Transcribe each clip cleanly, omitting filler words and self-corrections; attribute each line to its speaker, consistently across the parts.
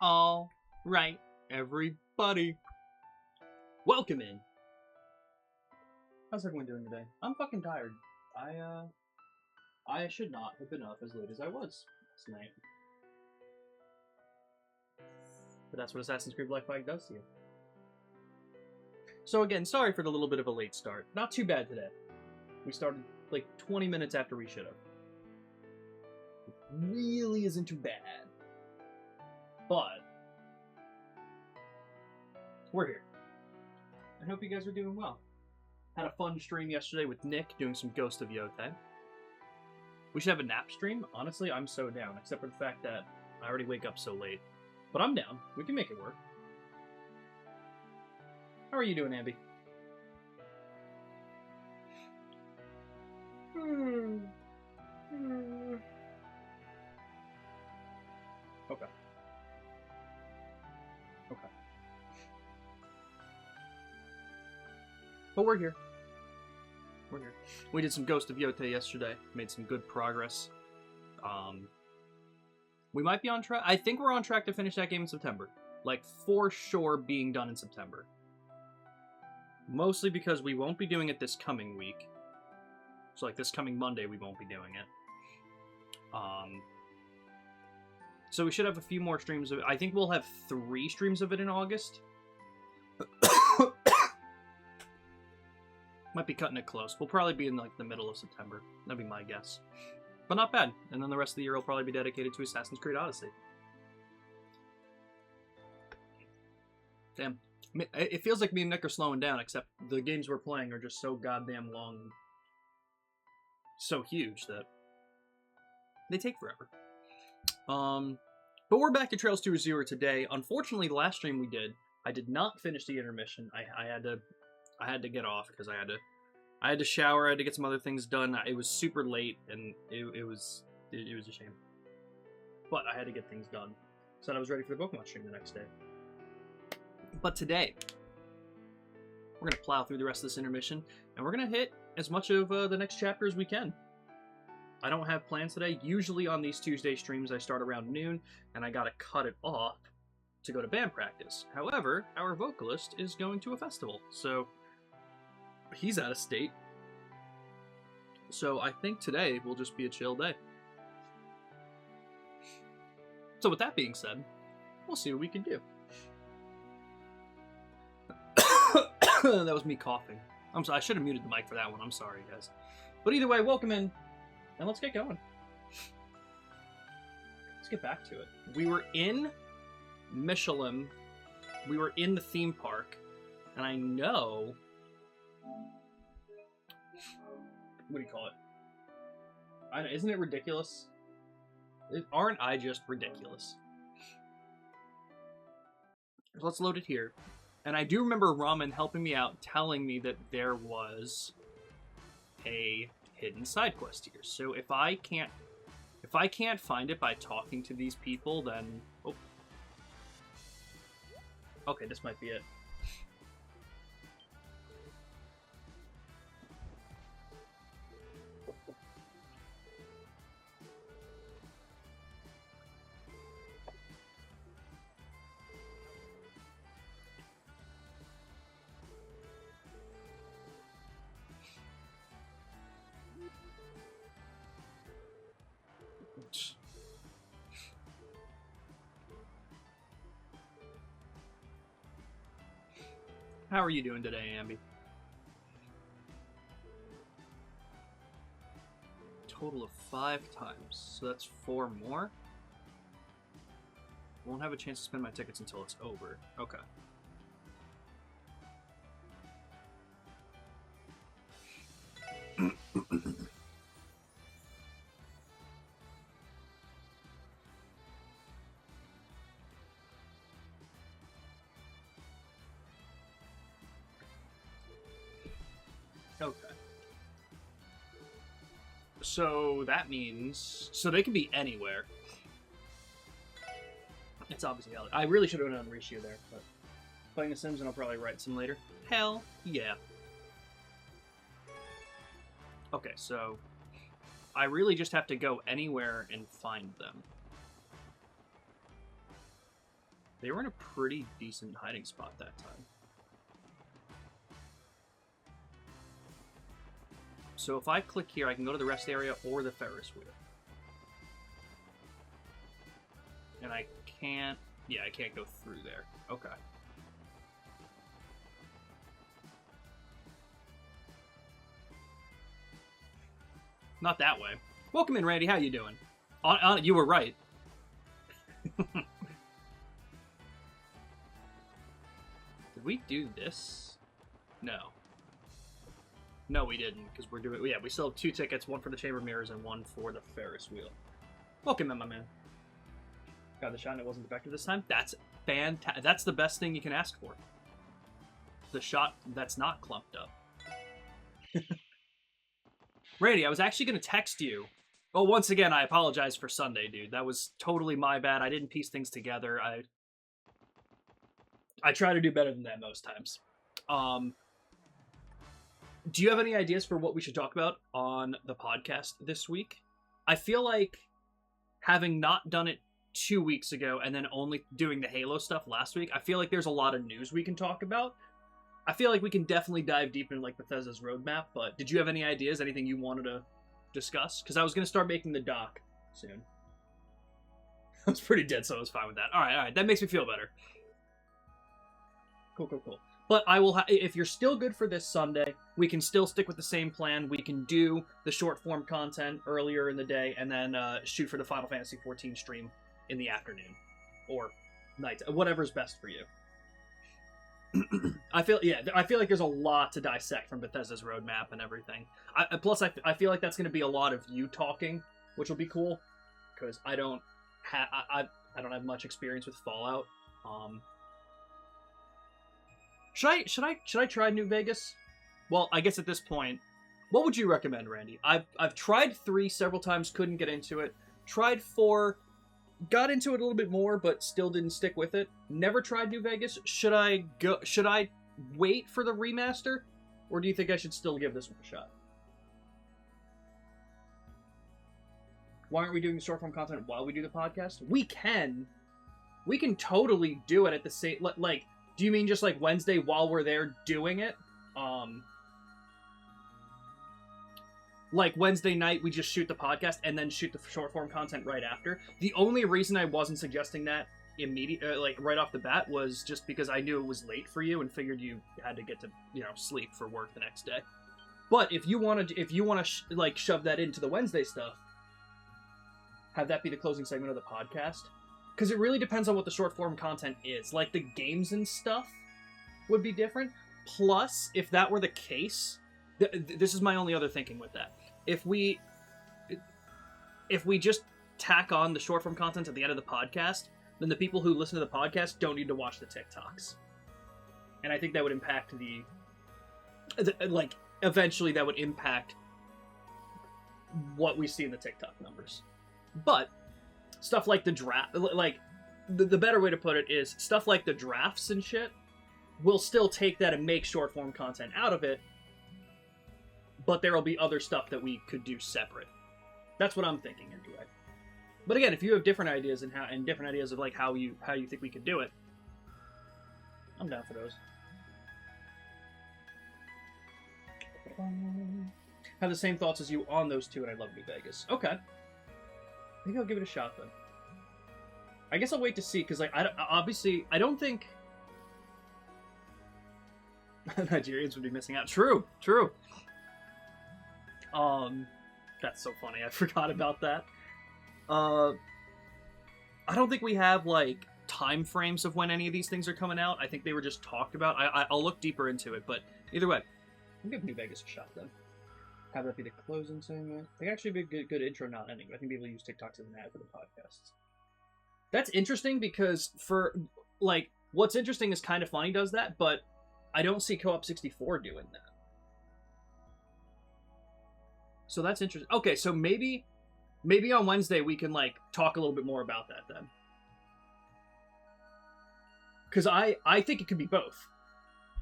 Speaker 1: All right, everybody. Welcome in. How's everyone doing today? I'm fucking tired. I should not have been up as late as I was last night. But that's what Assassin's Creed Black Flag does to you. So again, sorry for the little bit of a late start. Not too bad today. We started like 20 minutes after we should have. It really isn't too bad. But we're here. I hope you guys are doing well. Had a fun stream yesterday with Nick doing some Ghost of Yotei. We should have a nap stream. Honestly, I'm so down, except for the fact that I already wake up so late. But I'm down. We can make it work. How are you doing, Abby? Okay. Okay. But we're here. We're here. We did some Ghost of Yotei yesterday. Made some good progress. We might be on track. I think we're on track to finish that game in September. Like, for sure being done in September. Mostly because we won't be doing it this coming week. So, like, this coming Monday, we won't be doing it. So we should have a few more streams of it. I think we'll have 3 streams of it in August. Might be cutting it close. We'll probably be in, like, the middle of September. That'd be my guess. But not bad. And then the rest of the year will probably be dedicated to Assassin's Creed Odyssey. Damn. It feels like me and Nick are slowing down, except the games we're playing are just so goddamn long, so huge that they take forever. But we're back to Trails to Azure today. Unfortunately, the last stream we did, I did not finish the intermission. I had to get off because I had to shower. I had to get some other things done. It was super late, and it was a shame. But I had to get things done, so that I was ready for the Pokemon stream the next day. But today, we're gonna plow through the rest of this intermission, and we're gonna hit as much of the next chapter as we can. I don't have plans today. Usually on these Tuesday streams, I start around noon, and I gotta cut it off to go to band practice. However, our vocalist is going to a festival, so he's out of state. So I think today will just be a chill day. So with that being said, we'll see what we can do. That was me coughing. I'm sorry, I should have muted the mic for that one. I'm sorry, guys. But either way, welcome in, and let's get going. Let's get back to it. We were in Michelin. We were in the theme park, and I know... What do you call it? Isn't it ridiculous? Aren't I just ridiculous? Let's load it here. And I do remember Ramen helping me out, telling me that there was a hidden side quest here. So if I can't find it by talking to these people, then okay, this might be it. How are you doing today, Ambi? Total of 5 times, so that's 4 more? Won't have a chance to spend my tickets until it's over. Okay. Okay. So that means... So they can be anywhere. It's obviously... I really should have done Rishu there, but... Playing The Sims and I'll probably write some later. Hell yeah. Okay, so... I really just have to go anywhere and find them. They were in a pretty decent hiding spot that time. So if I click here, I can go to the rest area or the Ferris wheel. And I can't... Yeah, I can't go through there. Okay. Not that way. Welcome in, Randy. How you doing? You were right. Did we do this? No. No, we didn't, because we're doing... Yeah, we still have 2 tickets, one for the Chamber of Mirrors and one for the Ferris wheel. Welcome in, my man. Got the shot and it wasn't effective this time? That's fantastic. That's the best thing you can ask for. The shot that's not clumped up. Randy, I was actually going to text you. Oh, once again, I apologize for Sunday, dude. That was totally my bad. I didn't piece things together. I try to do better than that most times. Do you have any ideas for what we should talk about on the podcast this week? I feel like having not done it 2 weeks ago and then only doing the Halo stuff last week, I feel like there's a lot of news we can talk about. I feel like we can definitely dive deep into like Bethesda's roadmap, but did you have any ideas, anything you wanted to discuss? Because I was going to start making the doc soon. I was pretty dead, so I was fine with that. All right, that makes me feel better. Cool. But I will, if you're still good for this Sunday, we can still stick with the same plan. We can do the short form content earlier in the day, and then shoot for the Final Fantasy XIV stream in the afternoon or night, whatever's best for you. I feel like there's a lot to dissect from Bethesda's roadmap and everything. Plus, I feel like that's going to be a lot of you talking, which will be cool because I don't have much experience with Fallout. Should I try New Vegas? Well, I guess at this point, what would you recommend, Randy? I've tried 3 several times, couldn't get into it. Tried 4, got into it a little bit more, but still didn't stick with it. Never tried New Vegas. Should I wait for the remaster, or do you think I should still give this one a shot? Why aren't we doing the short form content while we do the podcast? We can totally do it at the same, like, do you mean just like Wednesday while we're there doing it? Like Wednesday night, we just shoot the podcast and then shoot the short form content right after. The only reason I wasn't suggesting that like right off the bat was just because I knew it was late for you and figured you had to get to, sleep for work the next day. But if you want to like shove that into the Wednesday stuff, have that be the closing segment of the podcast. Because it really depends on what the short form content is. Like, the games and stuff would be different. Plus, if that were the case, this is my only other thinking with that. If we just tack on the short form content at the end of the podcast, then the people who listen to the podcast don't need to watch the TikToks. And I think that would impact eventually that would impact what we see in the TikTok numbers. But stuff like the draft, like, the better way to put it is stuff like the drafts and shit, we'll still take that and make short form content out of it, but there will be other stuff that we could do separate. That's what I'm thinking anyway. But again, if you have different ideas and different ideas of like how you think we could do it, I'm down for those. Have the same thoughts as you on those 2, and I love New Vegas. Okay. Maybe I'll give it a shot, then. I guess I'll wait to see, because, like, I don't think Nigerians would be missing out. True. That's so funny. I forgot about that. I don't think we have, like, time frames of when any of these things are coming out. I think they were just talked about. I'll look deeper into it, but either way, I'll give New Vegas a shot, then. Have that be the closing segment. I think actually be a good intro, not ending. I think people use TikToks as an ad for the podcasts. That's interesting because what's interesting is Kind of Funny does that, but I don't see Co-op 64 doing that. So that's interesting. Okay, so maybe on Wednesday we can like talk a little bit more about that then. Because I think it could be both.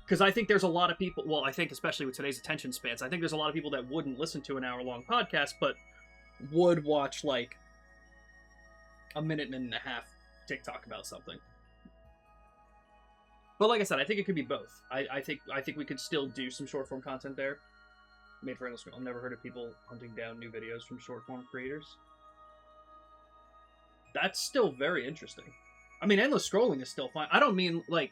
Speaker 1: Because I think there's a lot of people, well, I think especially with today's attention spans, I think there's a lot of people that wouldn't listen to an hour-long podcast, but would watch, like, a minute and a half TikTok about something. But like I said, I think it could be both. I think we could still do some short form content there. Made for endless scroll. I've never heard of people hunting down new videos from short form creators. That's still very interesting. I mean, endless scrolling is still fine. I don't mean, like...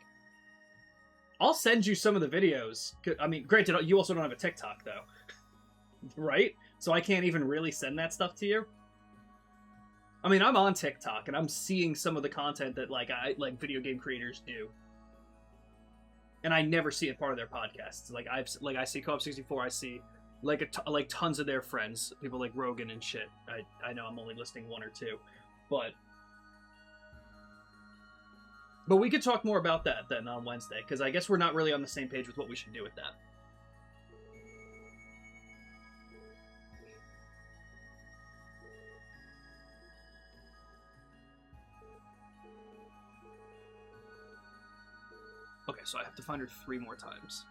Speaker 1: I'll send you some of the videos. I mean, granted, you also don't have a TikTok, though. Right? So I can't even really send that stuff to you. I mean, I'm on TikTok, and I'm seeing some of the content that, like, video game creators do. And I never see it part of their podcasts. I see Co-op 64, I see... like tons of their friends, people like Rogan and shit. I know I'm only listing one or two, but we could talk more about that then on Wednesday, because I guess we're not really on the same page with what we should do with that. Okay, so I have to find her 3 more times.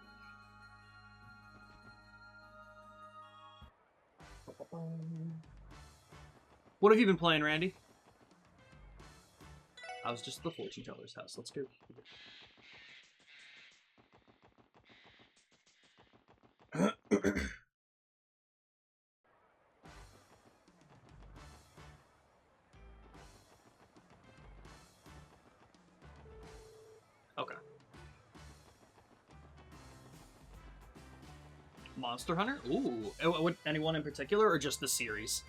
Speaker 1: What have you been playing, Randy? I was just at the fortune teller's house. Let's go. Okay. Monster Hunter? Ooh. Anyone in particular, or just the series?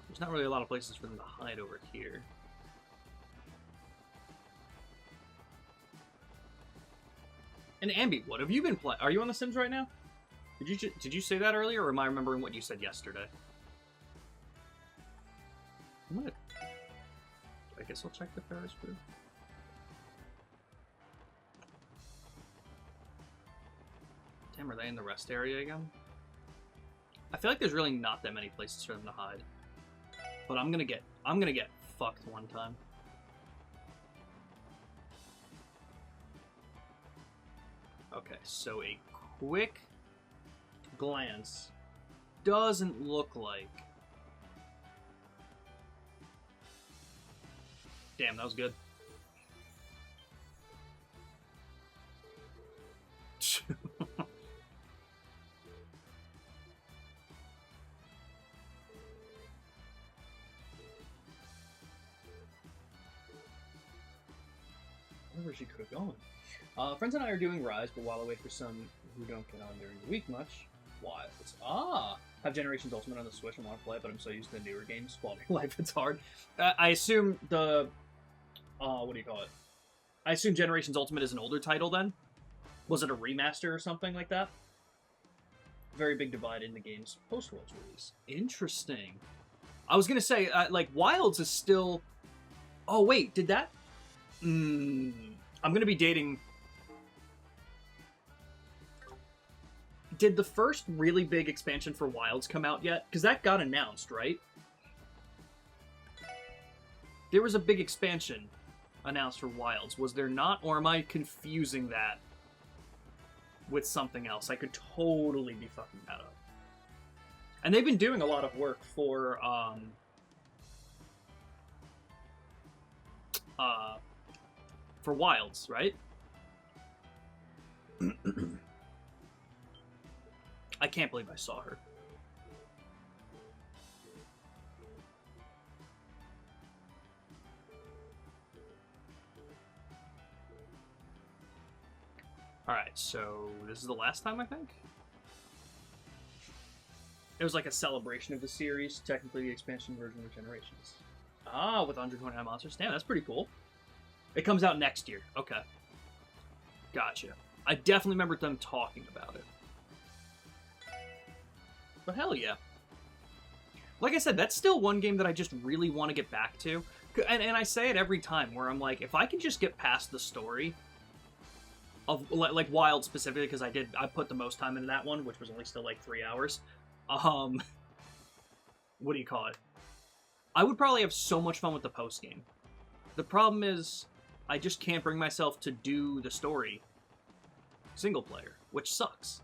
Speaker 1: There's not really a lot of places for them to hide over here. And Ambi, what have you been playing? Are you on The Sims right now? Did you say that earlier, or am I remembering what you said yesterday? I guess I'll check the Ferris wheel. Damn, are they in the rest area again? I feel like there's really not that many places for them to hide. But I'm gonna get fucked one time. Okay, so a quick glance doesn't look like... Damn, that was good. Where she could have gone. Friends and I are doing Rise, but while I wait for some who don't get on during the week much, Wilds. Have Generations Ultimate on the Switch and want to play it, but I'm so used to the newer games. Quality of life, it's hard. I assume the... what do you call it? I assume Generations Ultimate is an older title then? Was it a remaster or something like that? Very big divide in the game's post-Worlds release. Interesting. I was gonna say, like, Wilds is still... Oh, wait, did that... I'm gonna be dating... Did the first really big expansion for Wilds come out yet? Because that got announced, right? There was a big expansion announced for Wilds. Was there not? Or am I confusing that with something else? I could totally be fucking that up. And they've been doing a lot of work for, Wilds, right? I can't believe I saw her. Alright, so this is the last time, I think? It was like a celebration of the series, technically the expansion version of Generations. Ah, with 129 monsters. Damn, that's pretty cool. It comes out next year. Okay. Gotcha. I definitely remember them talking about it. But hell yeah. Like I said, that's still one game that I just really want to get back to. And I say it every time, where I'm like, if I can just get past the story of, like, Wild specifically, because I put the most time into that one, which was only still like 3 hours. What do you call it? I would probably have so much fun with the post-game. The problem is, I just can't bring myself to do the story single player, which sucks.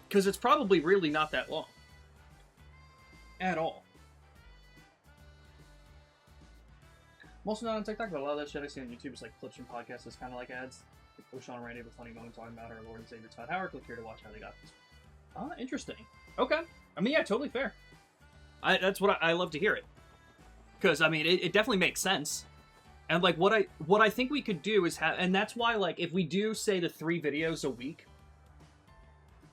Speaker 1: Because it's probably really not that long. At all. I'm also not on TikTok, but a lot of that shit I see on YouTube is like clips from podcasts. It's kind of like ads. Like Sean and Randy have a funny moment talking about our Lord and Savior Todd Howard. Click here to watch how they got this. Ah, interesting. Okay. I mean, yeah, totally fair. That's what I love to hear it. Because, I mean, it definitely makes sense. And, like, what I think we could do is have... And that's why, like, if we do, say, the 3 videos a week,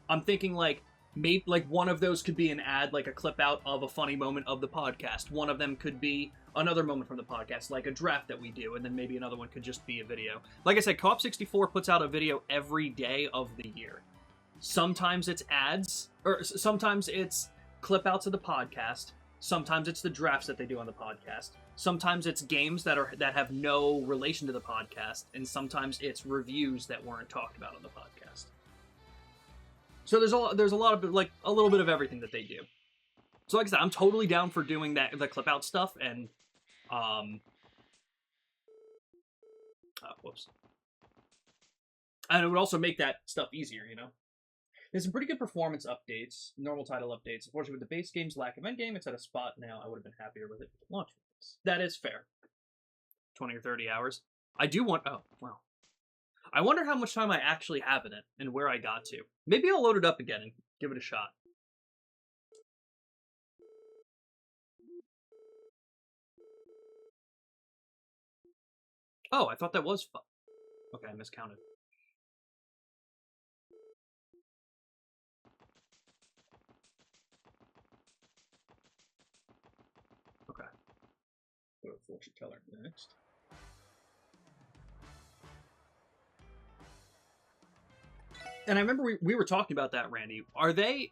Speaker 1: I'm thinking, like, maybe, like, one of those could be an ad, like a clip out of a funny moment of the podcast. One of them could be another moment from the podcast, like a draft that we do, and then maybe another one could just be a video. Like I said, Co-op 64 puts out a video every day of the year. Sometimes it's ads, or sometimes it's clip outs of the podcast. Sometimes it's the drafts that they do on the podcast. Sometimes it's games that have no relation to the podcast, and sometimes it's reviews that weren't talked about on the podcast. So there's a lot of, like, a little bit of everything that they do. So like I said, I'm totally down for doing the clip out stuff, and whoops. And it would also make that stuff easier, you know? There's some pretty good performance updates, normal title updates. Unfortunately, with the base game's lack of endgame, it's at a spot now. I would have been happier with it launch. That is fair. 20 or 30 hours. I do want... Oh, wow. I wonder how much time I actually have in it and where I got to. Maybe I'll load it up again and give it a shot. Oh, I thought that was fun. Okay, I miscounted. Okay. Go to fortune teller next. And I remember we were talking about that, Randy.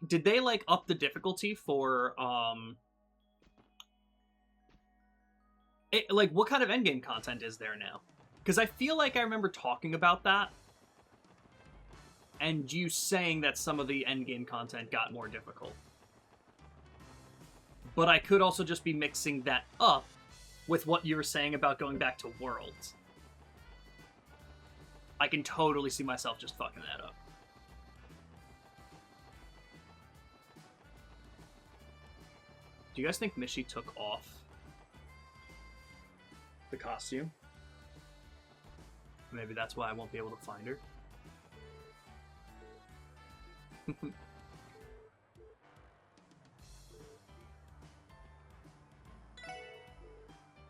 Speaker 1: Did they like up the difficulty for like what kind of endgame content is there now? Because I feel like I remember talking about that and you saying that some of the endgame content got more difficult. But I could also just be mixing that up with what you were saying about going back to Worlds. I can totally see myself just fucking that up. Do you guys think Mishi took off the costume? Maybe that's why I won't be able to find her.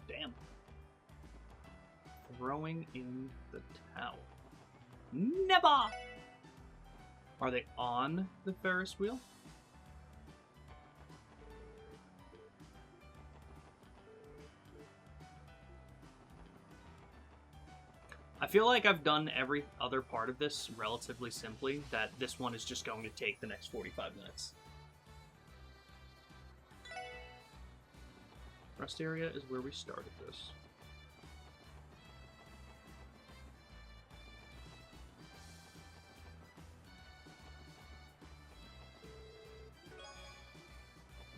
Speaker 1: Damn. Throwing in the towel. Never! Are they on the Ferris wheel? I feel like I've done every other part of this relatively simply, that this one is just going to take the next 45 minutes. Rest area is where we started this.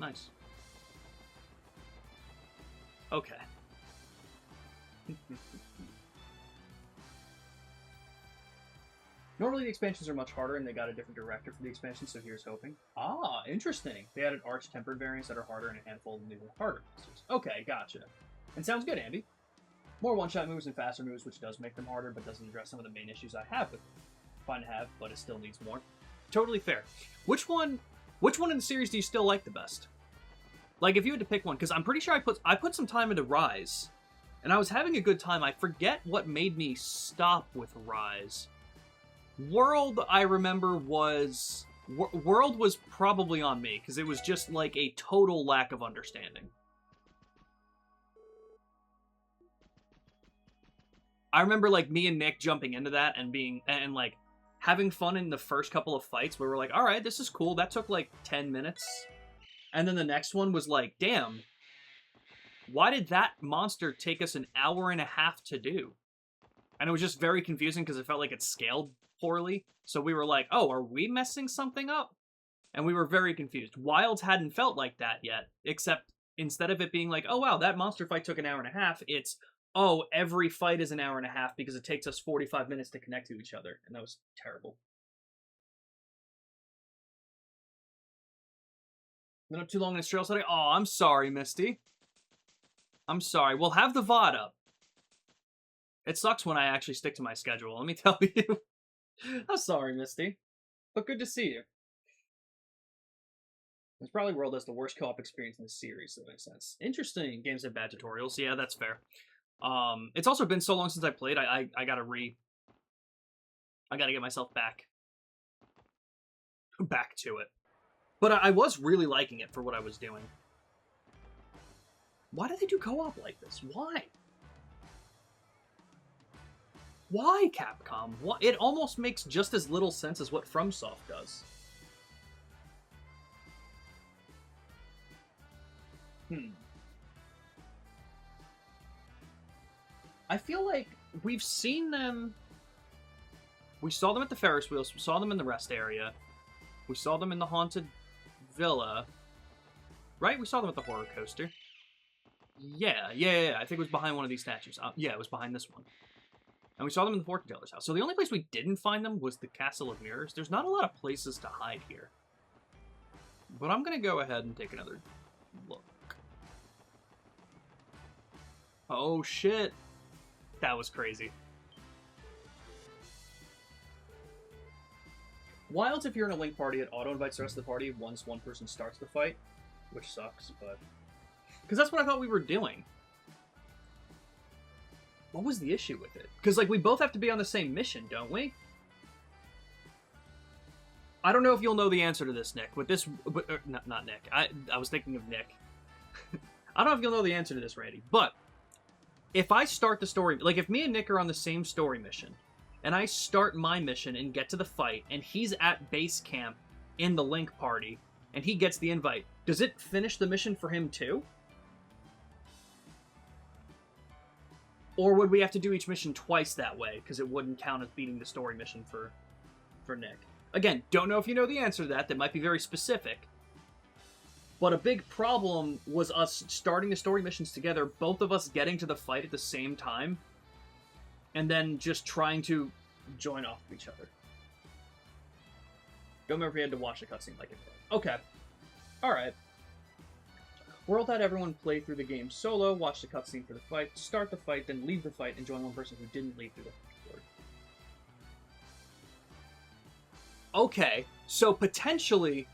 Speaker 1: Nice. Okay. Normally the expansions are much harder, and they got a different director for the expansion, so here's hoping. Ah, interesting. They added arch-tempered variants that are harder and a handful of new harder monsters. Okay, gotcha. And sounds good, Andy. More one-shot moves and faster moves, which does make them harder, but doesn't address some of the main issues I have with them. Fine to have, but it still needs more. Totally fair. Which one in the series do you still like the best? Like, if you had to pick one, because I'm pretty sure I put some time into Rise, and I was having a good time. I forget what made me stop with Rise. World, I remember, was... World was probably on me, because it was just, like, a total lack of understanding. I remember, like, me and Nick jumping into that and being... And, like, having fun in the first couple of fights where we're like, alright, this is cool. That took, like, 10 minutes. And then the next one was like, damn, why did that monster take us an hour and a half to do? And it was just very confusing because it felt like it scaled poorly. So we were like, oh, are we messing something up? And we were very confused. Wilds hadn't felt like that yet, except instead of it being like, oh, wow, that monster fight took an hour and a half, it's, oh, every fight is an hour and a half because it takes us 45 minutes to connect to each other. And that was terrible. Been up too long in a trail setting? Oh, I'm sorry, Misty. I'm sorry. We'll have the VOD up. It sucks when I actually stick to my schedule, let me tell you. I'm sorry, Misty. But good to see you. It's probably World has the worst co-op experience in the series, so that makes sense. Interesting. Games have bad tutorials. Yeah, that's fair. It's also been so long since I played, I gotta get myself back to it. But I was really liking it for what I was doing. Why do they do co-op like this? Why? Why, Capcom? Why? It almost makes just as little sense as what FromSoft does. I feel like we've seen them. We saw them at the Ferris wheels. We saw them in the rest area. We saw them in the haunted villa. Right? We saw them at the horror coaster. Yeah. I think it was behind one of these statues. Yeah, it was behind this one. And we saw them in the fortune teller's house. So the only place we didn't find them was the Castle of Mirrors. There's not a lot of places to hide here. But I'm going to go ahead and take another look. Oh, shit. That was crazy. Wilds, if you're in a Link party, it auto-invites the rest of the party once one person starts the fight. Which sucks, but... Because that's what I thought we were doing. What was the issue with it? Because, like, we both have to be on the same mission, don't we? I don't know if you'll know the answer to this, Nick. With this... not Nick. I was thinking of Nick. I don't know if you'll know the answer to this, Randy. But, if I start the story... Like, if me and Nick are on the same story mission, and I start my mission and get to the fight, and he's at base camp in the Link party, and he gets the invite, does it finish the mission for him, too? Or would we have to do each mission twice that way, because it wouldn't count as beating the story mission for Nick? Again, don't know if you know the answer to that. That might be very specific. But a big problem was us starting the story missions together, both of us getting to the fight at the same time, and then just trying to join off of each other. Don't remember if we had to watch the cutscene like it. Okay. Alright. World had everyone play through the game solo, watch the cutscene for the fight, start the fight, then leave the fight, and join one person who didn't leave through the board. Okay, so potentially...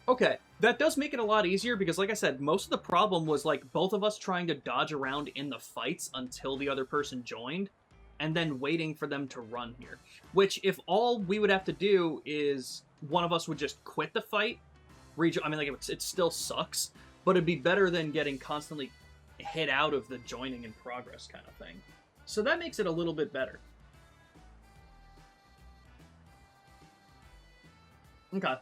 Speaker 1: Okay, that does make it a lot easier, because like I said, most of the problem was like both of us trying to dodge around in the fights until the other person joined, and then waiting for them to run here. Which, if all we would have to do is one of us would just quit the fight, I mean, like, it still sucks, but it'd be better than getting constantly hit out of the joining in progress kind of thing. So that makes it a little bit better. Okay.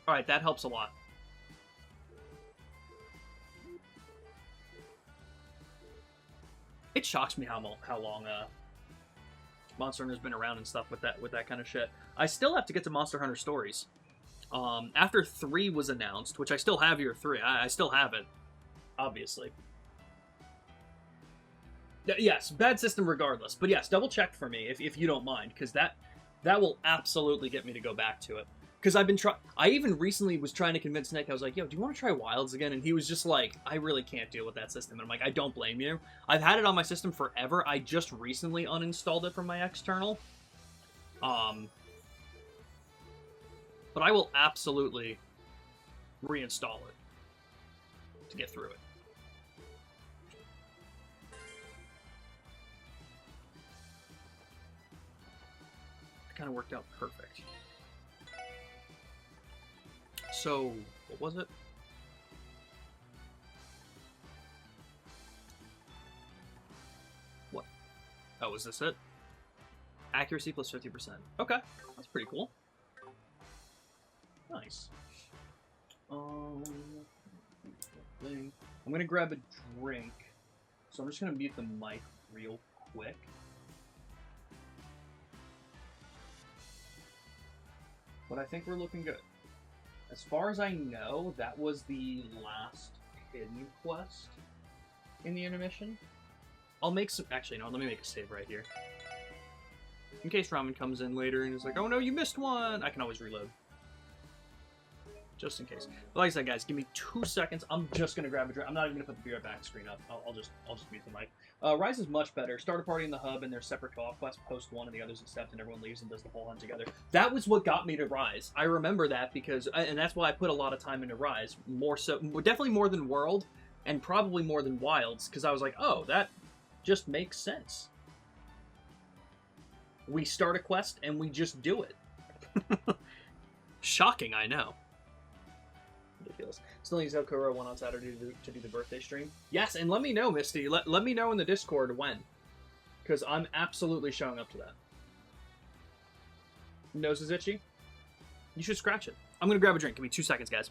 Speaker 1: Alright, that helps a lot. It shocks me how long Monster Hunter's been around and stuff with that kind of shit. I still have to get to Monster Hunter Stories. After 3 was announced, which I still have your 3. I still have it, obviously. Yes, bad system regardless. But yes, double check for me if you don't mind, because that will absolutely get me to go back to it. Because I even recently was trying to convince Nick, I was like, yo, do you want to try Wilds again? And he was just like, I really can't deal with that system. And I'm like, I don't blame you. I've had it on my system forever. I just recently uninstalled it from my external. But I will absolutely reinstall it to get through it. It kind of worked out perfect. So, what was it? What? Oh, is this it? Accuracy plus 50%. Okay, that's pretty cool. Nice. I'm gonna grab a drink, so I'm just gonna mute the mic real quick. But I think we're looking good. As far as I know, that was the last hidden quest in the intermission. I'll make some... Actually, no, let me make a save right here. In case Ramen comes in later and is like, oh no, you missed one! I can always reload. Just in case. But like I said, guys, give me 2 seconds. I'm just gonna grab a drink. I'm not even gonna put the Be Right Back screen up. I'll just mute the mic. Rise is much better. Start a party in the hub, and there's separate co-op quests. Post one, and the others accept, and everyone leaves and does the whole hunt together. That was what got me to Rise. I remember that because, and that's why I put a lot of time into Rise. More so, definitely more than World, and probably more than Wilds, because I was like, oh, that just makes sense. We start a quest and we just do it. Shocking, I know. Ridiculous. Still needs to have Kuro one on Saturday to do the birthday stream. Yes, and let me know, Misty. Let me know in the Discord when. Because I'm absolutely showing up to that. Nose is itchy? You should scratch it. I'm going to grab a drink. Give me 2 seconds, guys.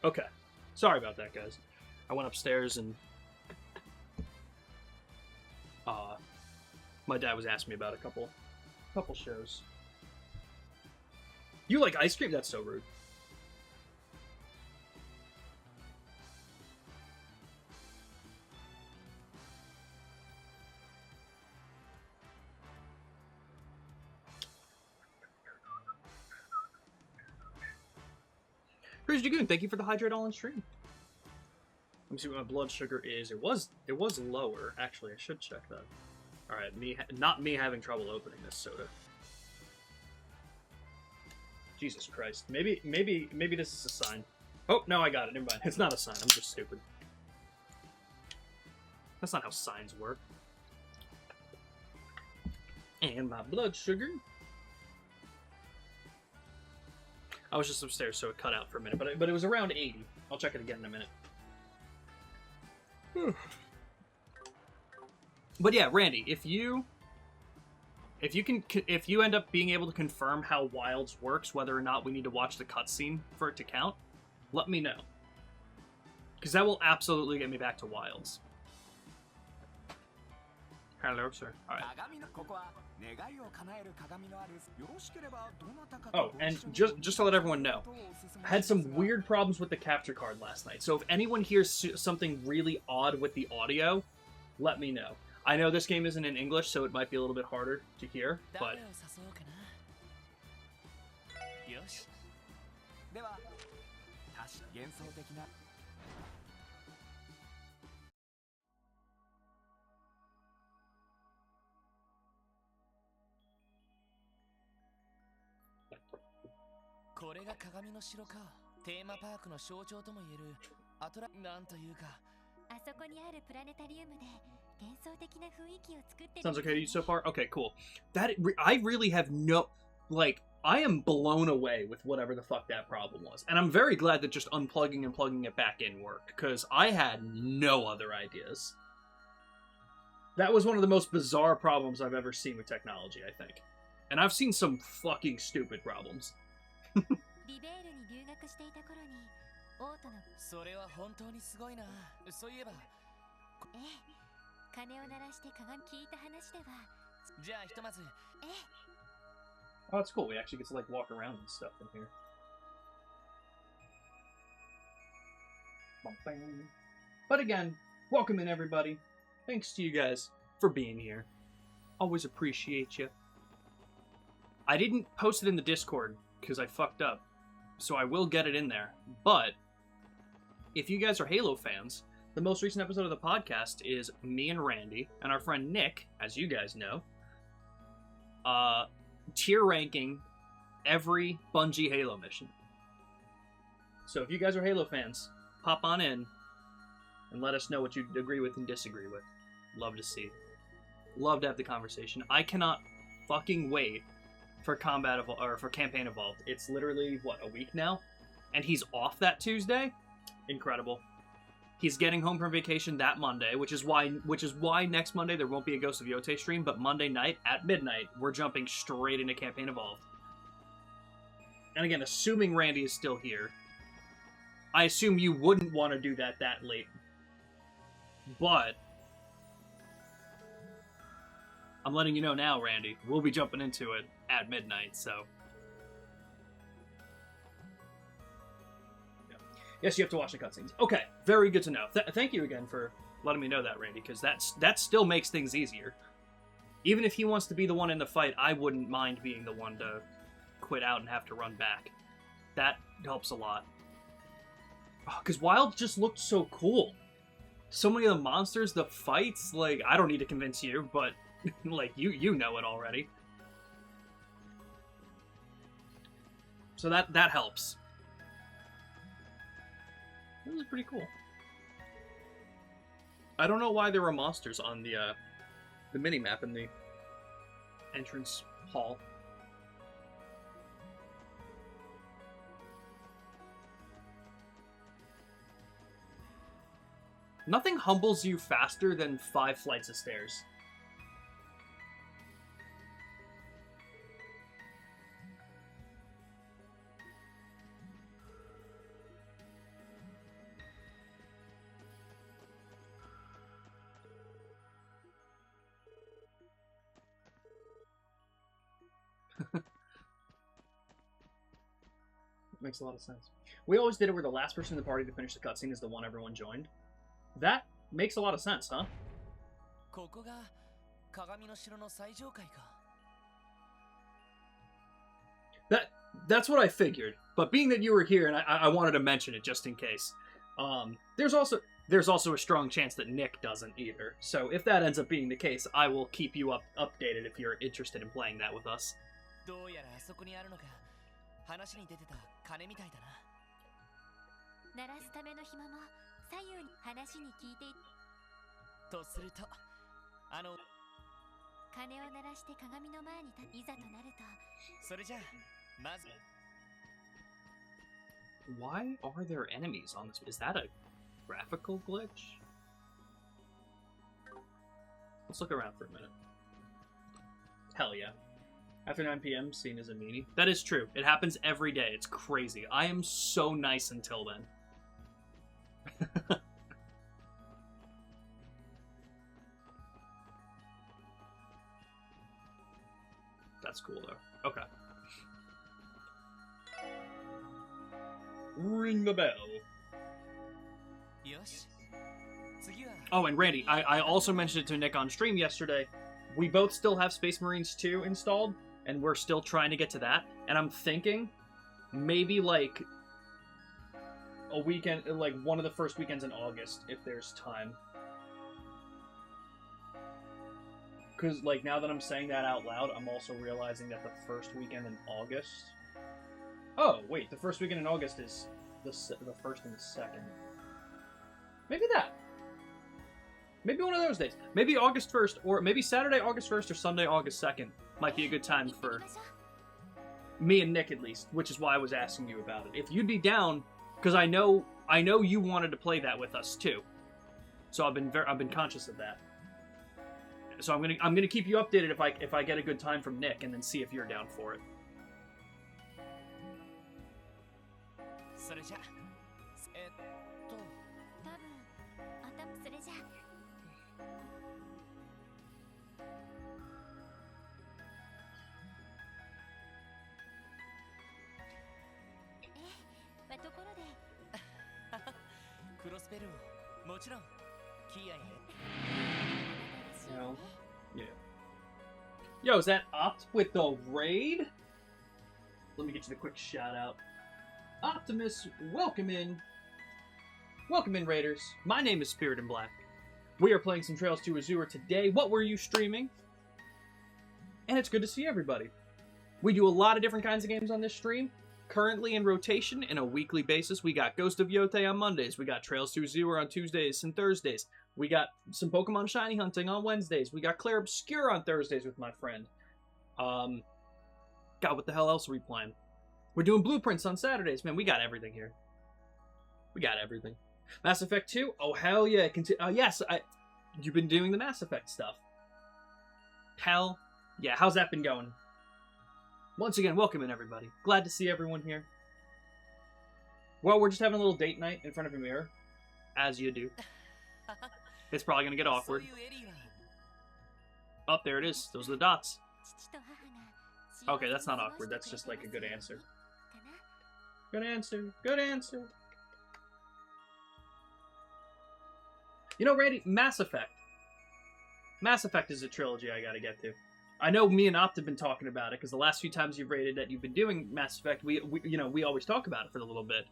Speaker 1: Okay. Sorry about that, guys. I went upstairs and my dad was asking me about a couple shows. You like ice cream? That's so rude. Chris Dragoon, thank you for the hydrate all on stream. Let me see what my blood sugar is. It was lower. Actually, I should check that. All right, not me having trouble opening this soda. Jesus Christ. Maybe this is a sign. Oh, no, I got it. Never mind. It's not a sign. I'm just stupid. That's not how signs work. And my blood sugar. I was just upstairs, so it cut out for a minute, but it was around 80. I'll check it again in a minute. But yeah, Randy, if you end up being able to confirm how Wilds works, whether or not we need to watch the cutscene for it to count, let me know. Because that will absolutely get me back to Wilds. Hello, sir. Alright. Oh, and just to let everyone know, I had some weird problems with the capture card last night. So if anyone hears something really odd with the audio, let me know. I know this game isn't in English, so it might be a little bit harder to hear, but... Sounds okay to you so far? Okay, cool. I really have no... Like, I am blown away with whatever the fuck that problem was. And I'm very glad that just unplugging and plugging it back in worked, because I had no other ideas. That was one of the most bizarre problems I've ever seen with technology, I think. And I've seen some fucking stupid problems. Oh, that's cool. We actually get to, like, walk around and stuff in here. But again, welcome in, everybody. Thanks to you guys for being here. Always appreciate you. I didn't post it in the Discord because I fucked up, so I will get it in there. But if you guys are Halo fans, the most recent episode of the podcast is me and Randy and our friend Nick, as you guys know, tier ranking every Bungie Halo mission. So if you guys are Halo fans, pop on in and let us know what you agree with and disagree with. Love to see. Love to have the conversation. I cannot fucking wait for Campaign Evolved. It's literally, what, a week now? And he's off that Tuesday? Incredible. He's getting home from vacation that Monday, which is why next Monday there won't be a Ghost of Yote stream, but Monday night at midnight, we're jumping straight into Campaign Evolved. And again, assuming Randy is still here, I assume you wouldn't want to do that late. But I'm letting you know now, Randy, we'll be jumping into it at midnight, so... Yes, you have to watch the cutscenes. Okay, very good to know. Thank you again for letting me know that, Randy, because that still makes things easier. Even if he wants to be the one in the fight, I wouldn't mind being the one to quit out and have to run back. That helps a lot. Because Wild just looked so cool. So many of the monsters, the fights, like, I don't need to convince you, but, like, you know it already. So that helps. This is pretty cool. I don't know why there were monsters on the mini-map in the entrance hall. Nothing humbles you faster than 5 flights of stairs. Makes a lot of sense. We always did it where the last person in the party to finish the cutscene is the one everyone joined. That makes a lot of sense, huh? That's what I figured. But being that you were here, and I wanted to mention it just in case. There's also a strong chance that Nick doesn't either. So if that ends up being the case, I will keep you updated if you're interested in playing that with us.
Speaker 2: 話に出てた金みたいだな。鳴らすための紐も左右に話に聞いていとすると鐘を鳴らして鏡の前にいざとなるとそれじゃあまず
Speaker 1: Why are there enemies on this? Is that a graphical glitch? Let's look around for a minute. Hell yeah. After 9 p.m., seen as a meanie. That is true. It happens every day. It's crazy. I am so nice until then. That's cool, though. Okay. Ring the bell. Oh, and Randy, I also mentioned it to Nick on stream yesterday. We both still have Space Marines 2 installed, and we're still trying to get to that. And I'm thinking maybe like a weekend, like one of the first weekends in August, if there's time. Because like now that I'm saying that out loud, I'm also realizing that the first weekend in August. Oh wait, the first weekend in August is the first and the second. Maybe that. Maybe one of those days. Maybe August 1st, or maybe Saturday, August 1st, or Sunday, August 2nd might be a good time for me and Nick, at least, which is why I was asking you about it. If you'd be down, because I know you wanted to play that with us too. So I've been conscious of that. So I'm gonna keep you updated if I get a good time from Nick, and then see if you're down for it. Yeah. Yo, is that Opt with the raid? Let me get you the quick shout out. Optimus, welcome in. Welcome in, Raiders. My name is Spirit in Black. We are playing some Trails to Azure today. What were you streaming? And it's good to see everybody. We do a lot of different kinds of games on this stream. Currently in rotation, in a weekly basis, we got Ghost of Yotei on Mondays. We got Trails to Azure on Tuesdays and Thursdays. We got some Pokemon Shiny Hunting on Wednesdays. We got Clair Obscure on Thursdays with my friend. God, what the hell else are we playing? We're doing Blueprints on Saturdays. Man, we got everything here. We got everything. Mass Effect 2? Oh, hell yeah. Yes, you've been doing the Mass Effect stuff. Hell yeah. How's that been going? Once again, welcome in, everybody. Glad to see everyone here. Well, we're just having a little date night in front of a mirror. As you do. It's probably going to get awkward. Oh, there it is. Those are the dots. Okay, that's not awkward. That's just like a good answer. Good answer. Good answer. You know, Randy, Mass Effect. Mass Effect is a trilogy I gotta get to. I know me and Opt have been talking about it, because the last few times you've rated that you've been doing Mass Effect, we always talk about it for a little bit.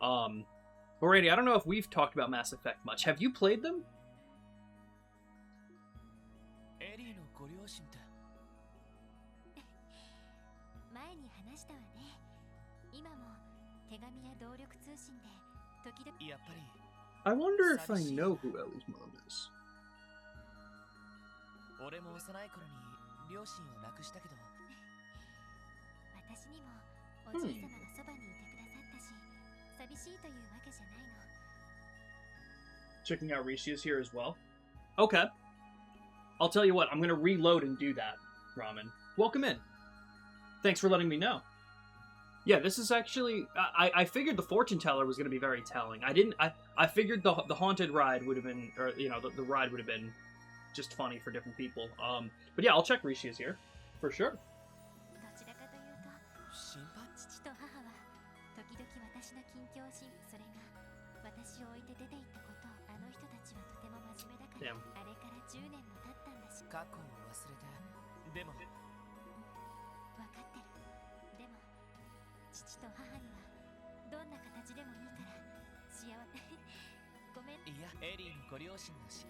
Speaker 1: But Randy, I don't know if we've talked about Mass Effect much. Have you played them? I wonder if I know who Ellie's mom is. Checking out Rishia's here as well. Okay. I'll tell you what, I'm going to reload and do that, Ramen. Welcome in. Thanks for letting me know. Yeah, this is actually... I figured the fortune teller was going to be very telling. I figured the haunted ride would have been... Or, you know, the ride would have been just funny for different people. But yeah, I'll check Rishia's here. For sure.
Speaker 2: 私の近況心それが私を置いて出て行ったことをあの人たちはとても真面目だから
Speaker 1: Damn.
Speaker 2: あれから10年も経ったんだし
Speaker 3: 過去を忘れてでも
Speaker 2: 分かってるでも父と母にはどんな形でもいいから幸せごめん
Speaker 3: いやエリーのご両親の死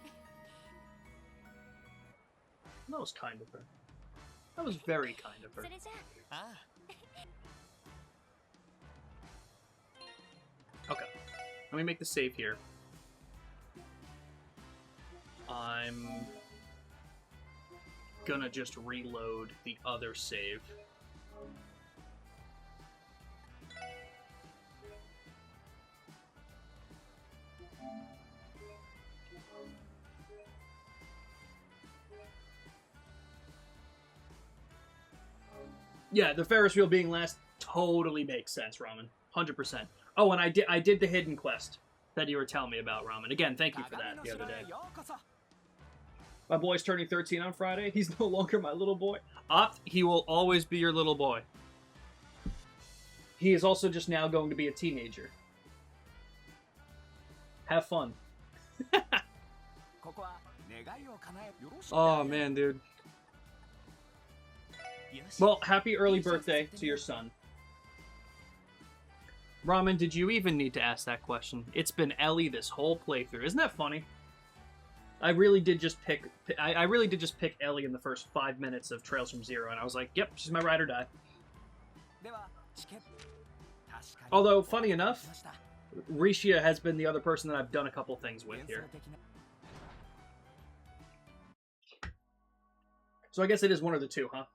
Speaker 1: That was kind of her. That was very kind of
Speaker 2: そ
Speaker 1: her.
Speaker 2: れじゃ
Speaker 3: ああ
Speaker 1: Okay. Let me make the save here. I'm gonna just reload the other save. Yeah, the Ferris wheel being last totally makes sense, Ramen. 100%. Oh, and I did the hidden quest that you were telling me about, Ramen. Again, thank you for that the other day. My boy's turning 13 on Friday. He's no longer my little boy. Opt, he will always be your little boy. He is also just now going to be a teenager. Have fun. Oh, man, dude. Well, happy early birthday to your son. Ramen, did you even need to ask that question? It's been Ellie this whole playthrough. Isn't that funny? I really did just pick Ellie in the first 5 minutes of Trails from Zero, and I was like, yep, she's my ride or die. Although, funny enough, Rishia has been the other person that I've done a couple things with here. So I guess it is one of the two, huh?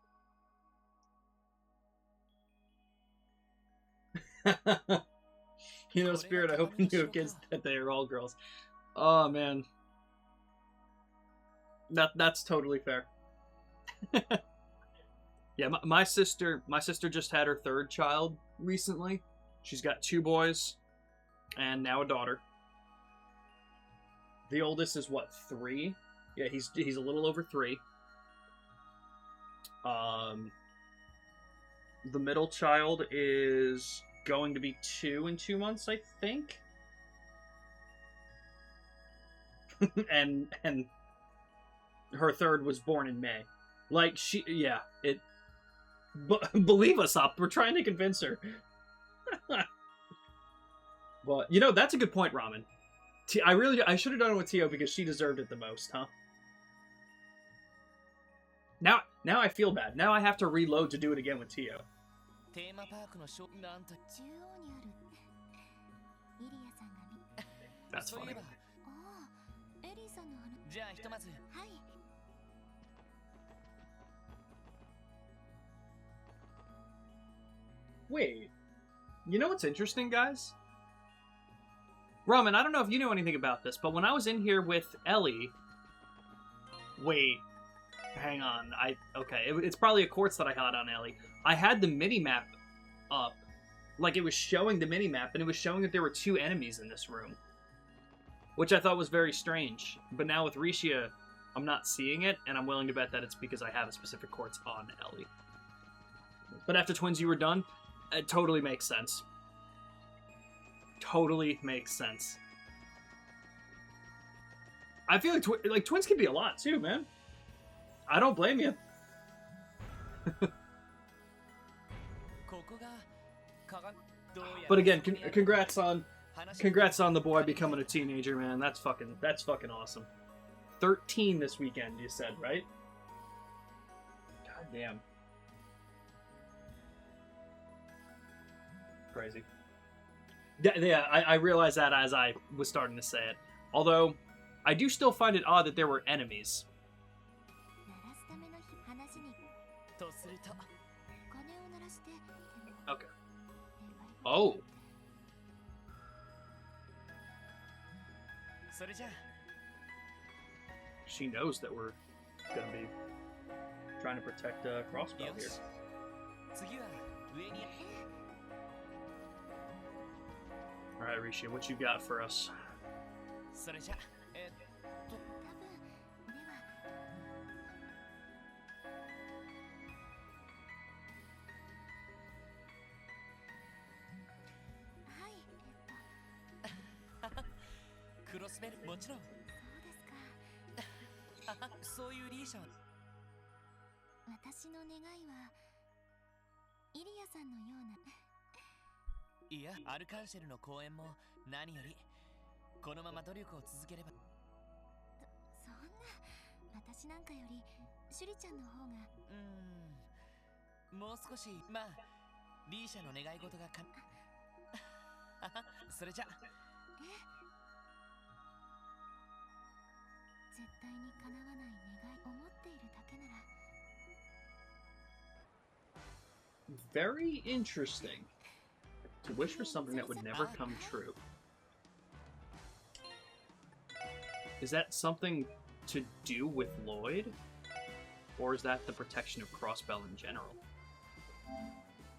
Speaker 1: You know, Spirit, I hope you knew kids that they are all girls. Oh, man. That's totally fair. Yeah, my sister just had her third child recently. She's got 2 boys and now a daughter. The oldest is what, 3? Yeah, he's a little over 3. The middle child is going to be 2 in 2 months, I think. and her third was born in May. Like, believe us, Up. We're trying to convince her. But, you know, that's a good point, Ramen. I should have done it with Tio because she deserved it the most, huh? Now I feel bad. Now I have to reload to do it again with Tio. That's funny. Wait, you know what's interesting, guys? Ramen, I don't know if you know anything about this, but when I was in here with Ellie... Wait, hang on. It's probably a quartz that I got on Ellie. I had the mini-map up. Like, it was showing the mini-map, and it was showing that there were 2 enemies in this room. Which I thought was very strange. But now with Rishia, I'm not seeing it, and I'm willing to bet that it's because I have a specific quartz on Ellie. But after Twins You Were Done, it totally makes sense. Totally makes sense. I feel like Twins can be a lot, too, man. I don't blame you. But again, congrats on the boy becoming a teenager, man. That's fucking awesome. 13 this weekend, you said, right? God damn. Crazy. Yeah, I realized that as I was starting to say it. Although, I do still find it odd that there were enemies. Okay. Oh. She knows that we're gonna be trying to protect Crossbow here. Alright, Rishi, what you got for us?
Speaker 3: 滑る。もちろん。そういうリーシャン。
Speaker 2: 私の願いはイリアさんのような。
Speaker 3: いや、アルカンシェルの公演も何よりこのまま努力を続ければ。
Speaker 2: そんな、私なんかよりシュリちゃんの方が。
Speaker 3: もう少し、まあリーシャの願い事がかそれじゃ。
Speaker 2: 絶対に叶わない願い、思っているだけなら。
Speaker 1: Very interesting. To wish for something that would never come true. Is that something to do with Lloyd? Or is that the protection of Crossbell in general?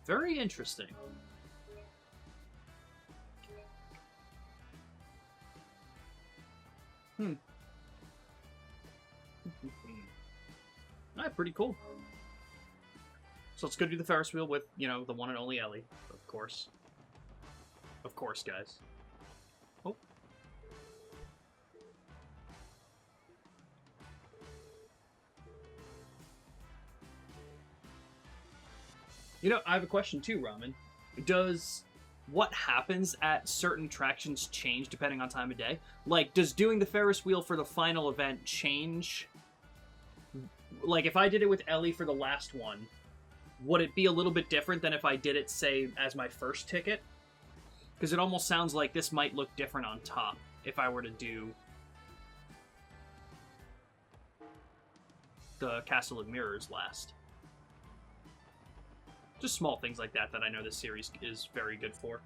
Speaker 1: Very interesting. Alright, pretty cool. So let's go do the Ferris wheel with, you know, the one and only Ellie, of course. Of course, guys. Oh. You know, I have a question too, Ramen. Does what happens at certain attractions change depending on time of day? Like, does doing the Ferris wheel for the final event change? Like, if I did it with Ellie for the last one, would it be a little bit different than if I did it, say, as my first ticket? Because it almost sounds like this might look different on top if I were to do the Castle of Mirrors last. Just small things like that that I know this series is very good for.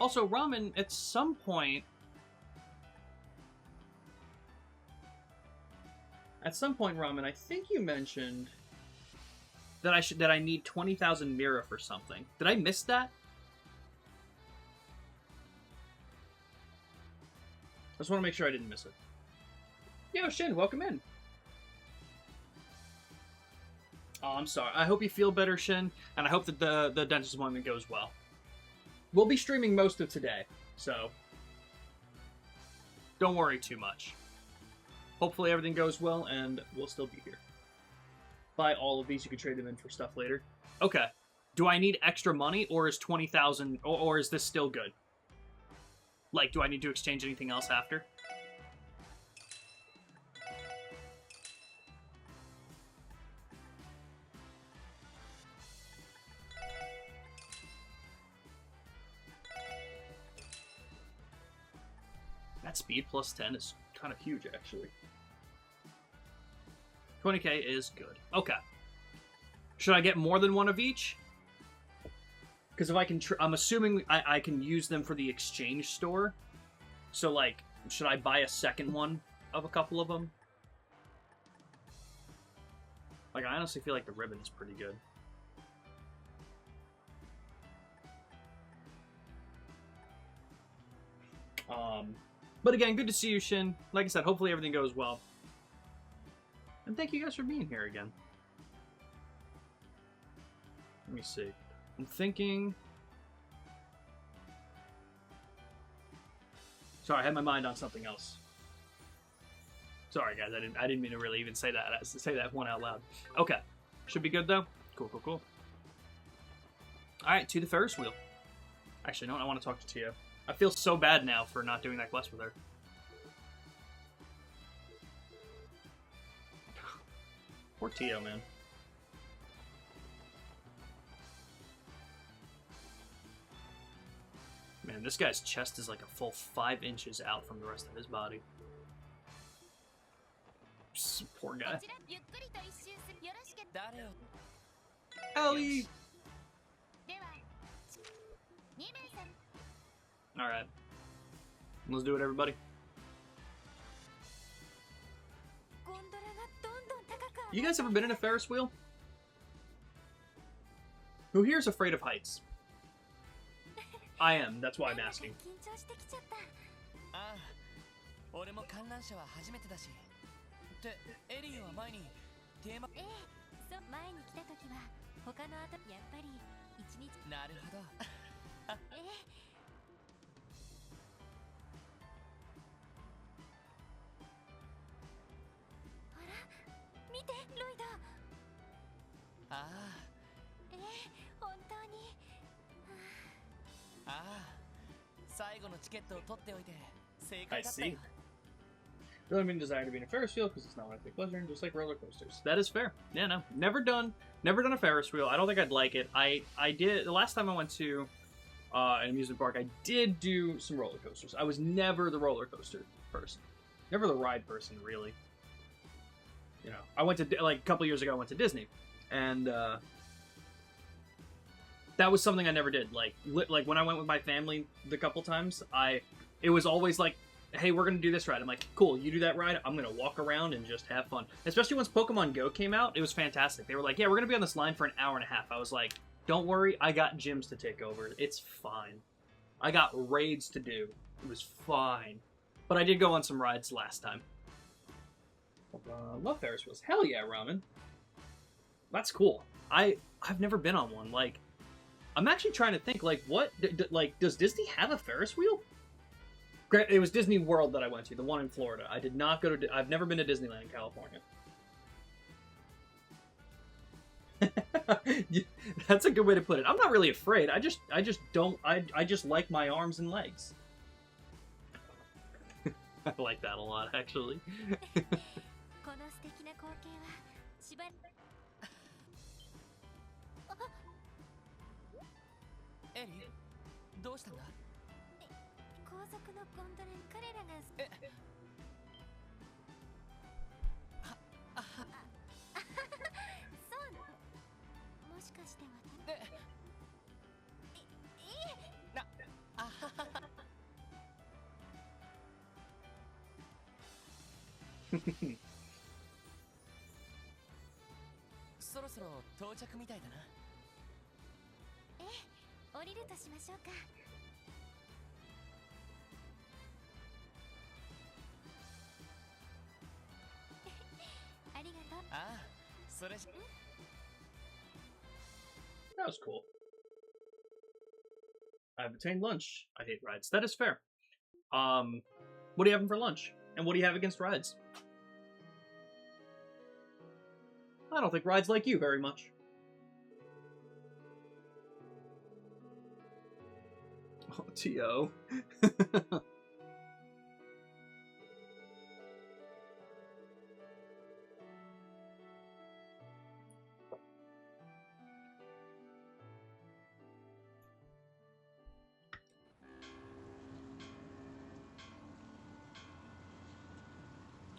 Speaker 1: Also, Ramen, at some point... Ramen, I think you mentioned that I need 20,000 Mira for something. Did I miss that? I just want to make sure I didn't miss it. Yo, Shin, welcome in. Oh, I'm sorry. I hope you feel better, Shin, and I hope that the dentist appointment goes well. We'll be streaming most of today, so don't worry too much. Hopefully everything goes well, and we'll still be here. Buy all of these. You can trade them in for stuff later. Okay. Do I need extra money, or is 20,000, or is this still good? Like, do I need to exchange anything else after? That speed plus 10 is kind of huge, actually. 20k is good. Okay. Should I get more than one of each? Because if I can, I'm assuming I can use them for the exchange store. So, like, should I buy a second one of a couple of them? Like, I honestly feel like the ribbon is pretty good. But again, good to see you, Shin. Like I said, hopefully everything goes well. And thank you guys for being here again. Let me see. I'm thinking... Sorry, I had my mind on something else. Sorry, guys, I didn't mean to really even say that one out loud. Okay. Should be good, though. Cool, cool, cool. Alright, to the Ferris wheel. Actually, no, I want to talk to Tio. I feel so bad now for not doing that quest with her. Poor Tio, man. Man, this guy's chest is like a full 5 inches out from the rest of his body. Poor guy. Ellie! Alright. Let's do it, everybody. You guys ever been in a Ferris wheel? Who here's afraid of heights? I am, that's why I'm asking.
Speaker 2: 前に来た時は他の後やっぱり一日
Speaker 3: なるほど。
Speaker 2: あら見てロイド。
Speaker 3: あ
Speaker 2: 本当に
Speaker 3: あ、ああ、最後のチケットを取っておいて正
Speaker 1: I
Speaker 3: 解だったよ。
Speaker 1: see. Really mean desire to be in a Ferris wheel because it's not my pleasure, just like roller coasters. That is fair. Yeah, no, never done a Ferris wheel. I don't think I'd like it. I did the last time I went to an amusement park. I did do some roller coasters. I was never the roller coaster person, never the ride person, really. You know, I went to like a couple years ago. I went to Disney, and that was something I never did. Like when I went with my family the couple times, it was always like, hey, we're gonna do this ride. I'm like, cool, you do that ride. I'm gonna walk around and just have fun. Especially once Pokemon Go came out, it was fantastic. They were like, yeah, we're gonna be on this line for an hour and a half. I was like, don't worry, I got gyms to take over. It's fine. I got raids to do. It was fine. But I did go on some rides last time. Love Ferris wheels. Hell yeah, Ramen. That's cool. I've never been on one. Like, I'm actually trying to think. Like, what? Like, does Disney have a Ferris wheel? It was Disney World that I went to, the one in Florida. I did not go to. I've never been to Disneyland, California. That's a good way to put it. I'm not really afraid. I just don't. I just like my arms and legs. I like that a lot, actually.
Speaker 2: この素敵な光景はしばらく
Speaker 3: エリ、どうしたんだ？
Speaker 2: 高速のゴンドラに彼らがそうもしかして私
Speaker 3: あははは。そろそろ到着みたいだな。
Speaker 2: 降りるとしましょうか。ありがとう。
Speaker 3: ああ、それじゃ。
Speaker 1: That was cool. I've obtained lunch. I hate rides. That is fair. What are you having for lunch? And what do you have against rides? I don't think rides like you very much. Oh, T.O.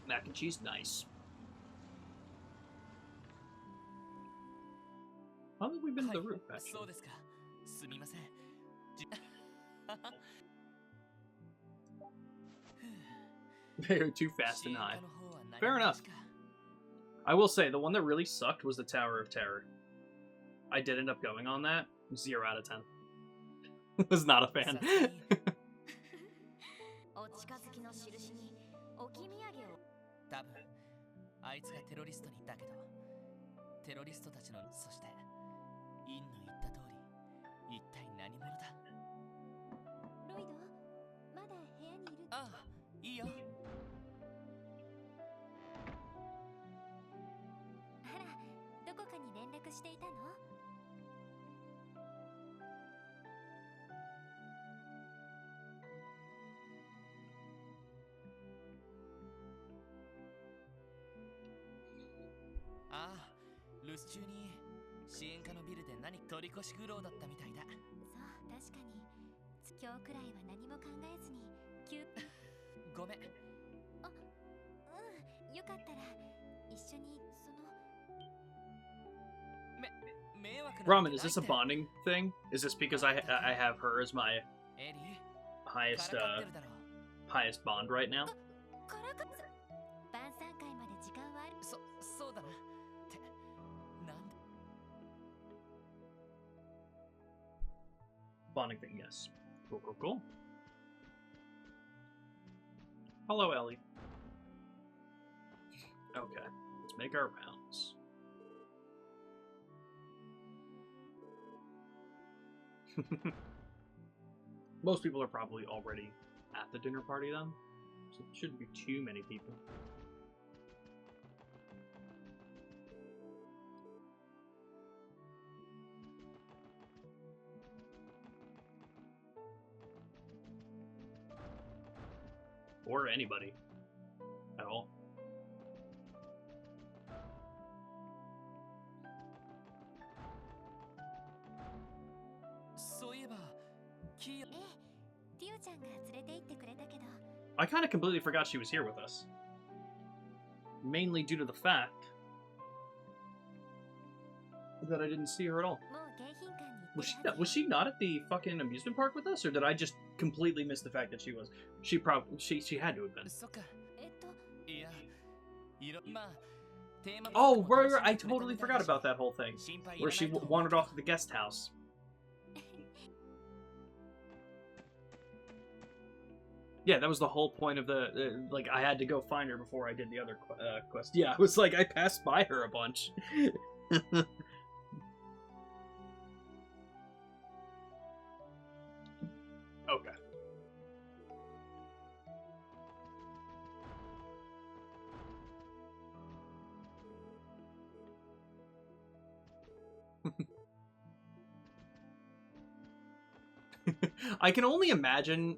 Speaker 1: Mac and cheese, nice. How long have we been to the roof,
Speaker 3: そう
Speaker 1: actually?
Speaker 3: ですか。すみません。
Speaker 1: They're too fast and high.
Speaker 3: 進化の方は何
Speaker 1: Fair
Speaker 3: も
Speaker 1: enough.
Speaker 3: ですか？
Speaker 1: I will say, the one that really sucked was the Tower of Terror. I did end up going on that. 0 out of 10. Was not a fan.
Speaker 2: お近づきの印に置き土産を。
Speaker 3: 多分あいつがテロリストに言ったけど、テロリストたちのそしてインの言った通り、一体何者だ？
Speaker 2: ロイド、まだ部屋にいる？
Speaker 3: ああ、いいよ。
Speaker 2: あら、どこかに連絡していたの？
Speaker 3: ああ、留守中に支援課のビルで何取り越し苦労だったみたいだ。
Speaker 2: そう、確かに。今日くらいは何も考えずに
Speaker 3: ごめん。
Speaker 2: あ、うん、よかったら一緒に
Speaker 3: 迷惑な
Speaker 1: Ramen, is this a
Speaker 3: ことないって。
Speaker 1: bonding thing? Is this because I have her as my
Speaker 3: エリ
Speaker 1: highest
Speaker 3: からかってるだろう。
Speaker 1: highest bond right now?
Speaker 2: からか晩餐会まで時間はある。
Speaker 3: そうだな。ってなんで？
Speaker 1: Bonding thing, yes. Cool, cool, cool. Hello, Ellie. Okay, let's make our rounds. Most people are probably already at the dinner party then, so it shouldn't be too many people. Or anybody at all. I kind of completely forgot she was here with us. Mainly due to the fact that I didn't see her at all. Was she not at the fucking amusement park with us, or did I just completely miss the fact that she was? She had to have been. Oh, right, I totally forgot about that whole thing where she wandered off to the guest house. Yeah, that was the whole point of the like. I had to go find her before I did the other quest. Yeah, it was like I passed by her a bunch. Okay. I can only imagine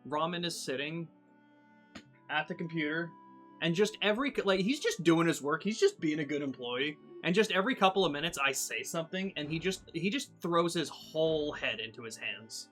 Speaker 1: Ramen is sitting at the computer and just he's just doing his work. He's just being a good employee. And just every couple of minutes I say something and he just throws his whole head into his hands.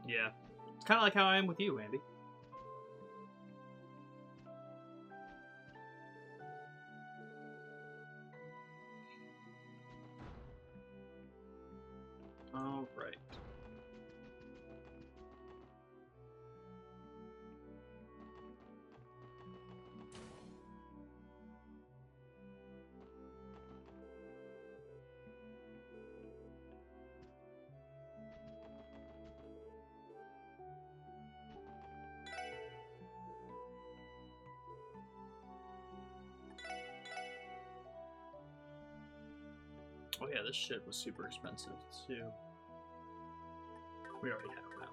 Speaker 1: Yeah. It's kind of like how I am with you, Andy. All right. Oh yeah, this shit was super expensive too. We already have that.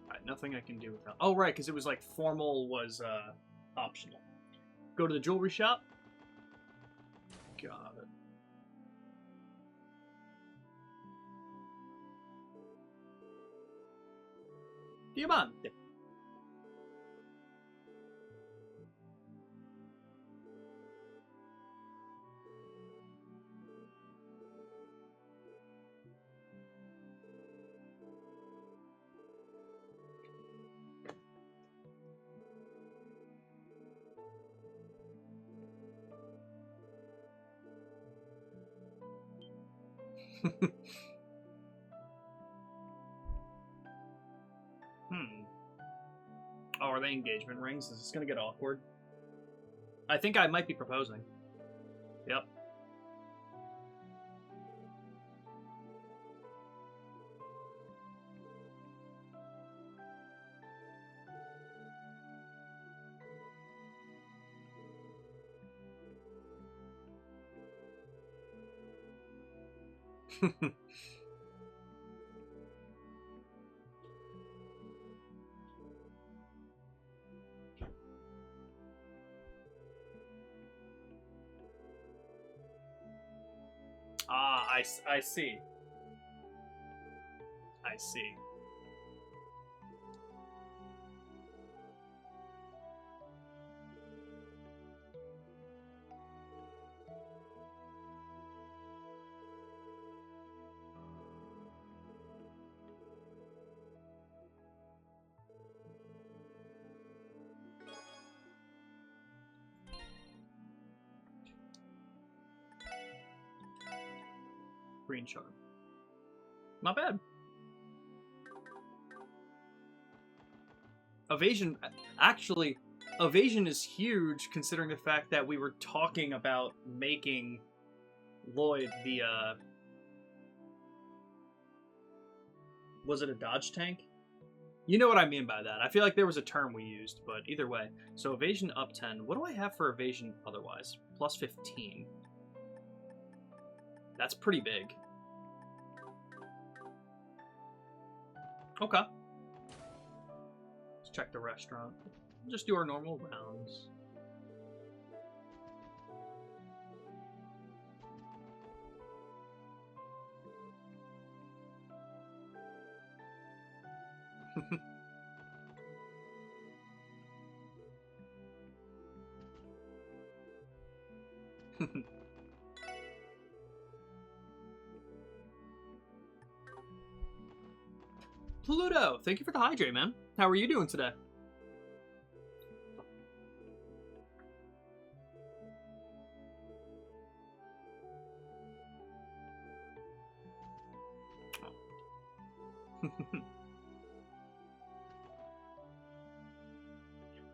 Speaker 1: Alright, nothing I can do without. Oh right, because it was like formal was optional. Go to the jewelry shop. Got it. Diamante. Oh, are they engagement rings? Is this gonna get awkward? I think I might be proposing. Yep. Ah, I see. I see. Green charm. Not bad. Evasion, actually, evasion is huge considering the fact that we were talking about making Lloyd the, was it a dodge tank? You know what I mean by that. I feel like there was a term we used, but either way. So evasion up 10. What do I have for evasion otherwise? Plus 15. That's pretty big. Okay. Let's check the restaurant. Just do our normal rounds. Pluto, thank you for the hydrate, man. How are you doing today?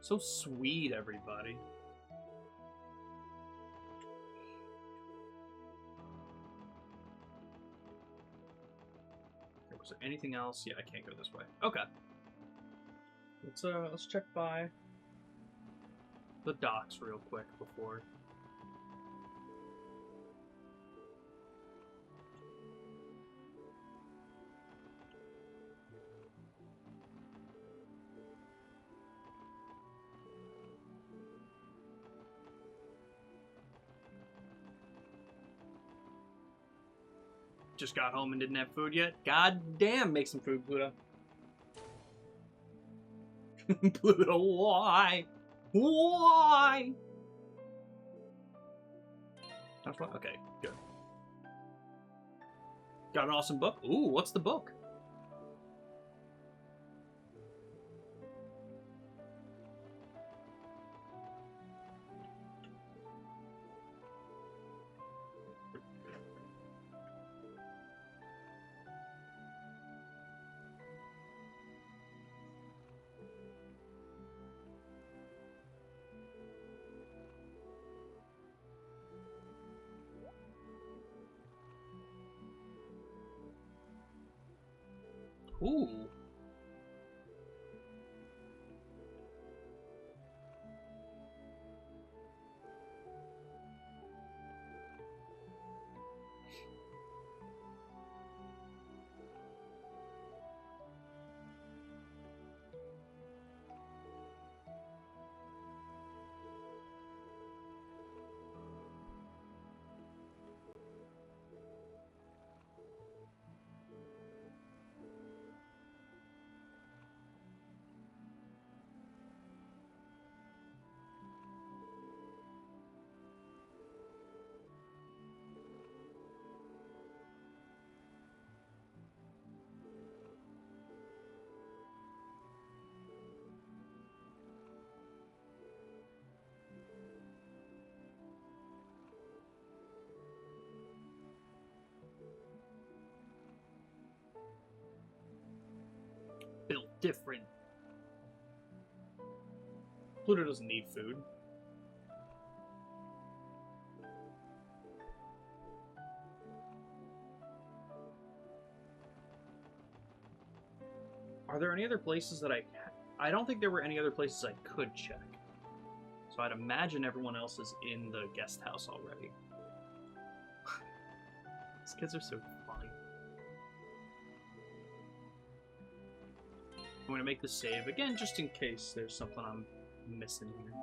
Speaker 1: So sweet, everybody. Was there anything else? Yeah, I can't go this way. Okay. Let's check by the docks real quick before. Just got home and didn't have food yet? God damn, make some food, Pluto. Pluto, why? Why? That's what? Okay, good. Got an awesome book? Ooh, what's the book? Ooh. Built different. Pluto doesn't need food. Are there any other places that I don't think there were any other places I could check. So I'd imagine everyone else is in the guest house already. These kids are so funny. I'm going to make the save again just in case there's something I'm missing here.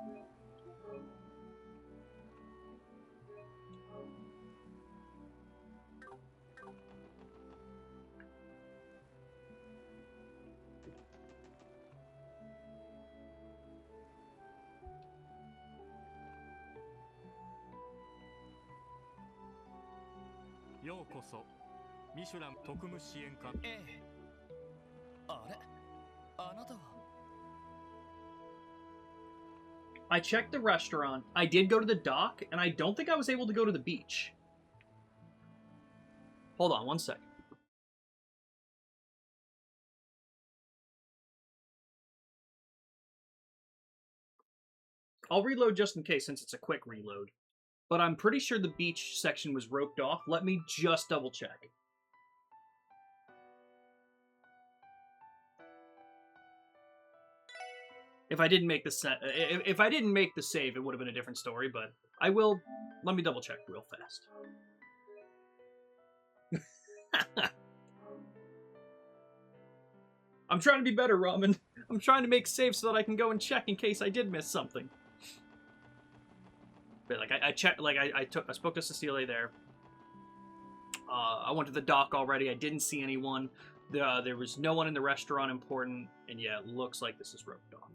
Speaker 1: I checked the restaurant. I did go to the dock, and I don't think I was able to go to the beach. Hold on one second. I'll reload just in case since it's a quick reload. But I'm pretty sure the beach section was roped off. Let me just double check. If I didn't make the if I didn't make the save, it would have been a different story, but I will. Let me double check real fast. I'm trying to be better, Ramen. I'm trying to make saves so that I can go and check in case I did miss something. But like I checked, like I spoke to Cecilia there. I went to the dock already. I didn't see anyone. There was no one in the restaurant important, and yeah, it looks like this is roped off.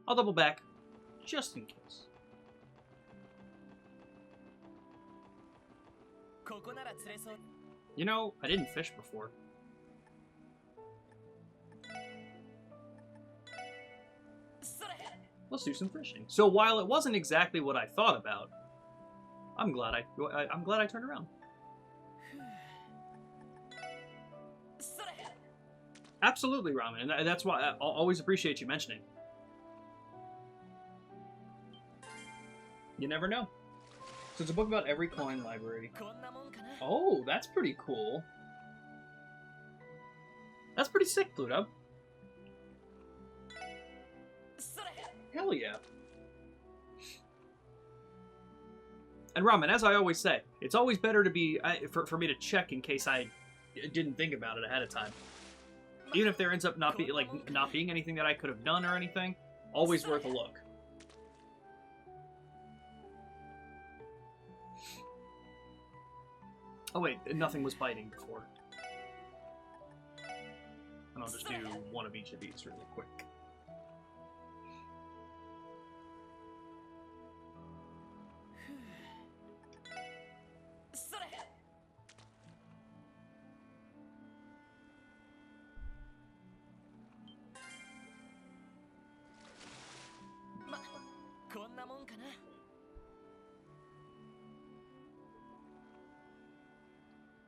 Speaker 1: I'll double back, just in case. You know, I didn't fish before. Let's do some fishing. So while it wasn't exactly what I thought about, I'm glad I turned around. Absolutely, Ramen, and that's why I'll always appreciate you mentioning. You never know. So it's a book about every coin library. Oh, that's pretty cool. That's pretty sick, Pluto. Hell yeah. And Ramen, as I always say, it's always better to be for me to check in case I didn't think about it ahead of time. Even if there ends up not being anything that I could have done or anything, always worth a look. Oh wait, nothing was biting before. And I'll just do one of each of these really quick.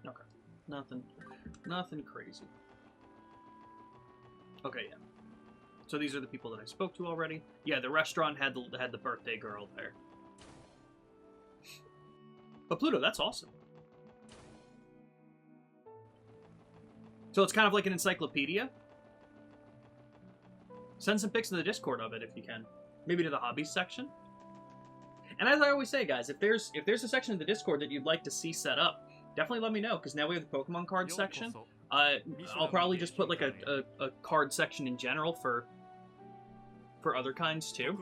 Speaker 1: Okay, nothing crazy. Okay, yeah. So these are the people that I spoke to already. Yeah, the restaurant had the birthday girl there. But Pluto, that's awesome. So it's kind of like an encyclopedia. Send some pics in the Discord of it if you can. Maybe to the hobbies section. And as I always say, guys, if there's a section in the Discord that you'd like to see set up, definitely let me know, because now we have the Pokemon card section. I'll probably just put like a card section in general for other kinds too.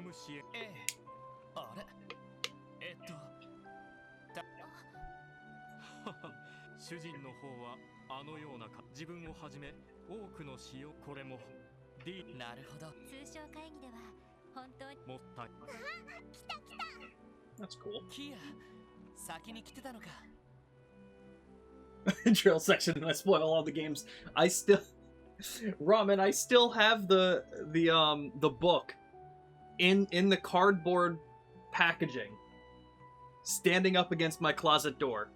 Speaker 1: That's cool. Drill section, and I spoil all the games. Ramen, I still have the book in the cardboard packaging, standing up against my closet door,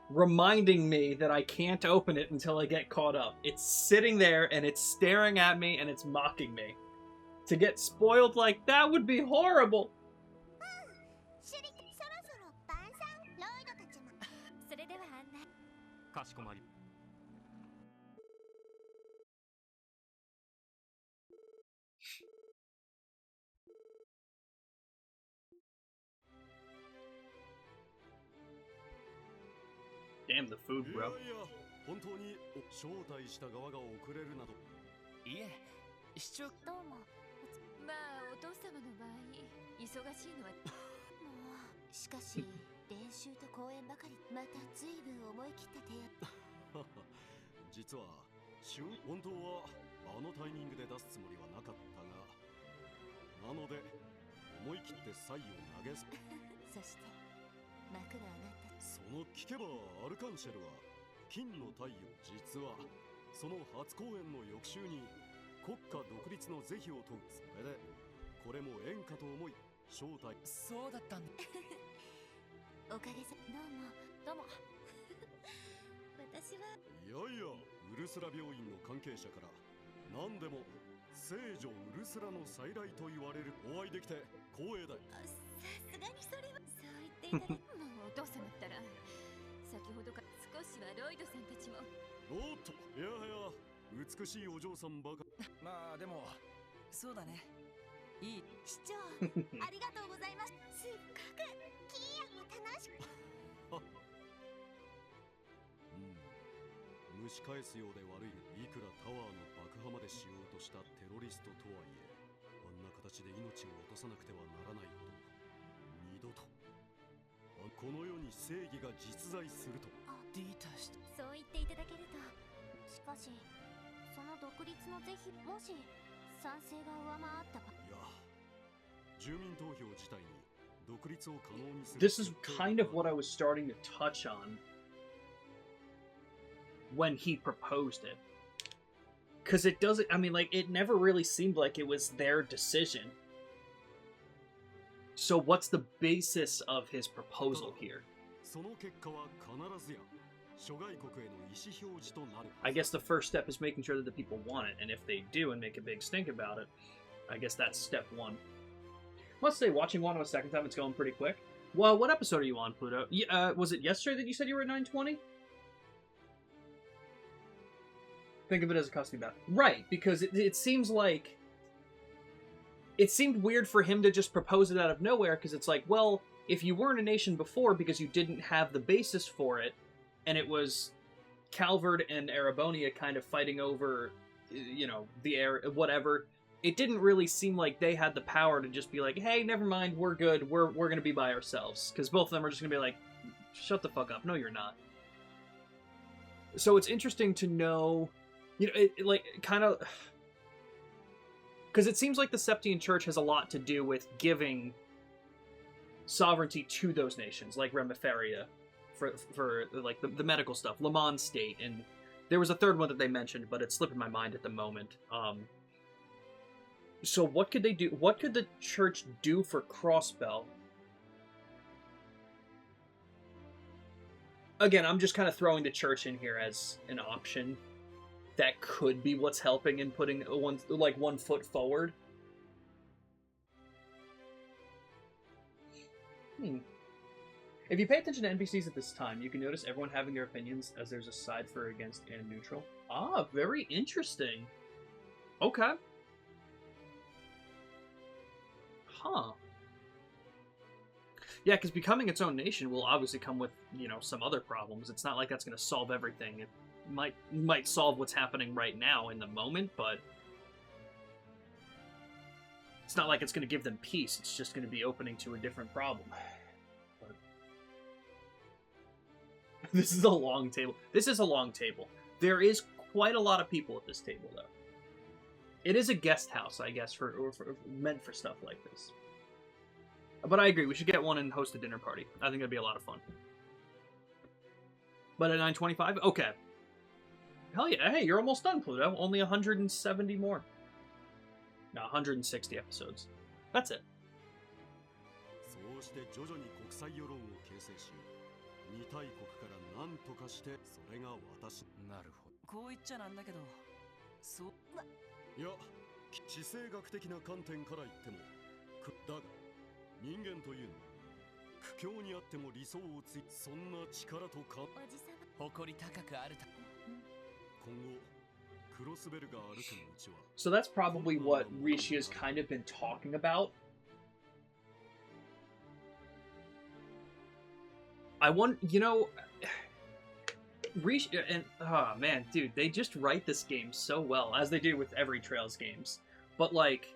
Speaker 1: reminding me that I can't open it until I get caught up. It's sitting there and it's staring at me and it's mocking me. To get spoiled like that would be horrible. Damn the food, bro.
Speaker 4: 本当に招待した側が遅れるなど。
Speaker 3: いえ、市長
Speaker 2: どうも。
Speaker 5: まあお父様の場合忙しいのは
Speaker 2: もうしかし練習と公演ばかりまた随分思い切った提案。
Speaker 4: 実は本当はあのタイミングで出すつもりはなかったが、なので思い切ってサイを投げす。
Speaker 2: そして幕が上がった。
Speaker 4: その聞けばアルカンシェルは金の太陽、実はその初公演の翌週に国家独立の是非を問う。それでこれも縁かと思い正体。
Speaker 3: そうだったんだ。
Speaker 2: おかげさどうも私はい
Speaker 4: やいや、ウルスラ病院の関係者から何でも聖女ウルスラの再来と言われる。お会いできて光栄だ。
Speaker 2: さすがにそれはそう言っていただく
Speaker 5: もうお父様ったら先ほどから少しはロイドさんたちも
Speaker 4: おっと、いやはや美しいお嬢さんばか。
Speaker 3: まあでもそうだね。いい。
Speaker 2: 市長ありがとうございます。すっごくキーヤも楽しく
Speaker 4: 蒸し返すようで悪いね。いくらタワーの爆破までしようとしたテロリストとはいえ、あんな形で命を落とさなくてはならないと、二度とこの世に正義が実在すると。
Speaker 3: ディータして。
Speaker 2: そう言っていただけると。しかしその独立の是非もし賛成が上回った場合、
Speaker 4: いや、住民投票自体に独立を可能にする。
Speaker 1: This is kind of what I was starting to touch on when he proposed it. Because it doesn't, I mean, like, it never really seemed like it was their decision. So what's the basis of his proposal here?
Speaker 4: その結果は必ずや諸外国への意思表示となる。
Speaker 1: I guess the first step is making sure that the people want it, and if they do and make a big stink about it, I guess that's step one. Must say, watching Wano a second time, it's going pretty quick. Well, what episode are you on, Pluto? Was it yesterday that you said you were at 920? Think of it as a custody battle. Right, because it seems like... It seemed weird for him to just propose it out of nowhere, because it's like, well, if you weren't a nation before because you didn't have the basis for it, and it was Calvard and Arabonia kind of fighting over, you know, the air, whatever, it didn't really seem like they had the power to just be like, hey, never mind, we're good, we're gonna be by ourselves. Because both of them are just gonna be like, shut the fuck up, no you're not. So it's interesting to know, you know, it like, kind of... Because it seems like the Septian Church has a lot to do with giving sovereignty to those nations, like Remiferia, for like the medical stuff, Le Mans State, and there was a third one that they mentioned, but it's slipping my mind at the moment. So what could they do? What could the church do for Crossbell? Again, I'm just kind of throwing the church in here as an option. That could be what's helping in putting one foot forward. If you pay attention to NPCs at this time, you can notice everyone having their opinions, as there's a side for, against, and neutral. Ah, very interesting. Okay. Huh. Yeah, because becoming its own nation will obviously come with, you know, some other problems. It's not like that's going to solve everything. It might solve what's happening right now in the moment, but it's not like it's going to give them peace. It's just going to be opening to a different problem. But... This is a long table. This is a long table. There is quite a lot of people at this table, though. It is a guest house, I guess, meant for stuff like this. But I agree, we should get one and host a dinner party. I think that'd be a lot of fun. But at 9:25? Okay. Hell yeah, hey, you're almost done, Pluto. Only 170 more. No, 160 episodes. That's it.
Speaker 4: そうして徐々に国際世論を形成し、二大国から何とかしてそれが私。
Speaker 3: なるほど。こう言っちゃなんだけど、そう。
Speaker 4: いや、地政学的な観点から言っても、だが人間というのは苦境にあっても理想をつい、そんな力とか。
Speaker 2: おじさま。
Speaker 3: 誇り高くあるた。
Speaker 4: 今後クロスベルが歩く道は。
Speaker 1: So that's probably what Rishi has kind of been talking about. I want, you know, Rishi, and, oh man, dude, they just write this game so well, as they do with every Trails games. But, like,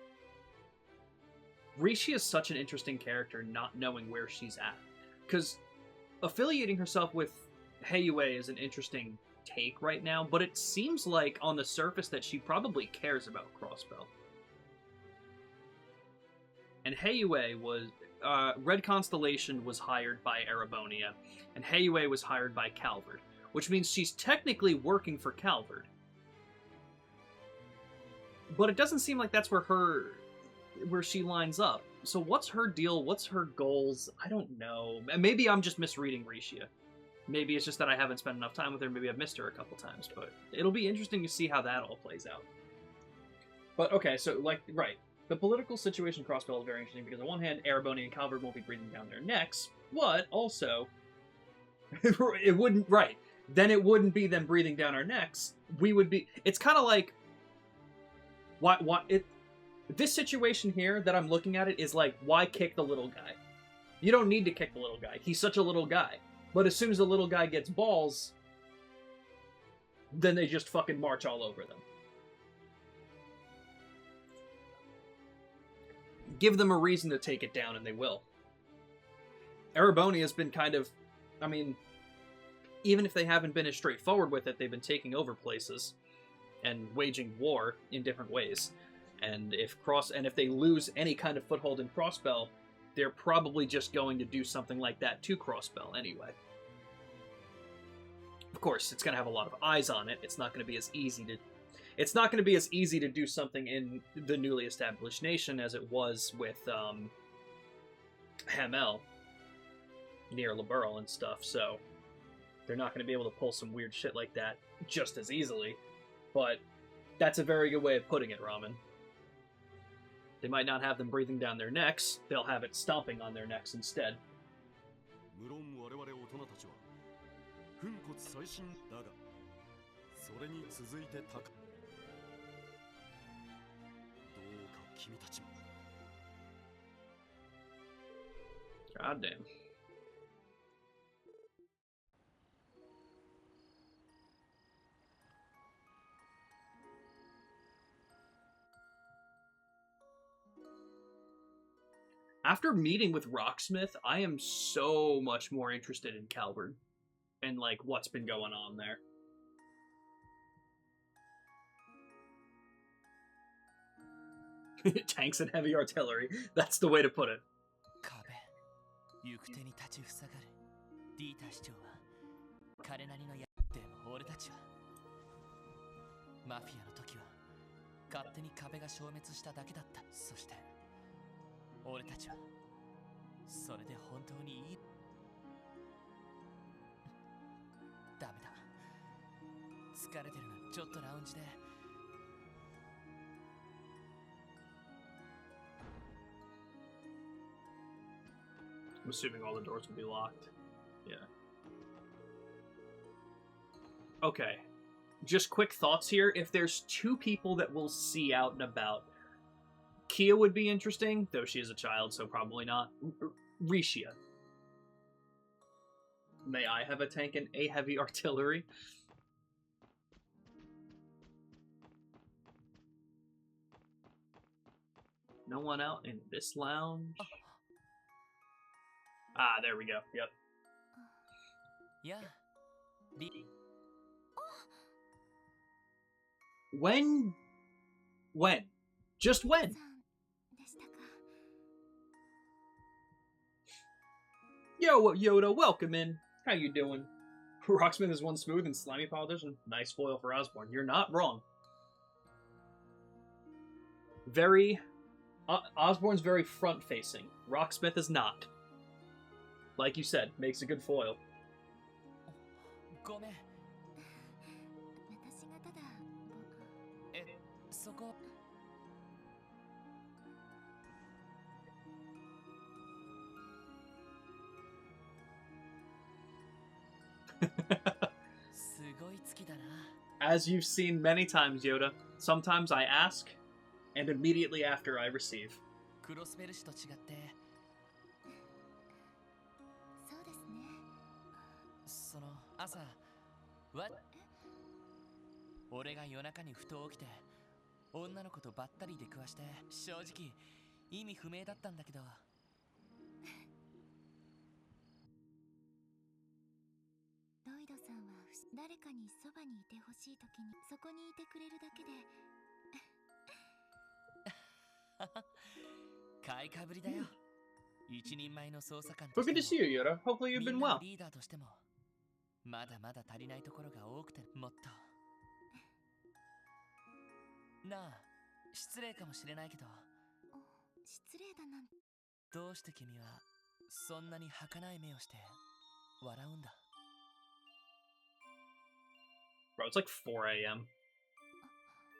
Speaker 1: Rishi is such an interesting character, not knowing where she's at. Because affiliating herself with Heiyue is an interesting take right now, but it seems like, on the surface, that she probably cares about Crossbell. And Heiyue was... Red Constellation was hired by Arabonia, and Heiyue was hired by Calvard, which means she's technically working for Calvard. But it doesn't seem like that's where she lines up. So what's her deal? What's her goals? I don't know. Maybe I'm just misreading Risha. Maybe it's just that I haven't spent enough time with her. Maybe I've missed her a couple times. But it'll be interesting to see how that all plays out. But okay, so like right, the political situation Crossbell is very interesting because on one hand, Erebony and Calvert won't be breathing down their necks, but also it wouldn't right. Then it wouldn't be them breathing down our necks. We would be. It's kind of like this situation here that I'm looking at it is like, why kick the little guy? You don't need to kick the little guy. He's such a little guy. But as soon as the little guy gets balls, then they just fucking march all over them. Give them a reason to take it down, and they will. Erebony has been kind of, I mean, even if they haven't been as straightforward with it, they've been taking over places and waging war in different ways. And if they lose any kind of foothold in Crossbell, they're probably just going to do something like that to Crossbell anyway. Of course, it's going to have a lot of eyes on it. It's not going to be as easy to do something in the newly established nation as it was with Hamel near Liberl and stuff. So they're not going to be able to pull some weird shit like that just as easily. But that's a very good way of putting it, Ramen. They might not have them breathing down their necks, they'll have it stomping on their necks instead. God damn. After meeting with Rocksmith, I am so much more interested in Calvert and like what's been going on there. Tanks and heavy artillery. That's the way to put it.
Speaker 3: 行く手に立ちふさがるディータ市長は彼なりのやでも俺たちはマフィアの時は勝手に壁が消滅しただけだった。そして俺たちはそれで本当にいい。ダメだ、疲れてるな。ちょっとラウンジで
Speaker 1: I'm assuming all the doors will be locked. Yeah. Okay. Just quick thoughts here. If there's two people that we'll see out and about, Kia would be interesting, though she is a child, so probably not. Risha. May I have a tank and a heavy artillery? No one out in this lounge? Ah, there we go. Yep.
Speaker 3: Yeah.
Speaker 1: When? Just when? Yo, Yoda, welcome in. How you doing? Rocksmith is one smooth and slimy politician. Nice foil for Osborne. You're not wrong. Osborne's very front-facing. Rocksmith is not. Like you said, makes a good foil.
Speaker 3: ごめん。
Speaker 2: 私がただ
Speaker 3: そこ。すごい月だな。
Speaker 1: As you've seen many times, Yoda, sometimes I ask, and immediately after I receive.
Speaker 3: クロスベル氏と違って。
Speaker 2: そうですね。
Speaker 3: その朝、俺が夜中にふと起きて、女の子とばったり出くわして、正直意味不明だったんだけど。
Speaker 2: ロイドさんは誰かにそばにいてほしいときにそこにいてくれるだけで。
Speaker 3: 買いかぶりだよ。一人前の捜査官
Speaker 1: Well, good to see you, Yoda. Hopefully you've been well.
Speaker 3: リーダーとしてもまだまだ足りないところが多くて、もっとなあ、失礼かもしれないけど、
Speaker 2: 失礼だなんて。
Speaker 3: どうして君はそんなに儚い目をして笑うんだ？
Speaker 1: Bro, it's like 4 a.m.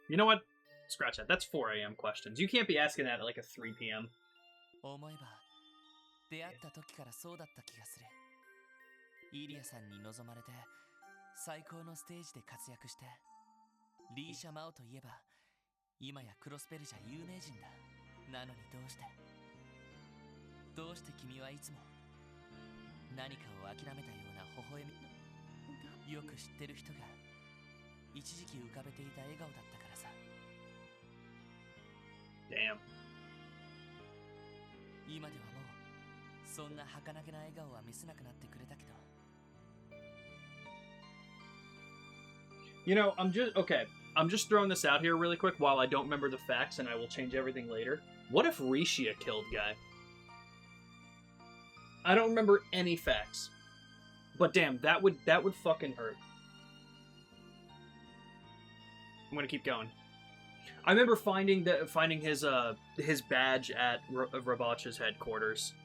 Speaker 1: You know what? Scratch that. That's 4 a.m. questions. You can't be asking that at like a 3 p.m.
Speaker 3: 思えば出会った時からそうだった気がする。イリアさんに望まれて最高のステージで活躍して、リーシャ・マオといえば今やクロスペルじゃ有名人だ。なのにどうして君はいつも何かを諦めたような微笑み、よく知ってる人が一時期浮かべていた笑顔だったからさ。
Speaker 1: Damn.
Speaker 3: 今ではもうそんな儚げな笑顔は見せなくなってくれたけど。
Speaker 1: You know, I'm just throwing this out here really quick while I don't remember the facts, and I will change everything later. What if Rishia killed Guy? I don't remember any facts, but damn, that would fucking hurt. I'm gonna keep going. I remember finding his badge at Rabach's headquarters.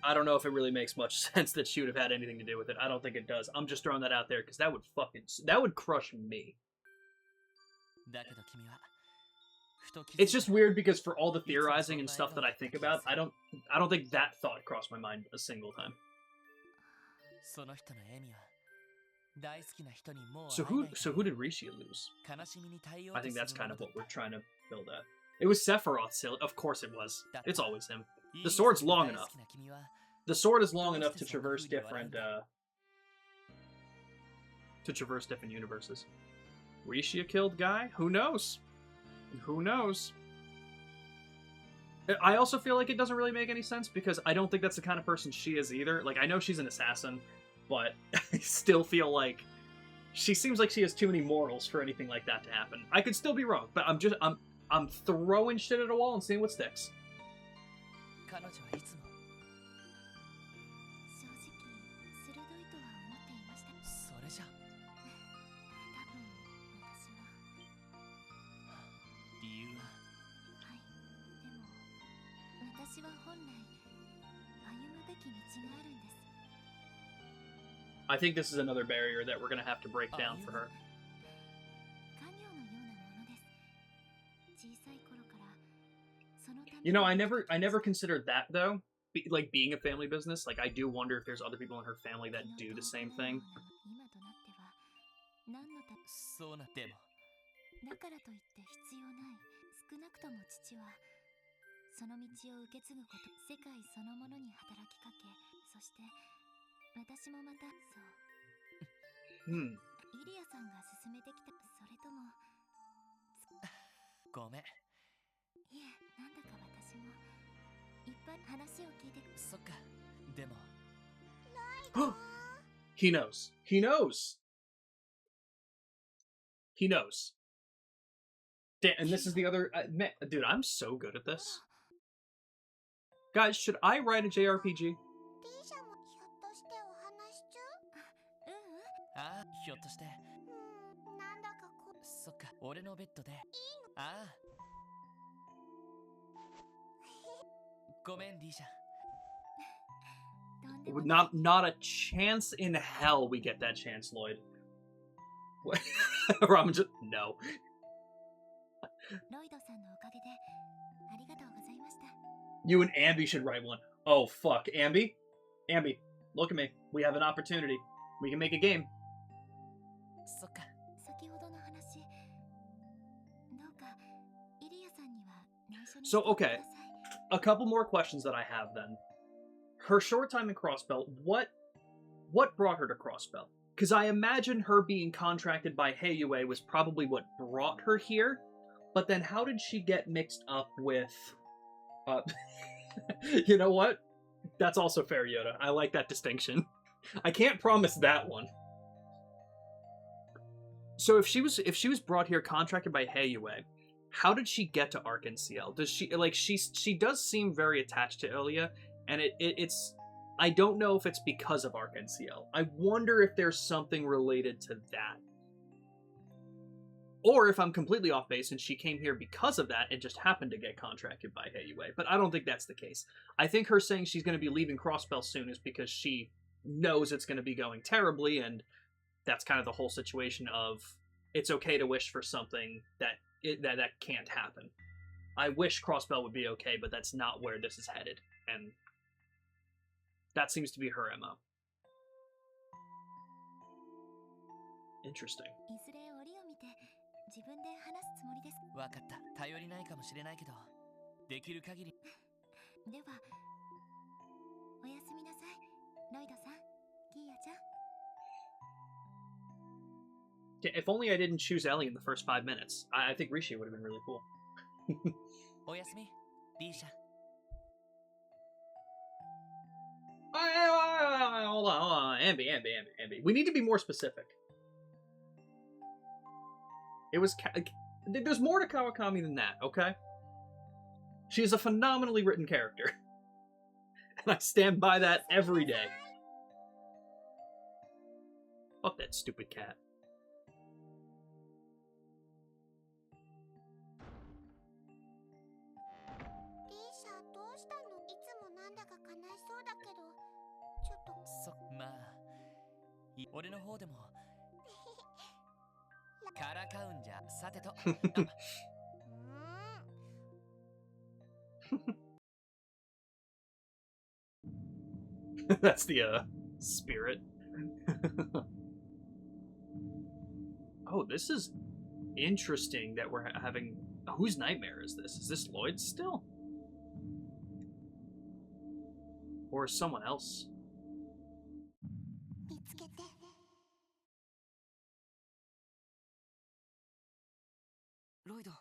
Speaker 1: I don't know if it really makes much sense that she would have had anything to do with it. I don't think it does. I'm just throwing that out there because that would crush me. It's just weird because for all the theorizing and stuff that I think about, I don't think that thought crossed my mind a single time. So who did Rishi lose? I think that's kind of what we're trying to build at. It was Sephiroth, of course it was. It's always him. The sword's long enough. The sword is long enough to traverse different universes. Rishia killed Guy? Who knows? Who knows? I also feel like it doesn't really make any sense because I don't think that's the kind of person she is either. Like, I know she's an assassin, but I still feel like she seems like she has too many morals for anything like that to happen. I could still be wrong, but I'm throwing shit at a wall and seeing what sticks.
Speaker 2: 正直鋭いとは思っていました。
Speaker 3: それじゃ
Speaker 2: 多分私は
Speaker 3: 理由は。
Speaker 2: はい。でも私は本来歩むべき道があるんです。
Speaker 1: I think this is another barrier that we're gonna have to break down for her.
Speaker 2: 家業のようなものです。小さい頃からそのため
Speaker 1: You know, I never considered that though. Like being a family business, like I do wonder if there's other people in her family that do the same thing.
Speaker 2: 今となっては何のた
Speaker 3: そうなっても
Speaker 2: だからといって必要ない。少なくとも父はその道を受け継ぐこと、世界そのものに働きかけ、そして私もまたそう。
Speaker 1: Hmm.
Speaker 2: イリアさんが進めてきた。それとも
Speaker 3: ごめん。
Speaker 2: いえ、なんだか私もいっぱい話を聞いて。
Speaker 3: そっか。でも
Speaker 1: He knows. He knows. He knows. Damn, and this is the other... man, dude, I'm so good at this. Guys, should I write a JRPG?
Speaker 3: ああ、ひょっとして。
Speaker 2: なんだかこ
Speaker 3: そっか、俺のベッドで。ああ。ごめん、リーシャ。
Speaker 1: Not a chance in hell we get that chance, Lloyd. Ramen just... No.
Speaker 2: ロイドさんのおかげでありがとうございました。
Speaker 1: You and Ambi should write one. Oh, fuck. Ambi? Ambi, look at me. We have an opportunity. We can make a game.
Speaker 3: そっか。
Speaker 2: 先ほどの話、どうかイリアさんには内緒に
Speaker 1: So, okay. A couple more questions that I have then. Her short time in Crossbell, what brought her to Crossbell? Because I imagine her being contracted by Heiyue was probably what brought her here, but then how did she get mixed up with... you know what? That's also fair, Yoda. I like that distinction. I can't promise that one. So if she was brought here contracted by Heiyue, how did she get to Arc NCL? Does she like she does seem very attached to Ilya, and it's I don't know if it's because of Arc NCL. I wonder if there's something related to that. Or if I'm completely off base and she came here because of that and just happened to get contracted by Heiyue. But I don't think that's the case. I think her saying she's going to be leaving Crossbell soon is because she knows it's going to be going terribly, and that's kind of the whole situation of it's okay to wish for something that can't happen. I wish Crossbell would be okay, but that's not where this is headed, and that seems to be her MO. Interesting.
Speaker 2: いずれ折を見て自分で話すつもりです。
Speaker 3: わかった。頼りないかもしれないけど、できる限り。
Speaker 2: では、おやすみなさい、ロイドさん、キーヤちゃん。
Speaker 1: If only I didn't choose Ellie in the first 5 minutes. I think Rishi would have been really cool.
Speaker 3: おやすみ、リーシャ。
Speaker 1: Hold on. Ambi. We need to be more specific. It was... There's more to Kawakami than that, okay? She is a phenomenally written character. And I stand by that every day. Fuck that stupid cat.
Speaker 2: リーシャ、どうしたの？いつもなんだか悲しそうだけど、ちょっと。
Speaker 3: まあ、俺の方でも。からかうんじゃ、さてと。
Speaker 1: That's the spirit. Oh, this is interesting that we're having... Whose nightmare is this? Is this Lloyd's still? Or someone else?
Speaker 2: 見つけて。
Speaker 3: ロイド。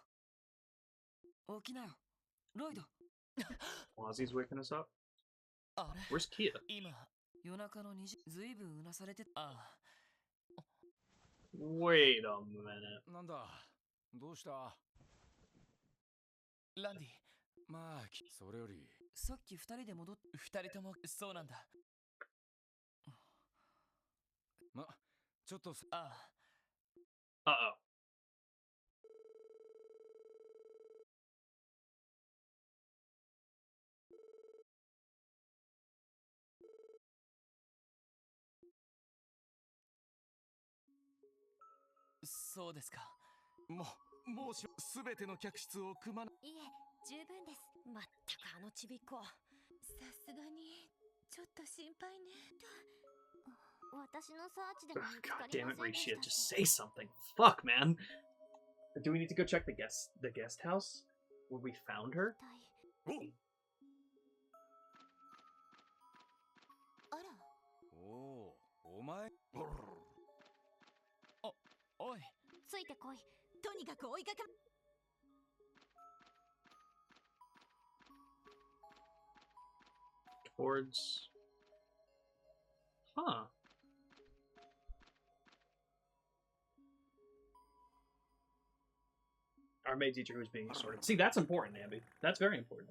Speaker 3: 起きなよ。ロイド。
Speaker 1: Ozzy's waking us up?
Speaker 3: あれ
Speaker 1: Where's Kia?
Speaker 3: 今、夜中の2時、ずいぶんうなされて、ああ。
Speaker 1: Wait a minute.
Speaker 6: なんだ、どうした？
Speaker 3: ランディ、
Speaker 6: まあ、それより。
Speaker 3: さっき2人で戻って、2人とも、そうなんだ。
Speaker 6: ま、ちょっとさ。
Speaker 3: あ
Speaker 1: Uh-oh.
Speaker 3: あ。そうですか。
Speaker 6: もうすべての客室をくまな。
Speaker 2: いえ、十分です。まったくあのちびっこ。さすがにちょっと心配ね。私のサーチでも見つか
Speaker 1: God
Speaker 2: り
Speaker 1: damn
Speaker 2: ま
Speaker 1: it,
Speaker 2: せんでし
Speaker 1: Risha.
Speaker 2: た
Speaker 1: Just
Speaker 2: し。
Speaker 1: say something. Fuck, man. Do we need to go check the guest house? Where we found her?
Speaker 2: あら。
Speaker 6: おお、お前。
Speaker 3: おい。
Speaker 2: ついてこい。とにかく追いかけ。
Speaker 1: Towards... Huh. Our maid teacher who's being escorted. See, that's important, Ambi. That's very important.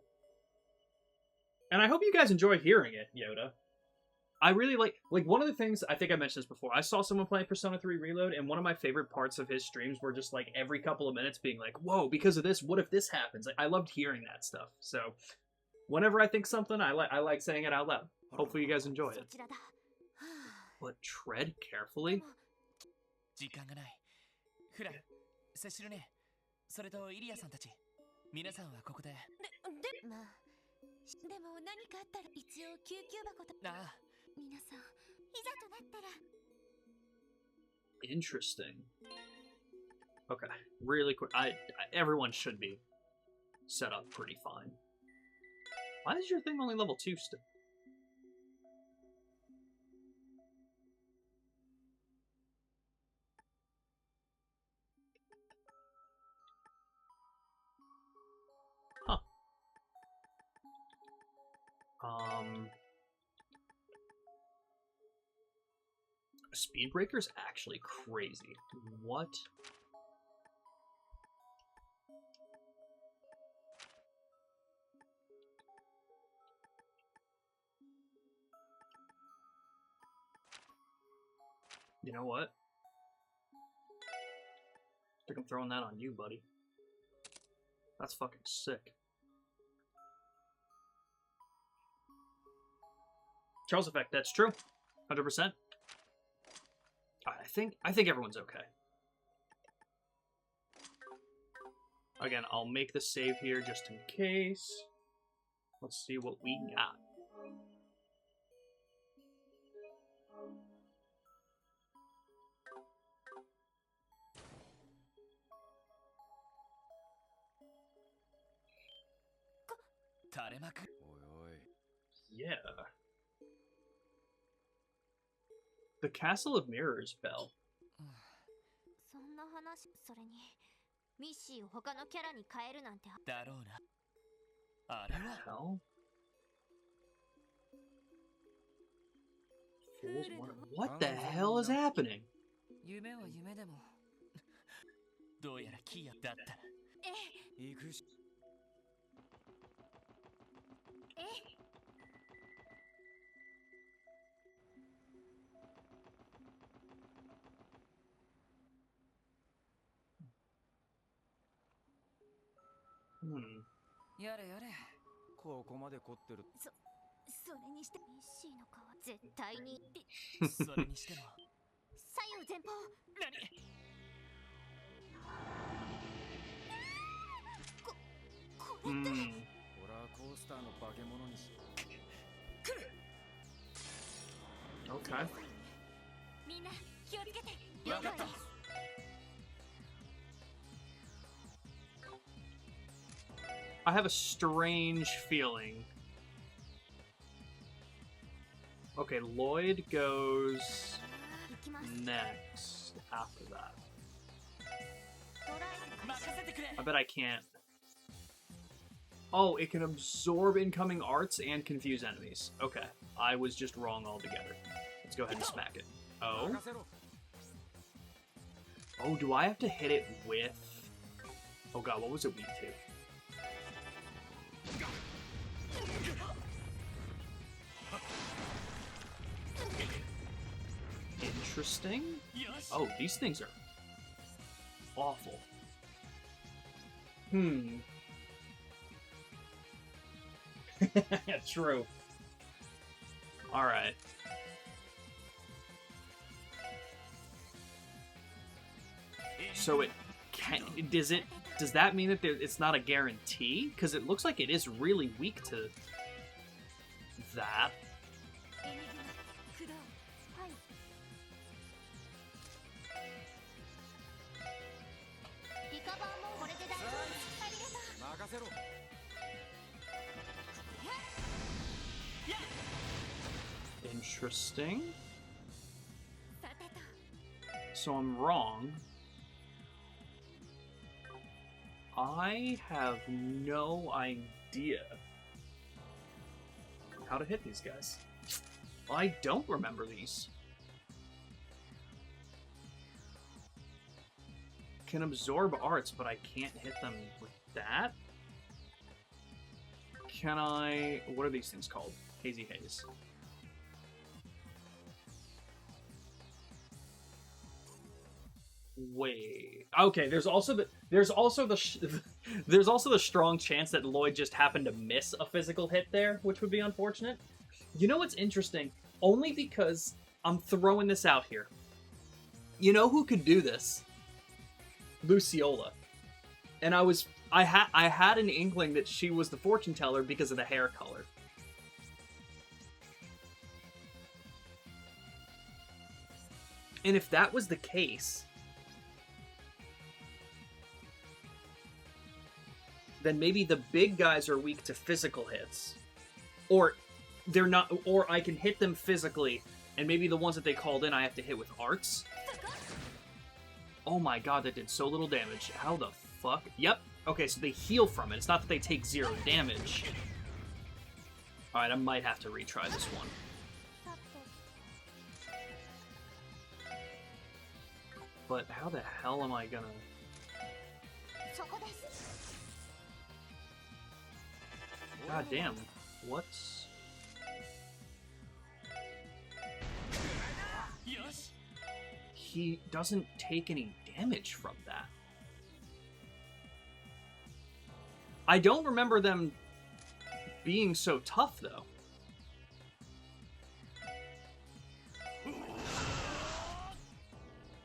Speaker 1: And I hope you guys enjoy hearing it, Yoda. I really like one of the things, I think I mentioned this before, I saw someone playing Persona 3 Reload, and one of my favorite parts of his streams were just like every couple of minutes being like, whoa, because of this, what if this happens? Like, I loved hearing that stuff. So whenever I think something, I like saying it out loud. Hopefully you guys enjoy it. But tread carefully.
Speaker 3: 時間がない。フラ、セシルね、それとイリアさんたち、皆さんはここで。
Speaker 2: まあ、でも何かあったら一応救急箱と。
Speaker 3: ああ。
Speaker 2: 皆さん、いざとなったら。
Speaker 1: Interesting. Okay, really quick. Everyone should be set up pretty fine. Why is your thing only level 2 still? Huh. Speed Breaker's actually crazy. What? You know what? think I'm throwing that on you, buddy. That's fucking sick. Charles effect, that's true. 100%. I think everyone's okay. Again, I'll make the save here just in case. Let's see what we got. Yeah. The Castle of Mirrors bell.
Speaker 2: そんな話、それにミッシーを他のキャラに変えるなんて。
Speaker 3: だろうな。あれは
Speaker 1: Hell? Fools want- What the hell is happening?
Speaker 3: 夢は夢でもどうやらキーヤだったな。
Speaker 6: 行くし。
Speaker 3: やれやれ。
Speaker 6: ここまで凝ってる。
Speaker 2: それにしてミッシーの顔は絶対に
Speaker 3: それにしても。
Speaker 2: 左右前方。これって。
Speaker 6: ホラーコースターの化け物にし。来る。
Speaker 1: Okay.
Speaker 2: みんな気をつけて。
Speaker 3: 了解。
Speaker 1: I have a strange feeling. Okay, Lloyd goes next after that. I bet I can't. Oh, it can absorb incoming arts and confuse enemies. Okay, I was just wrong altogether. Let's go ahead and smack it. Oh? Oh, do I have to hit it with... Oh god, what was it weak to? Interesting. Oh, these things are awful. True. Alright. So it can... Does that mean that it's not a guarantee? Because it looks like it is really weak to that. Interesting. So I'm wrong. I have no idea how to hit these guys. I don't remember these. Can absorb arts, but I can't hit them with that? Can I... What are these things called? Hazy Haze. Wait. Okay, there's also the strong chance that Lloyd just happened to miss a physical hit there, which would be unfortunate. You know what's interesting? Only because I'm throwing this out here. You know who could do this? Luciola. And I had an inkling that she was the fortune teller because of the hair color. And if that was the case, then maybe the big guys are weak to physical hits. Or they're not, or I can hit them physically, and maybe the ones that they called in I have to hit with arts. Oh my god, that did so little damage. How the fuck? Yep. Okay, so they heal from it. It's not that they take 0 damage. Alright, I might have to retry this one. But how the hell am I gonna... God damn. What's... He doesn't take any damage from that. I don't remember them being so tough, though.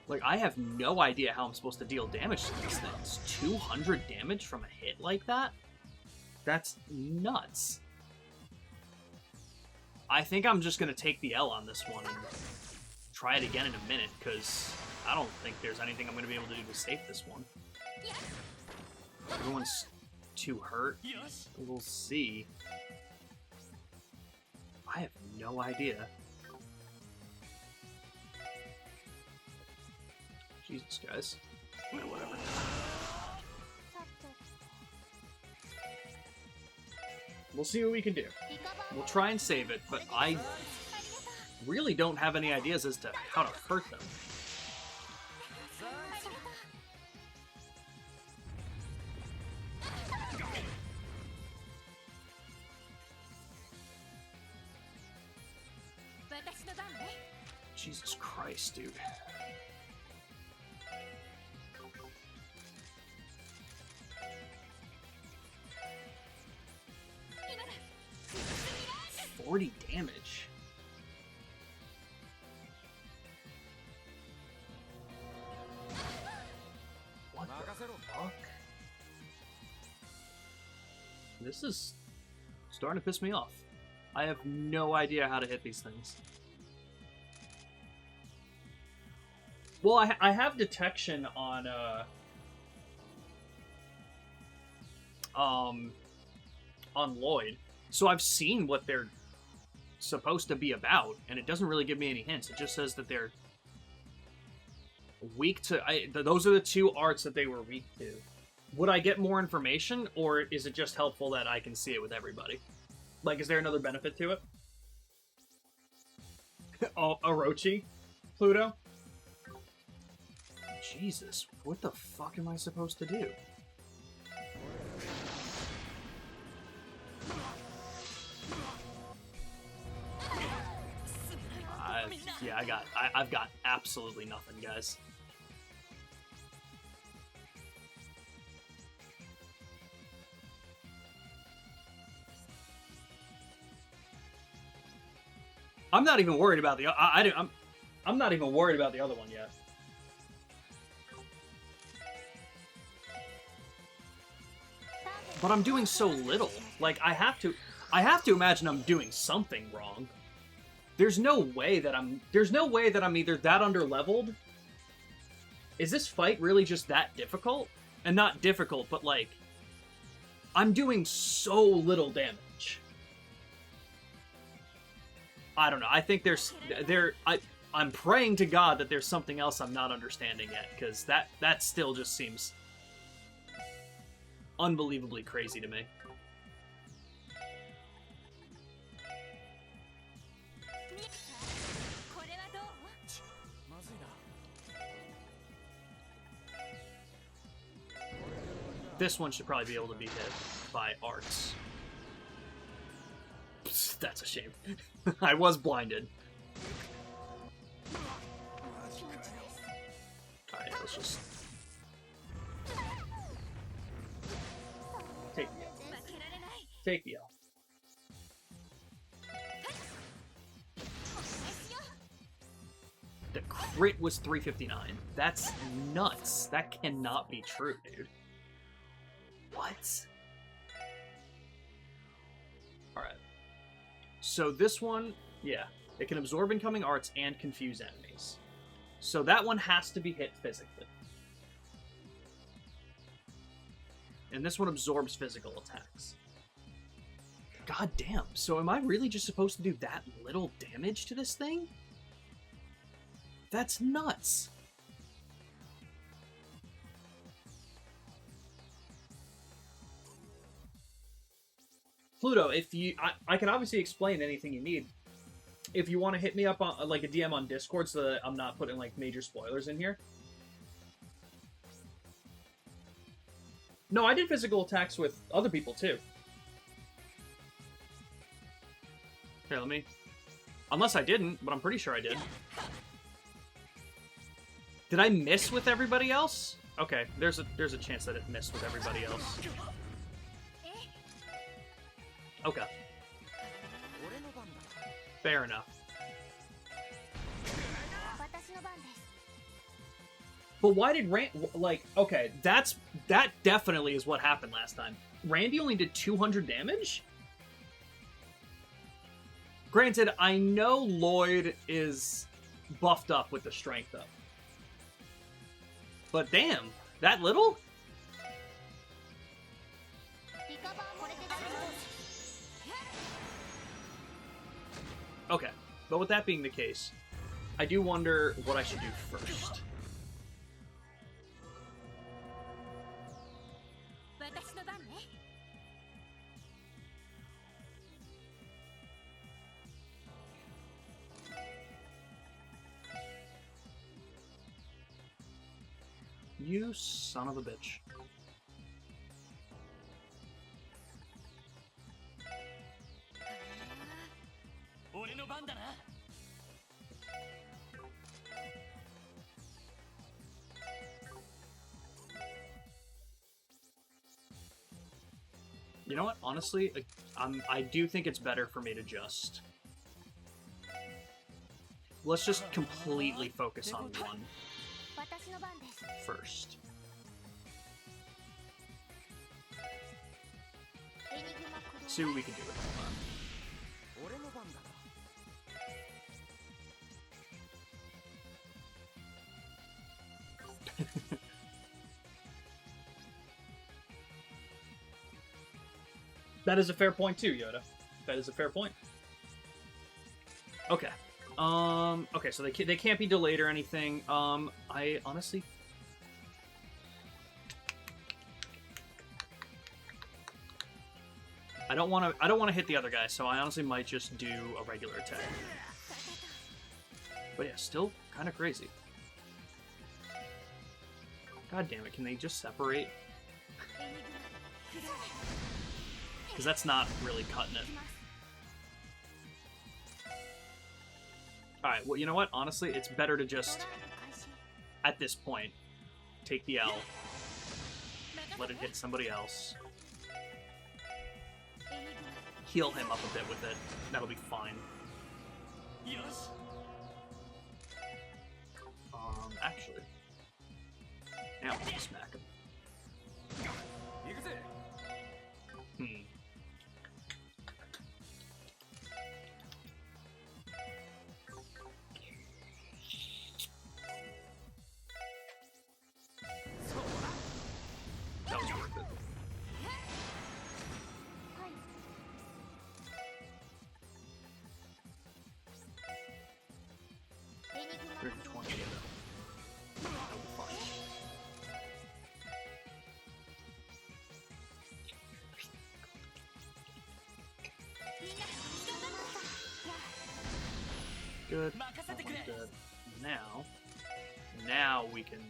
Speaker 1: Like, I have no idea how I'm supposed to deal damage to these things. 200 damage from a hit like that? That's nuts. I think I'm just going to take the L on this one and try it again in a minute, because I don't think there's anything I'm going to be able to do to save this one. Everyone's too hurt. We'll see. I have no idea. Jesus, guys. Whatever. We'll see what we can do. We'll try and save it, but I really don't have any ideas as to how to hurt them. Jesus Christ, dude. $40 damage. What the fuck? This is starting to piss me off. I have no idea how to hit these things. Well, I have detection on Lloyd, so I've seen what they're supposed to be about, and it doesn't really give me any hints. It just says that they're weak to... those are the two arts that they were weak to. Would I get more information, or is it just helpful that I can see it with everybody? Like, is there another benefit to it? Oh, Orochi? Pluto? Jesus, what the fuck am I supposed to do? Yeah, I've got absolutely nothing, guys. I'm not even worried about the... I'm not even worried about the other one yet. But I'm doing so little. Like, I have to imagine I'm doing something wrong. There's no way that I'm either that underleveled. Is this fight really just that difficult? And not difficult, but like, I'm doing so little damage. I don't know. I think I'm praying to God that there's something else I'm not understanding yet, because that still just seems unbelievably crazy to me. This one should probably be able to be hit by arts. Psst, that's a shame. I was blinded. Alright, let's just... take the L. Take the L. The crit was 359. That's nuts. That cannot be true, dude. What? Alright. So this one, yeah. It can absorb incoming arts and confuse enemies. So that one has to be hit physically. And this one absorbs physical attacks. God damn. So am I really just supposed to do that little damage to this thing? That's nuts. Pluto, if you... I can obviously explain anything you need. If you want to hit me up on like a DM on Discord so that I'm not putting like major spoilers in here. No, I did physical attacks with other people too. Here, let me... Unless I didn't, but I'm pretty sure I did. Did I miss with everybody else? Okay, there's a chance that it missed with everybody else. Okay. Fair enough. But why did like, okay, that definitely is what happened last time. Randy only did 200 damage? Granted, I know Lloyd is buffed up with the strength up. But damn, that little? Okay, but with that being the case, I do wonder what I should do first. You son of a bitch. You know what? Honestly, I do think it's better for me to just... Let's just completely focus on one first. See what we can do with that. That is a fair point too, Yoda. That is a fair point. Okay. Okay, so they can't be delayed or anything. I honestly... I don't want to hit the other guy, so I honestly might just do a regular attack. But yeah, still kind of crazy. God damn it, can they just separate? Because that's not really cutting it. Alright, well, you know what? Honestly, it's better to just, at this point, take the L, let it hit somebody else, heal him up a bit with it. That'll be fine. Actually, now we'll just smack him. That was worth it. Good. Good. Now we can.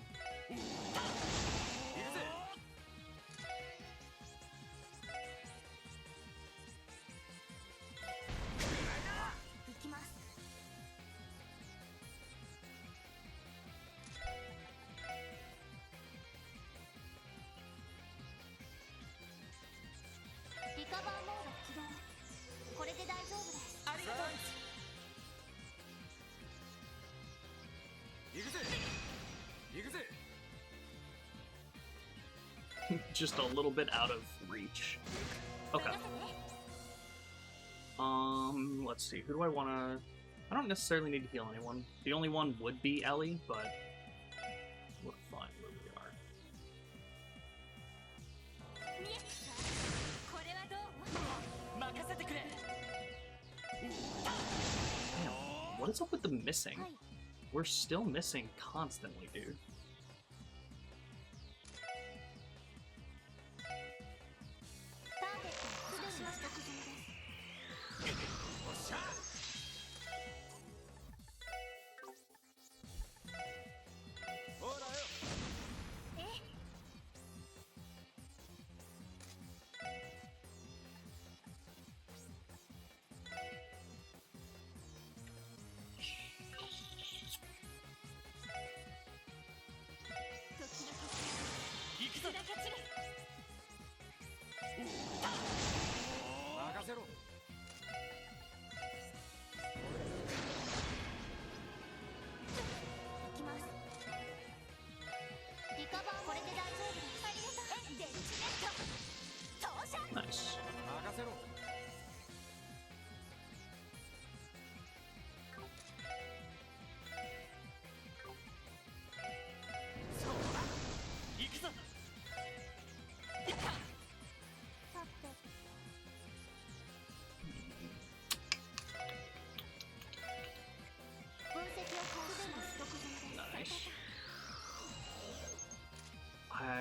Speaker 1: Just a little bit out of reach. Okay. Let's see. Who do I want to... I don't necessarily need to heal anyone. The only one would be Ellie, but we're fine where we are. Damn, what is up with the missing? We're still missing constantly, dude.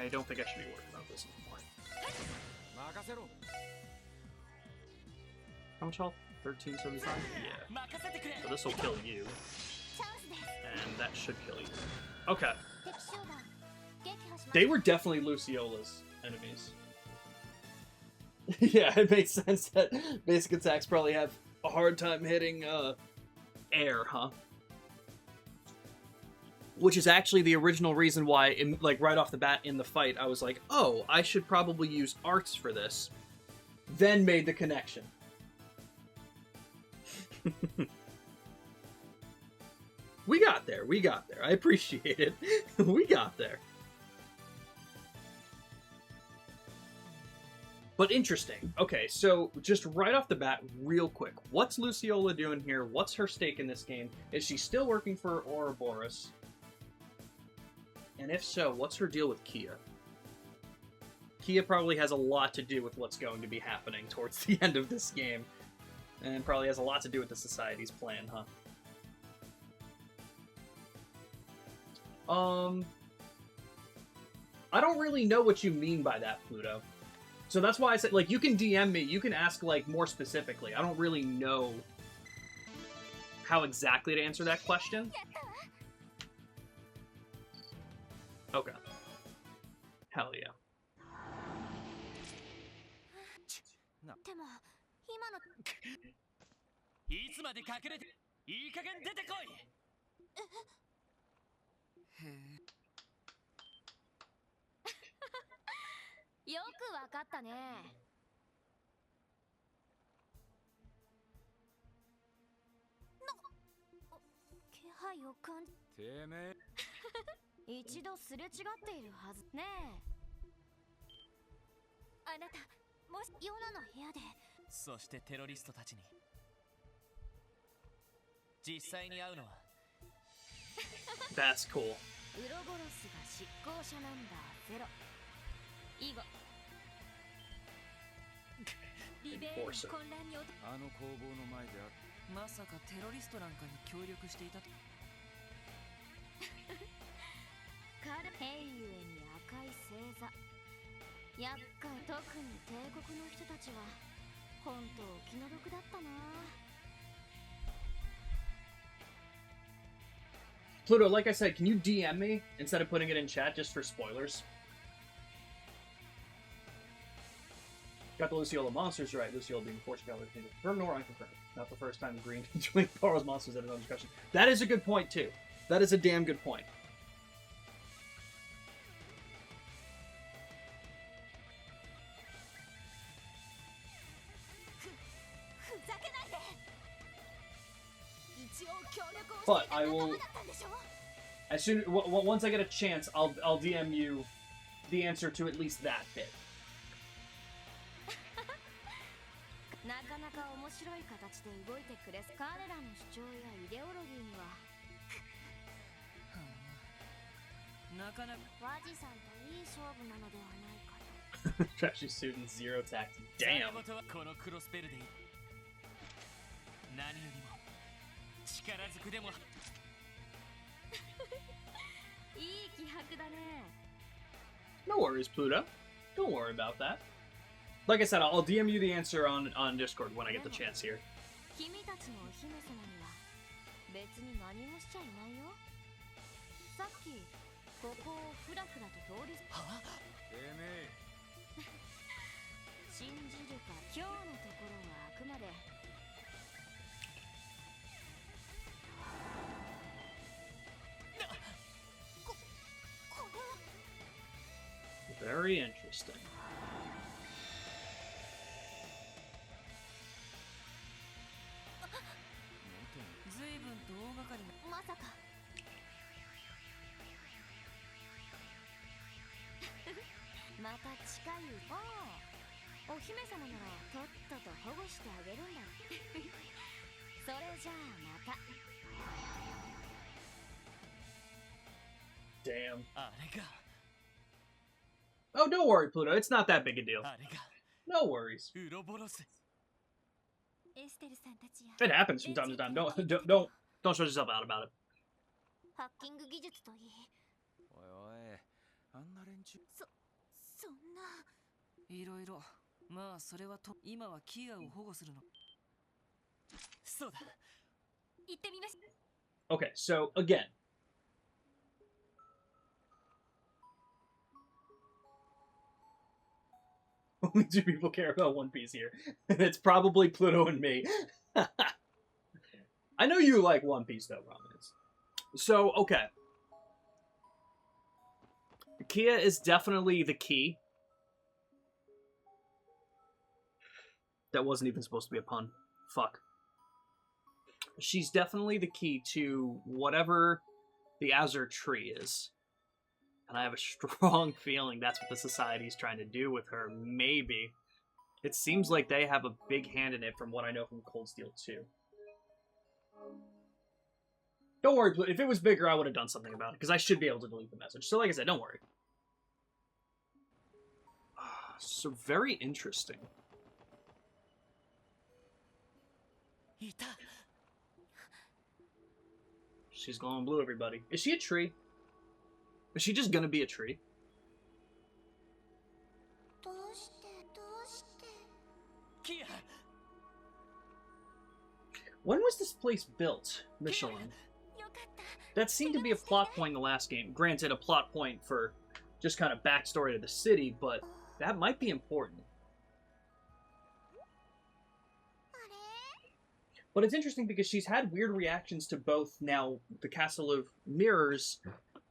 Speaker 1: I don't think I should be worried about this anymore.
Speaker 6: 任せろ
Speaker 1: How much health? 1375? Yeah. So this will kill you.
Speaker 2: チャンスです
Speaker 1: And that should kill you. Okay.
Speaker 2: 敵将団撃破します
Speaker 1: They were definitely Luciola's enemies. Yeah, it makes sense that basic attacks probably have a hard time hitting air, huh? Which is actually the original reason why, like right off the bat in the fight, I was like, oh, I should probably use arts for this. Then made the connection. We got there. We got there. I appreciate it. We got there. But interesting. Okay, so just right off the bat, real quick, what's Luciola doing here? What's her stake in this game? Is she still working for Ouroboros? And if so, what's her deal with Kia? Kia probably has a lot to do with what's going to be happening towards the end of this game. And probably has a lot to do with the Society's plan, huh? I don't really know what you mean by that, Pluto. So that's why I said, like, you can DM me, you can ask, like, more specifically. I don't really know how exactly to answer that question. Okay. Hell yeah.
Speaker 2: でも今の
Speaker 3: いつまで隠れていい加減出てこい
Speaker 2: よくわかったね気配を感じ
Speaker 6: てめえ
Speaker 2: 一度すれ違っているはずねえあなたもしヨナの部屋で
Speaker 3: そしてテロリストたちに実際に会うのは
Speaker 1: That's cool.
Speaker 2: ウロボロスが執行者ナンバー0以後リベール混乱に
Speaker 6: あの工房の前であっ
Speaker 3: まさかテロリストなんかに協力していたと
Speaker 2: 彼兵ゆえに赤い星座厄介特に帝国の人たちは本当気の毒だったな
Speaker 1: Pluto, like I said, can you DM me instead of putting it in chat just for spoilers? Got the Luciola monsters right. Luciola being fortune teller. Confirmed nor unconfirmed. Not the first time Green joined Borrow's monsters at his own discussion. That is a good point, too. That is a damn good point. But I will, as soon once I get a chance, I'll DM you the answer to at least that bit.
Speaker 2: なかなか面白い形で動いてくれ彼らの主張やイデオロギーには
Speaker 3: なかなか
Speaker 2: ワジさんといい勝負なのではないかと
Speaker 1: Trashy student, zero tax. Damn.
Speaker 3: このクロスペルで何よりも力ずくでも
Speaker 2: いい気迫だね
Speaker 1: No worries, Pluto. Don't worry about that. Like I said, I'll DM you the answer on Discord when I get the chance here.
Speaker 2: 君たちのお姫様には別に何もしちゃいないよさっきここをフラフラと通り
Speaker 3: は
Speaker 6: てめえ
Speaker 2: 信じるか今日のところはあくまで
Speaker 1: Very interesting.
Speaker 3: 随分と大掛かりな
Speaker 2: まさかまた近いうお姫様ならとっとと保護してあげるんだそれじゃあまた
Speaker 1: Damn.
Speaker 3: あれが
Speaker 1: Oh, don't worry, Pluto. It's not that big a deal.
Speaker 3: あれが
Speaker 1: No worries.
Speaker 3: ウロボロス
Speaker 2: エステルさんたちや
Speaker 1: It happens from time to time. Don't stress yourself out about it.
Speaker 2: ハッキング技術といい
Speaker 6: おいおいあんな連中
Speaker 5: そんな。
Speaker 3: いろいろ。まあそれはと今はキアを保護するの。そうだ。
Speaker 5: 行ってみましょう。
Speaker 1: Okay, so again, only two people care about One Piece here. It's probably Pluto and me. I know you like One Piece though, Ramen. So, okay. Kia is definitely the key. That wasn't even supposed to be a pun. Fuck. She's definitely the key to whatever the Azure tree is. And I have a strong feeling that's what the Society's trying to do with her. Maybe. It seems like they have a big hand in it from what I know from Cold Steel 2. Don't worry, if it was bigger, I would have done something about it, because I should be able to delete the message. So like I said, don't worry. So very interesting.
Speaker 3: いた。
Speaker 1: She's glowing blue, everybody. Is she a tree? Is she just gonna be a tree?
Speaker 2: どうして
Speaker 3: キア。
Speaker 1: When was this place built, Michelin?
Speaker 5: よかった。
Speaker 1: That seemed to be a plot point in the last game. Granted, a plot point for just kind of backstory to the city, but that might be important.
Speaker 2: あれ
Speaker 1: But it's interesting because she's had weird reactions to both now the Castle of Mirrors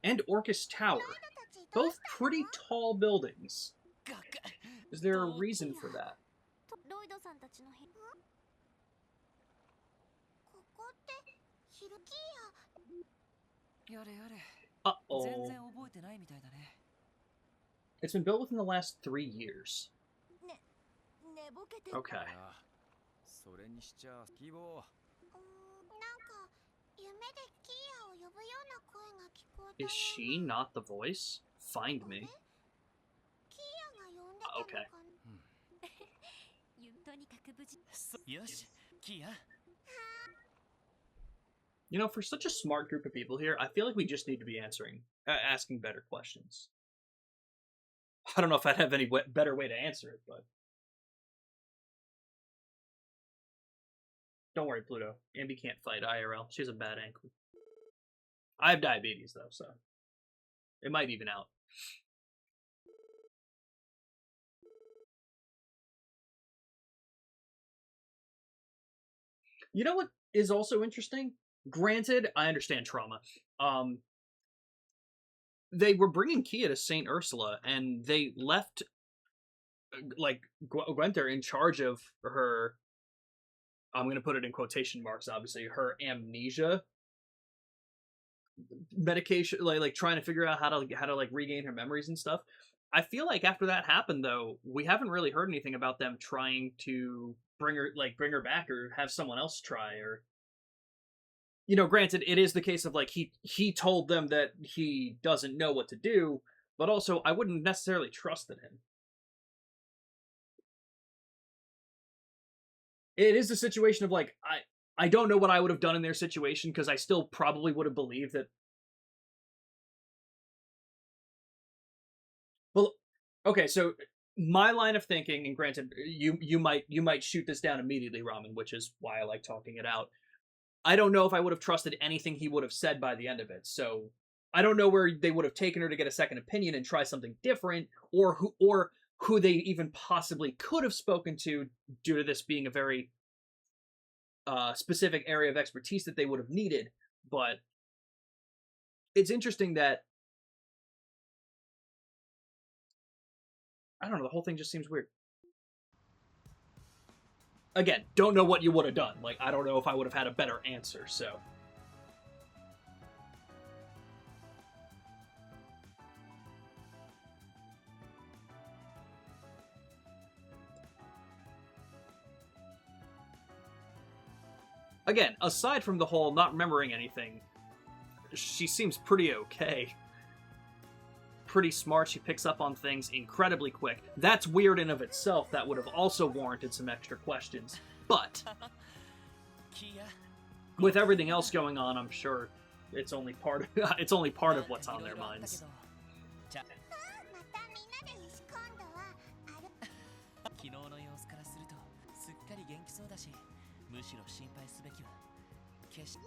Speaker 1: and Orcus Tower.
Speaker 2: ロイドたちどう
Speaker 1: Both
Speaker 2: した
Speaker 1: pretty tall buildings.
Speaker 3: ガガ。
Speaker 1: Is there a reason for that?
Speaker 5: ロイドさんたちの部屋。
Speaker 2: ここってヒルキ
Speaker 3: やれやれ。
Speaker 1: Uh-oh.
Speaker 3: 全然覚えてないみたいだね。
Speaker 1: It's been built within the last 3 years.
Speaker 5: 寝ぼけて。
Speaker 1: Okay.
Speaker 6: それにしちゃ希望
Speaker 2: なんか夢でキーヤを呼ぶような声が聞こえたよ
Speaker 1: Is she not the voice? Find me.
Speaker 2: キーヤが呼んでたのかな、
Speaker 5: とにかく無事。
Speaker 3: よし、キア。
Speaker 1: You know, for such a smart group of people here, I feel like we just need to be asking better questions. I don't know if I'd have any better way to answer it, but... Don't worry, Pluto. Ambi can't fight IRL. She has a bad ankle. I have diabetes, though, so... It might even out. You know what is also interesting? Granted, I understand trauma. They were bringing Kia to St. Ursula, and they left, like, Gwenter in charge of her, I'm going to put it in quotation marks, obviously, her amnesia medication, like trying to figure out how to like regain her memories and stuff. I feel like after that happened, though, we haven't really heard anything about them trying to bring her back or have someone else try, or, you know, granted, it is the case of like he told them that he doesn't know what to do, but also I wouldn't necessarily trusted him. It is a situation of like I don't know what I would have done in their situation, because I still probably would have believed that. Well, okay, so my line of thinking, and granted, you might shoot this down immediately, Ramen, which is why I like talking it out. I don't know if I would have trusted anything he would have said by the end of it, so I don't know where they would have taken her to get a second opinion and try something different, or who they even possibly could have spoken to, due to this being a very specific area of expertise that they would have needed. But it's interesting that, I don't know, the whole thing just seems weird. Again, don't know what you would have done. Like, I don't know if I would have had a better answer, so. Again, aside from the whole not remembering anything, she seems pretty okay. Pretty smart, she picks up on things incredibly quick. That's weird in of itself, that would have also warranted some extra questions. But, with everything else going on, I'm sure it's only part of, it's only part of what's on their minds.
Speaker 2: 大
Speaker 3: むしろ心配すべきは決し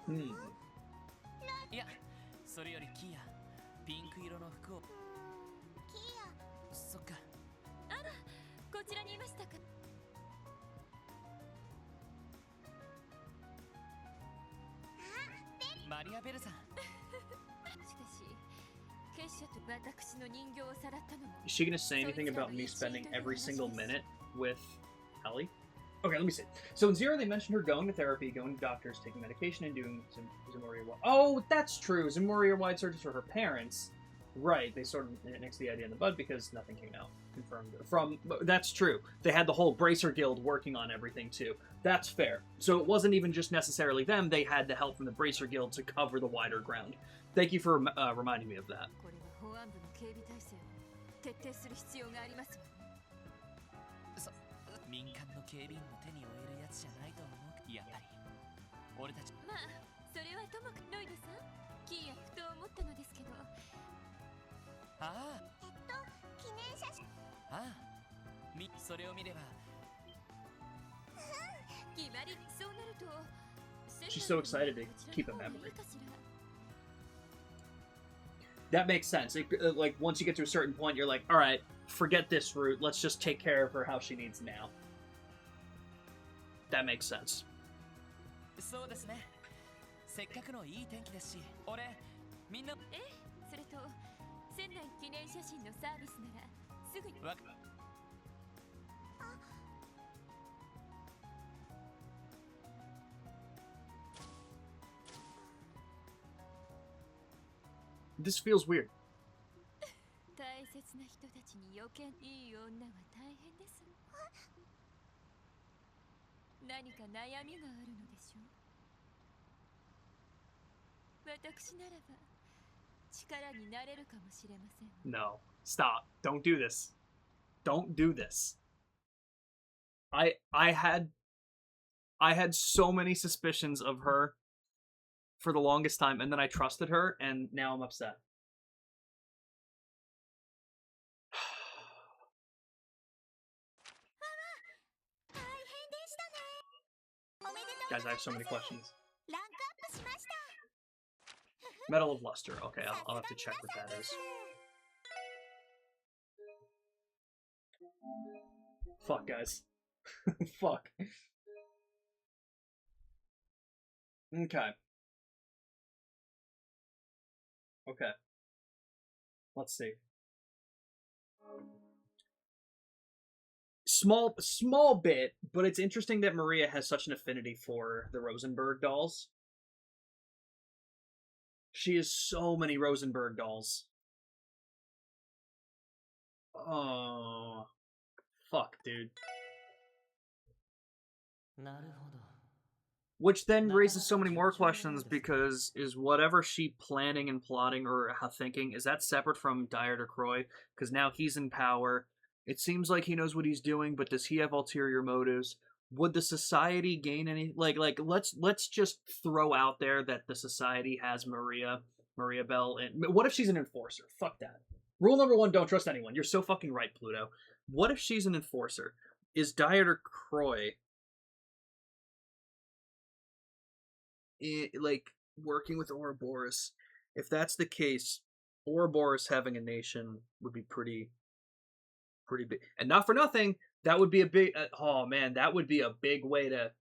Speaker 1: Hmm.
Speaker 3: いやそれよりキーヤピンク色の服を
Speaker 2: キーヤ
Speaker 3: そっか
Speaker 5: こちらにいましたか。
Speaker 3: マリアベルさん
Speaker 5: しかし結社と私の人形をさらったのも
Speaker 1: Is she gonna say anything about me spending every single minute with Ellie? Okay, let me see. So in Zero, they mentioned her going to therapy, going to doctors, taking medication, and doing Zamoria-wide. Oh, that's true. Zamoria-wide searches for her parents. Right, they sort of nixed the idea in the bud because nothing came out confirmed. That's true. They had the whole Bracer Guild working on everything too. That's fair. So it wasn't even just necessarily them. They had the help from the Bracer Guild to cover the wider ground. Thank you for reminding me of that.
Speaker 5: これは保安部の警備体制を徹底する必要がありますわ。
Speaker 3: 民間の警備員の手に負えるやつじゃないと思う。やっぱり俺たち
Speaker 5: まあそれはともかくロイドさんキーやふと思ったのですけど
Speaker 3: ああ
Speaker 2: 記念写真
Speaker 3: ああそれを見れば
Speaker 5: 決まりそうなると
Speaker 1: She's so excited to keep a memory. That makes sense. Like, once you get to a certain point, you're like, alright, forget this route. Let's just take care of her how she needs now. That makes sense.
Speaker 3: そうですね。せっかくのいい天気ですし、俺みんな
Speaker 5: ええそれと船内記念写真のサービスならすぐに
Speaker 3: わ
Speaker 1: This feels weird.
Speaker 5: 大切な人たちに余計いい女は大変です。何か悩みがあるのでしょう。私ならば力になれるかもしれません。
Speaker 1: No. Stop. Don't do this. Don't do this. I had so many suspicions of her for the longest time, and then I trusted her, and now I'm upset. Guys, I have so many questions. Medal of Luster. Okay, I'll have to check what that is. Fuck, guys. Fuck. Okay. Okay. Let's see. Small bit, but it's interesting that Maria has such an affinity for the Rosenberg dolls. She has so many Rosenberg dolls. Oh. Fuck, dude. Which then raises so many more questions, because is whatever she planning and plotting or how thinking, is that separate from Dyer Croy? Because now he's in power. It seems like he knows what he's doing, but does he have ulterior motives? Would the society gain any let's just throw out there that the society has Maria Bell, and what if she's an enforcer? Fuck that. Rule number 1, don't trust anyone. You're so fucking right, Pluto. What if she's an enforcer? Is Dyer Croy working with Ouroboros? If that's the case, Ouroboros having a nation would be pretty big. And not for nothing, that would be a big oh man, that would be a big way to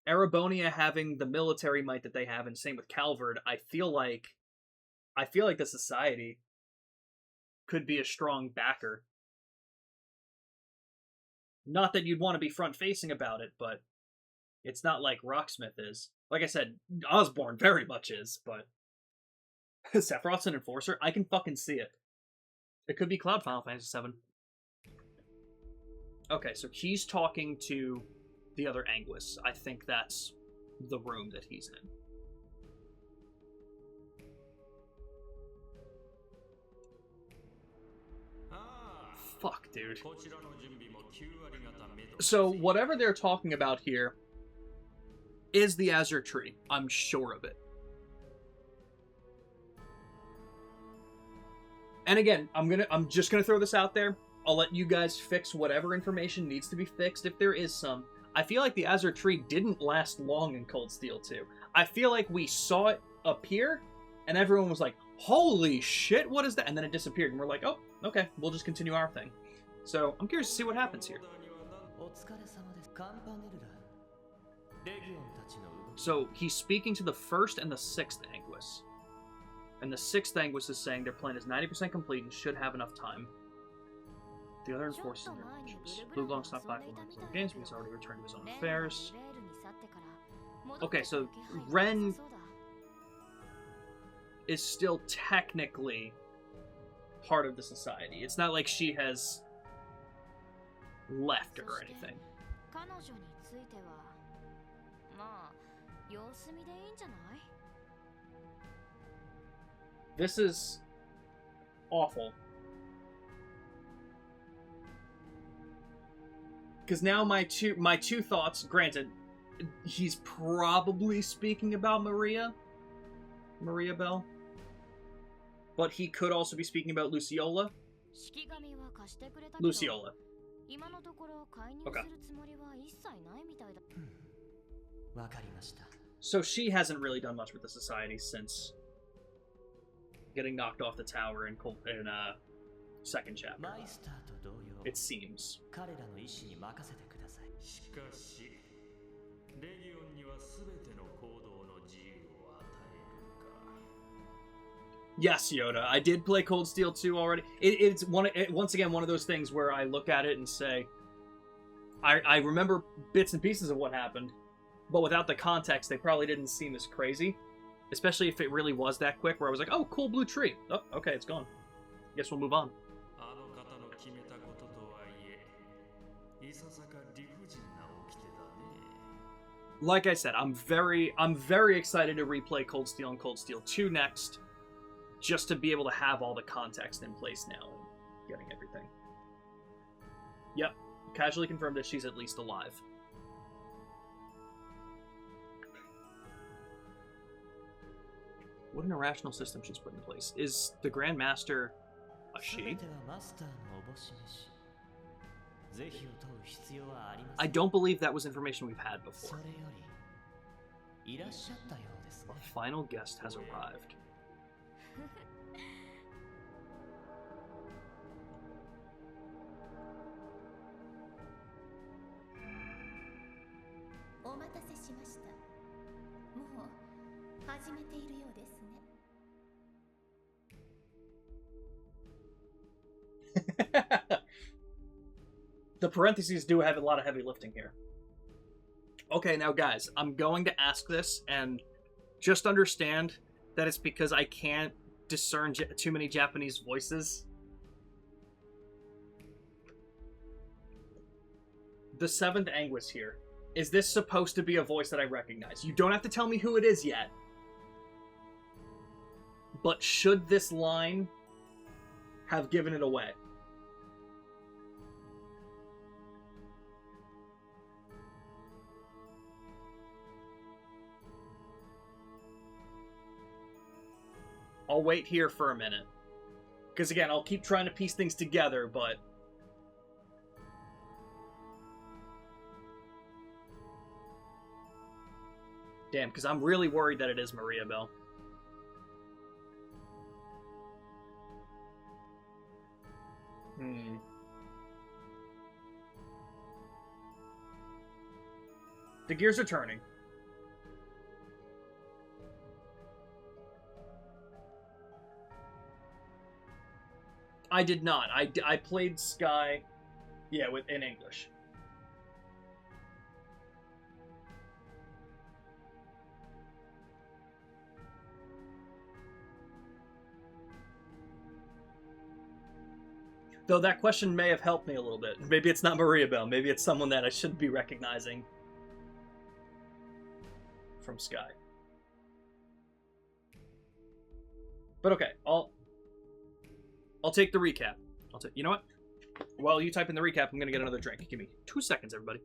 Speaker 1: Erebonia having the military might that they have, and same with Calvard, I feel like the society could be a strong backer. Not that you'd want to be front-facing about it, but it's not like Rocksmith is. Like I said, Osborne very much is, but Sephiroth's an enforcer? I can fucking see it. It could be Cloud Final Fantasy VII. Okay, so he's talking to the other Anguis. I think that's the room that he's in. Fuck, dude. So, whatever they're talking about here is the Azure Tree. I'm sure of it. And again, I'm just gonna throw this out there. I'll let you guys fix whatever information needs to be fixed if there is some. I feel like the Azure tree didn't last long in Cold Steel 2. I feel like we saw it appear, and everyone was like, holy shit, what is that? And then it disappeared, and we're like, oh, okay, we'll just continue our thing. So, I'm curious to see what happens here. So, he's speaking to the 1st and the 6th Anguis. And the 6th Anguis is saying their plan is 90% complete and should have enough time. The other enforces in their missions. Blue Long stopped by from his own games, but he's already returned to his own affairs. Okay, so Ren is still technically part of the society. It's not like she has left or anything. This is awful. Because now my two thoughts, granted, he's probably speaking about Maria Bell. But he could also be speaking about Luciola. Luciola. Okay. So she hasn't really done much with the society since getting knocked off the tower in second chapter. It seems. Yes, Yoda. I did play Cold Steel 2 already. It's once again one of those things where I look at it and say, I remember bits and pieces of what happened, but without the context, they probably didn't seem as crazy. Especially if it really was that quick, where I was like, oh, cool blue tree. Oh, okay, it's gone. Guess we'll move on. Like I said, I'm very excited to replay Cold Steel and Cold Steel 2 next, just to be able to have all the context in place now and getting everything. Yep, casually confirmed that she's at least alive. What an irrational system she's put in place. Is the Grand Master a she? I don't believe that was information we've had before. Our final guest has arrived. The parentheses do have a lot of heavy lifting here. Okay, now guys, I'm going to ask this, and just understand that it's because I can't discern too many Japanese voices. The 7th Anguis here. Is this supposed to be a voice that I recognize? You don't have to tell me who it is yet. But should this line have given it away? I'll wait here for a minute. Because again, I'll keep trying to piece things together, but... Damn, because I'm really worried that it is Maria Bell. The gears are turning. I did not. I played Sky, yeah, in English. Though that question may have helped me a little bit. Maybe it's not Maria Bell. Maybe it's someone that I should be recognizing from Sky. But okay, I'll take the recap. You know what? While you type in the recap, I'm gonna get another drink. Give me 2 seconds, everybody.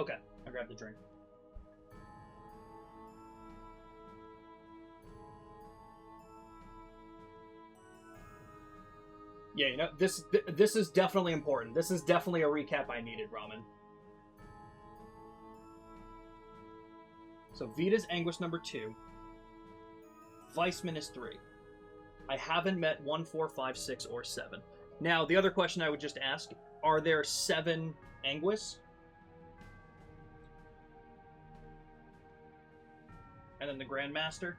Speaker 1: Okay, I grabbed the drink. Yeah, you know, this is definitely important. This is definitely a recap I needed, Ramen. So Vita's Anguish number 2. Weissman is 3. I haven't met 1, 4, 5, 6, or 7. Now, the other question I would just ask, are there 7 Anguish? And then the Grandmaster?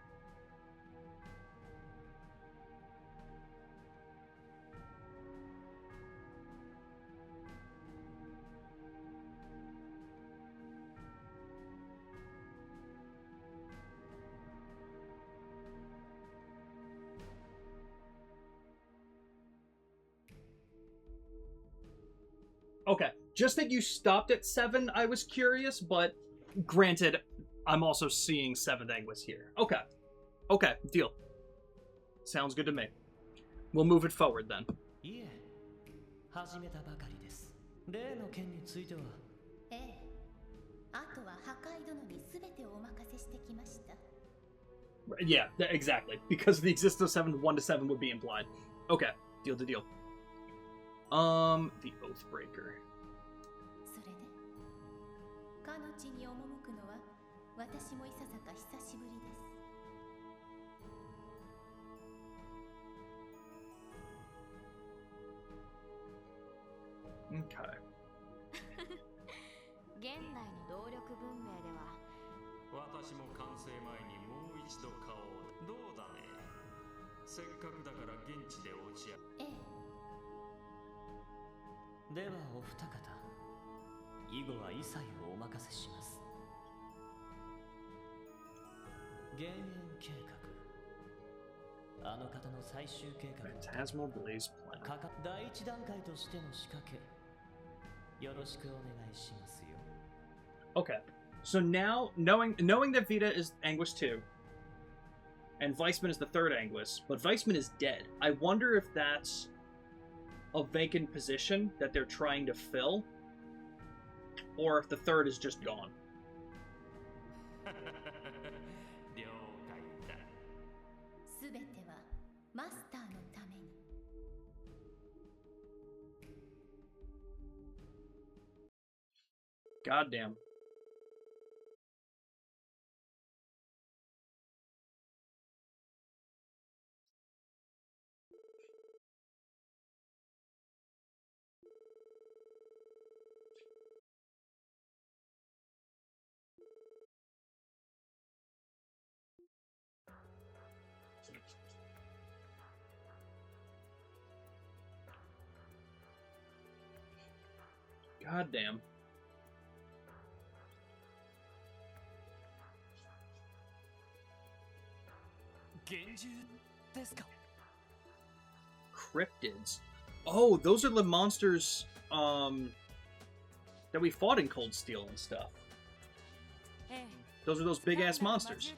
Speaker 1: Okay, just that you stopped at 7, I was curious, but granted, I'm also seeing 7th Anguish here. Okay. Okay, deal. Sounds good to me. We'll move it forward then.
Speaker 3: いえ、始めたばかりです。例の件については、
Speaker 2: ええ。あとは破壊殿に全てをお任せしてきました。
Speaker 1: Yeah, exactly. Because the existence of 7, 1 to 7 would be implied. Okay, deal to deal. The Oathbreaker.
Speaker 2: それで、かの地に赴くのは私もいささか久しぶりです。
Speaker 1: Okay.
Speaker 5: 現代の動力文明では
Speaker 7: 私も完成前にもう一度顔をどうだねせっかくだから現地で落ち合う
Speaker 2: ええ。
Speaker 3: ではお二方、以後は一切をお任せします。減塩計画、あの方の最終計画、
Speaker 1: Phantasmal Blaze Plan.
Speaker 3: 第一段階としての仕掛け、よろしくお願いしますよ。
Speaker 1: Okay. So now, knowing that Vita is Anguish 2, and Weissman is the 3rd Anguish, but Weissman is dead. I wonder if that's a vacant position that they're trying to fill, or if the 3rd is just gone.
Speaker 7: 了解だ
Speaker 2: 全てはマスターのために。
Speaker 1: Goddamn. Goddamn. Cryptids. Oh, those are the monsters that we fought in Cold Steel and stuff. Those are those big ass monsters.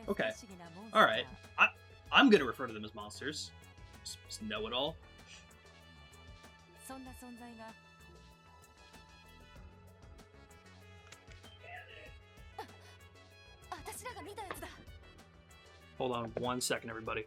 Speaker 1: Okay. Alright. I'm gonna refer to them as monsters. Just know it all.
Speaker 5: そんな存在が 私らが見たやつだ
Speaker 1: Hold on 1 second, everybody.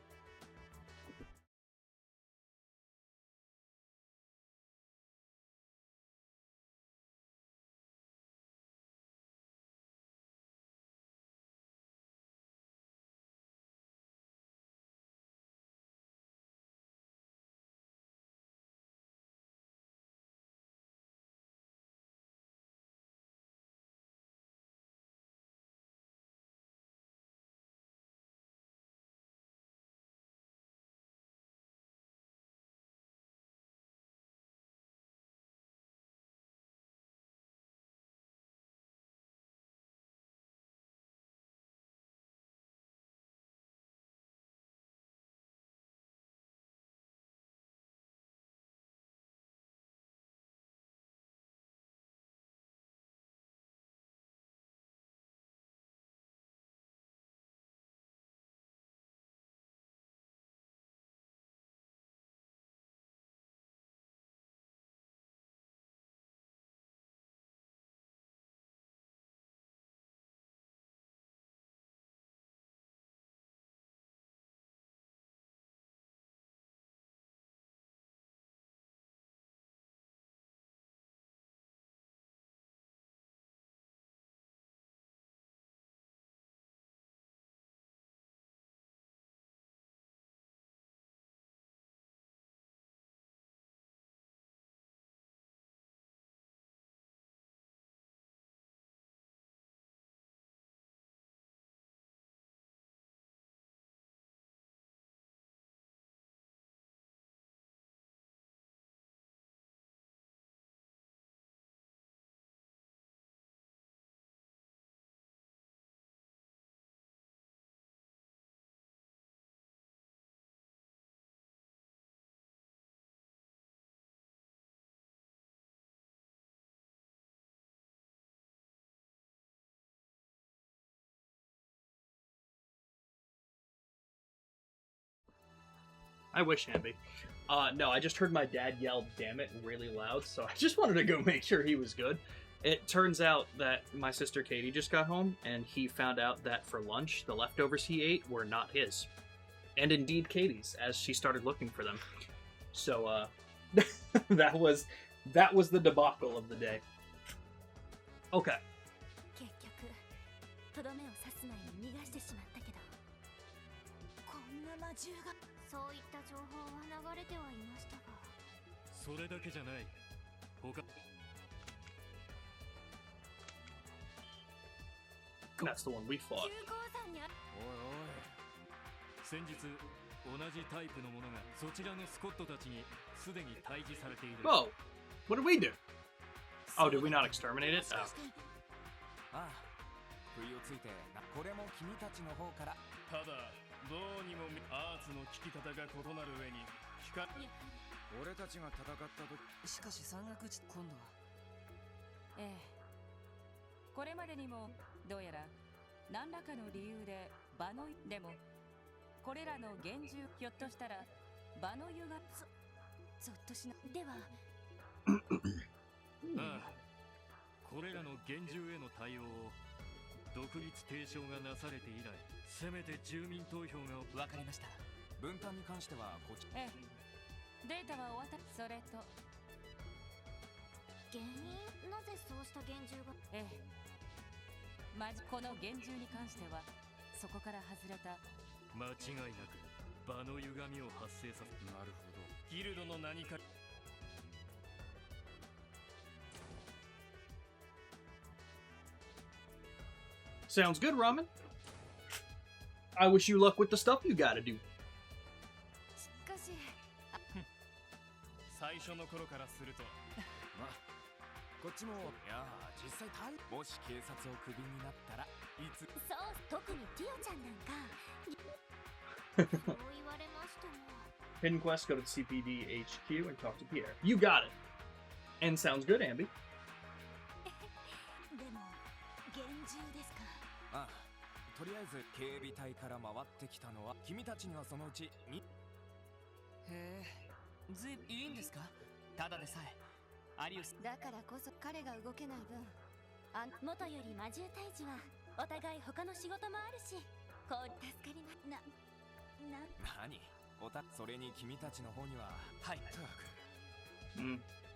Speaker 1: I wish, Ambi. No, I just heard my dad yell "damn it" really loud, so I just wanted to go make sure he was good. It turns out that my sister Katie just got home, and he found out that for lunch, the leftovers he ate were not his. And indeed Katie's, as she started looking for them. So, that was the debacle of the day. Okay.
Speaker 2: 結局とどめを刺す前に逃がしてしまったけど、こんな魔獣が、そういった情報は流れてはいましたが、
Speaker 4: それだけじゃない。他
Speaker 1: That's the one we fought.
Speaker 2: 急降山にあ
Speaker 4: おいおい。先日同じタイプのものがそちらのスコットたちにすでに退治されている。
Speaker 1: Whoa! What did we do? Oh, did we not exterminate it? Oh.
Speaker 6: ああ、不意をついてこれも君たちの方から。ただどうにもアーツの聞き方が異なる上に俺たちが戦った時、
Speaker 3: しかし山岳地今度は。
Speaker 5: ええ、これまでにもどうやら何らかの理由で場のでもこれらの幻獣、ひょっとしたら場の湯がゾッとしな。では
Speaker 4: ああ、これらの幻獣への対応を独立提唱がなされて以来、せめて住民投票が。
Speaker 3: わかりました。
Speaker 6: 分担に関してはこっち。
Speaker 5: ええ、データはお渡し。それと
Speaker 2: 原因、なぜそうした幻獣が、
Speaker 5: ええ、この幻獣に関してはそこから外れた。
Speaker 4: 間違いなく場の歪みを発生させ。
Speaker 6: なるほど。
Speaker 4: ギルドの何か。
Speaker 1: Sounds good, Ramen. I wish you luck with the stuff you gotta do.
Speaker 5: しかし
Speaker 6: 最初の頃からするとまあこっちもいや実際もし警察をクビになったらいつ。
Speaker 2: そう、特にティオちゃんなんかそう言われましても。
Speaker 1: Hidden quest, go to CPD HQ and talk to Pierre. You got it. And sounds good, Ambi.
Speaker 2: でも幻獣ですか。
Speaker 6: ああ、とりあえず警備隊から回ってきたのは君たちにはそのうちに。
Speaker 3: へえ、ずいいいんですか。ただでさえアリウス。
Speaker 2: だからこそ彼が動けない分、元より魔獣退治はお互い他の仕事もあるし、こう助かります。
Speaker 6: 何それに君たちの方には。
Speaker 3: はい。
Speaker 6: ったく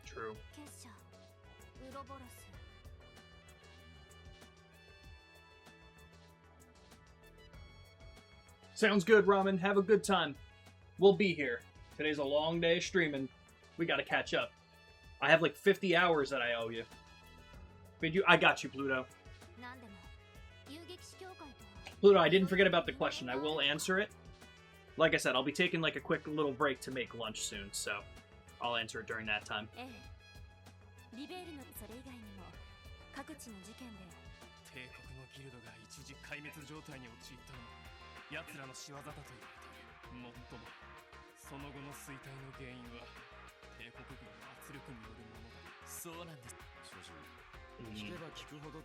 Speaker 1: True.
Speaker 2: 結社ウロボロス。
Speaker 1: Sounds good, Ramen. Have a good time. We'll be here. Today's a long day streaming. We gotta catch up. I have like 50 hours that I owe you. I got you, Pluto.
Speaker 2: なんでも遊撃士協会とは。
Speaker 1: Pluto, I didn't forget about the question. I will answer it. Like I said, I'll be taking like a quick little break to make lunch soon, so I'll answer it during that time.
Speaker 2: ええ、リベールのそれ以外にも各地の事件で
Speaker 6: 帝国のギルドが一時壊滅状態に陥ったのも奴らの仕業だと言われている。もっともその後の衰退の原因は帝国軍の圧力によるものだ。
Speaker 3: そうなんです。
Speaker 6: 諸々聞けば聞くほど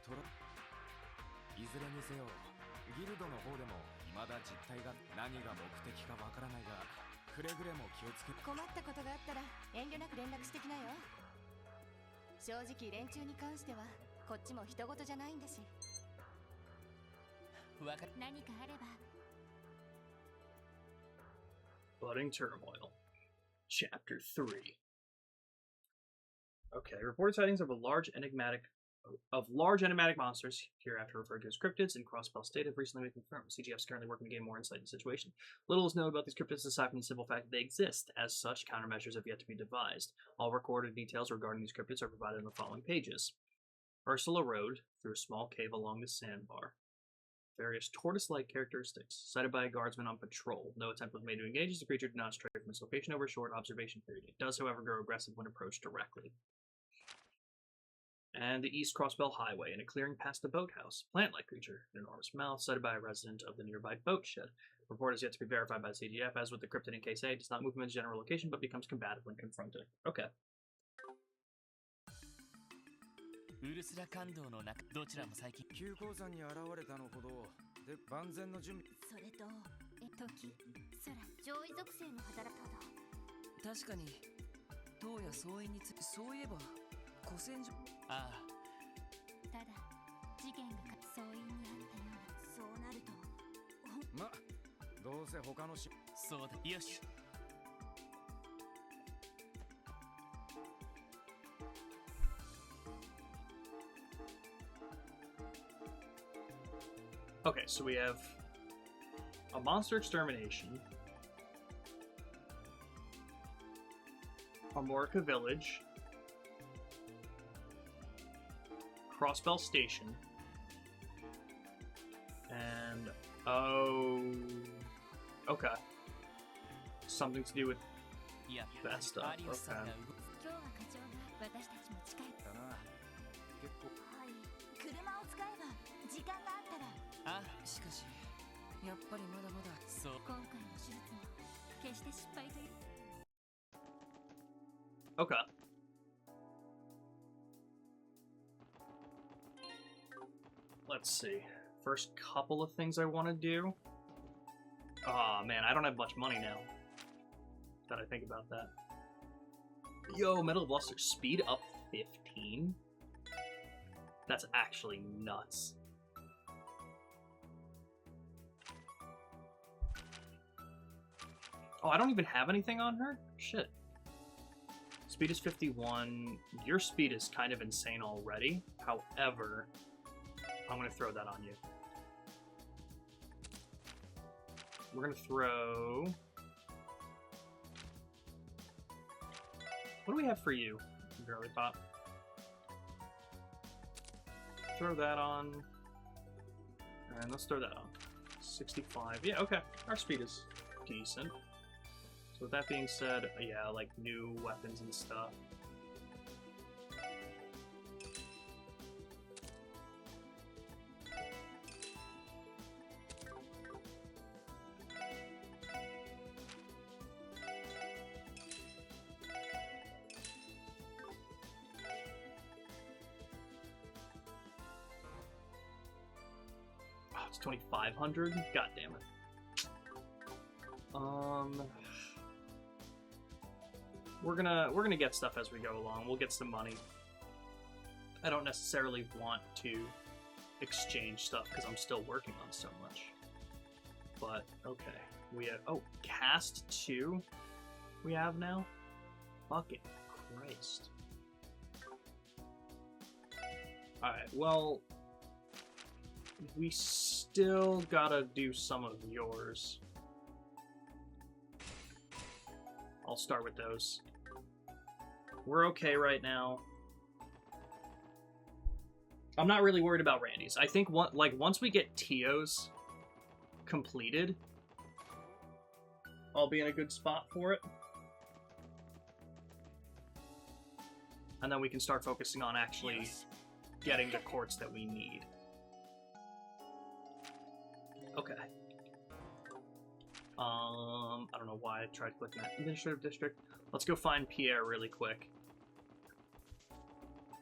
Speaker 6: いずれにせよギルドの方でも未だ実態が何が目的かわからないが、くれぐれも気をつけ。
Speaker 5: 困ったことがあったら遠慮なく連絡してきなよ。正直連中に関してはこっちも人事じゃないんだし。
Speaker 3: わかる。
Speaker 2: 何かあれば。
Speaker 1: Budding Turmoil. Chapter 3. Okay, reported sightings of large enigmatic monsters, hereafter referred to as cryptids, in Crossbell State have recently been confirmed. CGF is currently working to gain more insight into the situation. Little is known about these cryptids aside from the simple fact that they exist. As such, countermeasures have yet to be devised. All recorded details regarding these cryptids are provided in the following pages. Ursula Road, through a small cave along the sandbar. Various tortoise-like characteristics, sighted by a guardsman on patrol. No attempt was made to engage as the creature did not stray from its location over a short observation period. It does, however, grow aggressive when approached directly. And the East Crossbell Highway, in a clearing past a boathouse. Plant-like creature, an enormous mouth, sighted by a resident of the nearby boat shed. Report is yet to be verified by the CGF, as with the cryptid in Case A, it does not move from its general location, but becomes combative when confronted. Okay.
Speaker 3: ウルスラ感動の中、どちらも最近
Speaker 6: 急降山に現れたのほどで万全の準備。
Speaker 2: それと時空上位属性の働きただ
Speaker 8: 確かに塔や総員についてそういえば古戦場
Speaker 3: ああ
Speaker 2: ただ事件が総員にあったようなそうなると
Speaker 9: まどうせ他のし
Speaker 3: そうだよし
Speaker 1: Okay, so we have a monster extermination, Amorica Village, Crossbell Station, and okay, something to do with
Speaker 3: やっ
Speaker 1: that
Speaker 3: ぱり
Speaker 1: stuff.
Speaker 3: アリオスさんが
Speaker 1: Okay.
Speaker 3: 動く
Speaker 2: 今日は課長が私たちも近い
Speaker 9: だな結構
Speaker 2: はい車を使えば時間があったら
Speaker 3: あ
Speaker 8: しかしやっぱりまだまだ
Speaker 3: そう
Speaker 2: 今回の手術も決して失敗という
Speaker 1: Okay. Let's see. First couple of things I want to do. Aw, man, I don't have much money now. That I think about that. Yo, Metal Luster, speed up 15? That's actually nuts. Oh, I don't even have anything on her? Shit. Speed is 51. Your speed is kind of insane already. However, I'm going to throw that on you. We're going to throw... What do we have for you, Girly Pop? Throw that on. And let's throw that on. 65. Yeah, okay. Our speed is decent. So with that being said, yeah, like new weapons and stuff. Oh, it's 2,500? God damn it. We're gonna get stuff as we go along. We'll get some money. I don't necessarily want to exchange stuff because I'm still working on so much. But okay, we have cast 2. We have now. Fucking Christ. All right. Well, we still gotta do some of yours. I'll start with those. We're okay right now. I'm not really worried about Randy's. I think once we get Tio's completed, I'll be in a good spot for it. And then we can start focusing on actually getting the quartz that we need. Okay. I don't know why I tried clicking that. Administrative District. Let's go find Pierre really quick.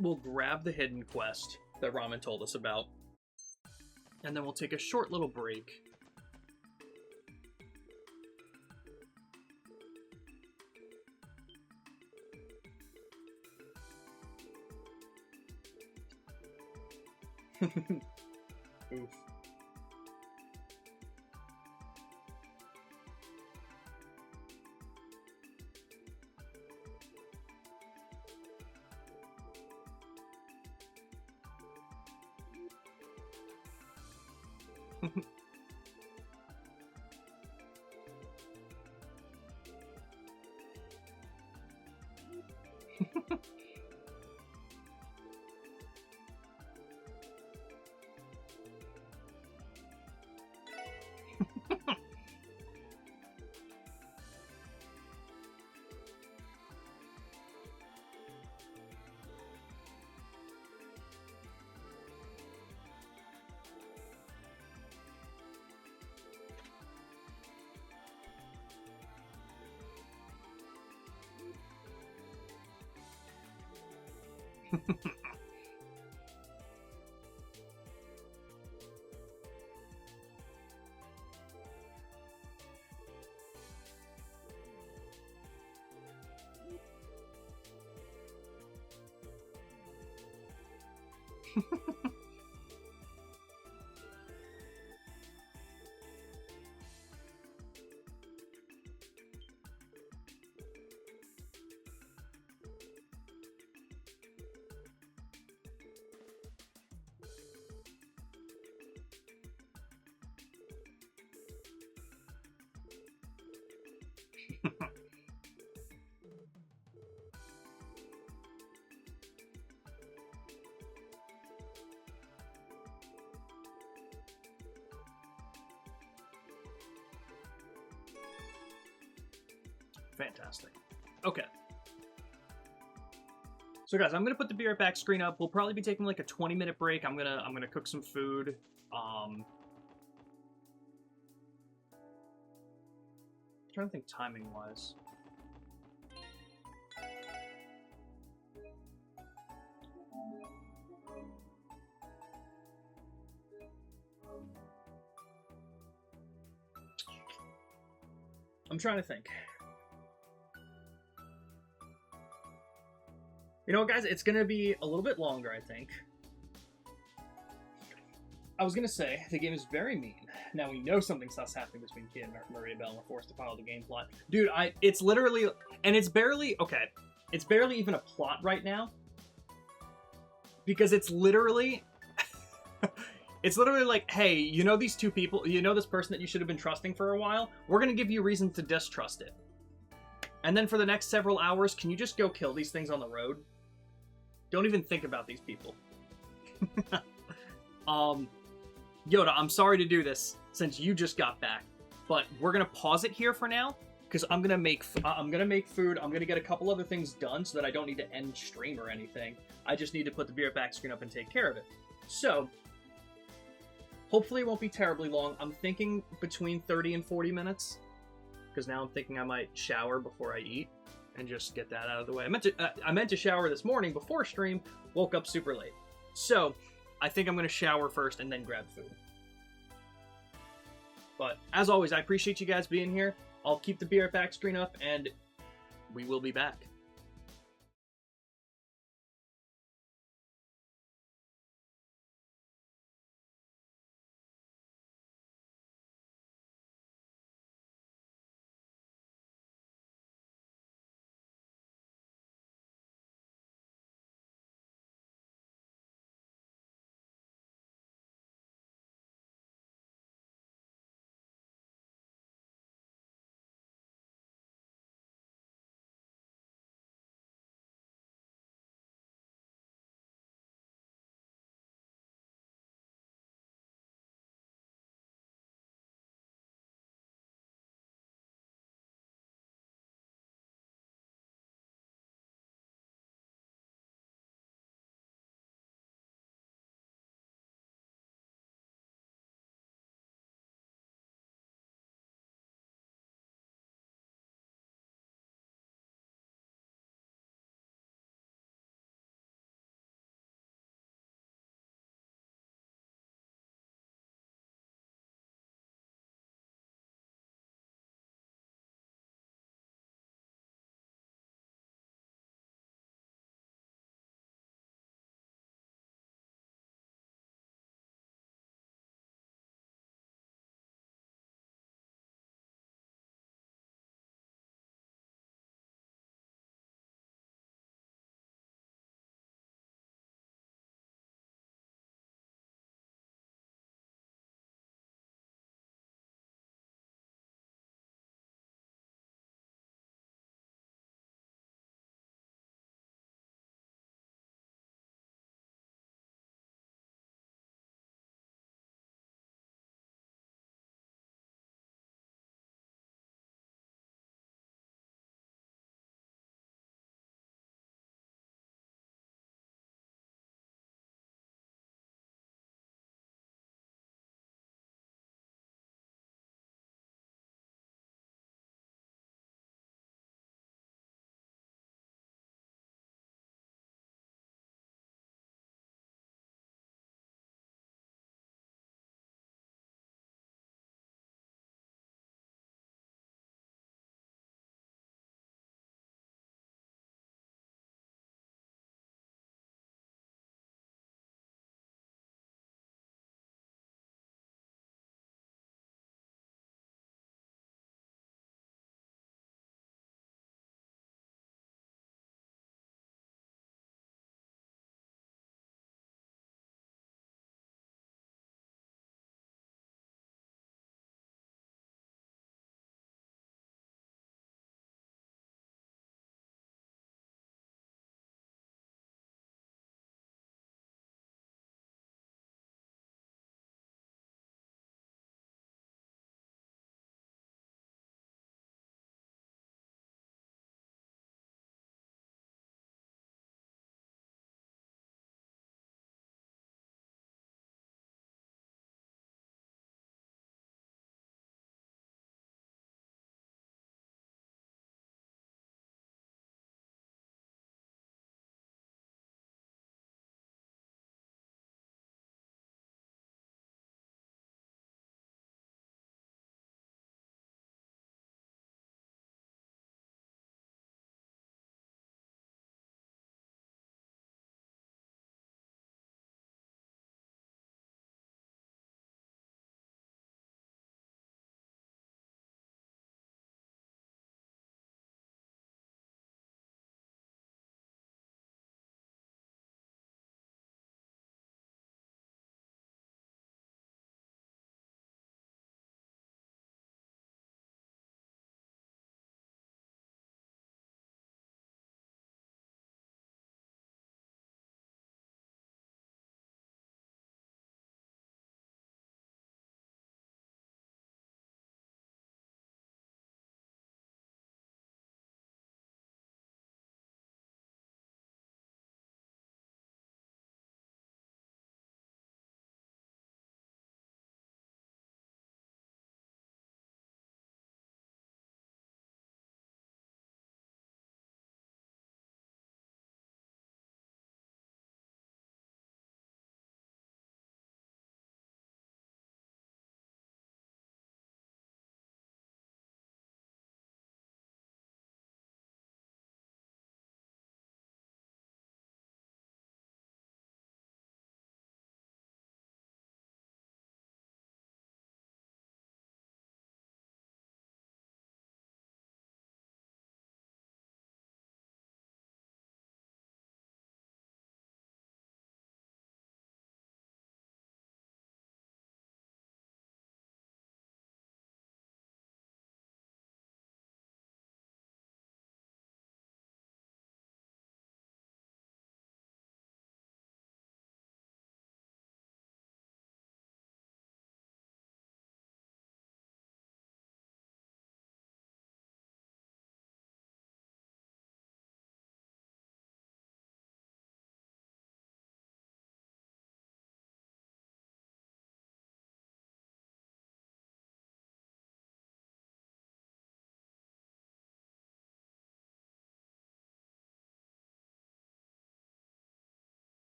Speaker 1: We'll grab the hidden quest that Ramen told us about. And then we'll take a short little break. Oof. Fantastic. Okay. So guys, I'm gonna put the Be Right Back screen up. We'll probably be taking like a 20-minute break. I'm gonna cook some food. Trying to think timing wise. I'm trying to think. You know what, guys? It's going to be a little bit longer, I think. I was going to say, the game is very mean. Now we know something sus happening between Kid and Maria Bell and we're forced to follow the game plot. Dude, it's literally... And it's barely... Okay. It's barely even a plot right now. Because it's literally... It's literally like, hey, you know these two people... You know this person that you should have been trusting for a while? We're going to give you reason to distrust it. And then for the next several hours, can you just go kill these things on the road? Don't even think about these people. Yoda, I'm sorry to do this since you just got back, but we're gonna pause it here for now because I'm gonna make food. I'm gonna get a couple other things done so that I don't need to end stream or anything. I just need to put the Be Right Back screen up and take care of it. So hopefully it won't be terribly long. I'm thinking between 30 and 40 minutes because now I'm thinking I might shower before I eat. And just get that out of the way. I meant to shower this morning before stream, woke up super late. So, I think I'm going to shower first and then grab food. But, as always, I appreciate you guys being here. I'll keep the Be Right Back screen up, and we will be back.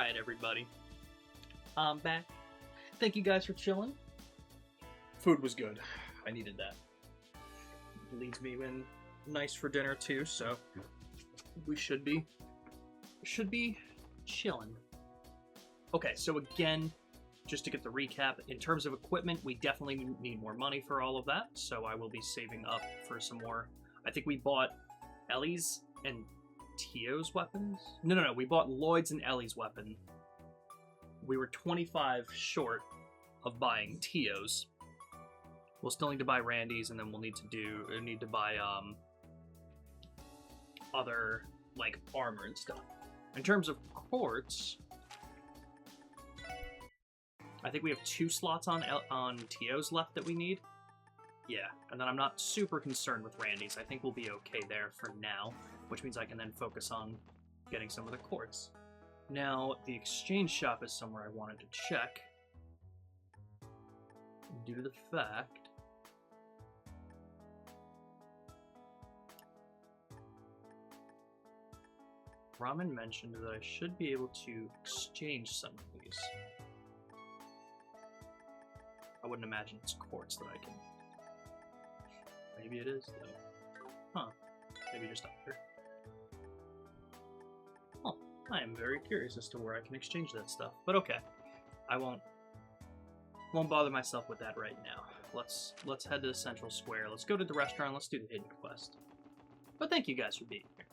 Speaker 1: Alright, everybody. I'm back. Thank you guys for chilling. Food was good. I needed that. Leads me in nice for dinner too, so we should be chilling. Okay, so again, just to get the recap, in terms of equipment, we definitely need more money for all of that, so I will be saving up for some more. I think we bought Ellie's and Tio's weapons? No, we bought Lloyd's and Ellie's weapon. We were 25 short of buying Tio's. We'll still need to buy Randy's, and then we'll need to buy other like armor and stuff. In terms of quartz, I think we have 2 slots on Tio's left that we need. Yeah, and then I'm not super concerned with Randy's. I think we'll be okay there for now, which means I can then focus on getting some of the quartz. Now, the exchange shop is somewhere I wanted to check, due to the fact Ramen mentioned that I should be able to exchange some of these. I wouldn't imagine it's quartz that I can. Maybe it is, though. Huh. Maybe just up here. Oh, I am very curious as to where I can exchange that stuff. But okay. I won't bother myself with that right now. Let's head to the central square. Let's go to the restaurant. Let's do the hidden quest. But thank you guys for being here.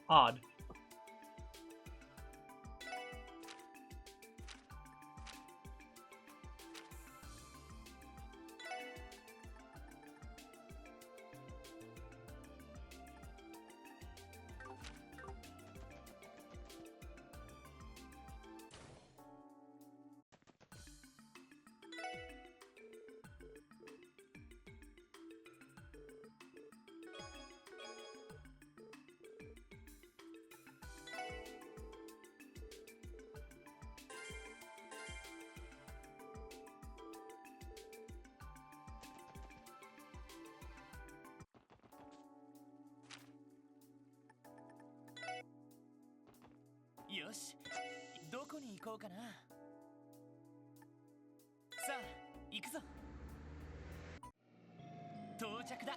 Speaker 1: Odd.
Speaker 3: よし、どこに行こうかな。さあ、行くぞ。到着だ。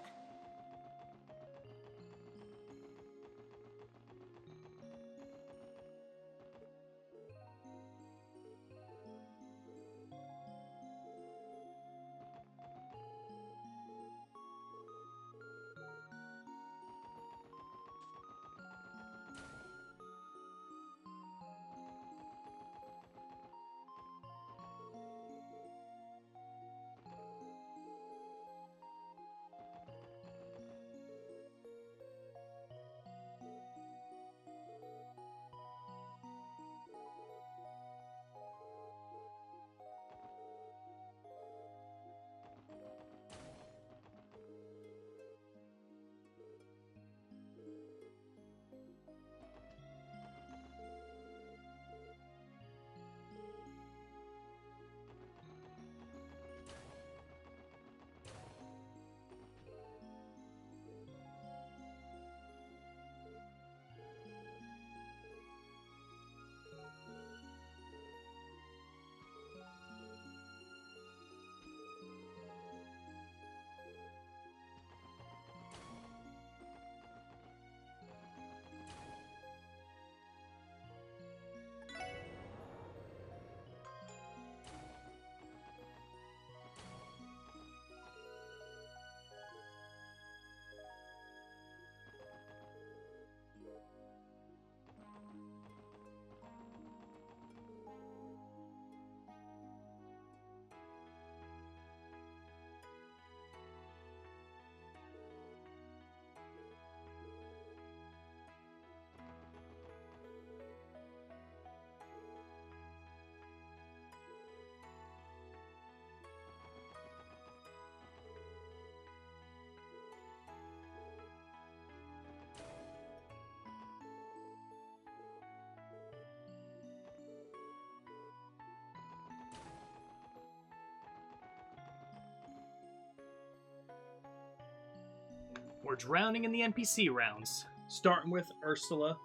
Speaker 3: We're drowning in the NPC rounds, starting with Ursula,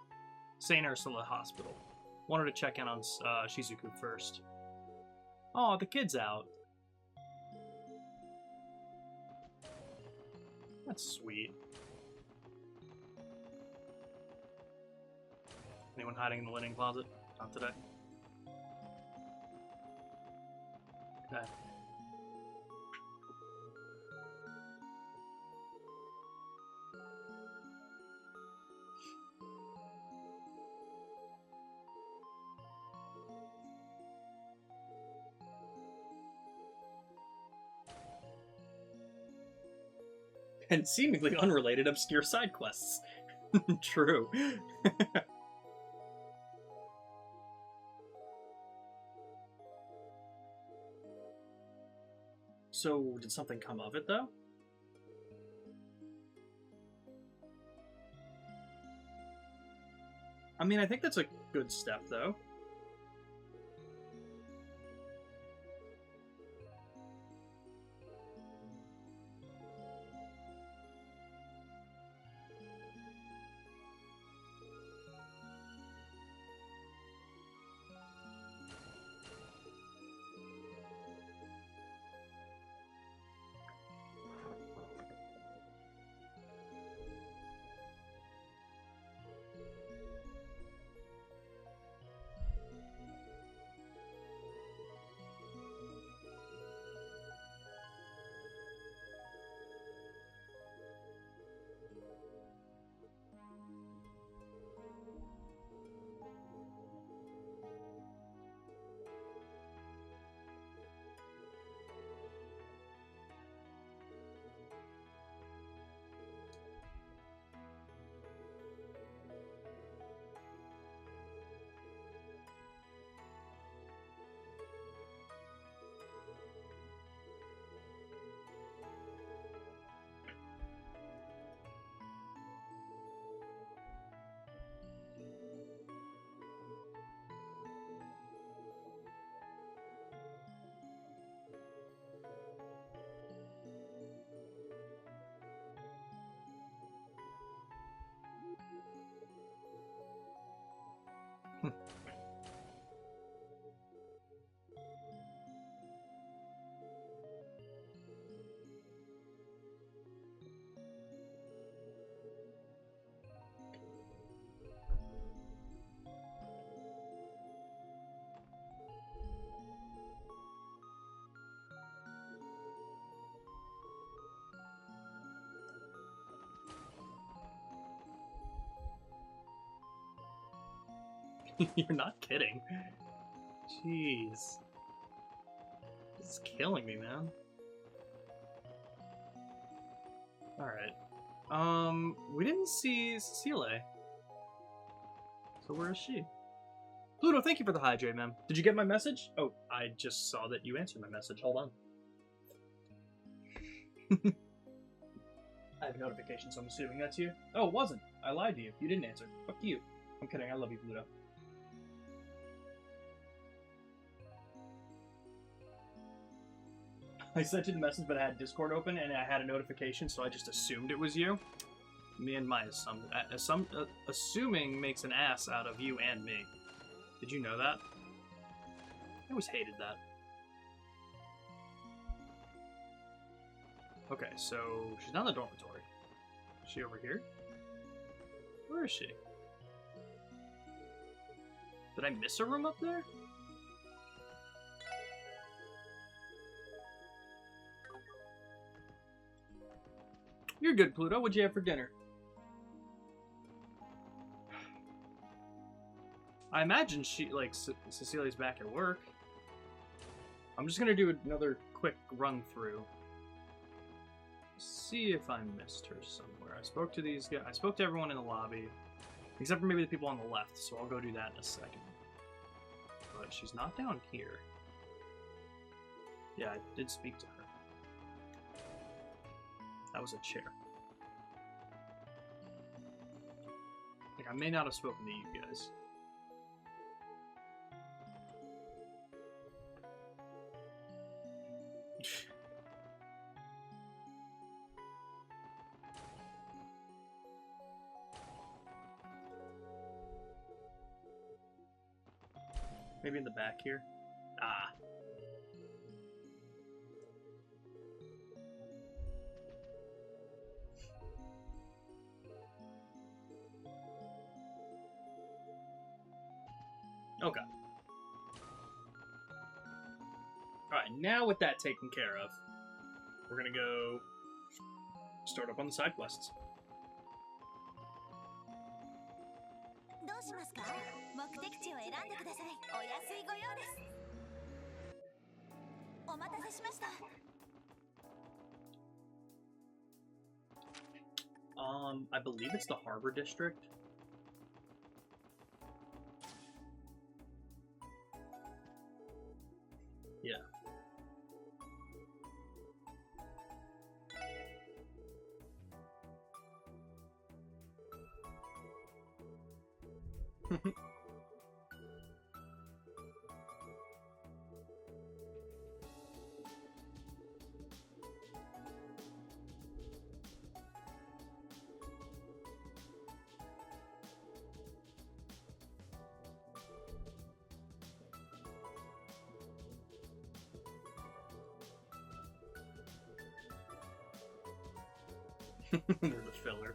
Speaker 3: St. Ursula Hospital. Wanted to check in on Shizuku first. Oh, the kid's out. That's sweet. Anyone hiding in the linen closet? Not today. Okay. And seemingly unrelated obscure side quests. True. So, did something come of it, though? I mean, I think that's a good step, though.
Speaker 1: You're not kidding. Jeez. This is killing me, man. Alright. We didn't see Cecile. So where is she? Pluto, thank you for the hydrate, man. Did you get my message? Oh, I just saw that you answered my message. Hold on. I have notifications, so I'm assuming that's you. Oh, it wasn't. I lied to you. You didn't answer. Fuck you. I'm kidding. I love you, Pluto. I sent you the message, but I had Discord open, and I had a notification, so I just assumed it was you. Me and my assuming makes an ass out of you and me. Did you know that? I always hated that. Okay, so she's not in the dormitory. Is she over here? Where is she? Did I miss a room up there? You're good, Pluto. What'd you have for dinner? I imagine Cecilia's back at work. I'm just gonna do another quick run through. See if I missed her somewhere. I spoke to these guys. I spoke to everyone in the lobby, except for maybe the people on the left. So I'll go do that in a second. But she's not down here. Yeah, I did speak to her. That was a chair. Like, I may not have spoken to you guys. Maybe in the back here? Ah. Okay. Alright, now with that taken care of, we're gonna go start up on the side quests.
Speaker 2: どうしますか？目的地を選んでください。お安いご用です。お待たせしました。
Speaker 1: I believe it's the Harbor District. Yeah. They're the filler.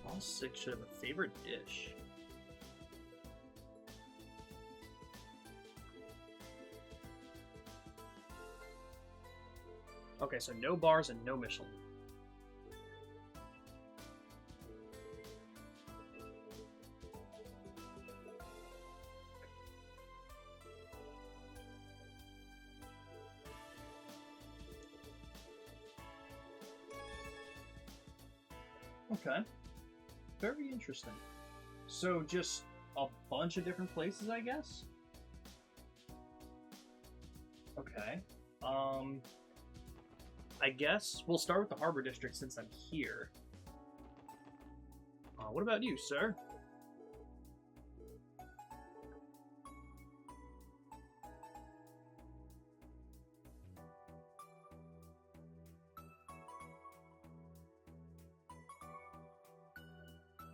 Speaker 1: All six should have a favorite dish. Okay, so no bars and no Michelin. Okay. Very interesting. So just a bunch of different places, I guess? Okay. I guess we'll start with the Harbor District since I'm here. What about you, sir?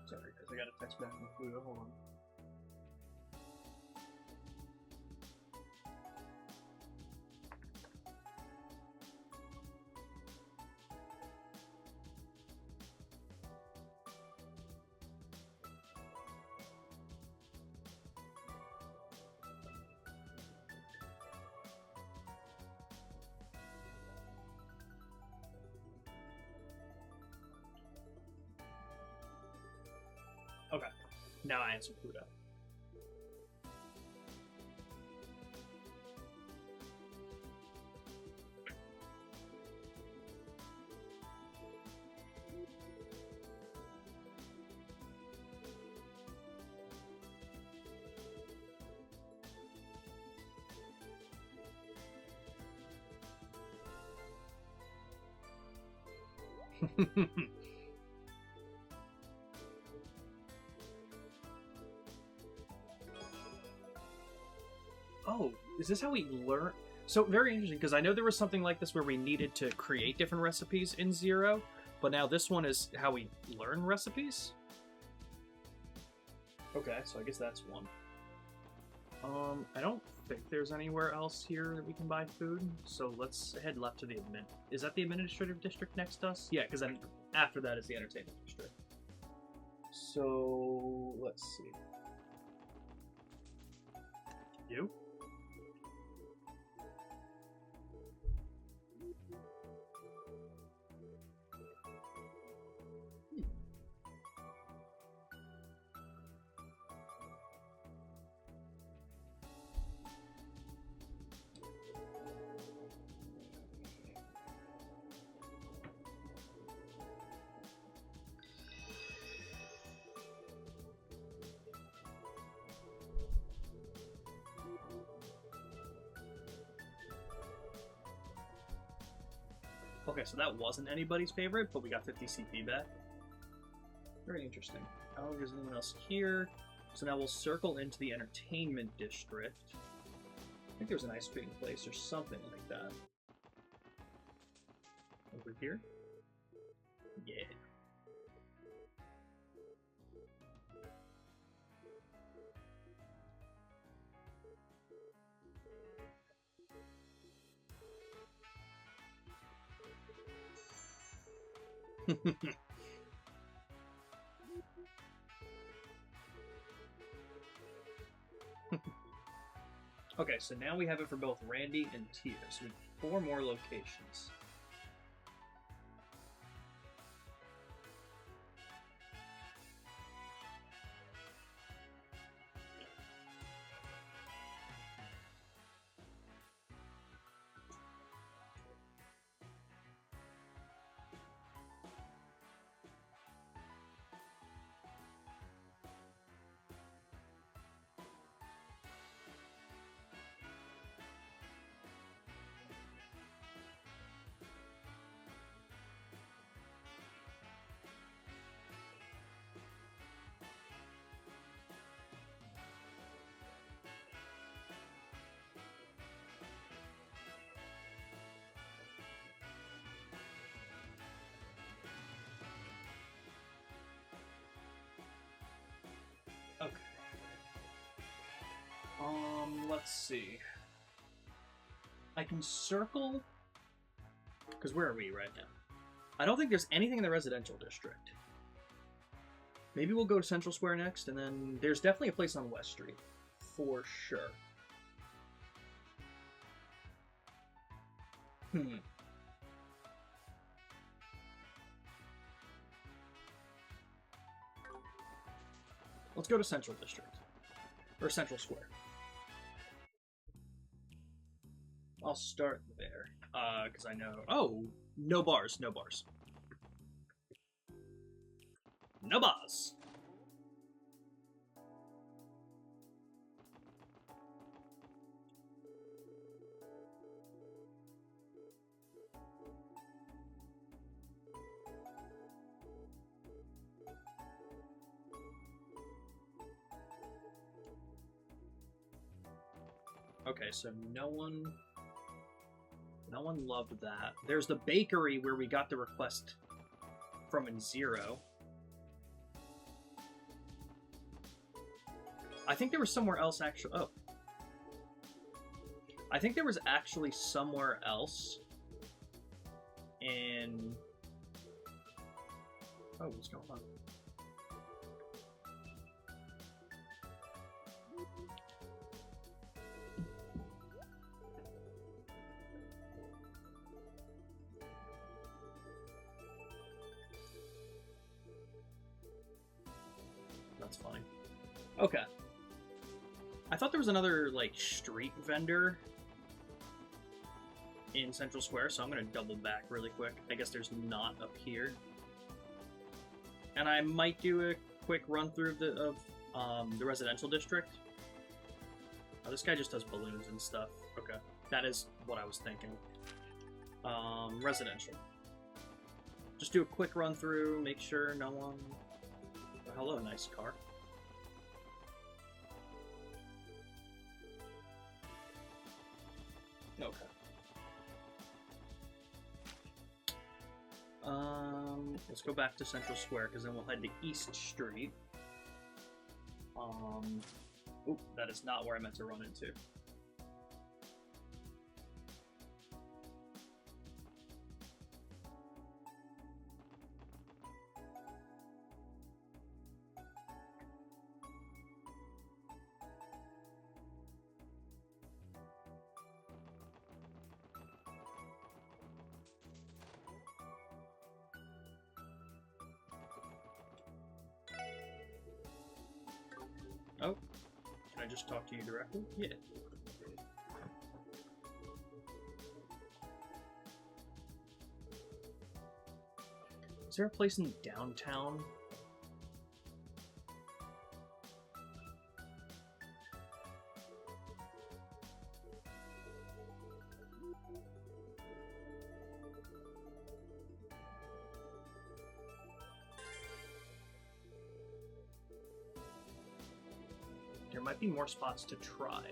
Speaker 1: Sorry, because I got a text back from Pluto. Hold on. Okay. Now I answer Pluto. Oh, is this how we learn? So very interesting, because I know there was something like this where we needed to create different recipes in Zero, but now this one is how we learn recipes? Okay, so I guess that's one. I don't think there's anywhere else here that we can buy food, so let's head left to the admin. Is that the administrative district next to us? Yeah, because then after that is the entertainment district. So, let's see. You? Okay, so that wasn't anybody's favorite, but we got 50 CP back. Very interesting. I don't think there's anyone else here. So now we'll circle into the entertainment district. I think there's an ice cream place or something like that. Over here? Yeah. Okay, so now we have it for both Randy and Tia. So we have 4 more locations. Okay. Let's see. I can circle... Because where are we right now? I don't think there's anything in the residential district. Maybe we'll go to Central Square next, and then there's definitely a place on West Street. For sure. Let's go to Central District. Or Central Square. I'll start there. Because I know... Oh! No bars, no bars. No bars! Okay, so no one loved that. There's the bakery where we got the request from in Zero. I think there was somewhere else actually. Oh. I think there was actually somewhere else in... Oh, what's going on? Okay. I thought there was another, like, street vendor in Central Square, so I'm gonna double back really quick. I guess there's not up here. And I might do a quick run through of the residential district. Oh, this guy just does balloons and stuff. Okay. That is what I was thinking. Residential. Just do a quick run through, make sure no one... Oh, hello, nice car. Okay. Let's go back to Central Square, because then we'll head to East Street. Oop, that is not where I meant to run into. Oh, can I just talk to you directly? Yeah. Is there a place in downtown? There might be more spots to try.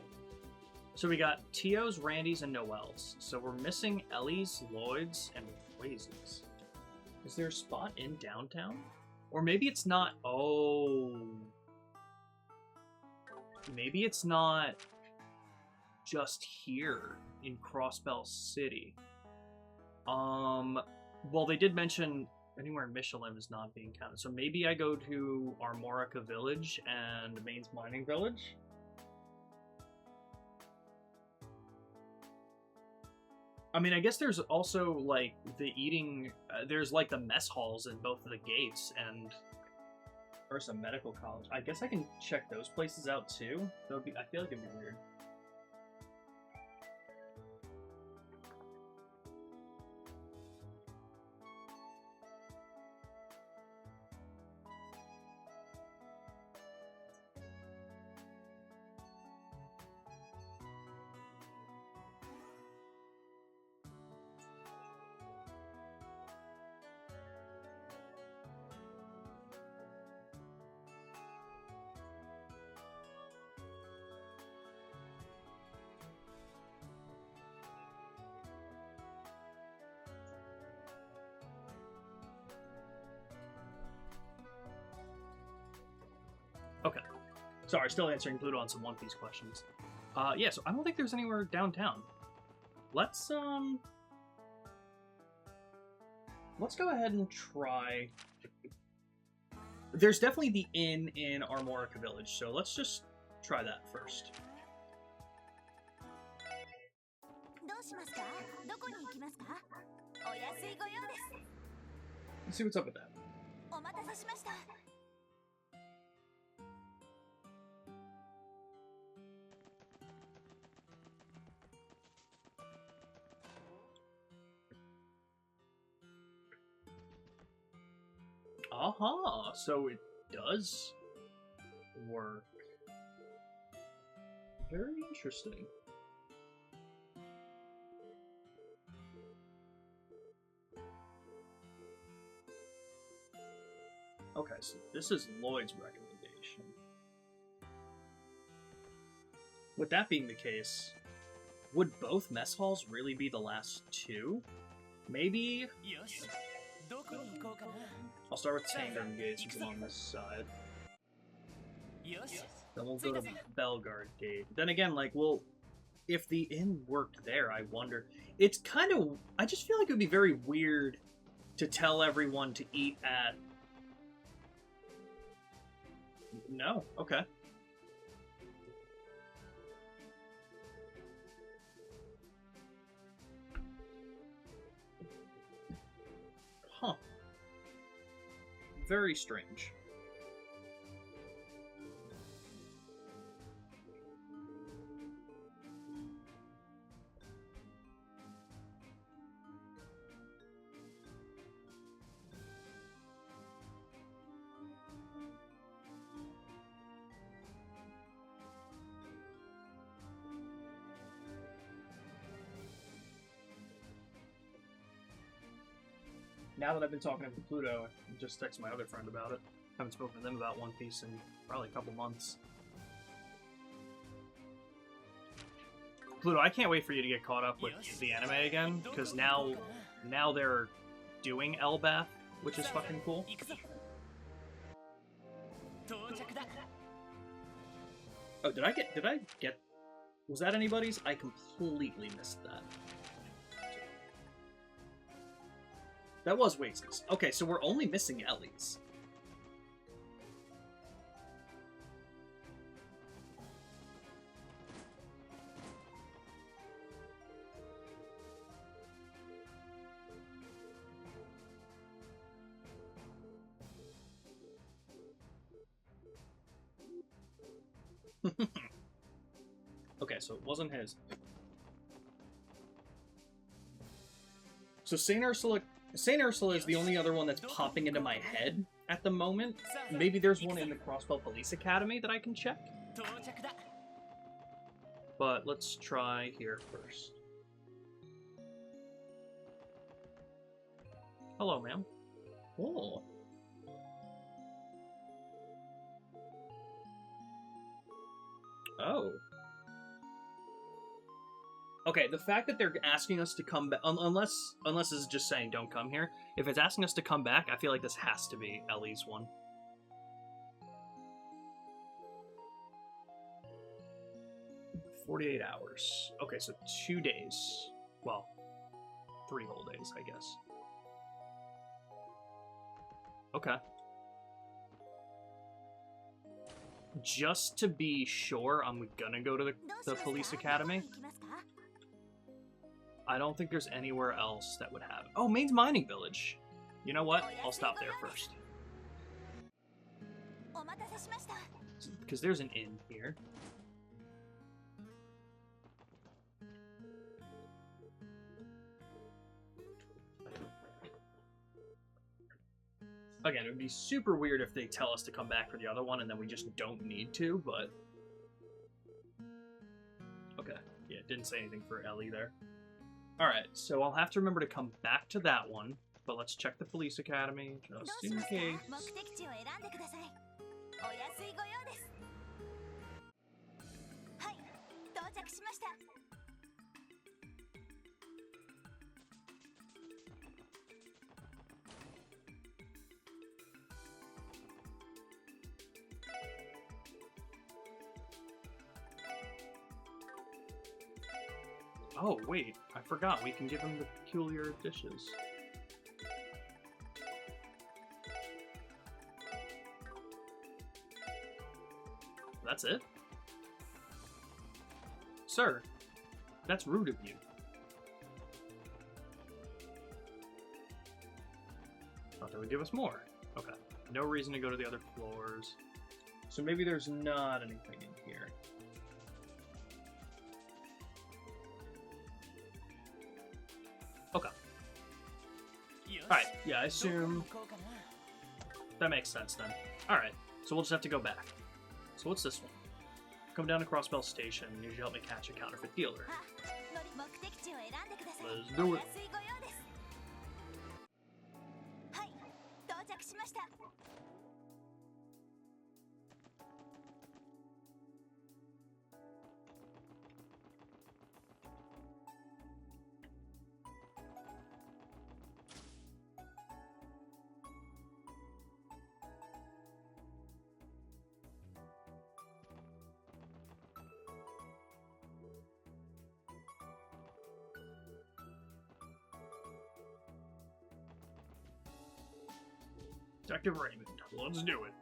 Speaker 1: So we got Tio's, Randy's, and Noel's. So we're missing Ellie's, Lloyd's, and Swayze's. Is there a spot in downtown? Or maybe it's not... Oh... Maybe it's not just here in Crossbell City. Well, they did mention anywhere in Michelin is not being counted. So maybe I go to Armorica Village and Maine's Mining Village. I mean, I guess there's also, like, the eating... there's, like, the mess halls in both of the gates, and... There's a medical college. I guess I can check those places out, too. That would be... I feel like it'd be weird. Okay. Sorry, still answering Pluto on some One Piece questions. Yeah, so I don't think there's anywhere downtown. Let's go ahead and try... There's definitely the inn in Armorica Village, so let's just try that first. Let's see what's up with that. Aha! So it does work. Very interesting. Okay, so this is Lloyd's recommendation. With that being the case, would both mess halls really be the last two? Maybe? I'll start with Tangerine Gate since I'm on this side. Then we'll go to Bellegarde Gate. Then again, like, well, if the inn worked there, I wonder... It's kind of... I just feel like it would be very weird to tell everyone to eat at... No? Okay. Huh. Very strange. now that I've been talking to Pluto, I just texted my other friend about it. Haven't spoken to them about One Piece in probably a couple months. Pluto, I can't wait for you to get caught up with the anime again, because now they're doing Elbath, which is fucking cool. Oh, did I get... Was that anybody's? I completely missed that. That was Waze's. Okay, so we're only missing Ellie's. Okay, so it wasn't his. So Saint Ursula is the only other one that's popping into my head at the moment. Maybe there's one in the Crossbell Police Academy that I can check. But let's try here first. Hello, ma'am. Oh. Oh. Okay, the fact that they're asking us to come back, unless this is just saying don't come here, if it's asking us to come back, I feel like this has to be Ellie's one. "48 hours. Okay, so 2 days. Well, 3 whole days, I guess. Okay. Just to be sure, I'm gonna go to the police academy. I don't think there's anywhere else that would have... Oh, Maine's Mining Village. You know what? I'll stop there first. Because there's an inn here. Again, it would be super weird if they tell us to come back for the other one and then we just don't need to, but... Okay. Yeah, didn't say anything for Ellie there. Alright, so I'll have to remember to come back to that one, but let's check the police academy, just in case. Oh, wait, I forgot. We can give him the peculiar dishes. That's it? Sir, that's rude of you. Thought they would give us more. Okay. No reason to go to the other floors. So maybe there's not anything in here. Okay. Alright, yeah, I assume... That makes sense then. Alright, so we'll just have to go back. So what's this one? Come down to Crossbell Station and you should help me catch a counterfeit dealer. Let's do it. Detective Raymond, let's do it.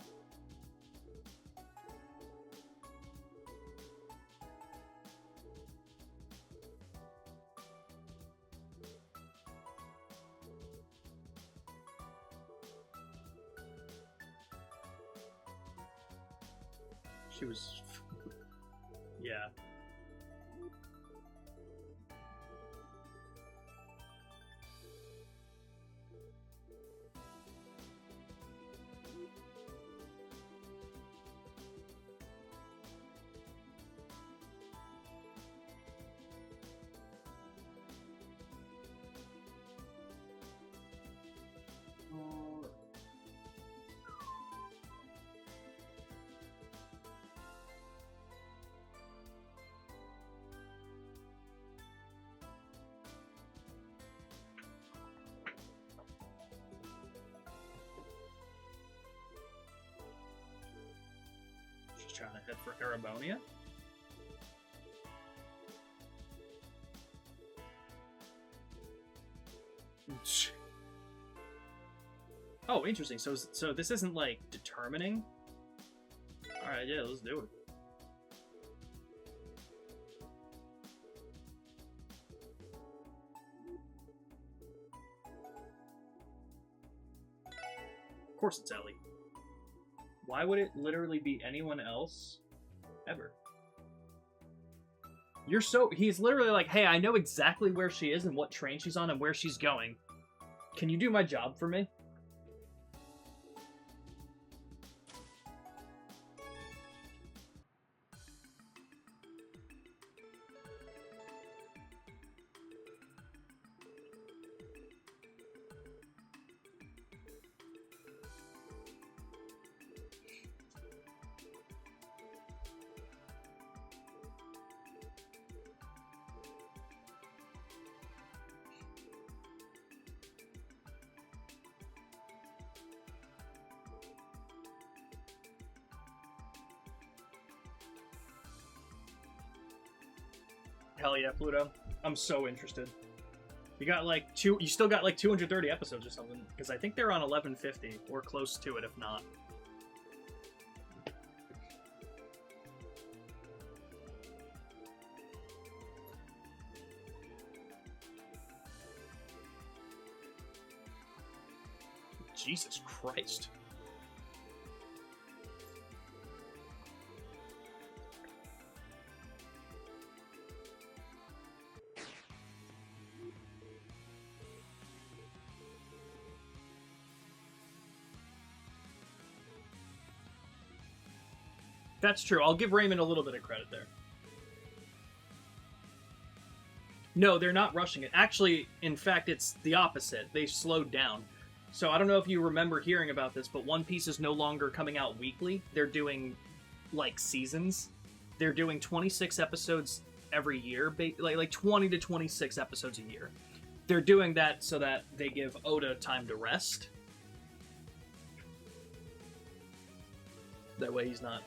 Speaker 1: She was... yeah. Head for Arabonia. Oh, interesting. So this isn't like determining. All right, yeah, let's do it. Of course it's Ellie. Why would it literally be anyone else ever? He's literally like, hey, I know exactly where she is and what train she's on and where she's going. Can you do my job for me? Hell yeah, Pluto. I'm so interested. You still got like 230 episodes or something, because I think they're on 1150, or close to it if not. Jesus Christ. That's true. I'll give Raymond a little bit of credit there. No, they're not rushing it. Actually, in fact, it's the opposite. They've slowed down. So I don't know if you remember hearing about this, but One Piece is no longer coming out weekly. They're doing, like, seasons. They're doing 26 episodes every year. Like 20 to 26 episodes a year. They're doing that so that they give Oda time to rest. That way he's not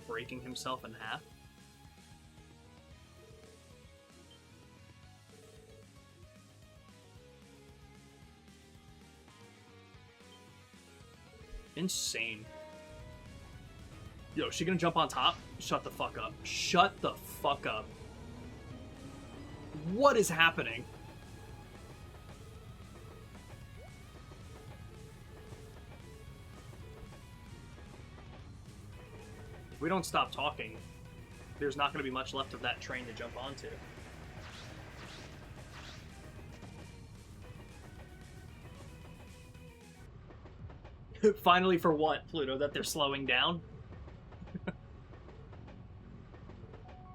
Speaker 1: breaking himself in half. Insane. Yo, is she gonna jump on top? Shut the fuck up. Shut the fuck up. What is happening? If we don't stop talking, there's not going to be much left of that train to jump onto. Finally, for what, Pluto? That they're slowing down?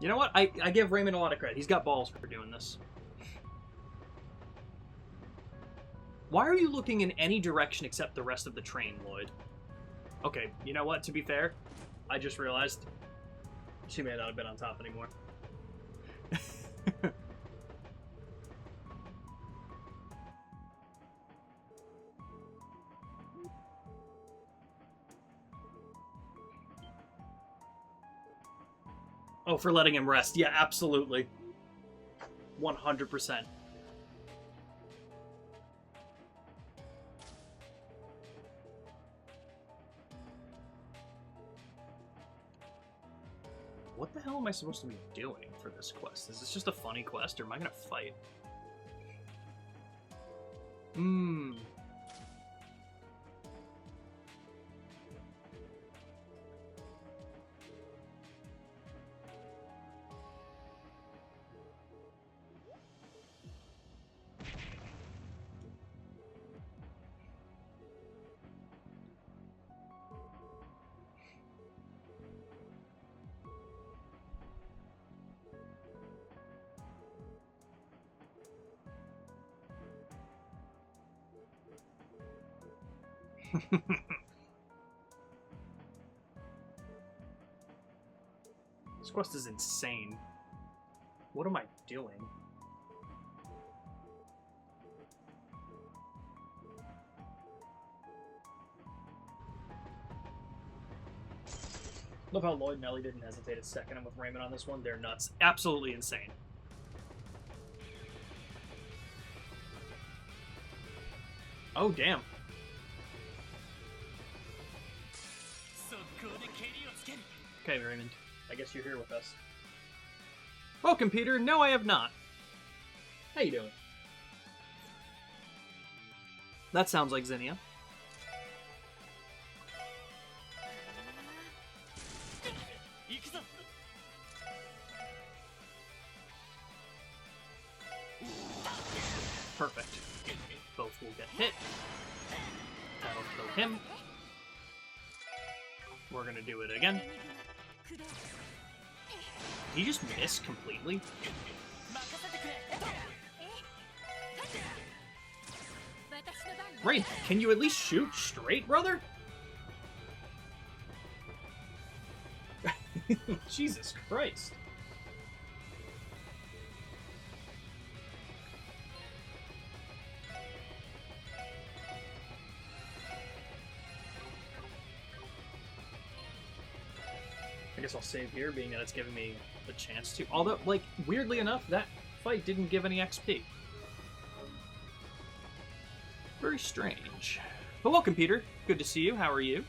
Speaker 1: You know what? I give Raymond a lot of credit. He's got balls for doing this. Why are you looking in any direction except the rest of the train, Lloyd? Okay, you know what? To be fair, I just realized she may not have been on top anymore. Oh, for letting him rest. Yeah, absolutely. 100%. What the hell am I supposed to be doing for this quest? Is this just a funny quest, or am I gonna fight? This quest is insane. What am I doing? Love how Lloyd and Ellie didn't hesitate a second. I'm with Raymond on this one. They're nuts. Absolutely insane. Oh, damn. Okay, Raymond. I guess you're here with us. Welcome, Peter. No, I have not. How you doing? That sounds like Zinnia. Perfect. Both will get hit. That'll kill him. We're gonna do it again. Did he just miss completely? Rain, can you at least shoot straight, brother? Jesus Christ. I guess I'll save here, being that it's giving me the chance to. Although, like, weirdly enough, that fight didn't give any XP. Very strange. But welcome, Peter. Good to see you. How are you?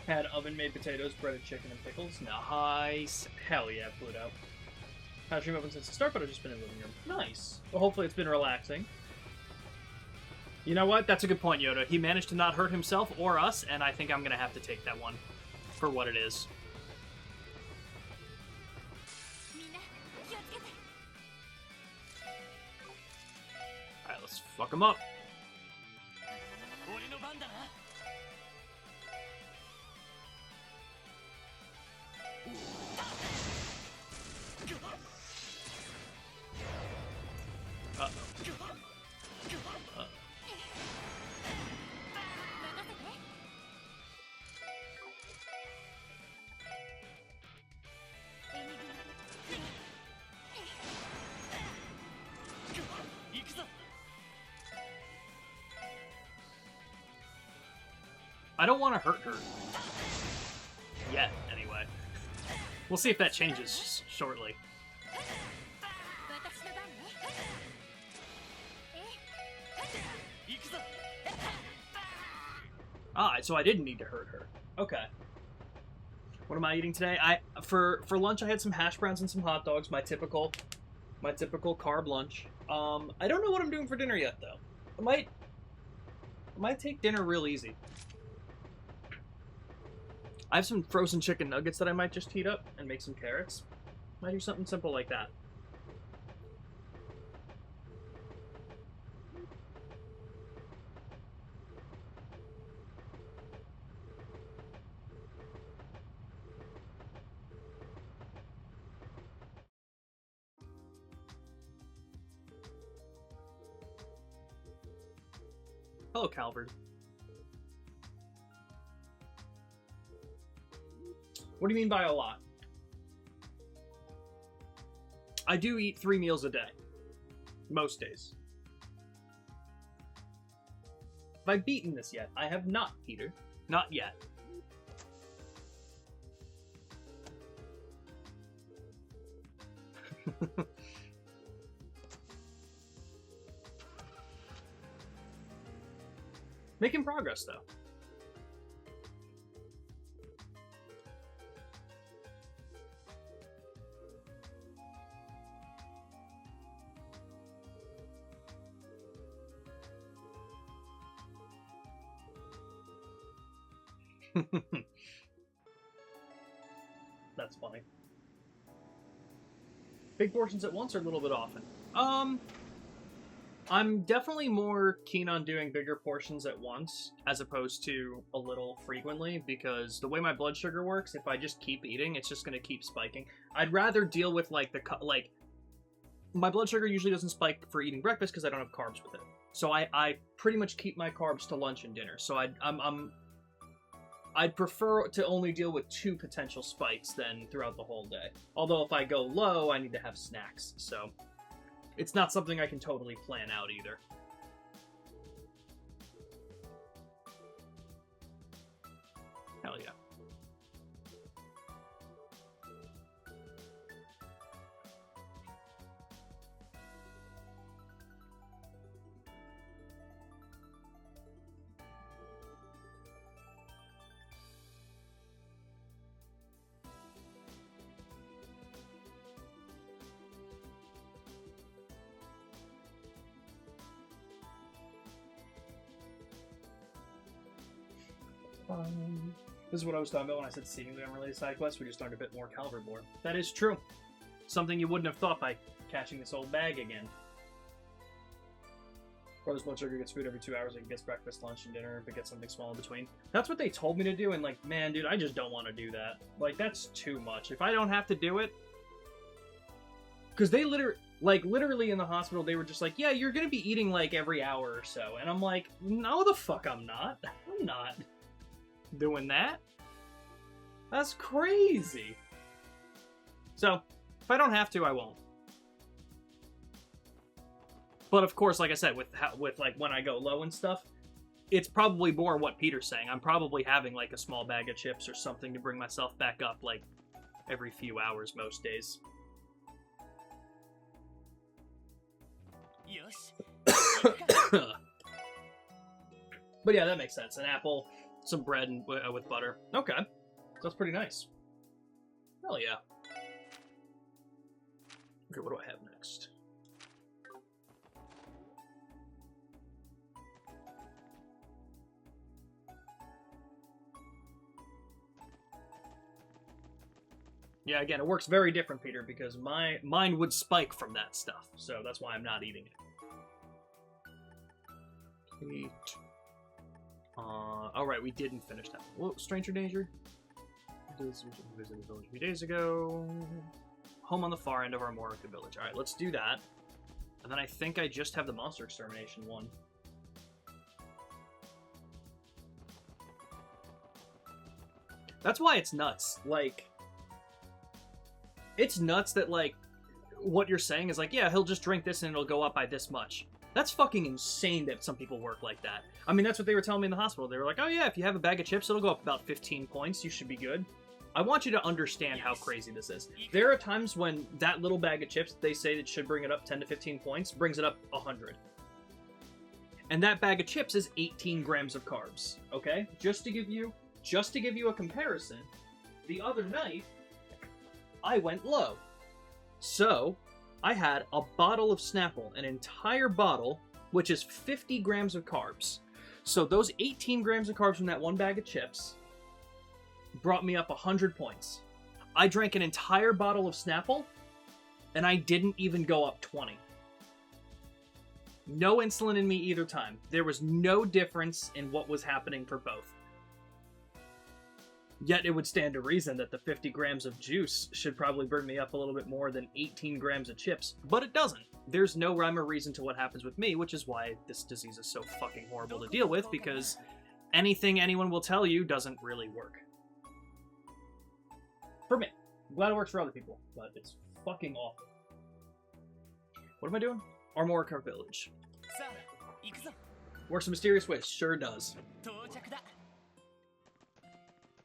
Speaker 1: Had oven-made potatoes, breaded chicken, and pickles. Nice. Hell yeah, Pluto. Had stream open since the start, but I've just been in the living room. Nice. Well, hopefully it's been relaxing. You know what? That's a good point, Yoda. He managed to not hurt himself or us, and I think I'm going to have to take that one for what it is. Alright, let's fuck him up. I don't want to hurt her. Yet, anyway. We'll see if that changes shortly. Ah, so I didn't need to hurt her. Okay. What am I eating today? For lunch I had some hash browns and some hot dogs, my typical carb lunch. I don't know what I'm doing for dinner yet though. I might take dinner real easy. I have some frozen chicken nuggets that I might just heat up and make some carrots. Might do something simple like that. Hello, Calvert. What do you mean by a lot? I do eat 3 meals a day. Most days. Have I beaten this yet? I have not, Peter. Not yet. Making progress, though. That's funny. Big portions at once or a little bit often? I'm definitely more keen on doing bigger portions at once as opposed to a little frequently, because the way my blood sugar works, if I just keep eating, it's just going to keep spiking. I'd rather deal with like my blood sugar usually doesn't spike for eating breakfast because I don't have carbs with it. So I pretty much keep my carbs to lunch and dinner. So I'd prefer to only deal with 2 potential spikes than throughout the whole day. Although if I go low, I need to have snacks. So it's not something I can totally plan out either. Hell yeah. This is what I was talking about when I said seemingly unrelated side quests. We just learned a bit more Calvert lore. That is true. Something you wouldn't have thought by catching this old bag again. Brother's blood sugar gets food every 2 hours. It gets breakfast, lunch, and dinner if it gets something small in between. That's what they told me to do, and like, man, dude, I just don't want to do that. Like, that's too much. If I don't have to do it... Because they literally in the hospital, they were just like, yeah, you're going to be eating like every hour or so. And I'm like, no the fuck I'm not. I'm not doing that. That's crazy. So, if I don't have to, I won't. But of course, like I said, with like when I go low and stuff, it's probably more what Peter's saying. I'm probably having like a small bag of chips or something to bring myself back up like every few hours most days. But yeah, that makes sense. An apple, some bread and, with butter. Okay. That's pretty nice. Hell yeah. Okay, what do I have next? Yeah, again, it works very different, Peter, because mine would spike from that stuff, so that's why I'm not eating it. Kate. Alright, we didn't finish that. Well, Stranger Danger. Visited the village a few days ago. Home on the far end of our Morica village. Alright, let's do that. And then I think I just have the monster extermination one. That's why it's nuts. Like, it's nuts that, like, what you're saying is like, yeah, he'll just drink this and it'll go up by this much. That's fucking insane that some people work like that. I mean, that's what they were telling me in the hospital. They were like, oh yeah, if you have a bag of chips, it'll go up about 15 points. You should be good. I want you to understand how crazy this is. There are times when that little bag of chips they say that should bring it up 10 to 15 points, brings it up 100. And that bag of chips is 18 grams of carbs, okay? Just to give you a comparison, the other night, I went low. So, I had a bottle of Snapple, an entire bottle, which is 50 grams of carbs. So those 18 grams of carbs from that one bag of chips brought me up 100 points. I drank an entire bottle of Snapple, and I didn't even go up 20. No insulin in me either time. There was no difference in what was happening for both. Yet it would stand to reason that the 50 grams of juice should probably bring me up a little bit more than 18 grams of chips, but it doesn't. There's no rhyme or reason to what happens with me, which is why this disease is so fucking horrible to deal with, because anything anyone will tell you doesn't really work. For me. I'm glad it works for other people, but it's fucking awful. What am I doing? Armorica Village. Works in mysterious ways. Sure does.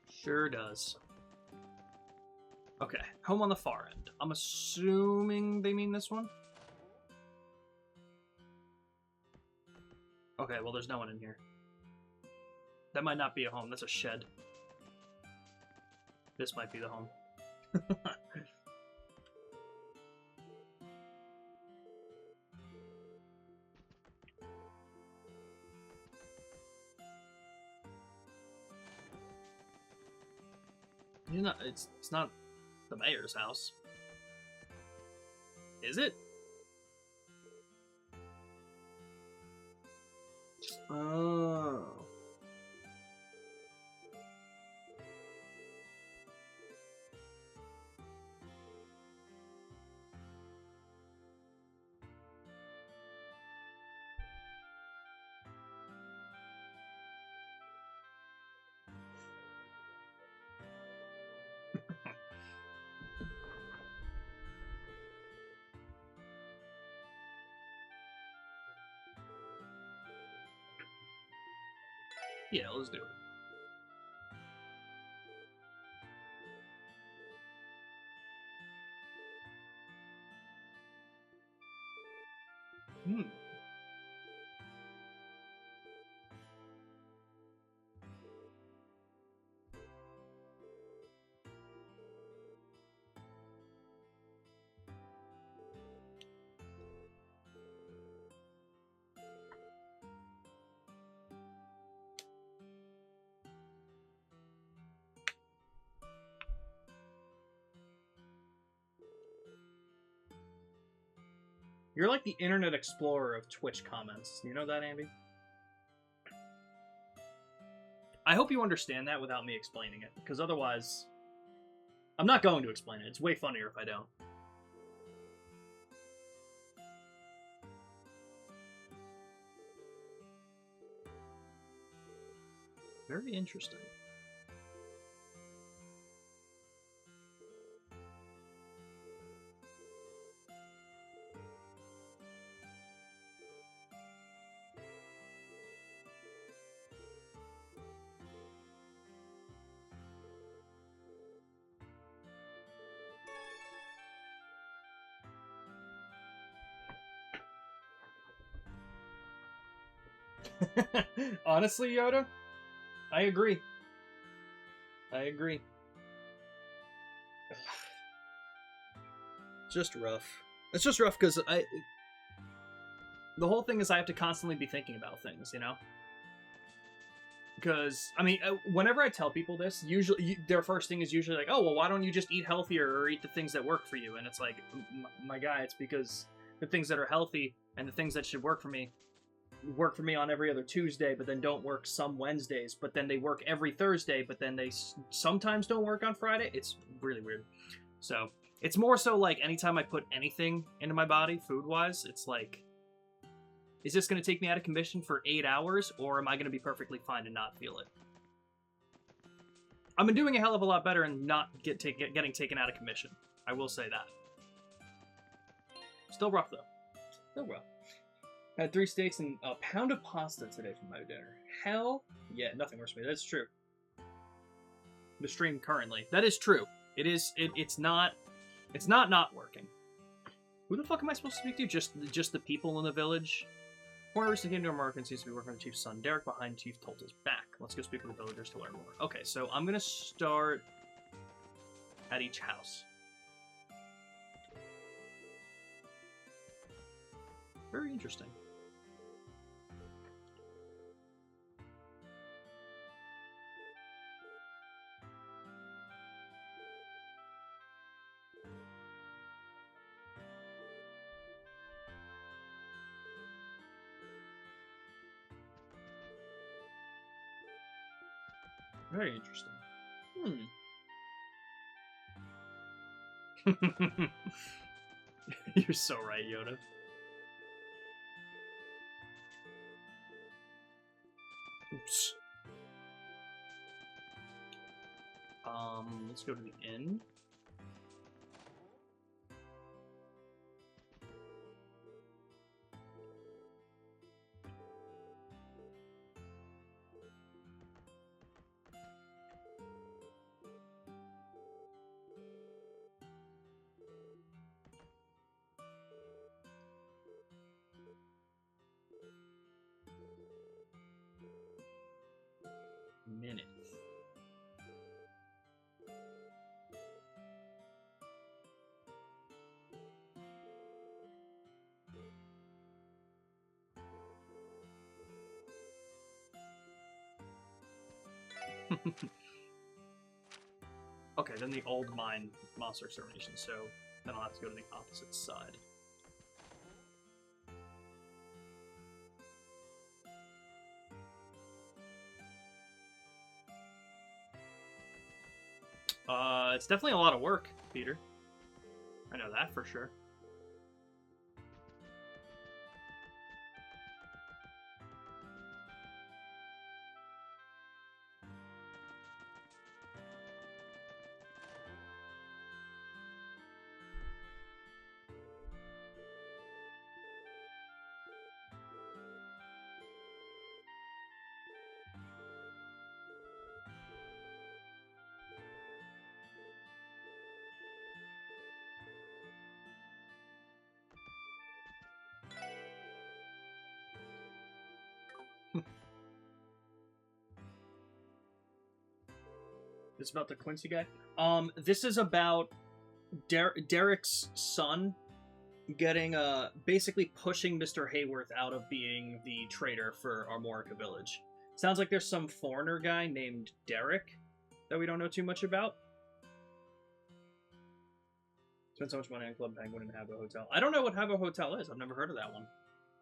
Speaker 1: Sure does. Okay, home on the far end. I'm assuming they mean this one? Okay, well there's no one in here. That might not be a home, that's a shed. This might be the home. It's not the mayor's house. Is it? Oh. Yeah, let's do it. Hmm. You're like the Internet Explorer of Twitch comments. You know that, Ambi? I hope you understand that without me explaining it, because otherwise... I'm not going to explain it. It's way funnier if I don't. Very interesting. Honestly, Yoda, I agree. I agree. It's just rough. It's just rough because the whole thing is I have to constantly be thinking about things, you know? Because, I mean, whenever I tell people this, usually their first thing is usually like, oh, well, why don't you just eat healthier or eat the things that work for you? And it's like, my guy, it's because the things that are healthy and the things that should work for me on every other Tuesday, but then don't work some Wednesdays, but then they work every Thursday, but then they sometimes don't work on Friday. It's really weird. So it's more so like anytime I put anything into my body, food-wise, it's like, is this going to take me out of commission for 8 hours, or am I going to be perfectly fine and not feel it? I've been doing a hell of a lot better and not getting taken out of commission. I will say that. Still rough, though. Still rough. Had 3 steaks and a pound of pasta today for my dinner. Hell yeah, nothing worse for me. That's true. The stream currently. That is true. It is. It's not working. Who the fuck am I supposed to speak to? Just the people in the village. Corner recently came to America and seems to be working with the chief's son. Derek behind Chief Tolta's back. Let's go speak with the villagers to learn more. Okay, so I'm gonna start at each house. Very interesting. Very interesting. You're so right, Yoda. Oops. Let's go to the inn. Minutes. Okay, then the old mine monster extermination, so then I'll have to go to the opposite side. It's definitely a lot of work, Peter. I know that for sure. It's about the Quincy guy. This is about Derek's son getting basically pushing Mr. Hayworth out of being the trader for Armorica Village. Sounds like there's some foreigner guy named Derek that we don't know too much about. Spent so much money on Club Penguin and Habbo Hotel. I don't know what Habbo Hotel is. I've never heard of that one.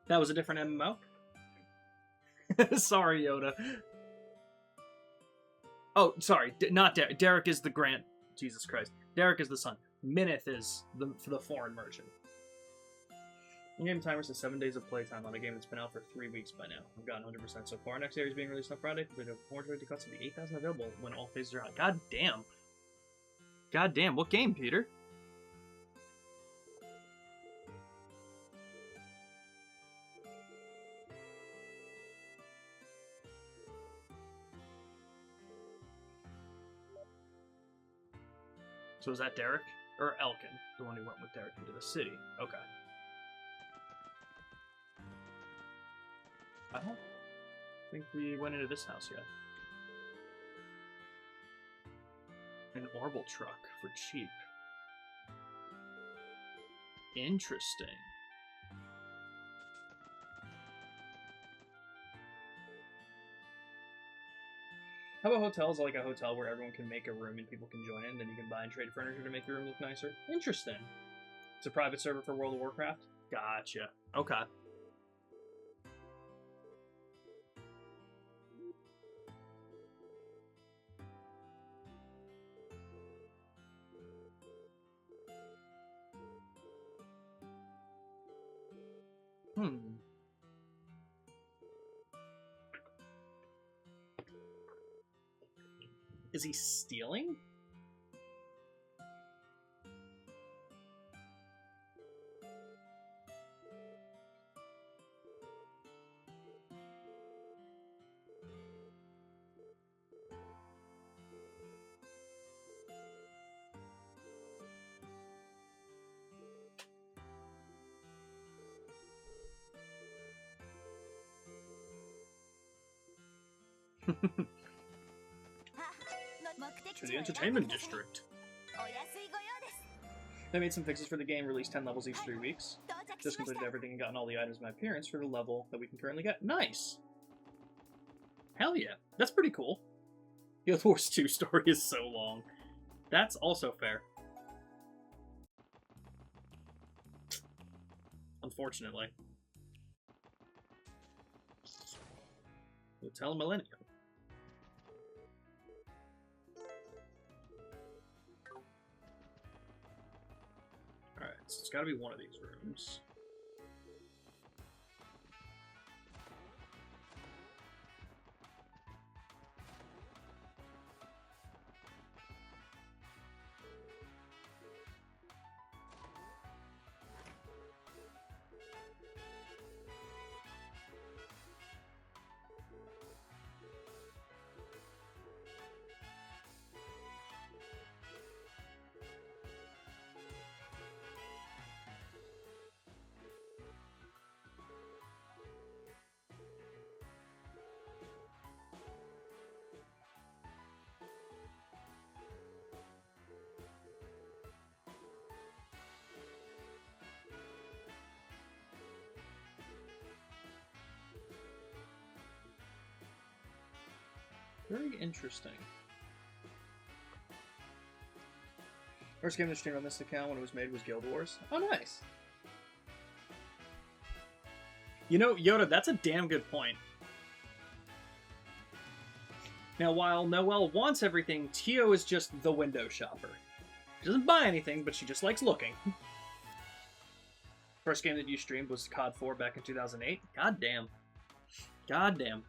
Speaker 1: That was a different MMO? Sorry, Yoda. Oh, sorry, not Derek. Derek is the Grant. Jesus Christ. Derek is the son. Minith is the foreign merchant. In-game timer says 7 days of playtime on a game that's been out for 3 weeks by now. I've gotten 100% so far. Next area is being released on Friday. We have 450 cuts of the 8,000 available when all phases are out. God damn. God damn. What game, Peter? So is that Derek? Or Elkin, the one who went with Derek into the city. Okay. I don't think we went into this house yet. An Orbital truck for cheap. Interesting. How about hotels? Like a hotel where everyone can make a room and people can join in, then you can buy and trade furniture to make your room look nicer? Interesting. It's a private server for World of Warcraft? Gotcha. Okay. Is he stealing? To the entertainment district. They made some fixes for the game, released 10 levels each 3 weeks. Just completed everything and gotten all the items of my appearance for the level that we can currently get. Nice! Hell yeah. That's pretty cool. Guild Wars 2 story is so long. That's also fair. Unfortunately. Hotel Millennium. Alright, so it's gotta be one of these rooms. Very interesting. First game to stream on this account when it was made was Guild Wars. Oh, nice. You know, Yoda, that's a damn good point. Now, while Noelle wants everything, Tio is just the window shopper. She doesn't buy anything, but she just likes looking. First game that you streamed was COD 4 back in 2008. God damn. God damn.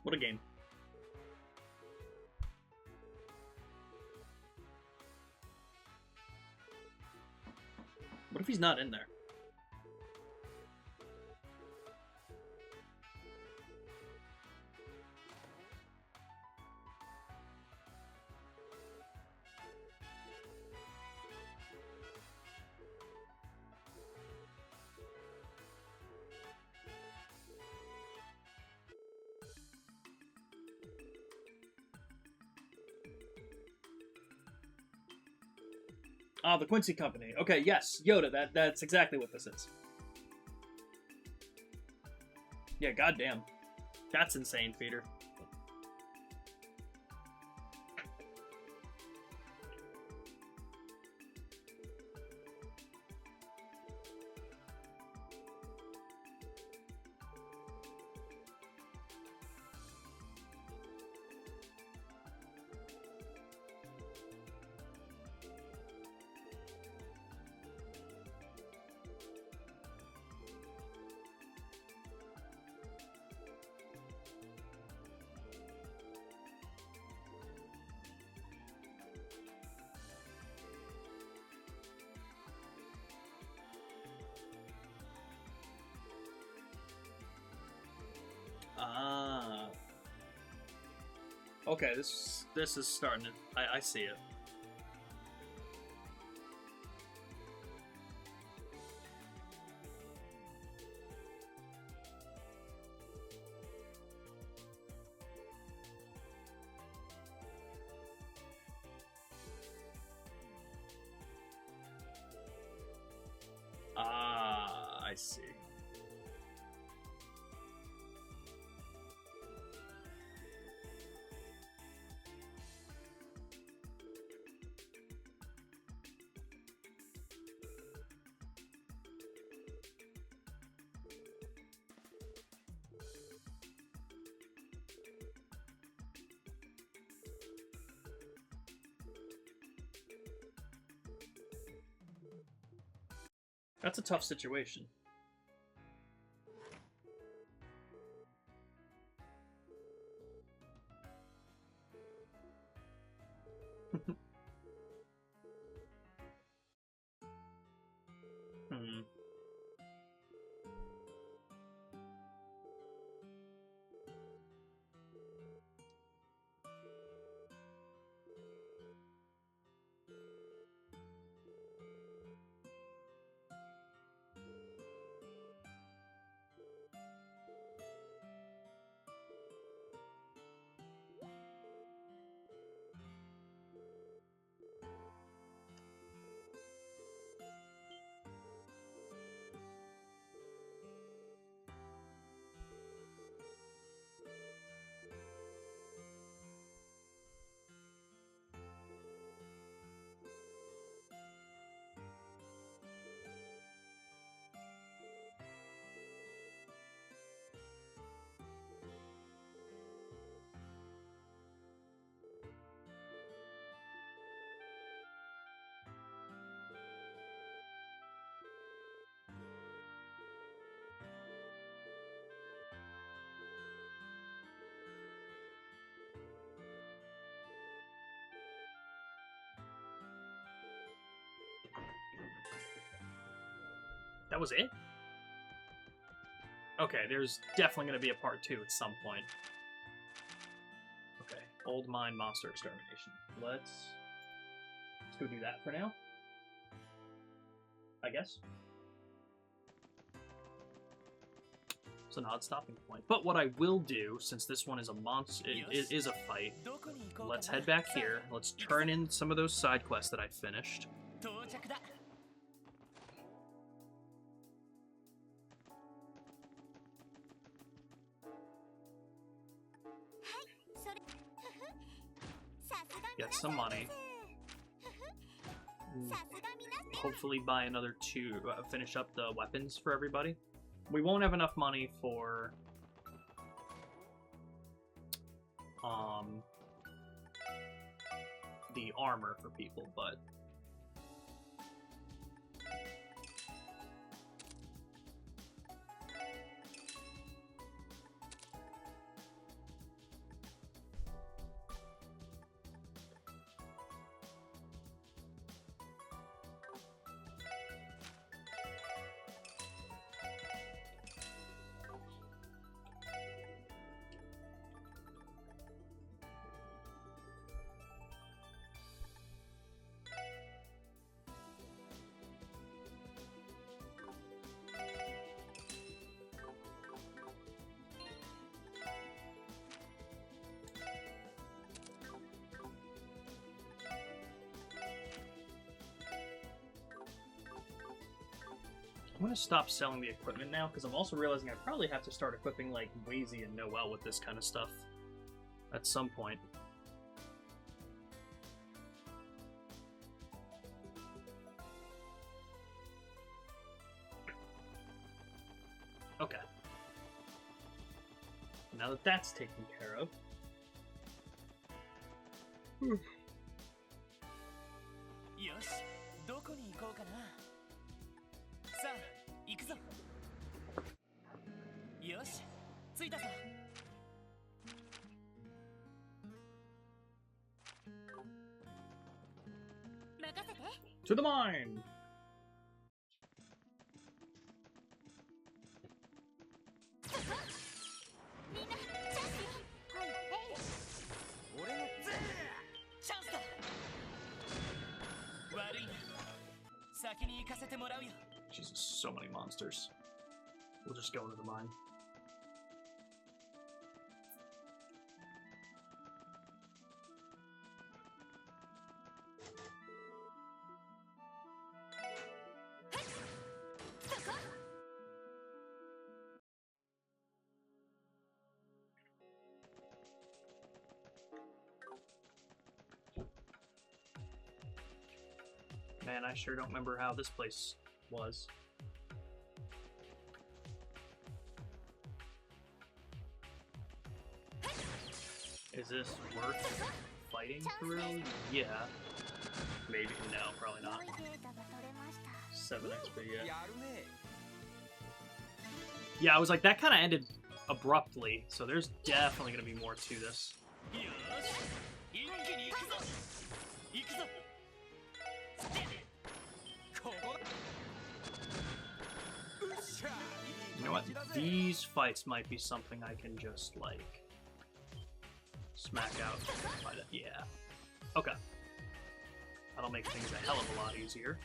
Speaker 1: What a game. What if he's not in there? Ah, the Quincy Company. Okay, yes, Yoda, that's exactly what this is. Yeah, goddamn. That's insane, Peter. Ah. Okay, this is starting to... I see it. Ah, I see. That's a tough situation. Hmm. That was it? Okay, there's definitely going to be a part 2 at some point. Okay, Old Mine Monster Extermination. Let's go do that for now. I guess. It's an odd stopping point. But what I will do, since this one is a monster, it is a fight, let's head back here. Let's turn in some of those side quests that I finished. Get some money. Hopefully buy another 2, finish up the weapons for everybody. We won't have enough money for the armor for people, but I'm gonna stop selling the equipment now because I'm also realizing I probably have to start equipping like Wazy and Noel with this kind of stuff at some point. Okay. Now that that's taken care of. Hmm.
Speaker 3: よし、どこに行こうかな。さあ、行くぞ。よし、着いたぞ。
Speaker 2: 任せて。
Speaker 1: To the mine!
Speaker 2: みんなチャンスよ。はい、
Speaker 3: 俺のチャンスだ。悪いな。先に行かせてもらうよ。
Speaker 1: Jesus, so many monsters. We'll just go into the mine. Man, I sure don't remember how this place was. Is this worth fighting through? Yeah. Maybe. No, probably not. 7 XP, yeah. Yeah, I was like, that kind of ended abruptly, so there's definitely going to be more to this. You know what? These fights might be something I can just, like, smack out. Yeah. Okay. That'll make things a hell of a lot easier.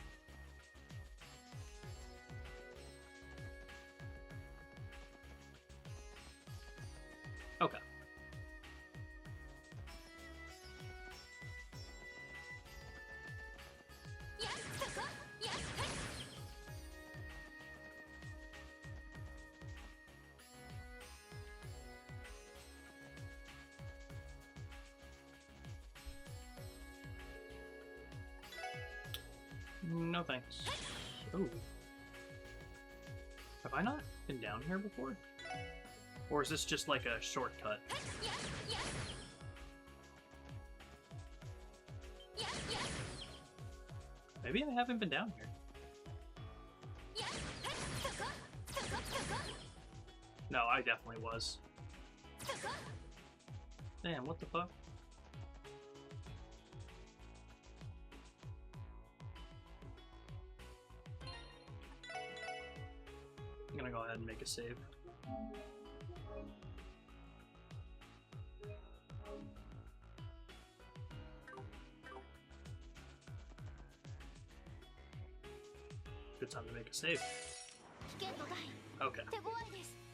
Speaker 1: Okay. No thanks. Ooh. Have I not been down here before? Or is this just like a shortcut? Maybe I haven't been down here. No, I definitely was. Damn, what the fuck? I'm gonna go ahead and make a save. Good time to make a save. Okay.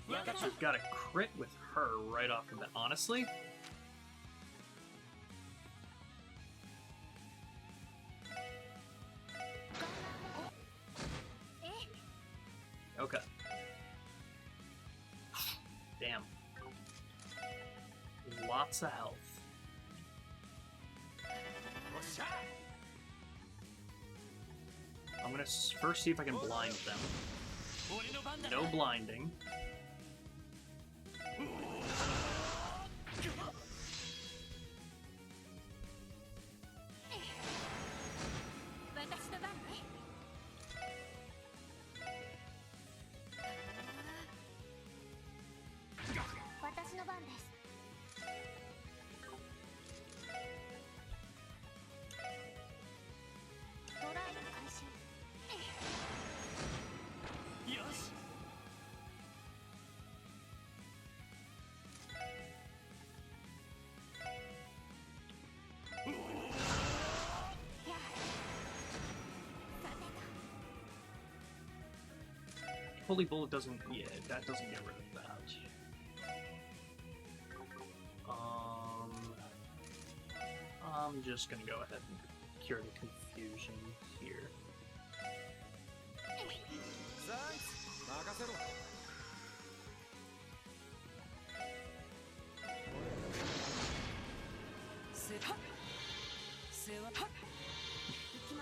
Speaker 1: I've got a crit with her right off the bat. Honestly? Okay. Damn. Lots of health. I'm gonna first see if I can blind them. No blinding. Holy Bullet doesn't... Yeah, that doesn't get rid of that. I'm just gonna go ahead and cure the confusion here.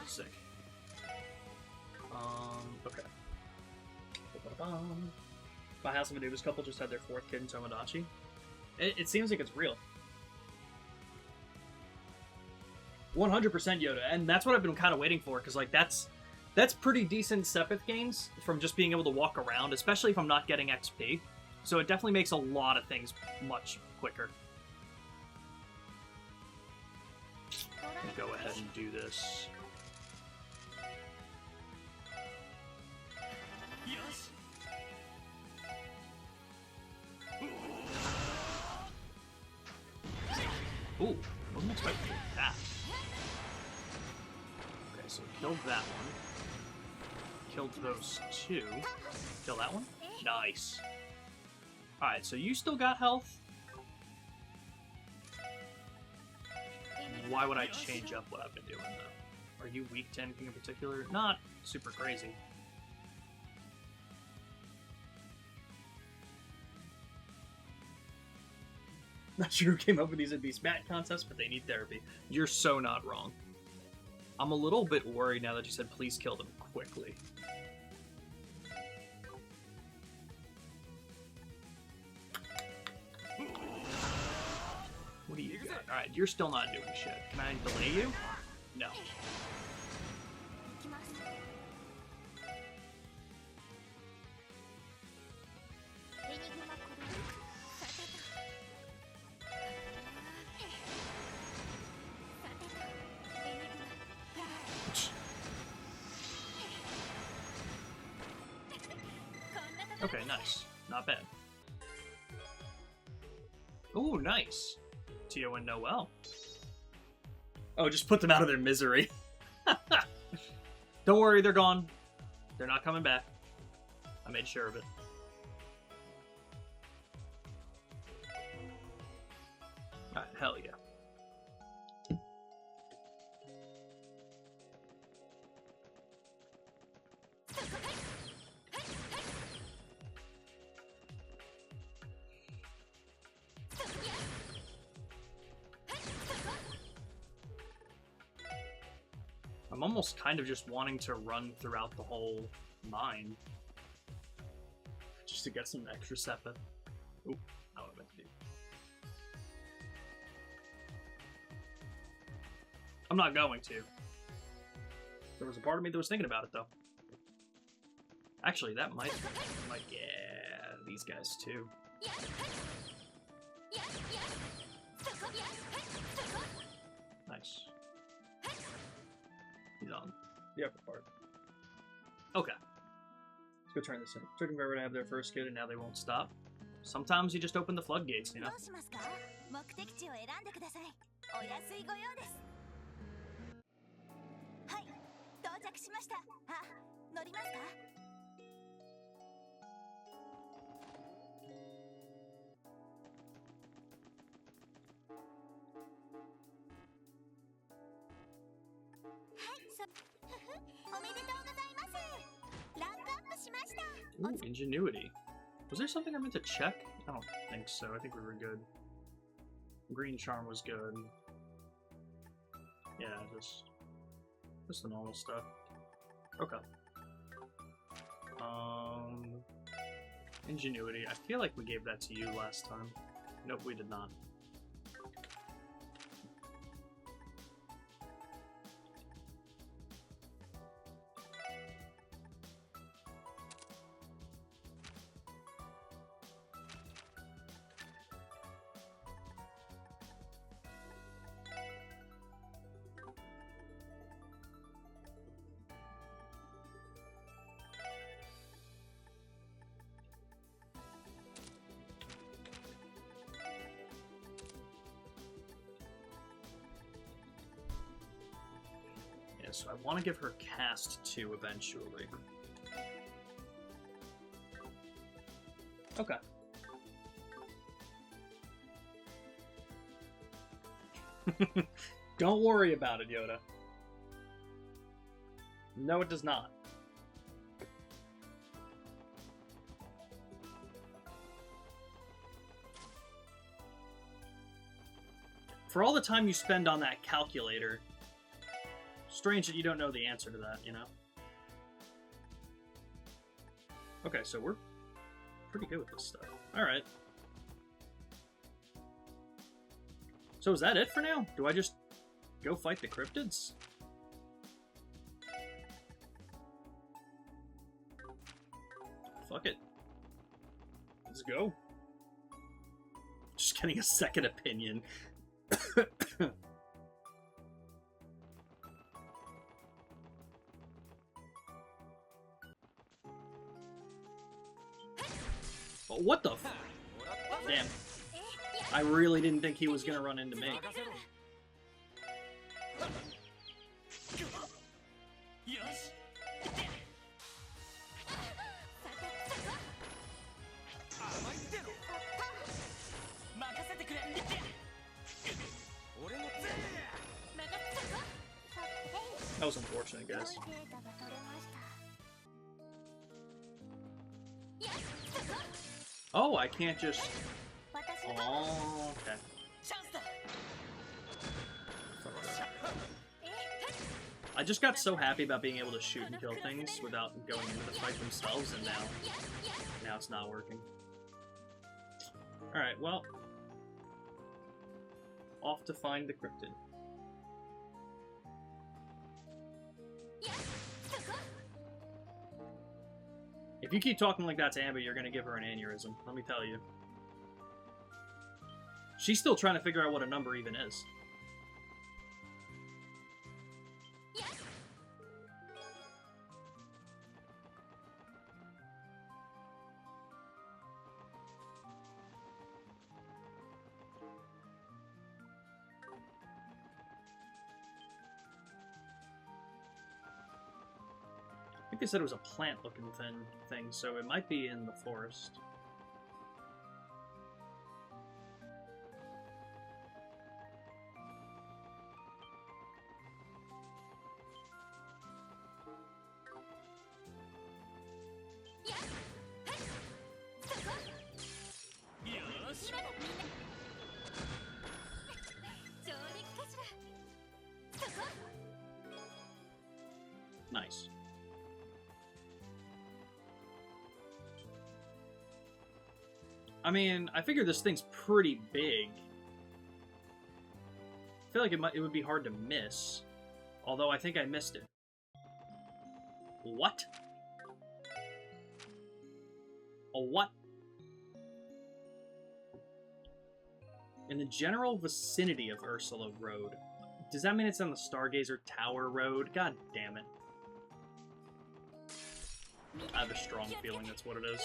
Speaker 1: Sick. Okay. My House of Anubis couple just had their 4th kid in Tomodachi. It seems like it's real. 100% Yoda, and that's what I've been kind of waiting for, because like that's pretty decent Sepith gains from just being able to walk around, especially if I'm not getting XP. So it definitely makes a lot of things much quicker. Go ahead and do this. Ooh, wasn't expecting that. Okay, so killed that one. Killed those 2. Kill that one? Nice. Alright, so you still got health? Why would I change up what I've been doing, though? Are you weak to anything in particular? Not super crazy. Not sure who came up with these obese mat contests, but they need therapy. You're so not wrong. I'm a little bit worried now that you said please kill them quickly. What do you got? Alright, you're still not doing shit. Can I delay you? No. Okay, nice. Not bad. Ooh, nice. Tio and Noel. Oh, just put them out of their misery. Don't worry, they're gone. They're not coming back. I made sure of it. Alright, hell yeah. I'm almost kind of just wanting to run throughout the whole mine. Just to get some extra Sepith. Oop, not what I meant to do. I'm not going to. There was a part of me that was thinking about it, though. Actually, that might yeah, these guys, too. Nice. He's on the upper part. Okay. Let's go turn this in. Took them forever to have their first kid, and now they won't stop. Sometimes you just open the floodgates, you know? Ooh, ingenuity. Was there something I meant to check? I don't think so. I think we were good. Green charm was good. Yeah, just the normal stuff. Okay. Ingenuity. I feel like we gave that to you last time. Nope, we did not. So I want to give her cast 2 eventually. Okay. Don't worry about it, Yoda. No, it does not. For all the time you spend on that calculator, strange that you don't know the answer to that, you know? Okay, so we're pretty good with this stuff. Alright. So is that it for now? Do I just go fight the cryptids? Fuck it. Let's go. Just getting a second opinion. Oh, what the f- Damn. I really didn't think he was gonna run into me. That was unfortunate, guys. Oh, I can't just... Oh, okay. I just got so happy about being able to shoot and kill things without going into the fight themselves, and now it's not working. Alright, well... Off to find the cryptid. If you keep talking like that to Amber, you're gonna give her an aneurysm, let me tell you. She's still trying to figure out what a number even is. I think they said it was a plant-looking thing, so it might be in the forest. Nice. I mean, I figure this thing's pretty big. I feel like it would be hard to miss. Although I think I missed it. What? A what? In the general vicinity of Ursula Road. Does that mean it's on the Stargazer Tower Road? God damn it. I have a strong feeling that's what it is.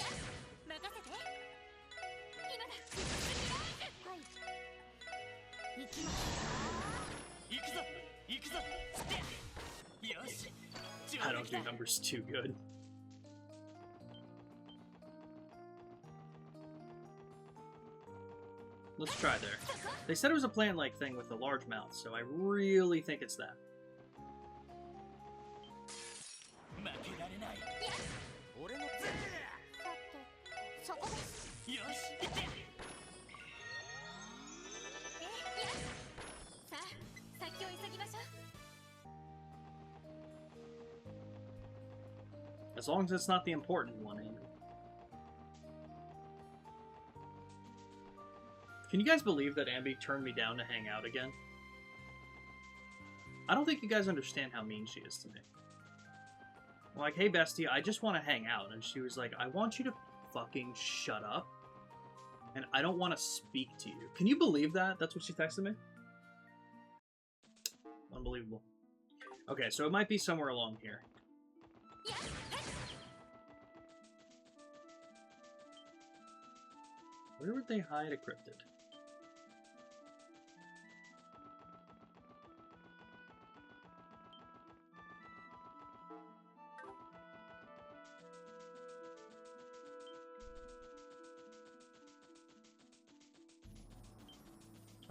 Speaker 1: I don't do numbers too good. Let's try there. They said it was a plant-like thing with a large mouth, so I really think it's that. As long as it's not the important one, Amy. Can you guys believe that Ambi turned me down to hang out again? I don't think you guys understand how mean she is to me. I'm like, hey bestie, I just want to hang out. And she was like, I want you to fucking shut up. And I don't want to speak to you. Can you believe that? That's what she texted me? Unbelievable. Okay, so it might be somewhere along here. Where would they hide a cryptid?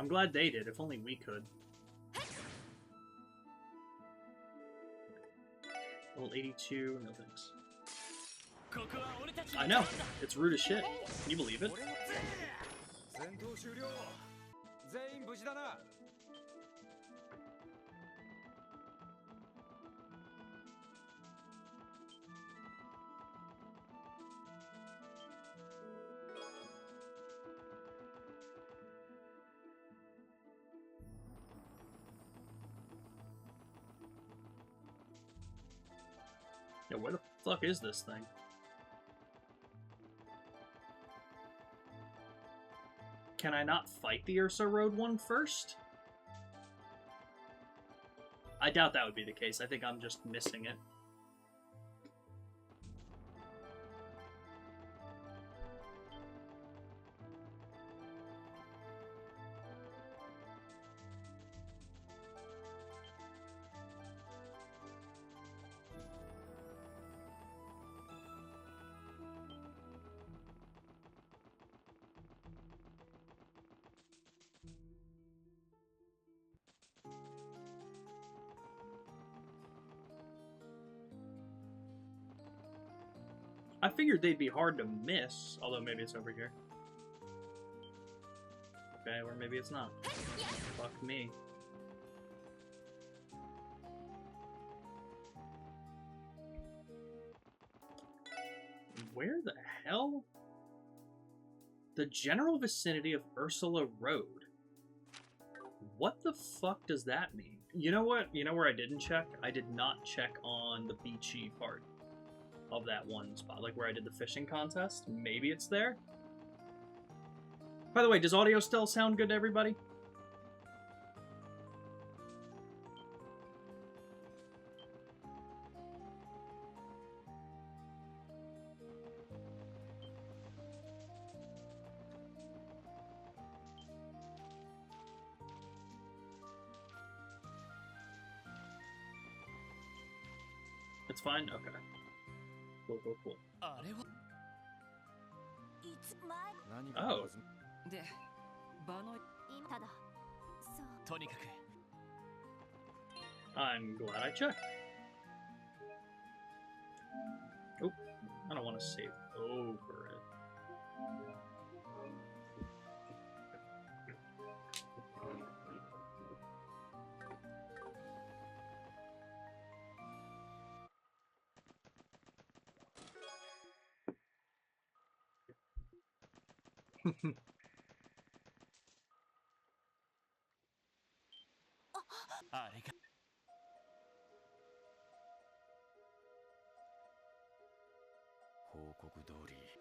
Speaker 1: I'm glad they did, if only we could. Level 82, no thanks. I know, it's rude as shit. Can you believe it?
Speaker 9: 戦闘終了全員無事だな
Speaker 1: Yeah, where the fuck is this thing? Can I not fight the Ursa Road one first? I doubt that would be the case. I think I'm just missing it. I figured they'd be hard to miss, although maybe it's over here. Okay, or maybe it's not. Fuck me. Where the hell? The general vicinity of Ursula Road. What the fuck does that mean? You know what? You know where I didn't check? I did not check on the beachy part of that one spot, like where I did the fishing contest. Maybe it's there? By the way, does audio still sound good to everybody? It's fine? Okay. Cool, cool, cool. Oh.
Speaker 8: で場の
Speaker 2: ただそう
Speaker 3: とにかく
Speaker 1: I'm glad I checked. Oh, I don't want to save over it.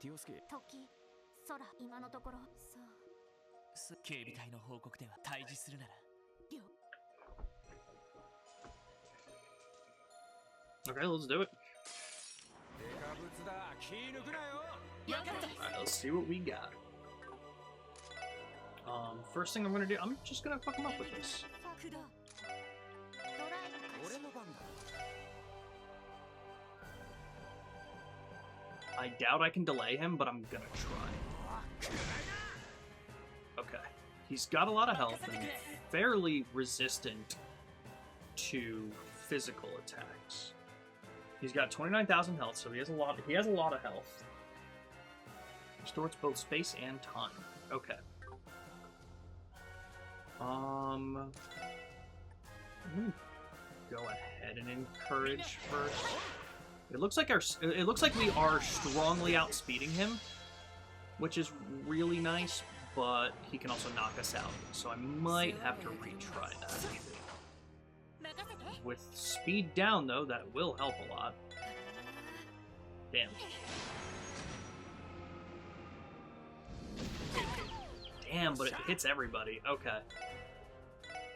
Speaker 2: 時空今のところそう
Speaker 3: 警備隊の報告では対峙するなら
Speaker 1: Okay, let's do it.
Speaker 9: デカブツだ気抜くなよ
Speaker 1: Alright, let's see what we got. First thing I'm gonna do, I'm just gonna fuck him up with this.
Speaker 2: ドライブ
Speaker 9: 俺の番だ
Speaker 1: I doubt I can delay him, but I'm gonna try. Okay. He's got a lot of health and fairly resistant to physical attacks. He's got 29,000 health, so he has a lot of health. Restores both space and time. Okay. Go ahead and encourage first. It looks like we are strongly outspeeding him, which is really nice, but he can also knock us out. So I might have to retry that. With speed down though, that will help a lot. Damn. Damn, but it hits everybody. Okay.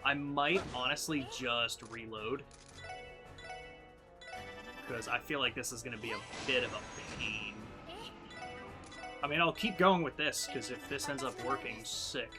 Speaker 1: I might honestly just reload. Because I feel like this is going to be a bit of a pain. I mean, I'll keep going with this, because if this ends up working, sick.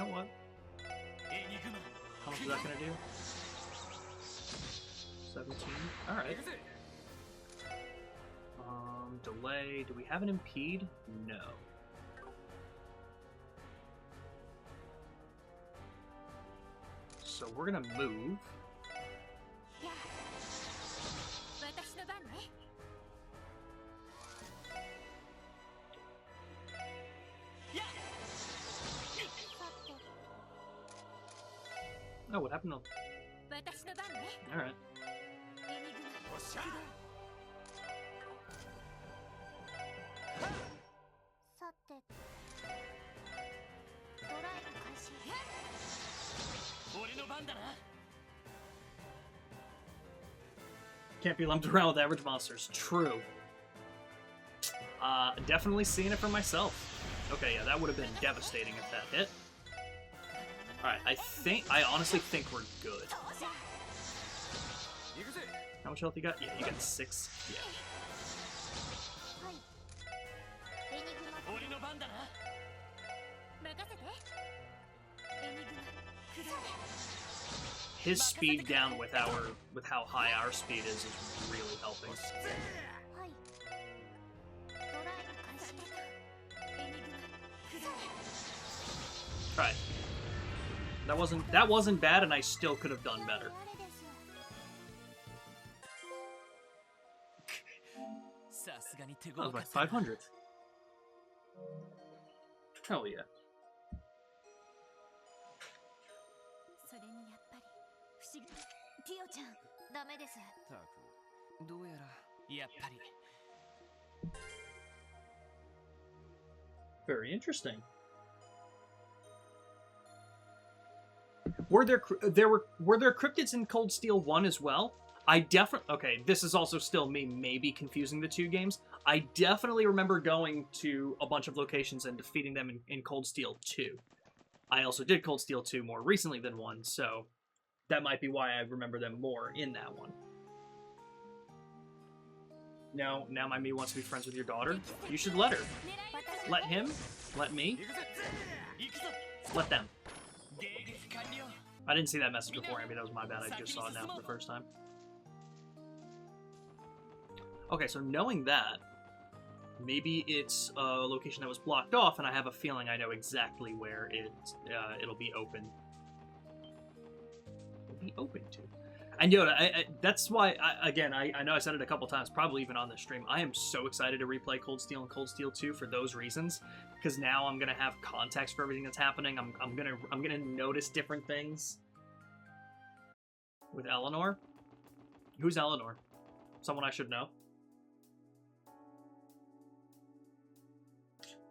Speaker 1: know what? How much is that gonna do? 17. Alright. Delay. Do we have an impede? No. So we're gonna move. Oh, what happened to... Alright. Can't be lumped around with average monsters. True. Definitely seeing it for myself. Okay, yeah, that would have been devastating if that hit. Alright, I honestly think we're good. How much health you got? Yeah, you got 6. Yeah. His speed down with how high our speed is really helping. Right. That wasn't bad, and I still could have done better. That was my 500th. Hell yeah. Very interesting. Were there cryptids in Cold Steel 1 as well? I definitely... Okay, this is also still me maybe confusing the two games. I definitely remember going to a bunch of locations and defeating them in Cold Steel 2. I also did Cold Steel 2 more recently than 1, so that might be why I remember them more in that one. No, now my me wants to be friends with your daughter. You should let her. Let him. Let me. Let them. I didn't see that message before. I mean, that was my bad. I just saw it now for the first time. Okay, so knowing that, maybe it's a location that was blocked off, and I have a feeling I know exactly where it'll be open. It'll be open to. And Yoda, that's why, I know I said it a couple times, probably even on this stream, I am so excited to replay Cold Steel and Cold Steel 2 for those reasons, because now I'm gonna have context for everything that's happening. I'm gonna notice different things. With Eleanor? Who's Eleanor? Someone I should know?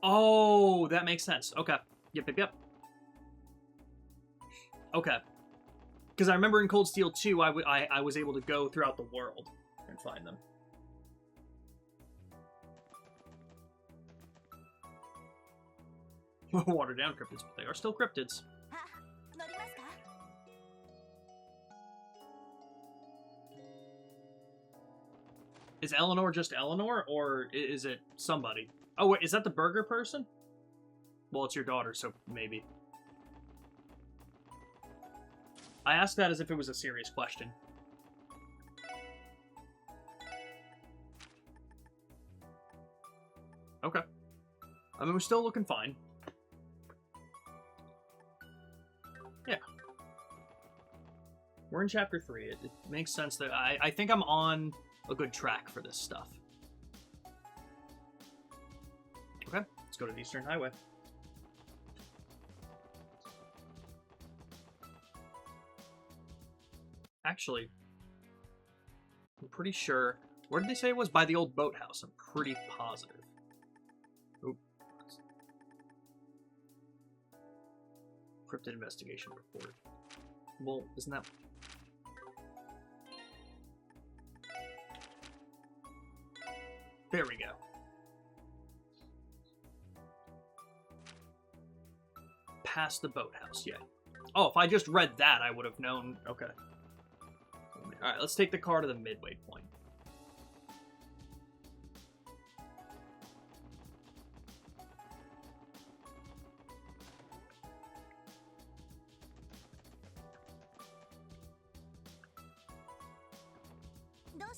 Speaker 1: Oh, that makes sense. Okay. Yep. Okay. Because I remember in Cold Steel 2, I was able to go throughout the world and find them. Watered down cryptids, but they are still cryptids. Is Eleanor just Eleanor, or is it somebody? Oh, wait, is that the burger person? Well, it's your daughter, so maybe. I asked that as if it was a serious question. Okay. I mean, we're still looking fine. Yeah. We're in Chapter 3. It makes sense that I think I'm on a good track for this stuff. Okay, let's go to the Eastern Highway. Actually, I'm pretty sure... Where did they say it was? By the old boathouse. I'm pretty positive. Oop. Cryptid investigation report. Well, isn't that... There we go. Past the boathouse, yeah. Oh, if I just read that, I would have known. Okay. Alright, let's take the car to the midway point.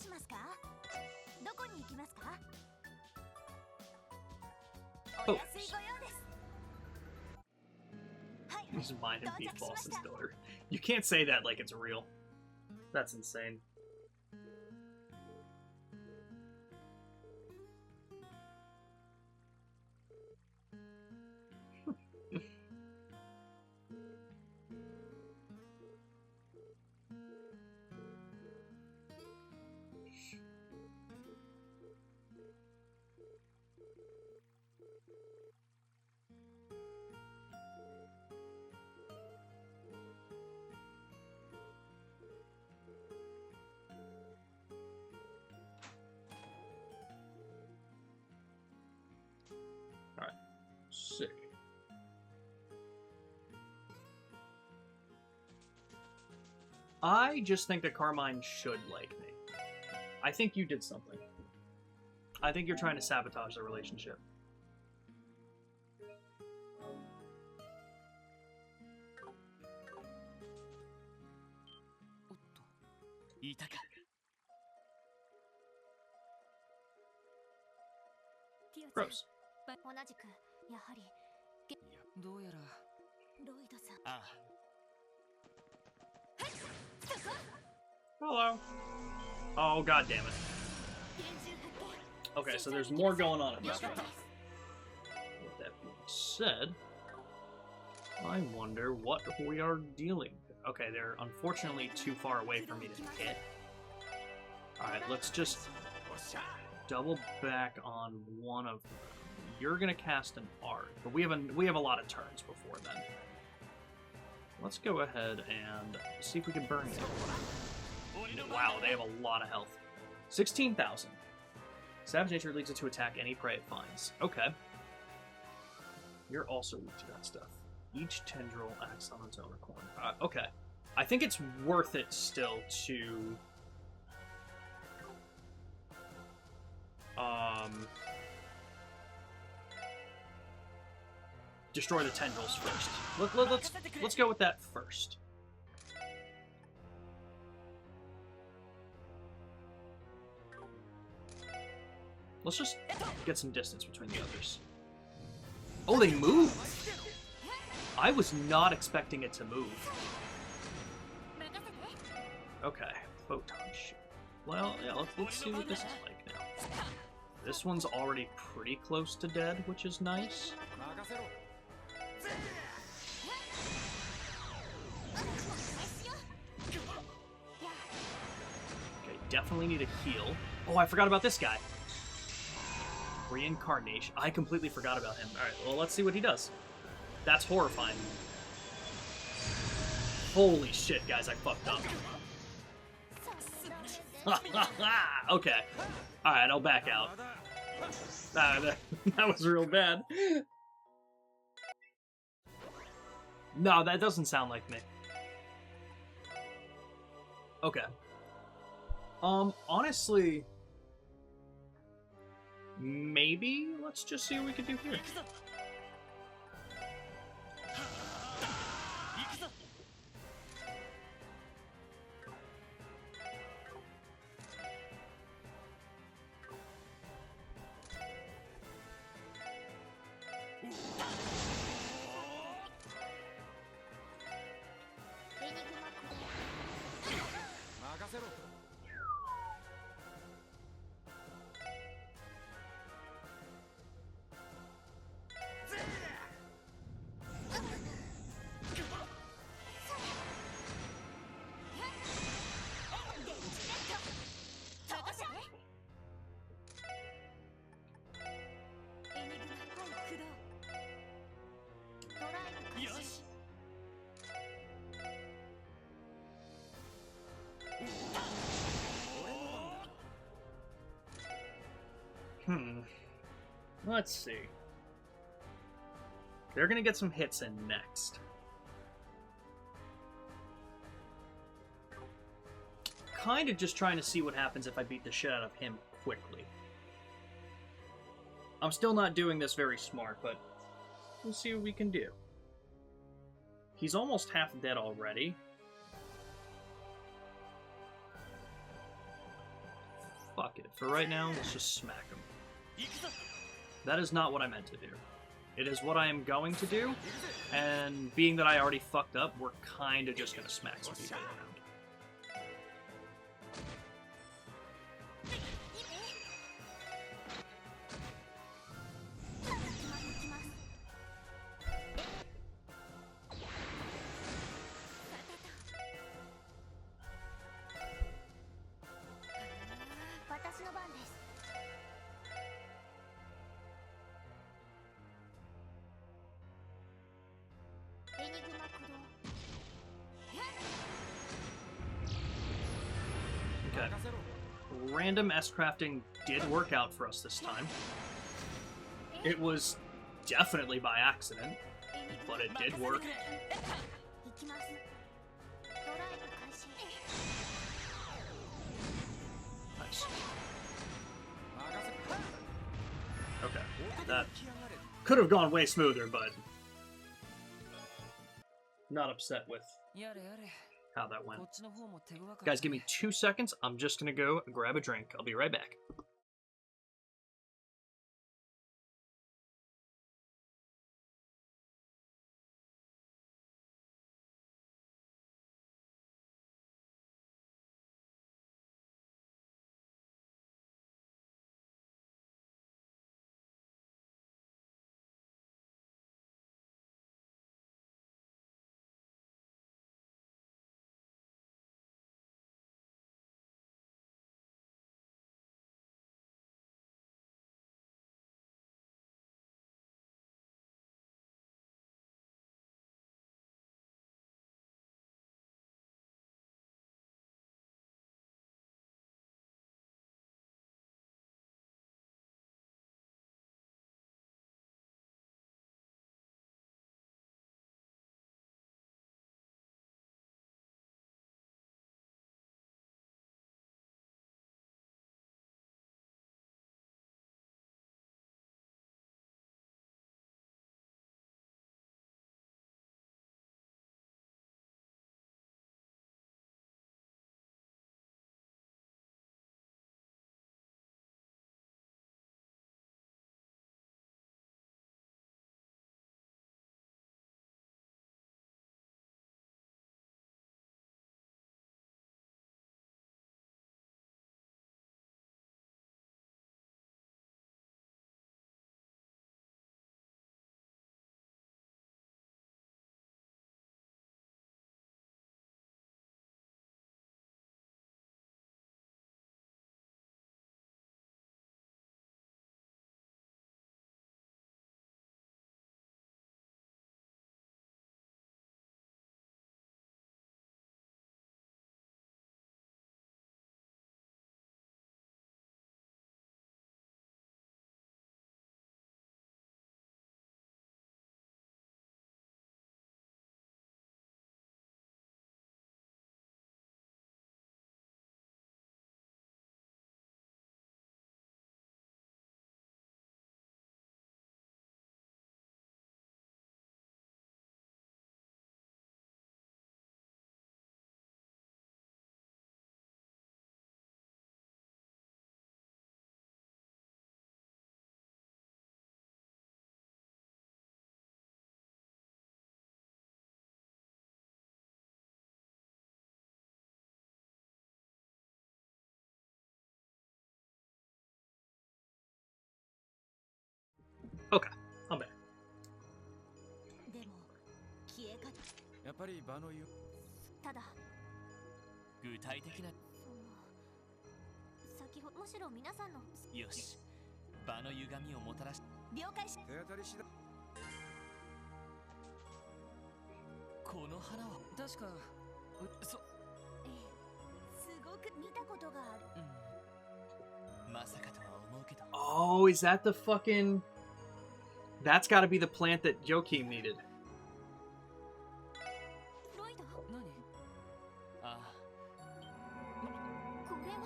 Speaker 2: しますか？どこに行きますか？お安いご用です。はい、
Speaker 1: He's minding Beef Boss's daughter. You can't say that like it's real. That's insane. Alright. Sick. I just think that Carmine should like me. I think you did something. I think you're trying to sabotage the relationship. Gross.
Speaker 2: 同じくやはり
Speaker 8: どうやら
Speaker 2: ロイドさん。
Speaker 3: ああ
Speaker 1: Hello. Oh, god damn it. Okay, so there's more going on in this one. With that being said, I wonder what we are dealing with. Okay, they're unfortunately too far away for me to hit. Alright, let's just double back on one of them. You're gonna cast an art, but we have a lot of turns before then. Let's go ahead and see if we can burn it. Wow, they have a lot of health. 16,000. Savage nature leads it to attack any prey it finds. Okay. You're also weak to that stuff. Each tendril acts on its own accord. Okay. I think it's worth it still to... destroy the tendrils first. Let's go with that first. Let's just get some distance between the others. Oh, they move! I was not expecting it to move. Okay, photon shoot. Well, yeah, let's see what this is like now. This one's already pretty close to dead, which is nice. Okay, definitely need a heal. Oh, I forgot about this guy. Reincarnation. I completely forgot about him. Alright, well, let's see what he does. That's horrifying. Holy shit, guys, I fucked up. Okay. Alright, I'll back out. That was real bad. No, that doesn't sound like me. Okay. Honestly... maybe let's just see what we can do here. Let's see. They're gonna get some hits in next. Kind of just trying to see what happens if I beat the shit out of him quickly. I'm still not doing this very smart, but we'll see what we can do. He's almost half dead already. fuck it. For right now, let's just smack him. That is not what I meant to do. It is what I am going to do, and being that I already fucked up, we're kind of just going to smack some people around. Okay. Random S-crafting did work out for us this time. It was definitely by accident, but it did work. Nice. Okay, that could have gone way smoother, but not upset with how that went. Guys, give me 2 seconds. I'm just gonna go grab a drink. I'll be right back. Okay, I'm back.
Speaker 2: でも消えか
Speaker 9: やっぱり場の言う
Speaker 2: ただ
Speaker 3: 具体的な
Speaker 2: 先ほどむしろ皆さんの
Speaker 3: よし場の歪みをもたらし
Speaker 2: 了解し
Speaker 9: 手当たり次第
Speaker 3: この花は
Speaker 8: 確か
Speaker 2: すごく見たことがある
Speaker 3: まさかとは思うけど
Speaker 1: Oh, is that the fucking... That's gotta be the plant that Joachim needed.
Speaker 2: ロイド
Speaker 8: 何
Speaker 3: あ
Speaker 2: これは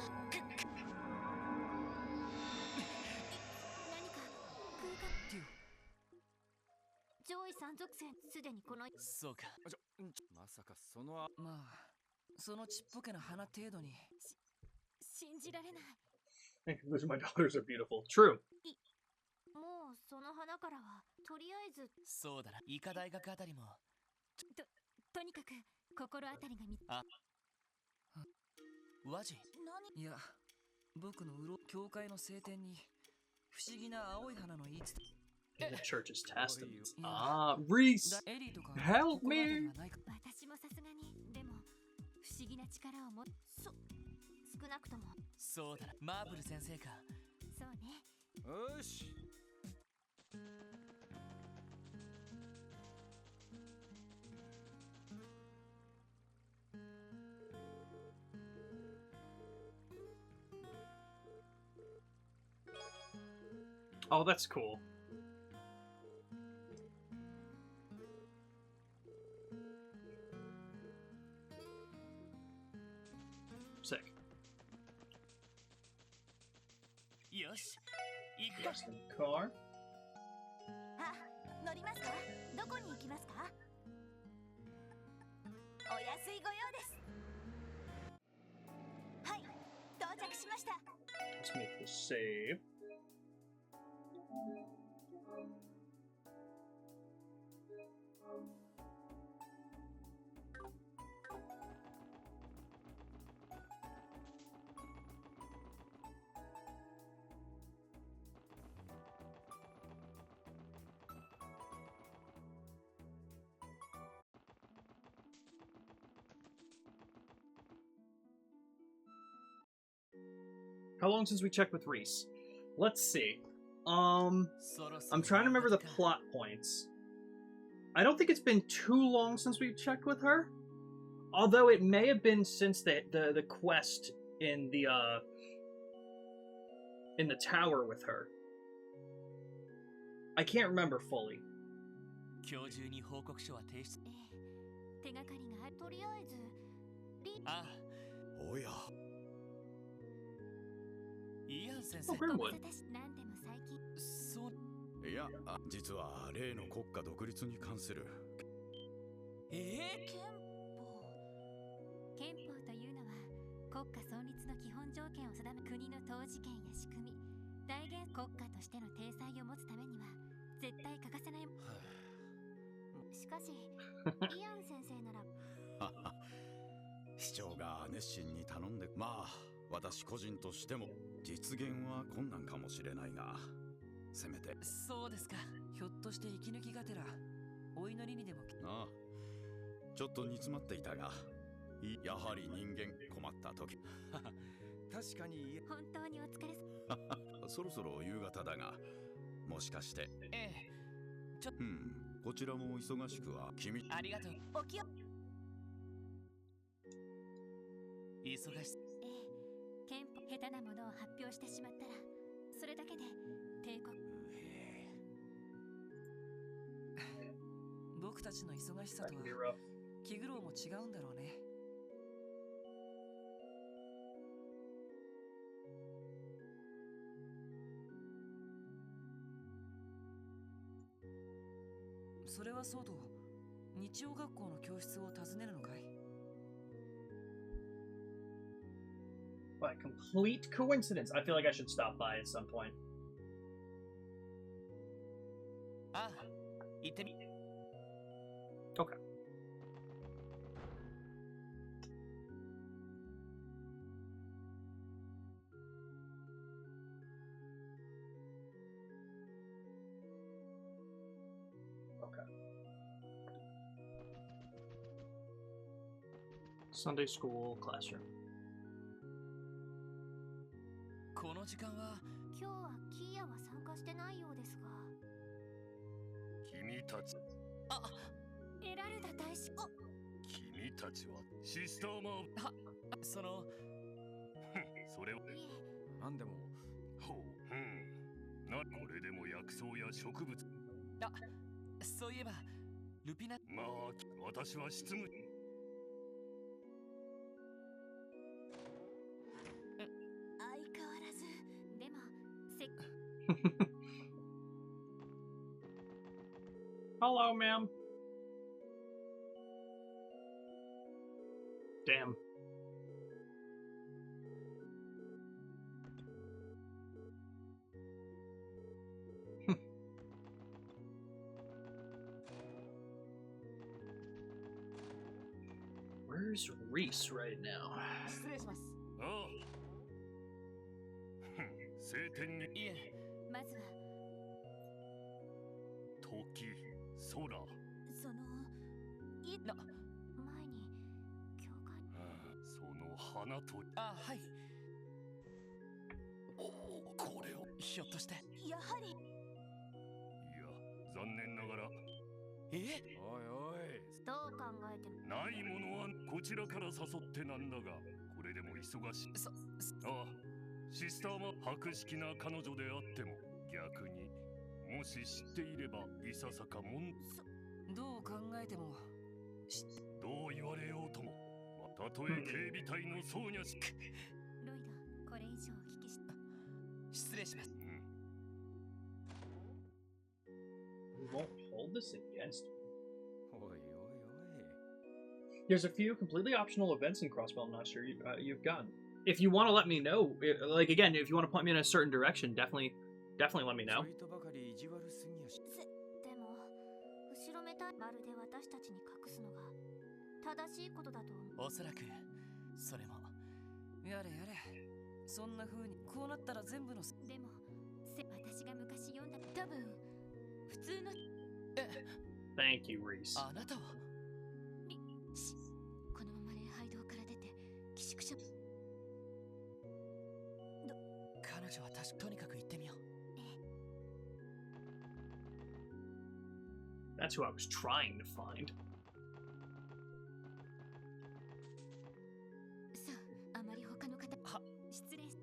Speaker 2: 何か空間
Speaker 8: デュ
Speaker 2: 上位三属性すでにこの
Speaker 3: そうか
Speaker 9: まさかその
Speaker 8: まあそのちっぽけな花程度に
Speaker 2: 信じられない
Speaker 1: My daughters are beautiful. True.
Speaker 2: もうその花からはとりあえず
Speaker 3: そうだな。医科大学あたりも。
Speaker 2: とにかく心当たりが
Speaker 3: 和人。
Speaker 8: いや、僕の教会の聖典に不思議な青い花の言い伝え。
Speaker 1: In the church's testaments. Ah, Reese,
Speaker 8: エリーとか
Speaker 1: help
Speaker 8: 心当たり
Speaker 1: me.
Speaker 8: はないか。
Speaker 2: 私もさすがにでも不思議な力を少なくとも
Speaker 3: そうだな。マーブル先生か。
Speaker 2: そうね。
Speaker 9: よし。
Speaker 1: Oh, that's cool. Sick.
Speaker 3: よし。行くか。
Speaker 1: Just in the car.
Speaker 2: あ、乗りますか？どこに行きますか？お安いご用です。はい、到着しました。
Speaker 1: Let's make this save. How long since we checked with Reese? Let's see. I'm trying to remember the plot points. I don't think it's been too long since we checked with her. Although it may have been since the quest in the tower with her. I can't remember fully.
Speaker 3: 今日中に報告書は提出。
Speaker 2: 手がかりがある。とりあえず
Speaker 3: ああ。
Speaker 4: おや。
Speaker 3: イアン先生。
Speaker 1: Oh, Grimwood.
Speaker 2: なんでも最近
Speaker 3: そう。
Speaker 4: いや、実は例の国家独立に関する。
Speaker 2: 憲法というのは国家存立の基本条件を定め国の統治権や仕組み、大原国家としての体裁を持つためには絶対欠かせない。しかし、イアン先生なら
Speaker 4: 市長が熱心に頼んで、まあ私個人としても実現は困難かもしれないが、せめて。
Speaker 3: そうですか。
Speaker 8: ひょっとして息抜きがてらお祈りにでも。
Speaker 4: ああ、ちょっと煮詰まっていたが、やはり人間困った時。
Speaker 9: 確かに。
Speaker 2: 本当にお疲れ
Speaker 4: そろそろ夕方だが、もしかして。
Speaker 3: ええ。
Speaker 4: こちらも忙しくは君。
Speaker 3: ありがとう。
Speaker 2: お気を。
Speaker 3: 忙し。
Speaker 2: 憲法下手なものを発表してしまったら、それだけで帝国。
Speaker 8: 僕たちの忙しさとは気苦労も違うんだろうね。それはそうと、日曜学校の教室を訪ねるのかい？
Speaker 1: By complete coincidence, I feel like I should stop by at some point.
Speaker 3: ああ、行ってみ。
Speaker 1: Okay. Okay. Sunday school classroom.
Speaker 3: この時間は
Speaker 2: 今日はキーヤは参加してないようですが。
Speaker 6: 君たち。
Speaker 3: あ、
Speaker 2: エラルダ大使。
Speaker 6: 君たちはシスターマー。
Speaker 3: は、その
Speaker 6: それを。
Speaker 9: なんでも。
Speaker 6: ほう。これでも薬草や植物。
Speaker 3: あ、そういえばルピナ。
Speaker 6: まあ私は執務。
Speaker 2: 相変わらず。でも
Speaker 1: Hello, ma'am. Damn. Where's Reese right now?
Speaker 8: 失礼します。
Speaker 6: ああ晴天に
Speaker 3: いえ、
Speaker 2: まずは
Speaker 6: 時空
Speaker 2: その
Speaker 3: な
Speaker 2: 前に教会
Speaker 6: その花と
Speaker 3: あ、はい。
Speaker 6: これを
Speaker 3: ひょっとして。
Speaker 2: やはり
Speaker 6: いや残念ながら
Speaker 3: え
Speaker 9: おいおい
Speaker 2: どう考えても
Speaker 6: ないものはこちらから誘ってなんだがこれでも忙しいああシスターは博識な彼女であっても逆にもし知っていればいささかもん
Speaker 8: どう考えても
Speaker 6: どう言われようともたとえ警備隊の僧にゃし
Speaker 2: ロイド、これ以上お聞きし
Speaker 3: 失礼します。
Speaker 1: We won't hold this against you.
Speaker 9: おいおいおい
Speaker 1: There's a few completely optional events in Crossbell I'm not sure you've gotten. If you want to let me know, like again, if you want to point me in a certain direction, definitely let me
Speaker 9: ち
Speaker 1: know.
Speaker 9: ょいとばかり意地悪すぎやし
Speaker 2: でも後ろめたいまるで私たちに隠すのが正しいことだと思う。
Speaker 3: おそらくそれも
Speaker 8: やれやれ。そんな風にこうなったら全部の
Speaker 2: でも私が昔読んだ多分普通の
Speaker 1: Thank you, Reese.
Speaker 3: あなたは
Speaker 2: このまま礼拝堂から出て寄宿舎
Speaker 3: 彼女はとにかく行ってみよう。
Speaker 1: That's who I was trying to find.
Speaker 2: さあ、あまり他の方
Speaker 3: は
Speaker 2: 失礼し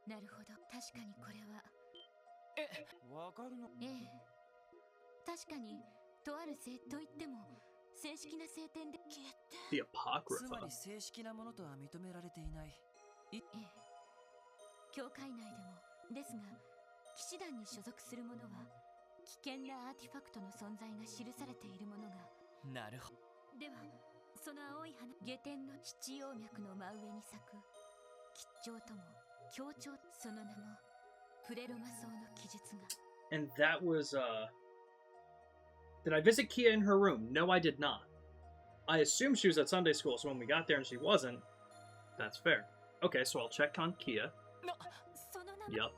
Speaker 2: なるほど、確かにこれは
Speaker 9: わかるの
Speaker 2: 確かにとある聖と言っても正式な聖典で消えて
Speaker 1: The
Speaker 8: つま
Speaker 1: Apocrypha.
Speaker 8: り正式なものとは認められていない。
Speaker 2: 教会内でもですが騎士団に所属する者は危険なアーティファクトの存在が記されているものが
Speaker 3: なるほど。
Speaker 2: ではその青い花下天の七葉脈の真上に咲く吉兆とも強調その名もプレロマ草の記述が
Speaker 1: And that was Did I visit Kia in her room? No, I did not. I assumed she was at Sunday school, so when we got there and she wasn't, that's fair. Okay, so I'll check on Kia.
Speaker 2: その名
Speaker 1: Yep.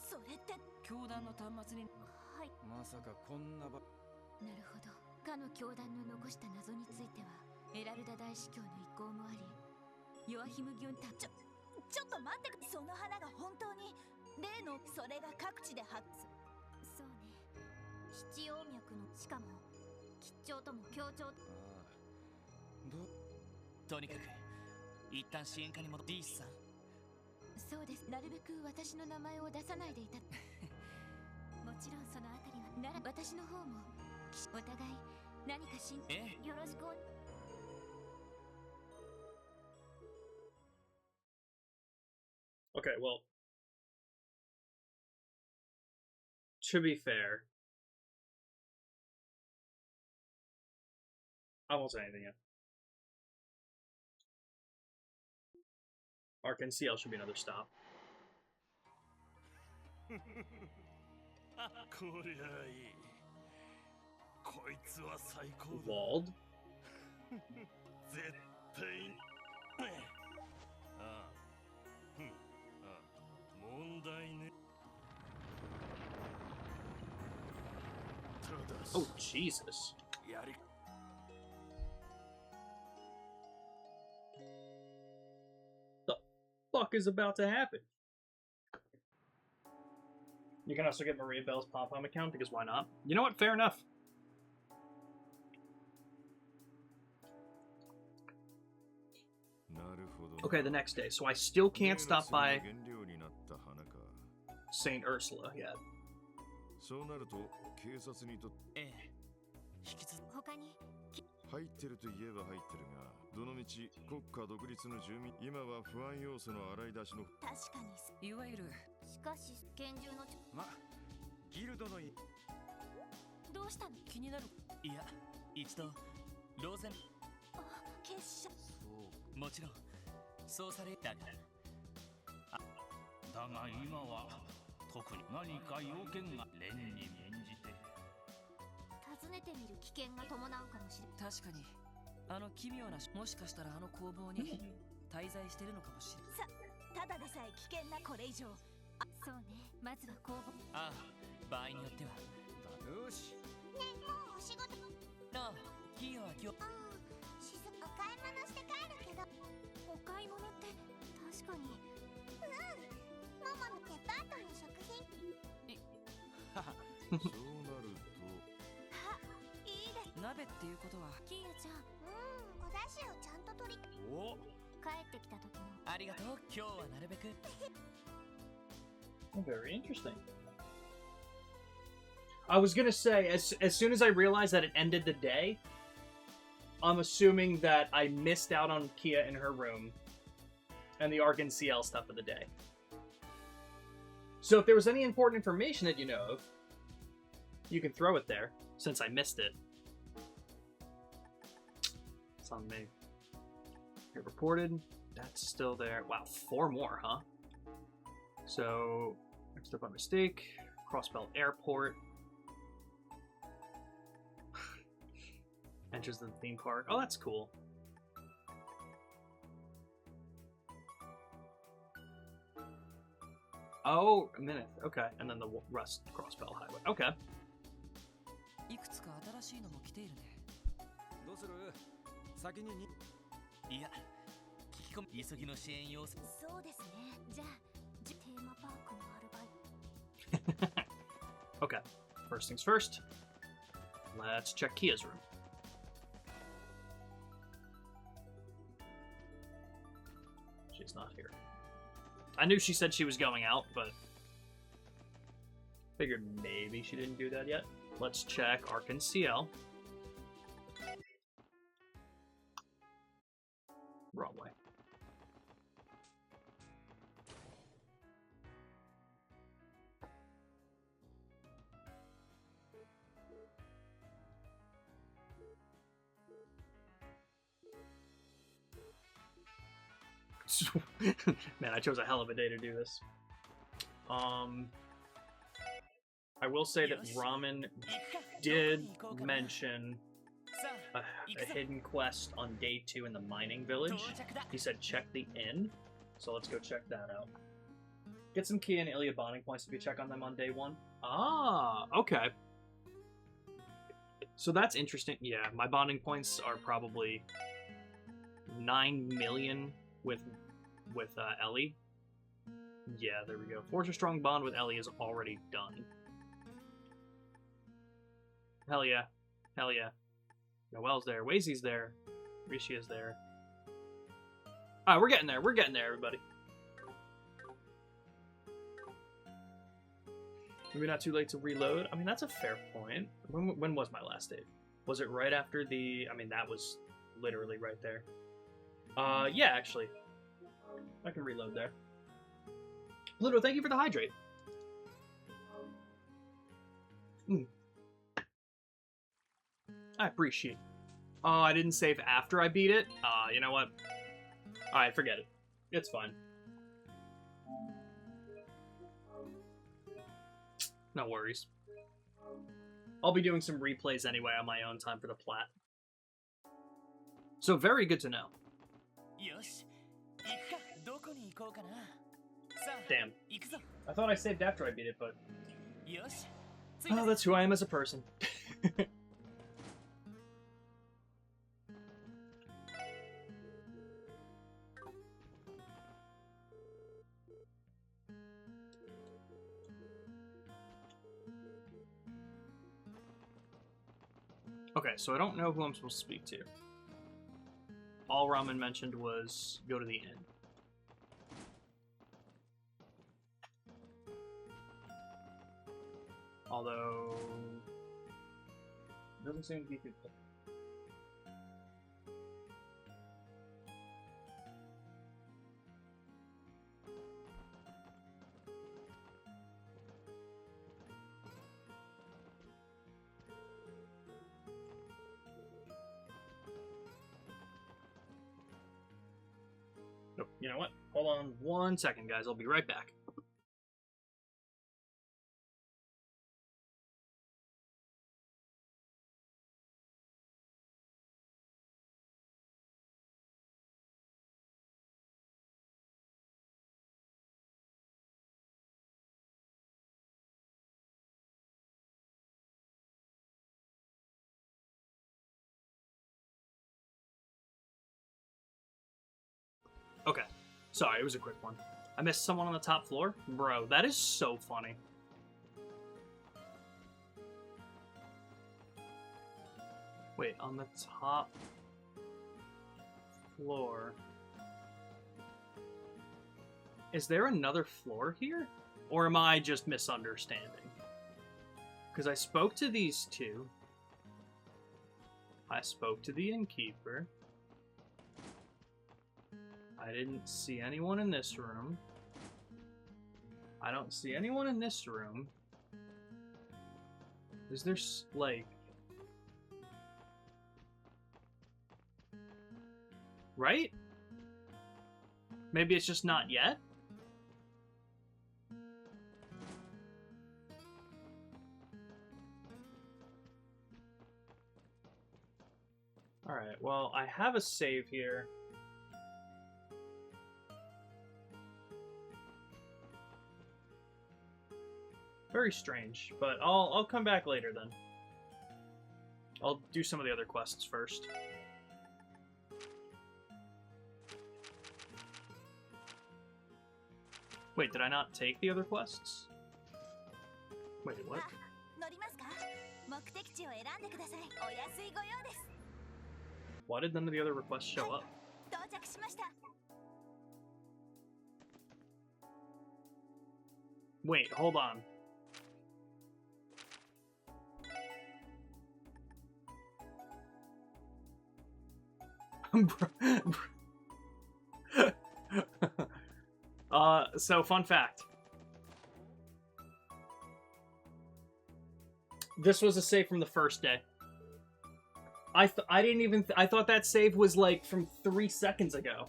Speaker 2: それって
Speaker 8: 教団の端末に
Speaker 2: はい
Speaker 9: まさかこんなば
Speaker 2: なるほどかの教団の残した謎についてはエラルダ大司教の意向もありヨアヒム・ギュンタちょっと待ってその花が本当に例のそれが各地で発そうね七葉脈のしかも吉兆とも強調
Speaker 3: とにかく一旦支援課に戻ディースさん。
Speaker 2: そうですなるべく私の名前を出さないでいたもちろんそのあたりはなら私の方もお互い何かよろしく
Speaker 1: Okay, well, to be fair, I won't say anything yet. Arc NCL should be another stop.
Speaker 6: こりゃいいこいつは最高だ
Speaker 1: Walled?
Speaker 6: 絶対ああ問題ねただし
Speaker 1: Oh, Jesus.
Speaker 6: やり
Speaker 1: Fuck is about to happen? You can also get Maria Bell's pom-pom account, because why not? You know what? Fair enough. Okay, the next day. So I still can't stop by St. Ursula yet.
Speaker 4: そうなると警察にとって
Speaker 3: 引き続
Speaker 2: 他に
Speaker 4: 入ってるといえば入ってるがどのみち国家独立の住民今は不安要素の洗い出しの
Speaker 2: 確かに
Speaker 8: いわゆる
Speaker 2: しかし拳銃の
Speaker 9: まギルドのい
Speaker 2: どうしたの
Speaker 8: 気になる。
Speaker 3: いや一度ローゼン
Speaker 2: 結社
Speaker 3: もちろんそうされたが
Speaker 7: だが今は
Speaker 10: 特に何か要件が連に免じて
Speaker 2: 訪ねてみる危険が伴うかもしれ
Speaker 8: 確かにあの奇妙なもしかしたらあの工房に滞在してるのかもしれない。
Speaker 11: ただでさえ危険なこれ以上。
Speaker 2: そうね、まずは工房。
Speaker 3: ああ、場合によっては。
Speaker 9: よし。
Speaker 11: ねえ、もうお仕事。
Speaker 3: ああ、キヨは今日。
Speaker 11: お買い物して帰るけど。
Speaker 2: お買い物って確かに。
Speaker 11: ママのデパートの食品。
Speaker 4: そうなると
Speaker 11: いいです。
Speaker 8: 鍋っていうことは
Speaker 2: キヨちゃん、
Speaker 11: お出汁をちゃんと取り。
Speaker 9: お
Speaker 2: 帰ってきた時の。
Speaker 3: ありがとう。今日はなるべく。
Speaker 1: Very interesting. I was gonna say, as soon as I realized that it ended the day, I'm assuming that I missed out on Kia in her room and the Arc and CL stuff of the day. So if there was any important information that you know of, you can throw it there, since I missed it. It's on me. It reported. That's still there. Wow, 4 more, huh? So, next up by mistake. Crossbell Airport. Enters the theme park. Oh, that's cool. Oh, a minute. Okay, and then the Rust Crossbell Highway. Okay.
Speaker 8: いくつか新しいのも来ているね。
Speaker 9: どうする？先に
Speaker 3: いや、聞き込み急ぎの支援要請。
Speaker 2: そうですね。じゃあ、テーマパークのアルバイト。
Speaker 1: Okay, first things first. Let's check Kia's room. She's not here. I knew she said she was going out, but figured maybe she didn't do that yet. Let's check Arc and CL. Wrong way. Man, I chose a hell of a day to do this. I will say that Ramen did mention a hidden quest on day 2 in the mining village. He said check the inn, so let's go check that out. Get some Kia and Ilya bonding points if you check on them on day 1. Ah, okay. So that's interesting. Yeah, my bonding points are probably 9 million with Ellie. Yeah, there we go. Forge a strong bond with Ellie is already done. Hell yeah. Hell yeah. Noelle's there. Wazy's there. Rishi is there. Alright, we're getting there. We're getting there, everybody. Maybe not too late to reload. I mean, that's a fair point. When was my last date? Was it right after the... I mean, that was literally right there. Yeah, actually. I can reload there. Pluto, thank you for the hydrate. I appreciate it. Oh, I didn't save after I beat it? You know what? Alright, forget it. It's fine. No worries. I'll be doing some replays anyway on my own time for the plat. So very good to know. Damn. I thought I saved after I beat it, but... Oh, that's who I am as a person. Okay, so I don't know who I'm supposed to speak to. All Ramen mentioned was go to the inn. Although... it doesn't seem to be good. Oh, you know what? Hold on 1 second, guys. I'll be right back. Sorry, it was a quick one. I missed someone on the top floor? Bro, that is so funny. Wait, on the top floor... Is there another floor here? Or am I just misunderstanding? Because I spoke to these two. I spoke to the innkeeper. I didn't see anyone in this room. I don't see anyone in this room. Is there, like... Right? Maybe it's just not yet? Alright, well, I have a save here. Very strange, but I'll come back later then. I'll do some of the other quests first. Wait, did I not take the other quests? Wait, what?
Speaker 2: 乗りますか？目的地を選んでください。お安いご用です。
Speaker 1: Why did none of the other requests show up?
Speaker 2: 到着しました。
Speaker 1: Wait, hold on. So fun fact. This was a save from the first day. I thought that save was like from 3 seconds ago.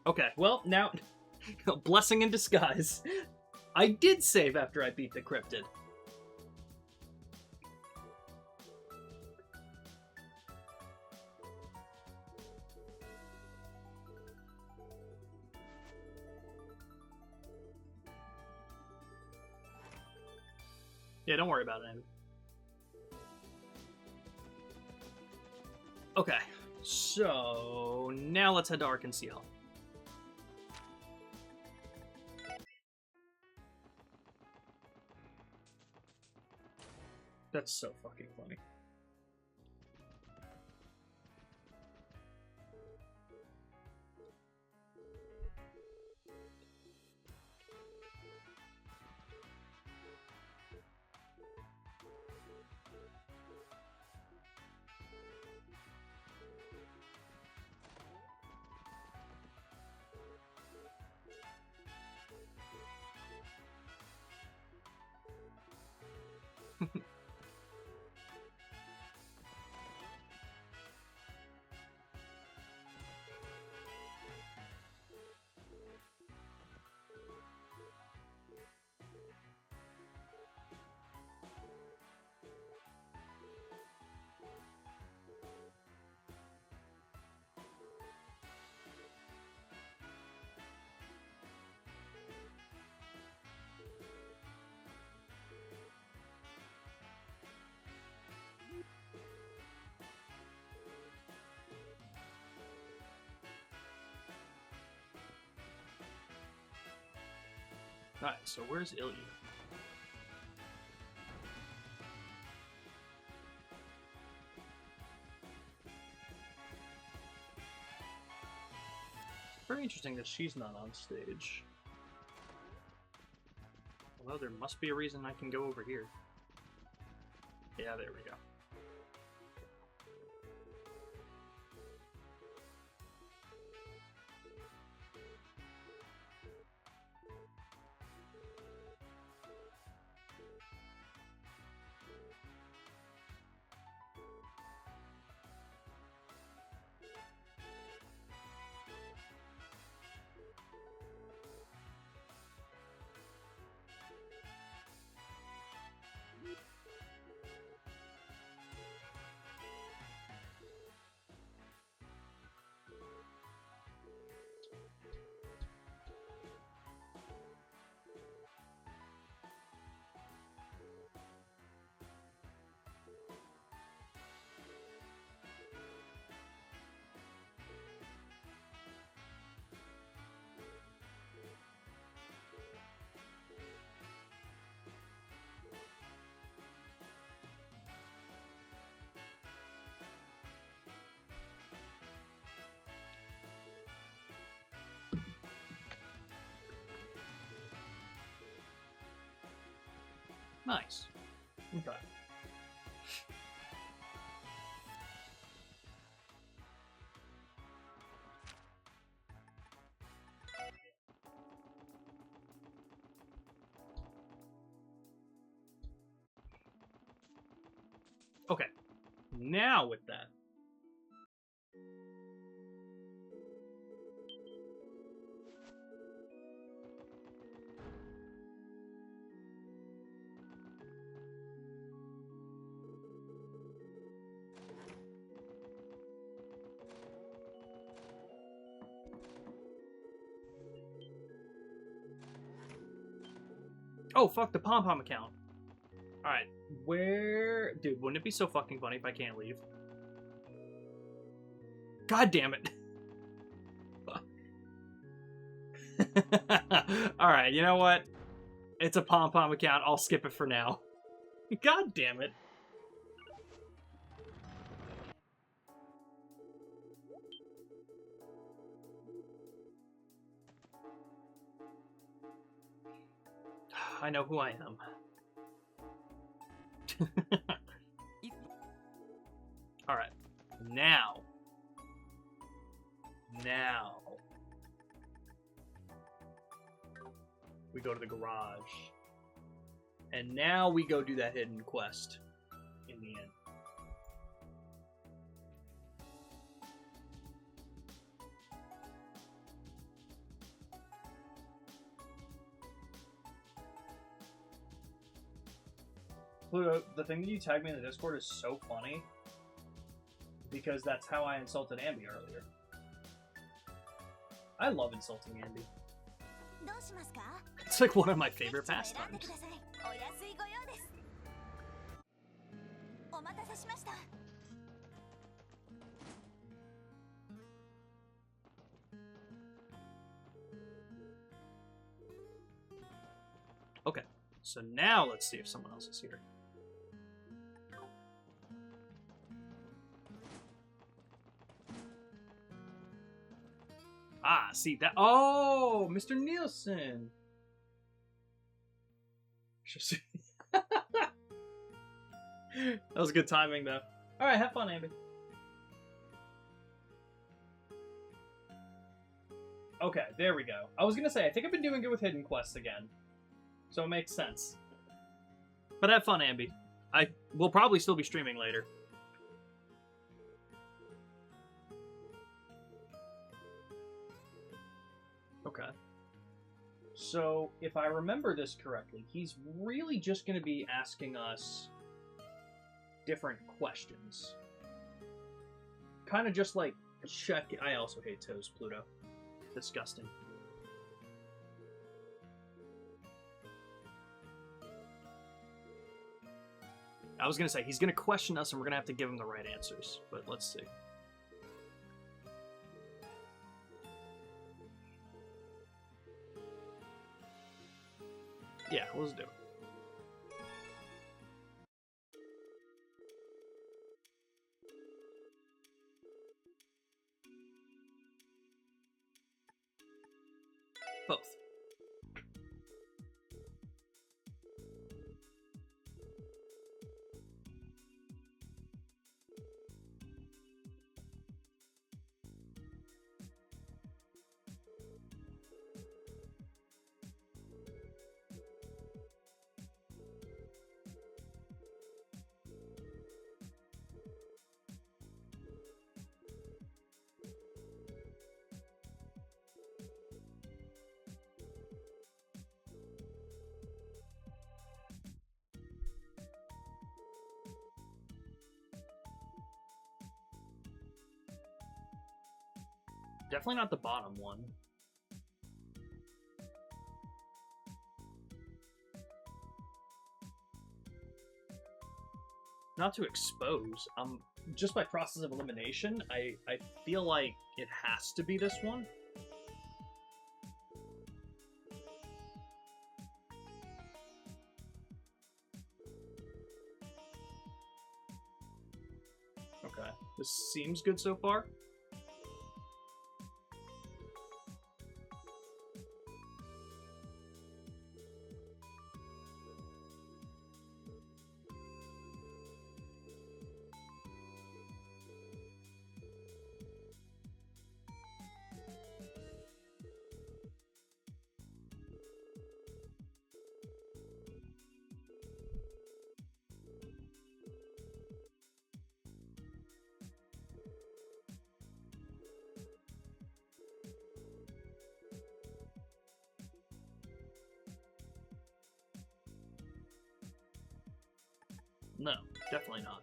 Speaker 1: Okay, well, now, blessing in disguise. I did save after I beat the cryptid. Yeah, don't worry about it, Amy. Okay, so now let's head to Ark and Seal. That's so fucking funny. Alright, so where's Ilya? Very interesting that she's not on stage. Although there must be a reason I can go over here. Yeah, there we go. Nice. Okay. Okay. Now with that. Oh, fuck the pom-pom account. Alright, where... Dude, wouldn't it be so fucking funny if I can't leave? God damn it. Alright, you know what? It's a pom-pom account. I'll skip it for now. God damn it. I know who I am. Alright. Now. We go to the garage. And now we go do that hidden quest. In the end. Pluto, the thing that you tagged me in the Discord is so funny. Because that's how I insulted Ambi earlier. I love insulting Ambi. It's like one of my favorite pastimes. Okay, so now let's see if someone else is here. Ah, see that? Oh, Mr. Nielsen. That was good timing, though. All right, have fun, Ambi. Okay, there we go. I was gonna say, I think I've been doing good with hidden quests again, so it makes sense. But have fun, Ambi. I will probably still be streaming later. Okay. So, if I remember this correctly, he's really just going to be asking us different questions. Kind of just like, check... I also hate toes, Pluto. Disgusting. I was going to say, he's going to question us and we're going to have to give him the right answers. But let's see. Yeah, let's do it. Both. Definitely not the bottom one. Not to expose, just by process of elimination, I feel like it has to be this one. Okay, this seems good so far. No, definitely not.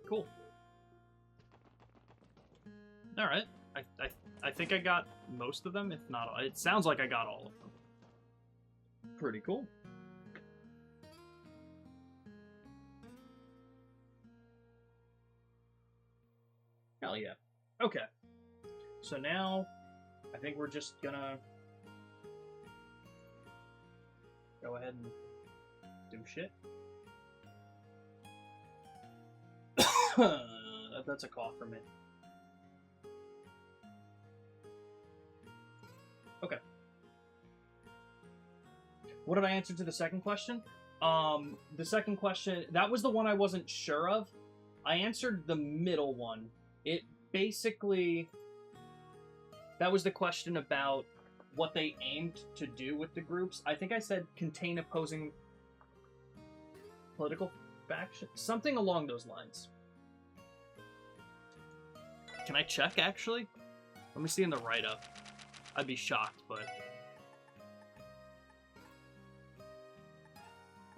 Speaker 1: Cool. All right. I think I got most of them, if not all. It sounds like I got all of them. Pretty cool. Hell yeah. Okay. So now, I think we're just gonna go ahead and do shit. That's a cough for me. Okay. What did I answer to the second question? The second question, that was the one I wasn't sure of. I answered the middle one. It basically, that was the question about what they aimed to do with the groups. I think I said contain opposing political factions, something along those lines. Can I check, actually? Let me see in the write-up. I'd be shocked, but...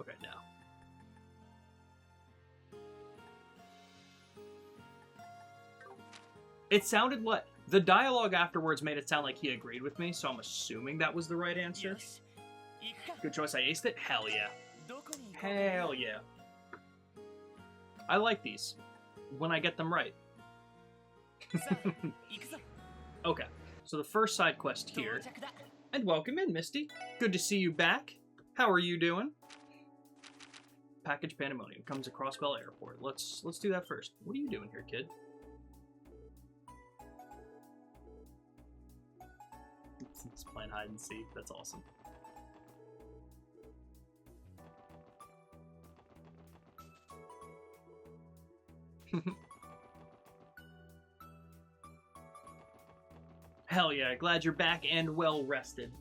Speaker 1: Okay, now. It sounded like... The dialogue afterwards made it sound like he agreed with me, so I'm assuming that was the right answer. Good choice, I aced it? Hell yeah. Hell yeah. I like these. When I get them right. Okay, so the first side quest here. And welcome in, Misty. Good to see you back. How are you doing? Package Pandemonium comes across Bell Airport. Let's do that first. What are you doing here, kid? It's playing hide and seek. That's awesome. Hell yeah, glad you're back and well rested.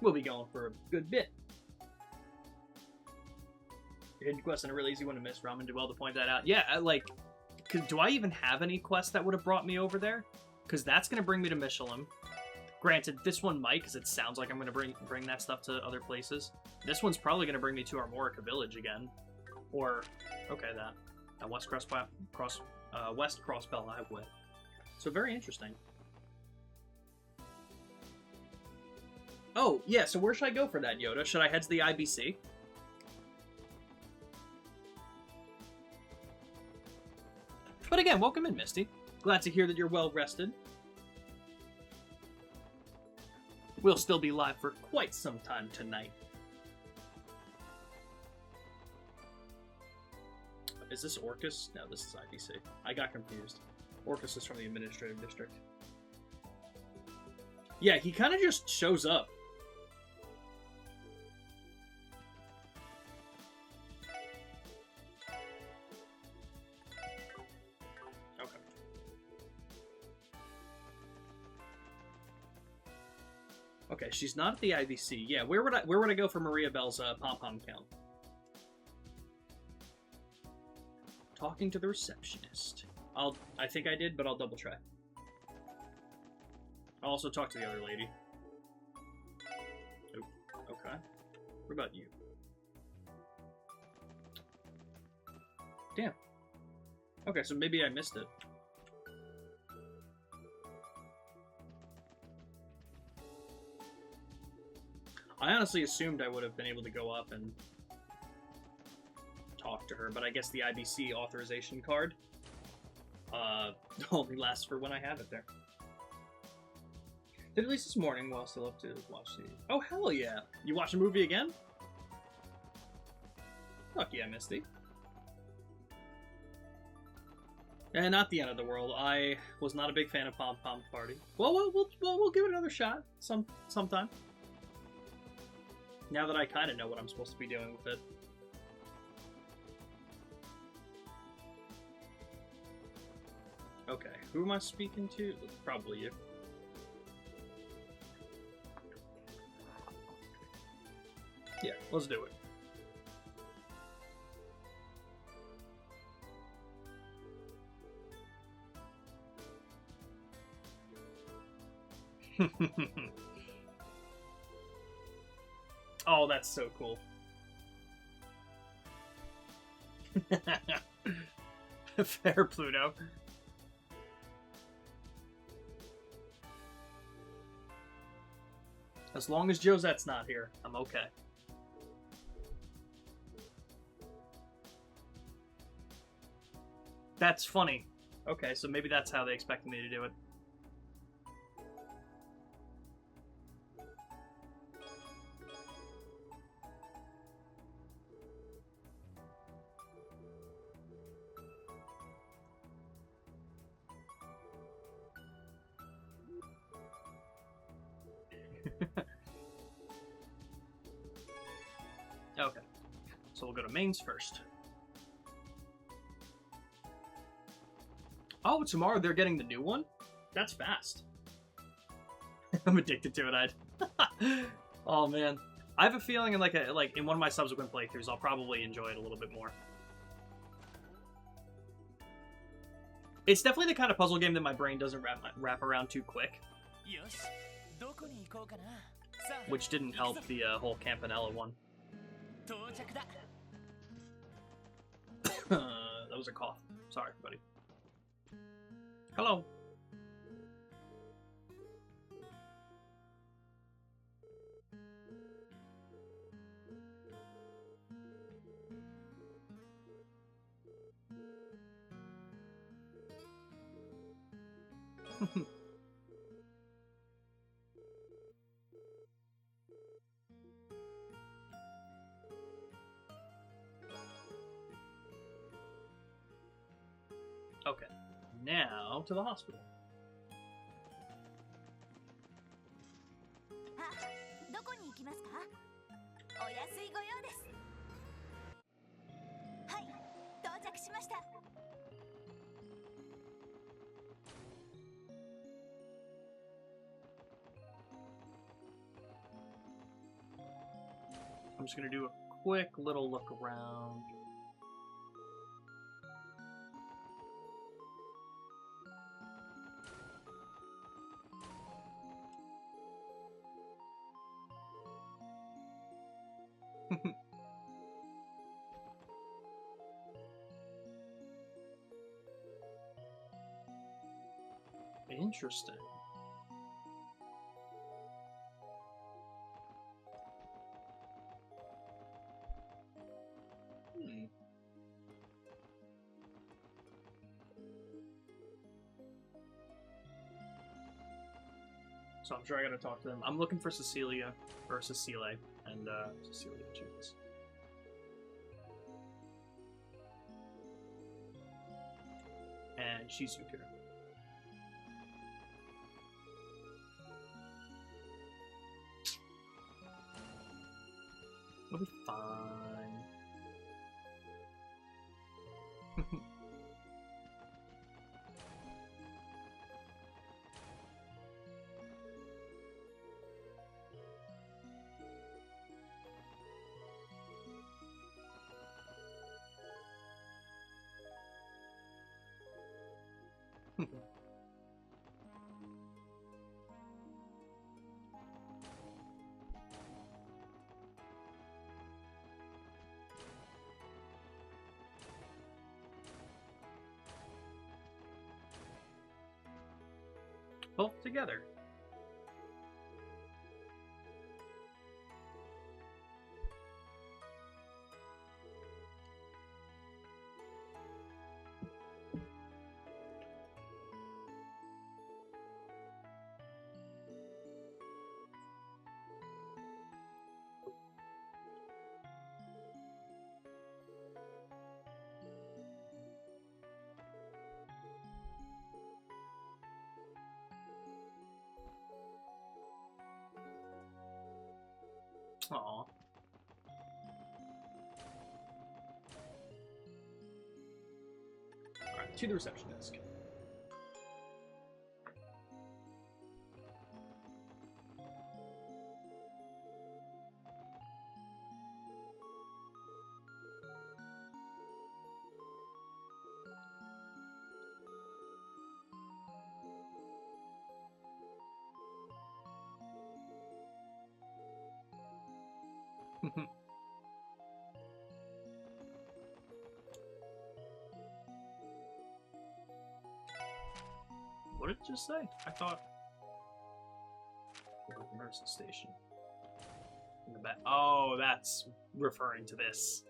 Speaker 1: We'll be going for a good bit. Your hidden quest and a really easy one to miss. Ramen did well to point that out. Yeah, like, do I even have any quests that would have brought me over there? Because that's going to bring me to Michelin. Granted, this one might, because it sounds like I'm going to bring that stuff to other places. This one's probably going to bring me to Armorica Village again. Or, okay, that West Cross Bell Highway. So very interesting. Oh, yeah, so where should I go for that, Yoda? Should I head to the IBC? But again, welcome in, Misty. Glad to hear that you're well rested. We'll still be live for quite some time tonight. Is this Orcus? No, this is IBC. I got confused. Orcus is from the administrative district. Yeah, he kind of just shows up. Okay. Okay, she's not at the IBC. Yeah, where would I go for Maria Bell's pom-pom count? Talking to the receptionist. I think I did, but I'll double check. I'll also talk to the other lady. Oh, okay. What about you? Damn. Okay, so maybe I missed it. I honestly assumed I would have been able to go up and talk to her, but I guess the IBC authorization card only lasts for when I have it there. Did at least this morning while still up to watch the... Oh, hell yeah! You watch a movie again? Fuck yeah, Misty. And not the end of the world. I was not a big fan of Pom Pom Party. Well, we'll give it another shot sometime. Now that I kind of know what I'm supposed to be doing with it. Who am I speaking to? Probably you. Yeah, let's do it. Oh, that's so cool. Fair, Pluto. As long as Josette's not here, I'm okay. That's funny. Okay, so maybe that's how they expected me to do it. Okay, so we'll go to mains first. Oh, tomorrow they're getting the new one? That's fast. I'm addicted to it, Oh man. I have a feeling in like in one of my subsequent playthroughs I'll probably enjoy it a little bit more. It's definitely the kind of puzzle game that my brain doesn't wrap around too quick. Which didn't help the whole Campanella one. That was a cough. Sorry, buddy. Hello. Okay, now to the hospital.
Speaker 2: どこに行きますか？お安いご用です。はい、到着しました。
Speaker 1: I'm just gonna do a quick little look around. Interesting. So I'm sure I gotta talk to them. I'm looking for Cecilia, or Cecile, and Cecilia, Jesus. And Shizuka. We'll be fine. Both together. Aww. Alright, to the reception desk. What did it just say? I thought... Nurse's station. In the back. Oh, that's referring to this.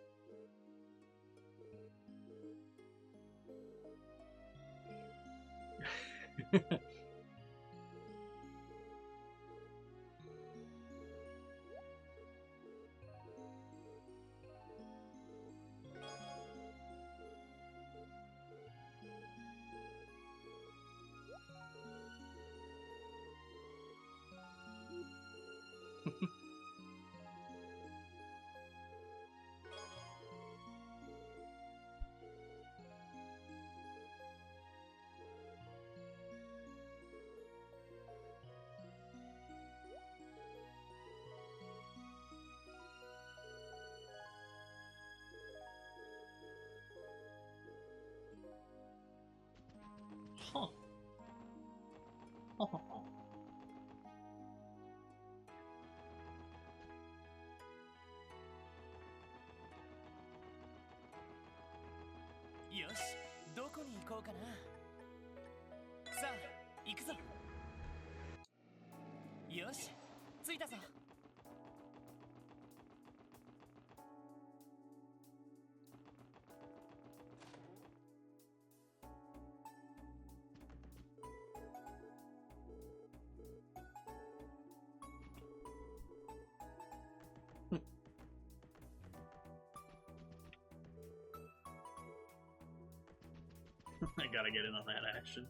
Speaker 1: Huh. Oh.
Speaker 3: よし、どこに行こうかな。さあ、行くぞ。よし、着いたぞ。
Speaker 1: I gotta get in on that action.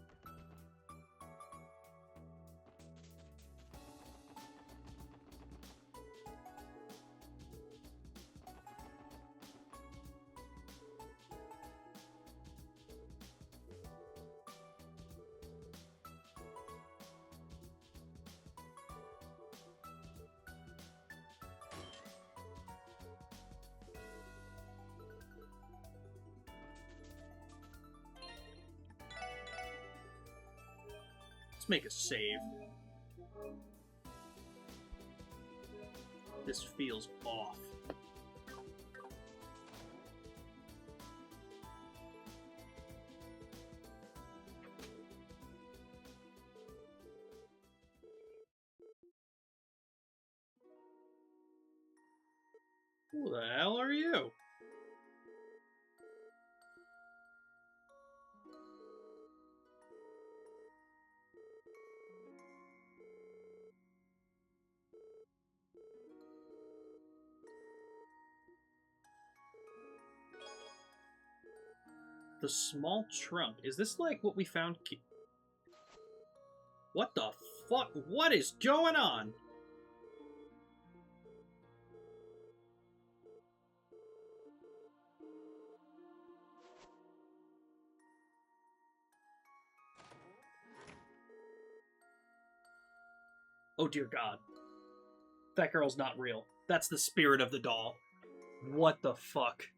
Speaker 1: Let's make a save. This feels off. Who the hell are you? The small trunk. Is this like what we found? What the fuck? What is going on? Oh dear God. That girl's not real. That's the spirit of the doll. What the fuck?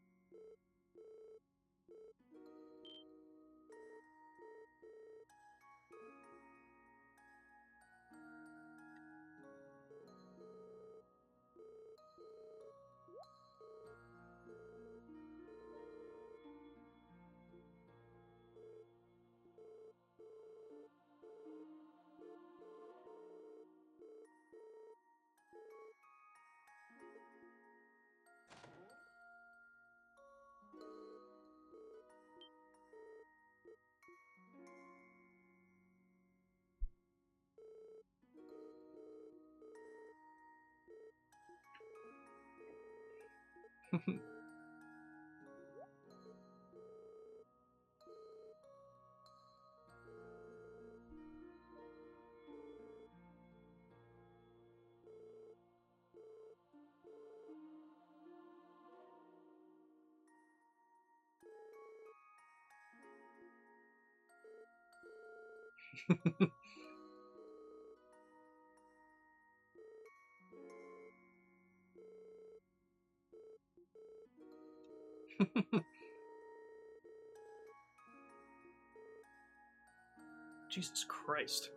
Speaker 1: Jesus Christ.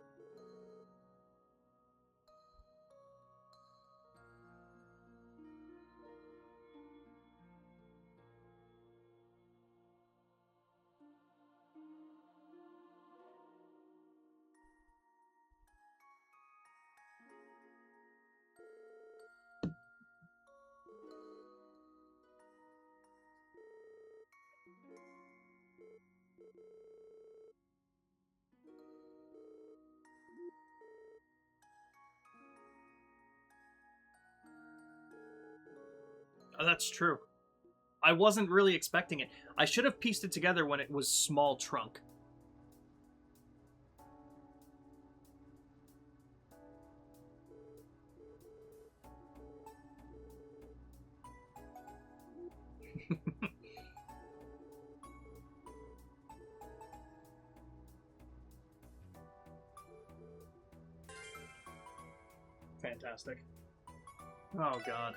Speaker 1: Oh, that's true. I wasn't really expecting it. I should have pieced it together when it was small trunk. Fantastic. Oh, God.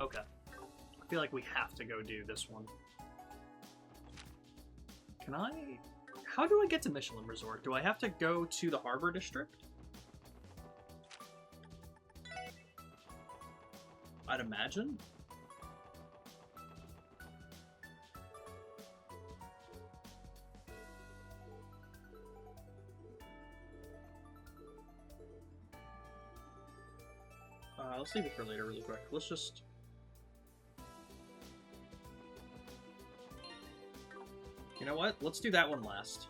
Speaker 1: Okay. I feel like we have to go do this one. Can I... How do I get to Michelin Resort? Do I have to go to the Harbor District? I'd imagine. Let's leave it for later really quick. Let's just... You know what? Let's do that one last.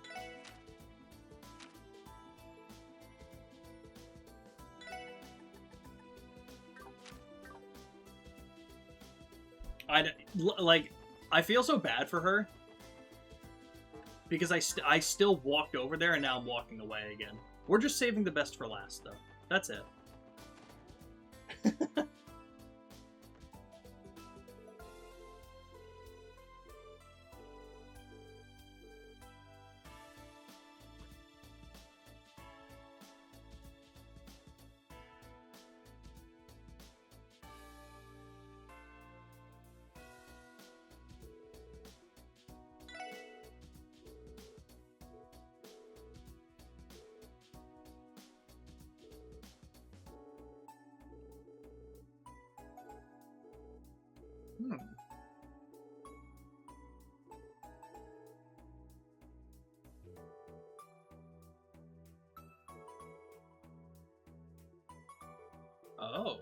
Speaker 1: I feel so bad for her. Because I still walked over there and now I'm walking away again. We're just saving the best for last, though. That's it. Oh.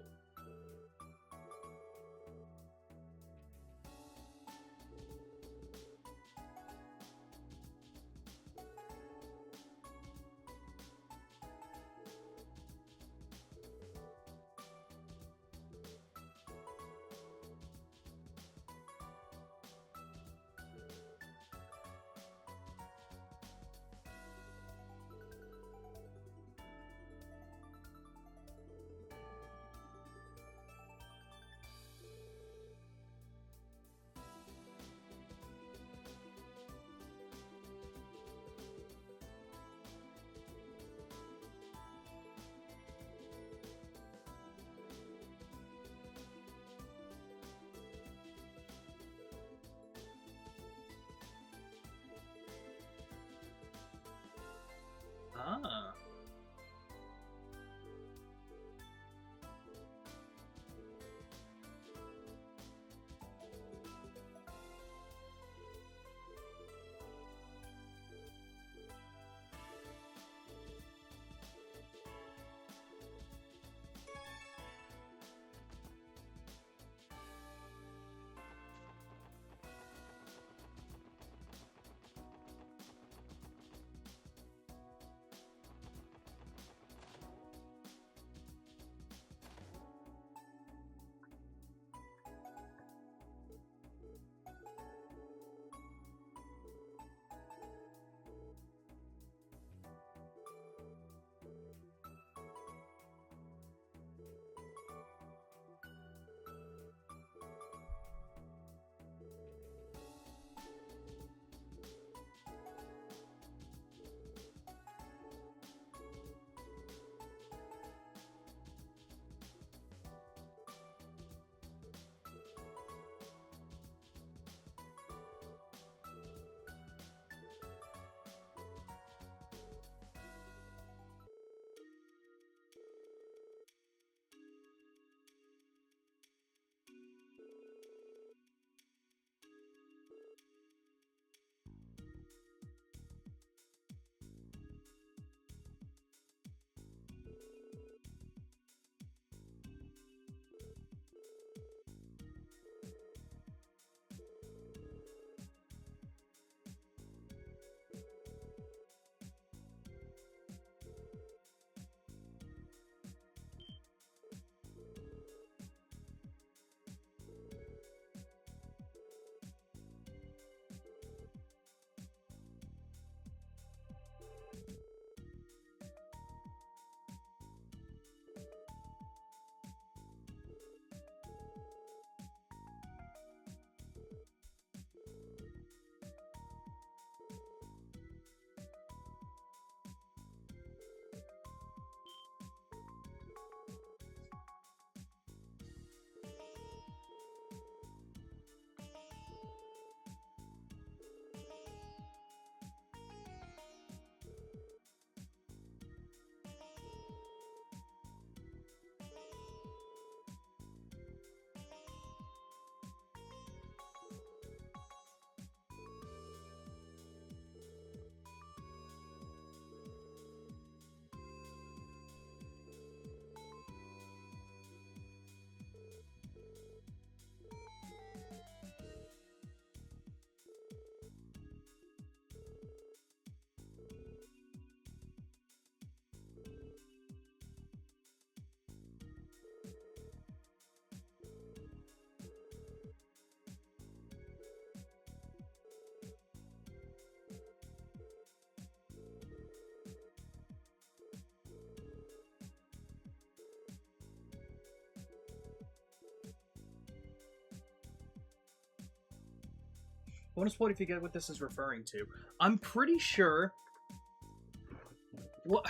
Speaker 1: Bonus point if you get what this is referring to. I'm pretty sure... What...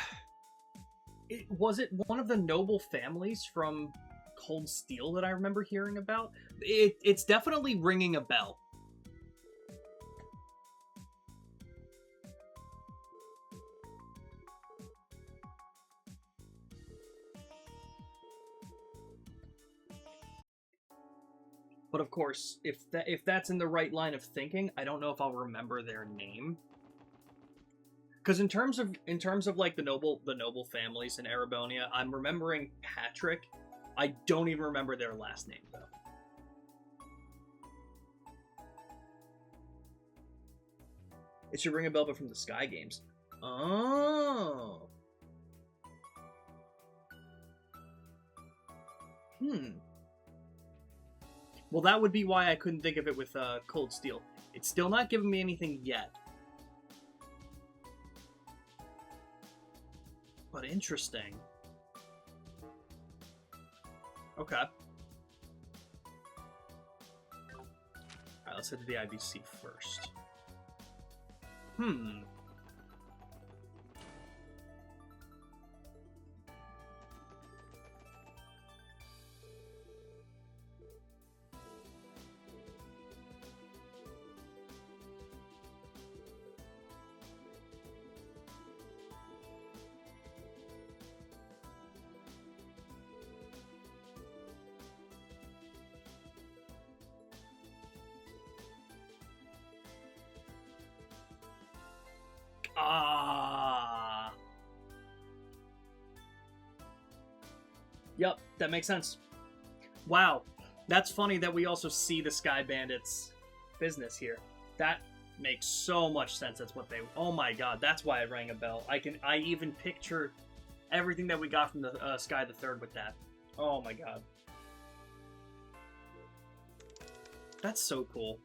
Speaker 1: Was it one of the noble families from Cold Steel that I remember hearing about? It's definitely ringing a bell. But of course, if that's in the right line of thinking, I don't know if I'll remember their name. Because in terms of like the noble families in Erebonia, I'm remembering Patrick. I don't even remember their last name though. It should ring a bell, but from the Sky Games. Oh. Well, that would be why I couldn't think of it with Cold Steel. It's still not giving me anything yet. But interesting. Okay. Alright, let's head to the IBC first. Ah. Yep, that makes sense. Wow, that's funny that we also see the Sky Bandits business here. That makes so much sense. That's what they... Oh my god, that's why it rang a bell. I even picture everything that we got from the Sky the Third with that. Oh my god. That's so cool.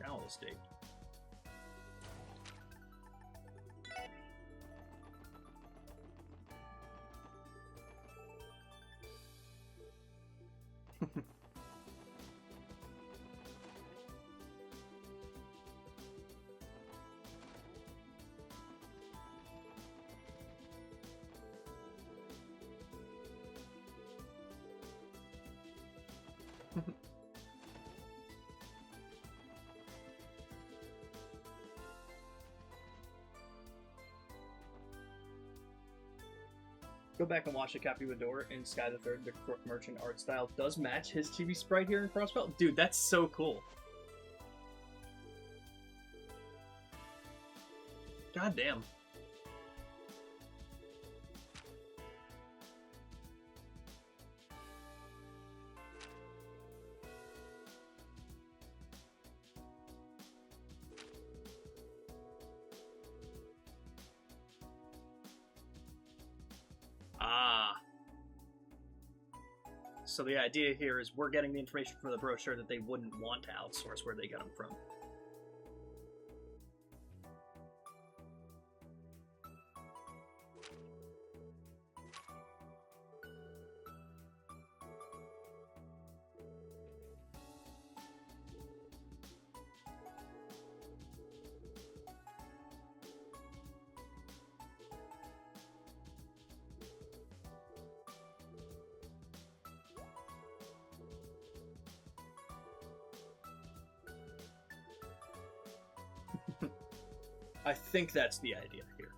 Speaker 1: Owl Estate. Go back and watch the Capuador in Sky the Third. The Crook Merchant art style does match his chibi sprite here in Crossbelt. Dude, that's so cool. God damn. So the idea here is we're getting the information from the brochure that they wouldn't want to outsource where they get them from. I think that's the idea here.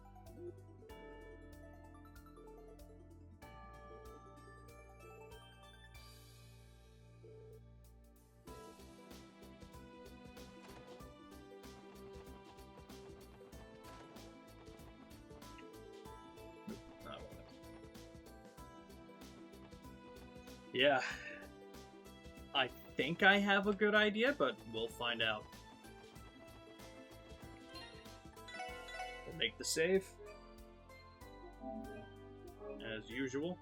Speaker 1: Yeah. I think I have a good idea, but we'll find out. We'll make the save. As usual.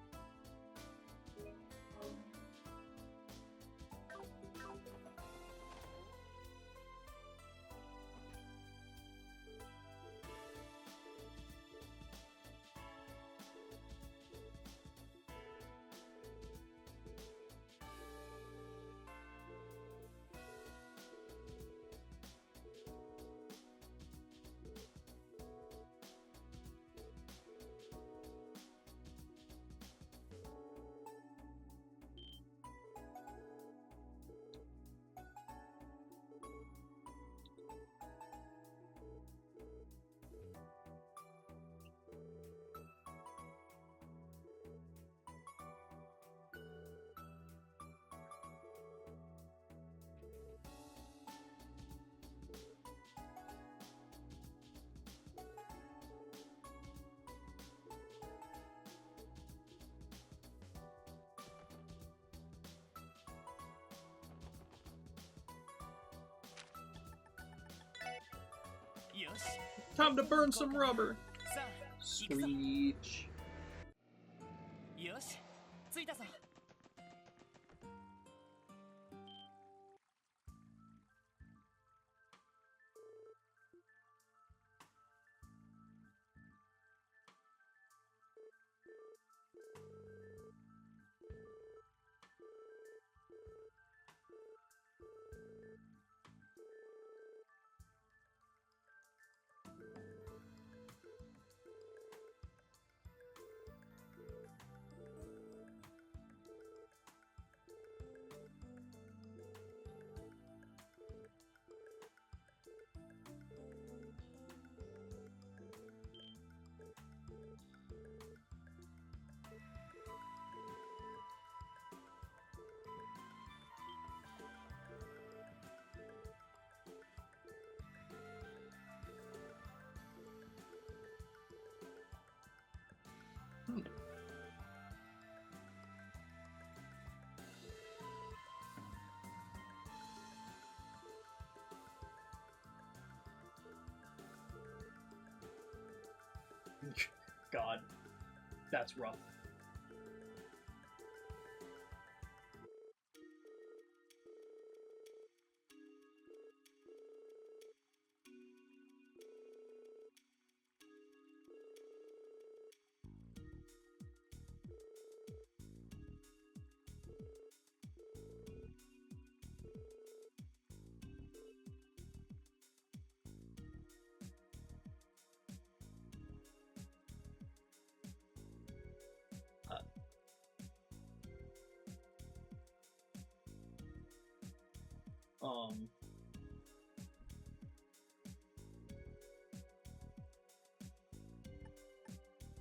Speaker 1: Time to burn some rubber. Sweet.
Speaker 8: よし、着いたぞ。
Speaker 1: God, that's rough.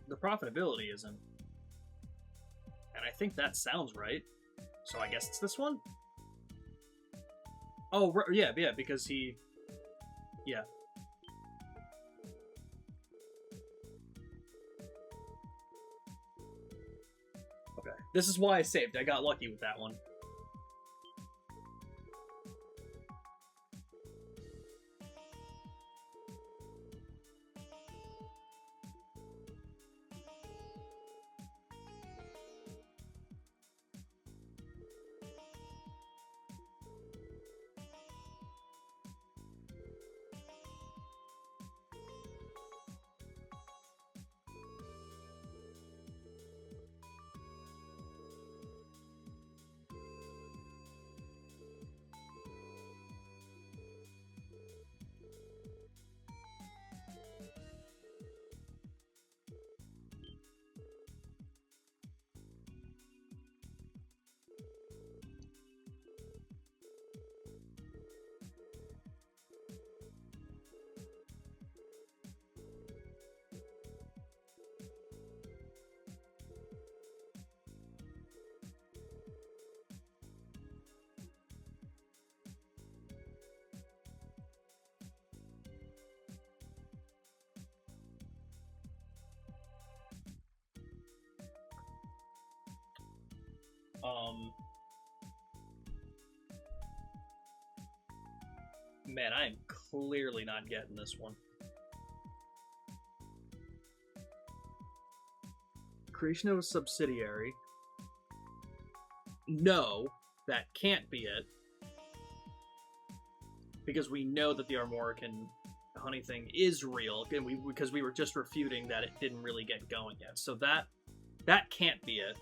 Speaker 1: The profitability isn't. And I think that sounds right. So I guess it's this one? Oh, yeah, because he... Yeah. Okay. This is why I saved. I got lucky with that one. Man, I am clearly not getting this one. Creation of a subsidiary. No, that can't be it. Because we know that the Armorican honey thing is real, and because we were just refuting that it didn't really get going yet. So that can't be it.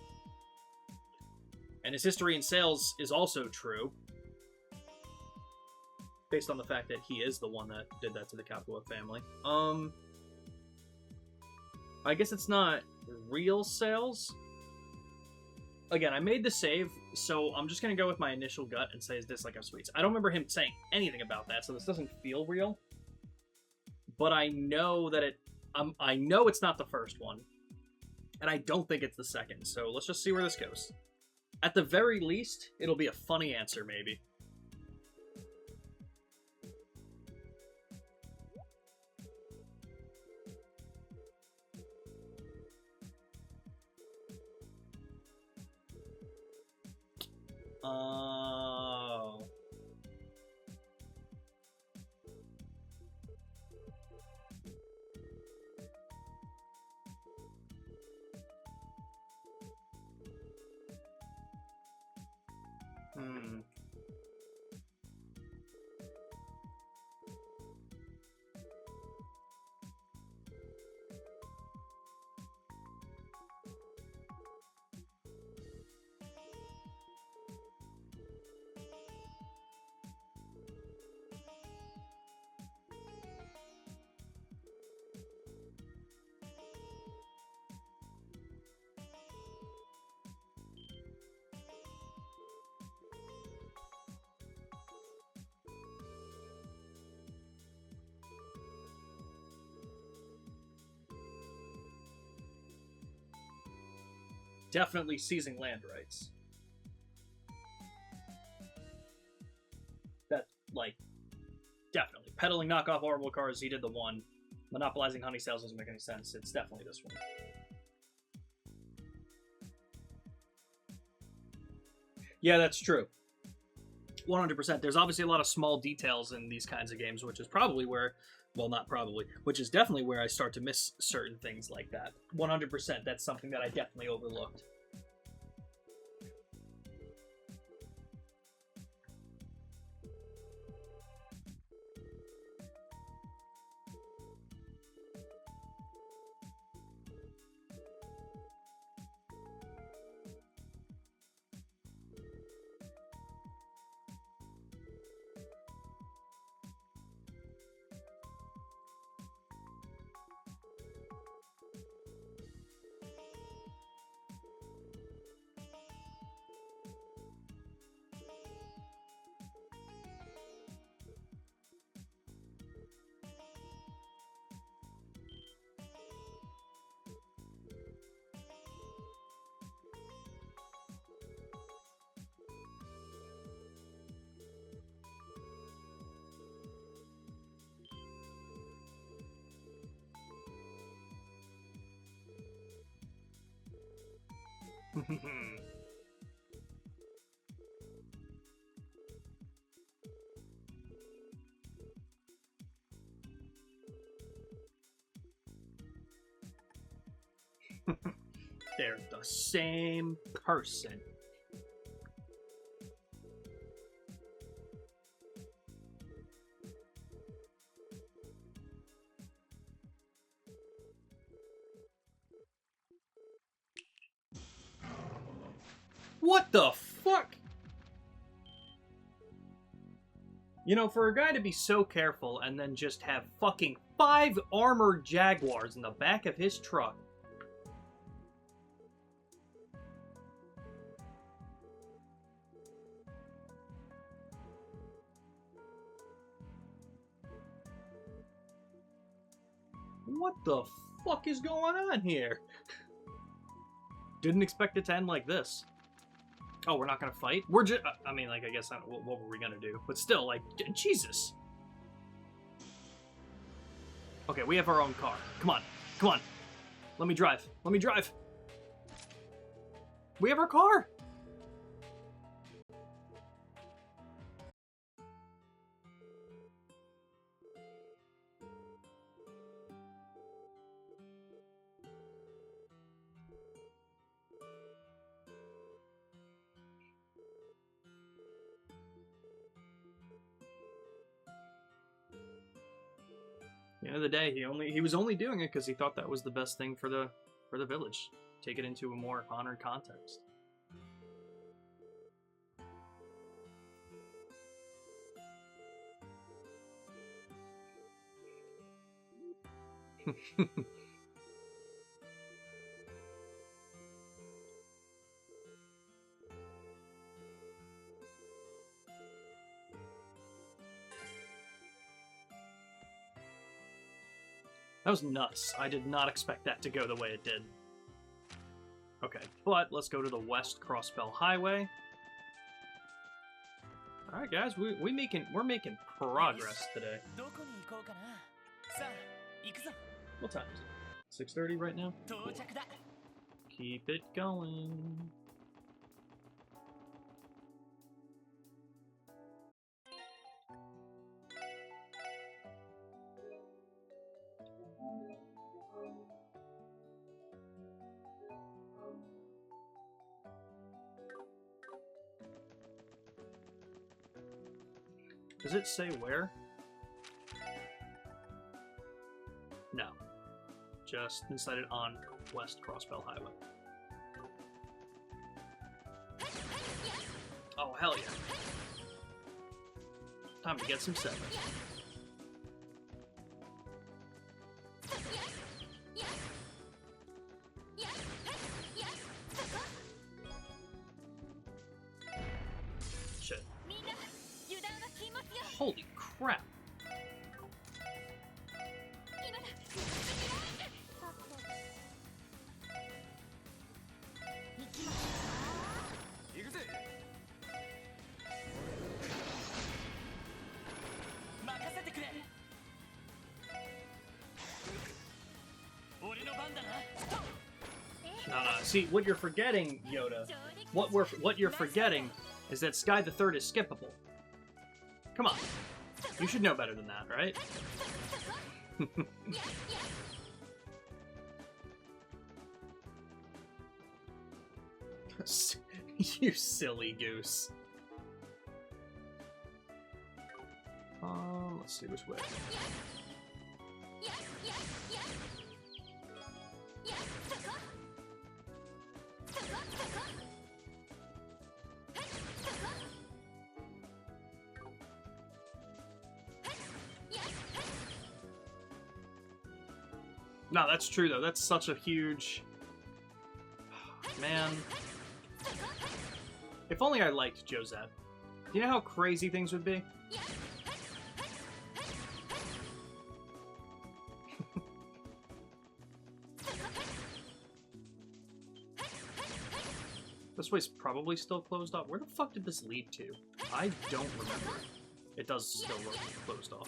Speaker 1: And his history in sales is also true, based on the fact that he is the one that did that to the Capua family. I guess it's not real sales. Again, I made the save, so I'm just gonna go with my initial gut and say, is this like a sweets? I don't remember him saying anything about that, so this doesn't feel real. But I know that I know it's not the first one, and I don't think it's the second. So let's just see where this goes. At the very least, it'll be a funny answer, maybe. Oh. Hmm. Definitely seizing land rights. That, like, definitely. Peddling knockoff orbital cars, he did the one. Monopolizing honey sales doesn't make any sense. It's definitely this one. Yeah, that's true. 100%. There's obviously a lot of small details in these kinds of games, which is probably where, well, not probably, which is definitely where I start to miss certain things like that. 100%. That's something that I definitely overlooked. They're the same person. What the fuck? You know, for a guy to be so careful and then just have fucking 5 armored Jaguars in the back of his truck. What the fuck is going on here? Didn't expect it to end like this. Oh, we're not gonna fight? We're just... I mean, like, I guess... what were we gonna do? But still, like, Jesus. Okay, we have our own car. Come on. Come on. Let me drive. Let me drive. We have our car! the end of the day, he was only doing it because he thought that was the best thing for the village. Take it into a more honored context. That was nuts. I did not expect that to go the way it did. Okay, but let's go to the West Crossbell Highway. All right, guys, we're making progress today. What time is it? 6:30 right now. Cool. Keep it going. Does it say where? No. Just decided on West Crossbell Highway. Oh, hell yeah. Time to get some sevens. Shit. Holy crap. See, what you're forgetting, Yoda, what you're forgetting is that Sky the Third is skippable. Come on. You should know better than that, right? You silly goose. Let's see which way. No, that's true though. That's such a huge... Man. If only I liked Josette. Do you know how crazy things would be? This way's probably still closed off. Where the fuck did this lead to? I don't remember. It does still look closed off.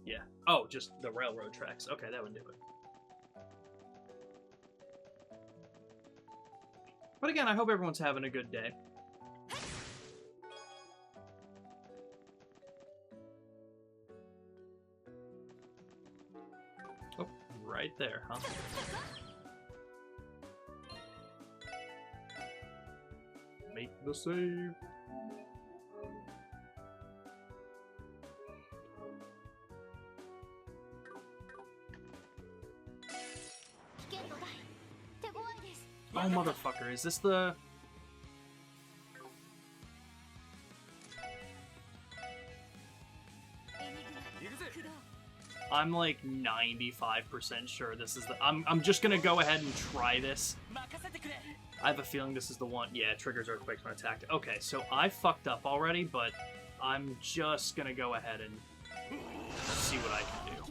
Speaker 1: Yeah. Oh, just the railroad tracks. Okay, that would do it. But again, I hope everyone's having a good day. Oh, right there, huh? Make the save. Oh, motherfucker, is this the... I'm like 95% sure this is the... I'm just gonna go ahead and try this. I have a feeling this is the one. Yeah, triggers earthquakes when attacked. Okay, so I fucked up already, but I'm just gonna go ahead and see what I can do.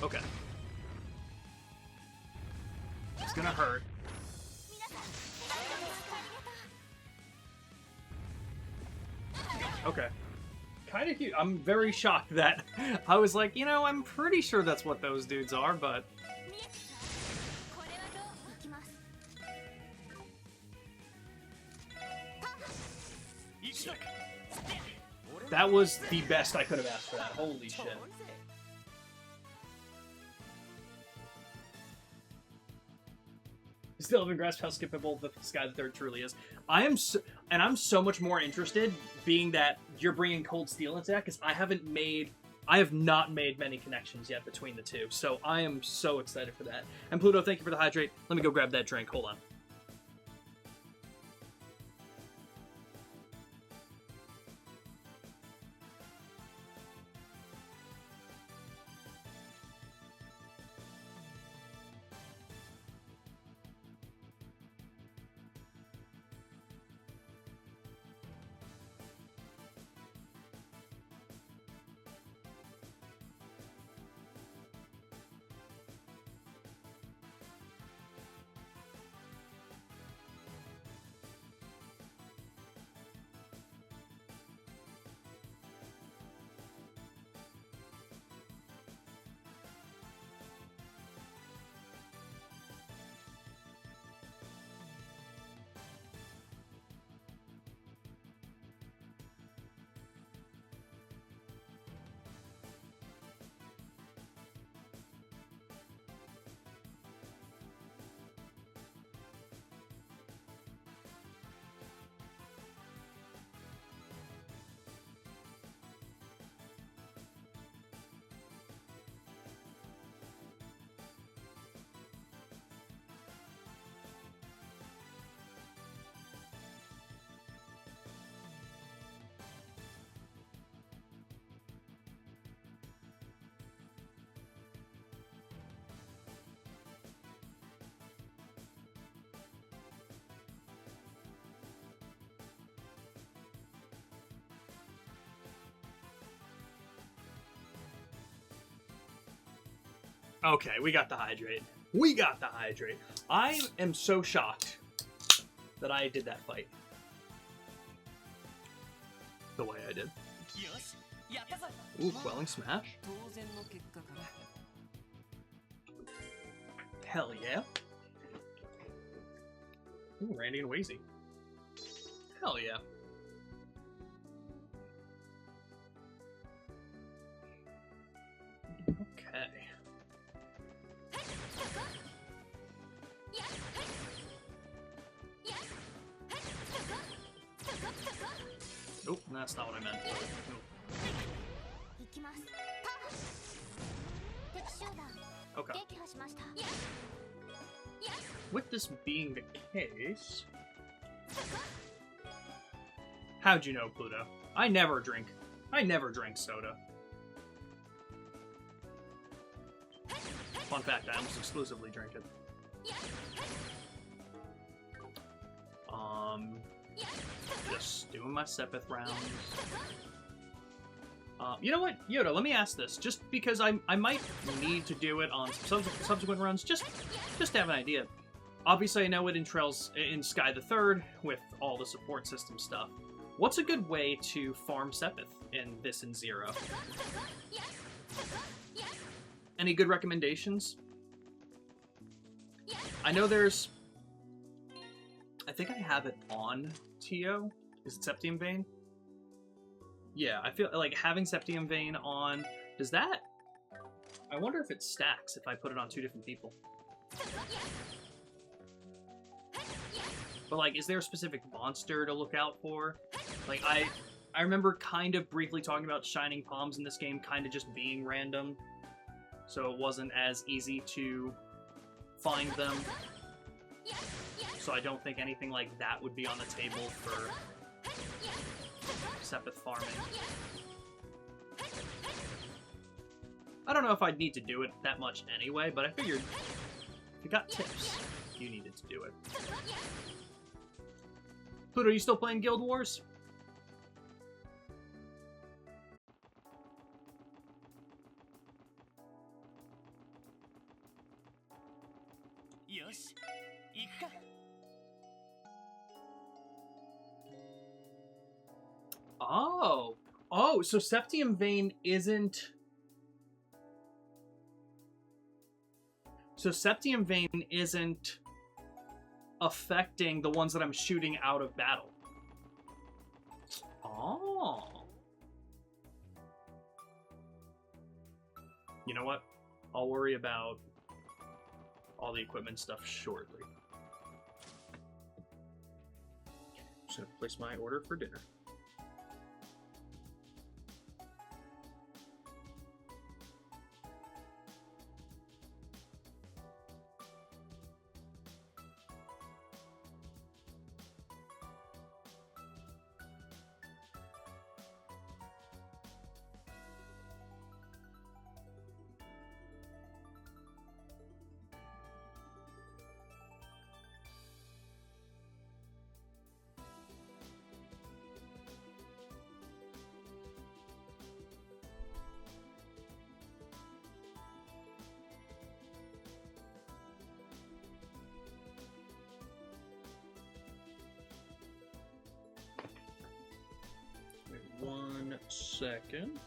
Speaker 1: Okay. It's gonna hurt. Okay. kind of cute. I'm very shocked that I was like, you know, I'm pretty sure that's what those dudes are, but that was the best I could have asked for that. Holy shit. Still haven't grasped how skippable the Sky the Third truly is. I'm so much more interested, being that you're bringing Cold Steel into that, because I have not made many connections yet between the two. So I am so excited for that. And Pluto, thank you for the hydrate. Let me go grab that drink. Hold on. Okay, we got the hydrate. We got the hydrate. I am so shocked that I did that fight the way I did. Ooh, Quelling Smash. Hell yeah. Ooh, Randy and Wazy. Hell yeah. Okay. Nope, that's not what I meant. Okay. With this being the case... How'd you know, Pluto? I never drink soda. Fun fact, I almost exclusively drink it. Just doing my Sepith rounds. You know what, Yoda, let me ask this, just because I might need to do it on some subsequent runs, just to have an idea. Obviously, I know it in Sky the Third with all the support system stuff. What's a good way to farm Sepith in this and Zero? Any good recommendations? I know there's... I think I have it on TO. Is it Septium Vein? Yeah, I feel like having Septium Vein on... Does that... I wonder if it stacks if I put it on two different people. But, like, is there a specific monster to look out for? Like, I remember kind of briefly talking about Shining Palms in this game kind of just being random. So it wasn't as easy to find them. So I don't think anything like that would be on the table for Sepith farming. I don't know if I'd need to do it that much anyway, but I figured if you got tips, you needed to do it. Pluto, are you still playing Guild Wars? Oh, so Septium Vein isn't... So Septium Vein isn't affecting the ones that I'm shooting out of battle. Oh. You know what? I'll worry about all the equipment stuff shortly. Just gonna place my order for dinner. Wait 1 second.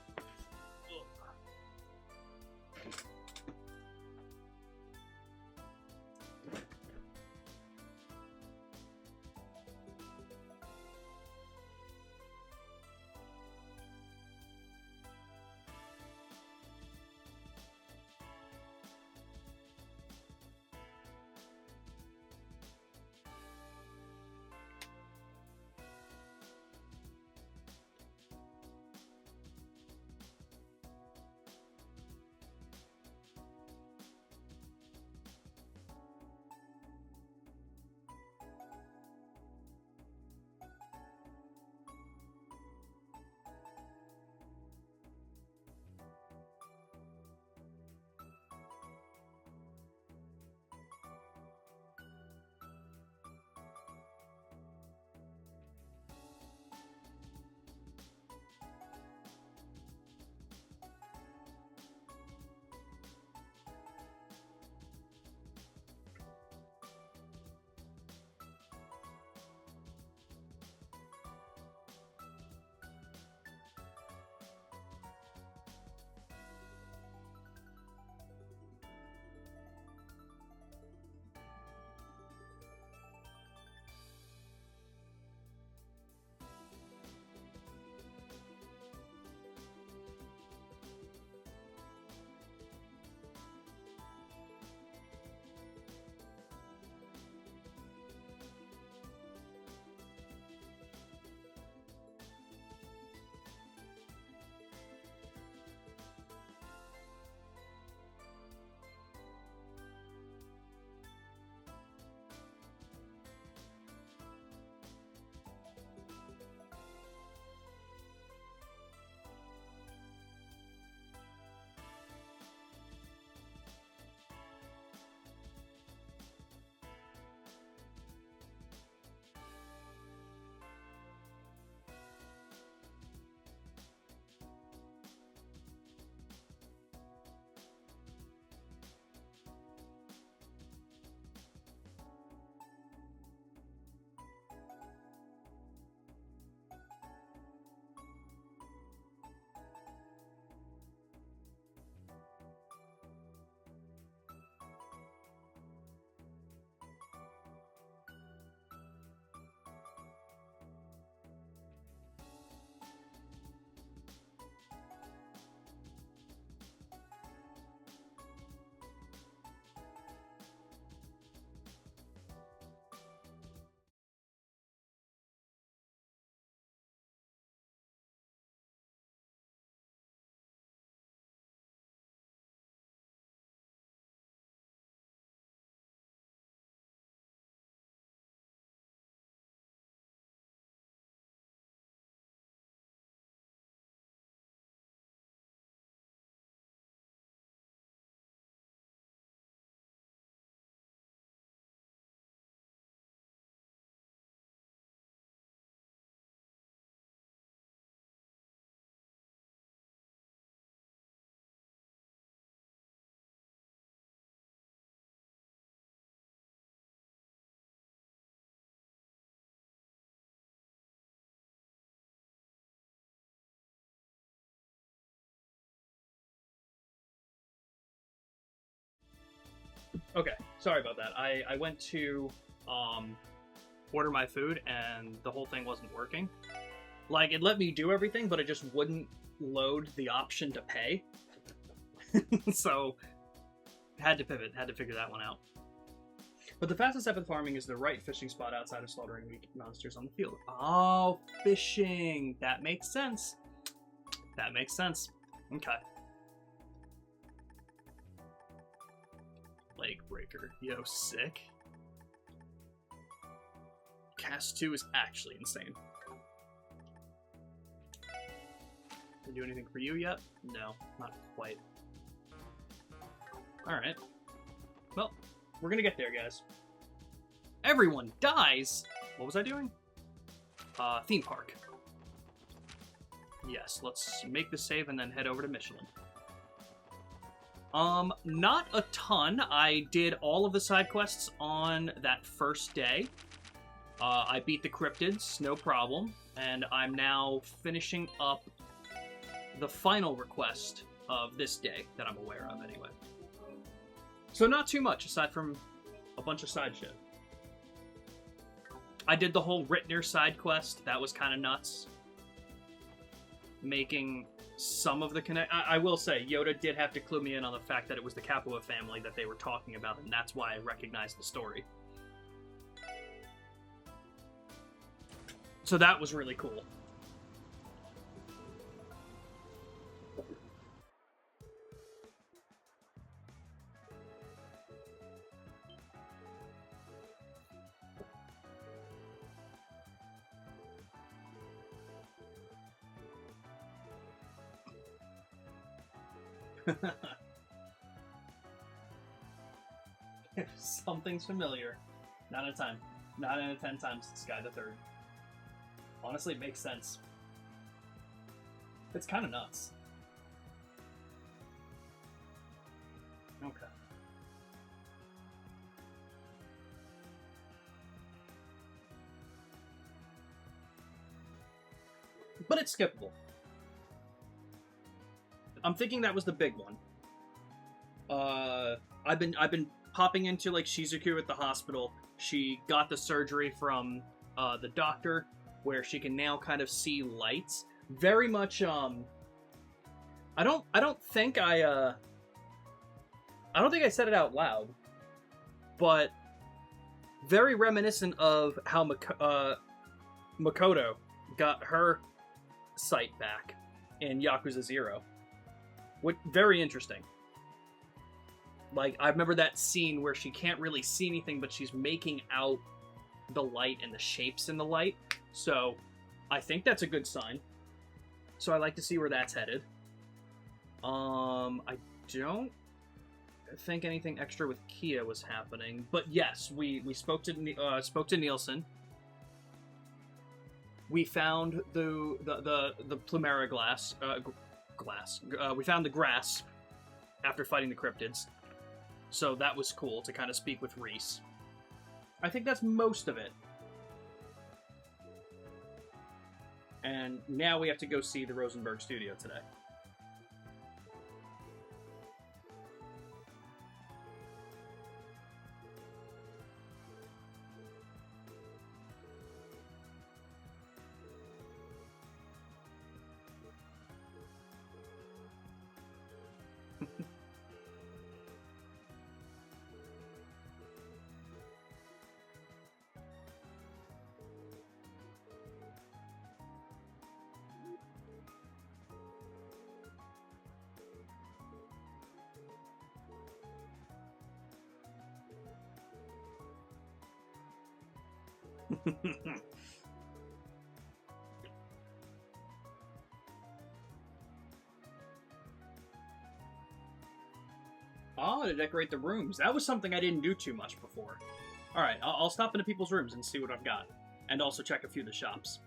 Speaker 1: Okay, sorry about that. I went to order my food and the whole thing wasn't working. Like, it let me do everything, but it just wouldn't load the option to pay. So, had to pivot, had to figure that one out. But the fastest step in farming is the right fishing spot outside of slaughtering weak monsters on the field. Oh, fishing! That makes sense. That makes sense. Okay. Leg breaker. Yo, sick. Cast 2 is actually insane. Did I do anything for you yet? No, not quite. Alright. Well, we're gonna get there, guys. Everyone dies! What was I doing? Theme park. Yes, let's make the save and then head over to Michelin. Not a ton. I did all of the side quests on that first day. I beat the cryptids, no problem. And I'm now finishing up the final request of this day that I'm aware of, anyway. So not too much, aside from a bunch of side shit. I did the whole Rittner side quest. That was kind of nuts. Making some of the connect... I will say, Yoda did have to clue me in on the fact that it was the Capua family that they were talking about, and that's why I recognized the story. So that was really cool. If something's familiar, 9 out of 10. 9 out of 10 times it's Sky the Third. Honestly, it makes sense. It's kind of nuts. Okay. But it's skippable. I'm thinking that was the big one. I've been popping into like Shizuku at the hospital. She got the surgery from the doctor, where she can now kind of see lights. Very much I don't think I said it out loud, but very reminiscent of how Makoto got her sight back in Yakuza 0. Very interesting. Like, I remember that scene where she can't really see anything, but she's making out the light and the shapes in the light. So, I think that's a good sign. So I like to see where that's headed. I don't think anything extra with Kia was happening, but yes, we spoke to Nielsen. We found the Plumera glass. We found the grass after fighting the cryptids. So that was cool to kind of speak with Reese. I think that's most of it. And now we have to go see the Rosenberg studio today. To decorate the rooms. That was something I didn't do too much before. Alright, I'll stop into people's rooms and see what I've got. And also check a few of the shops.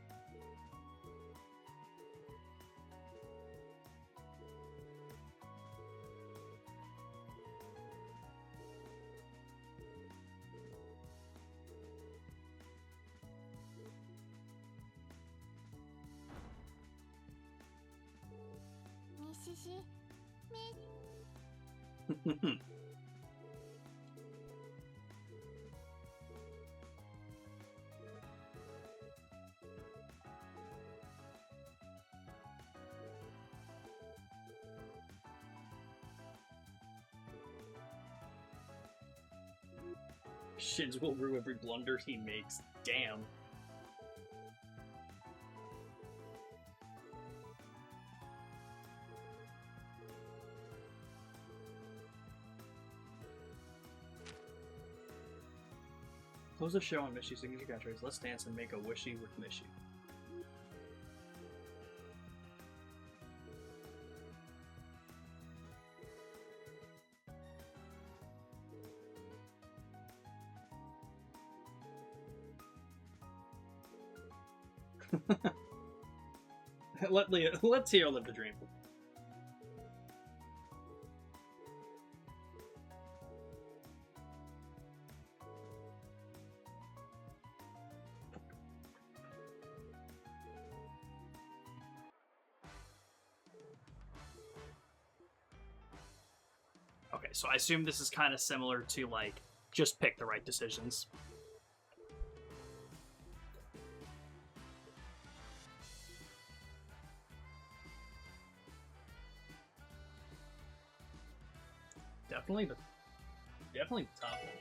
Speaker 1: Shins will rue every blunder he makes. Damn. Close the show on Mishy's signature catchphrase. Let's dance and make a wishy with Mishy. Let's hear live the dream. Okay, so I assume this is kind of similar to, like, just pick the right decisions. Definitely the top one.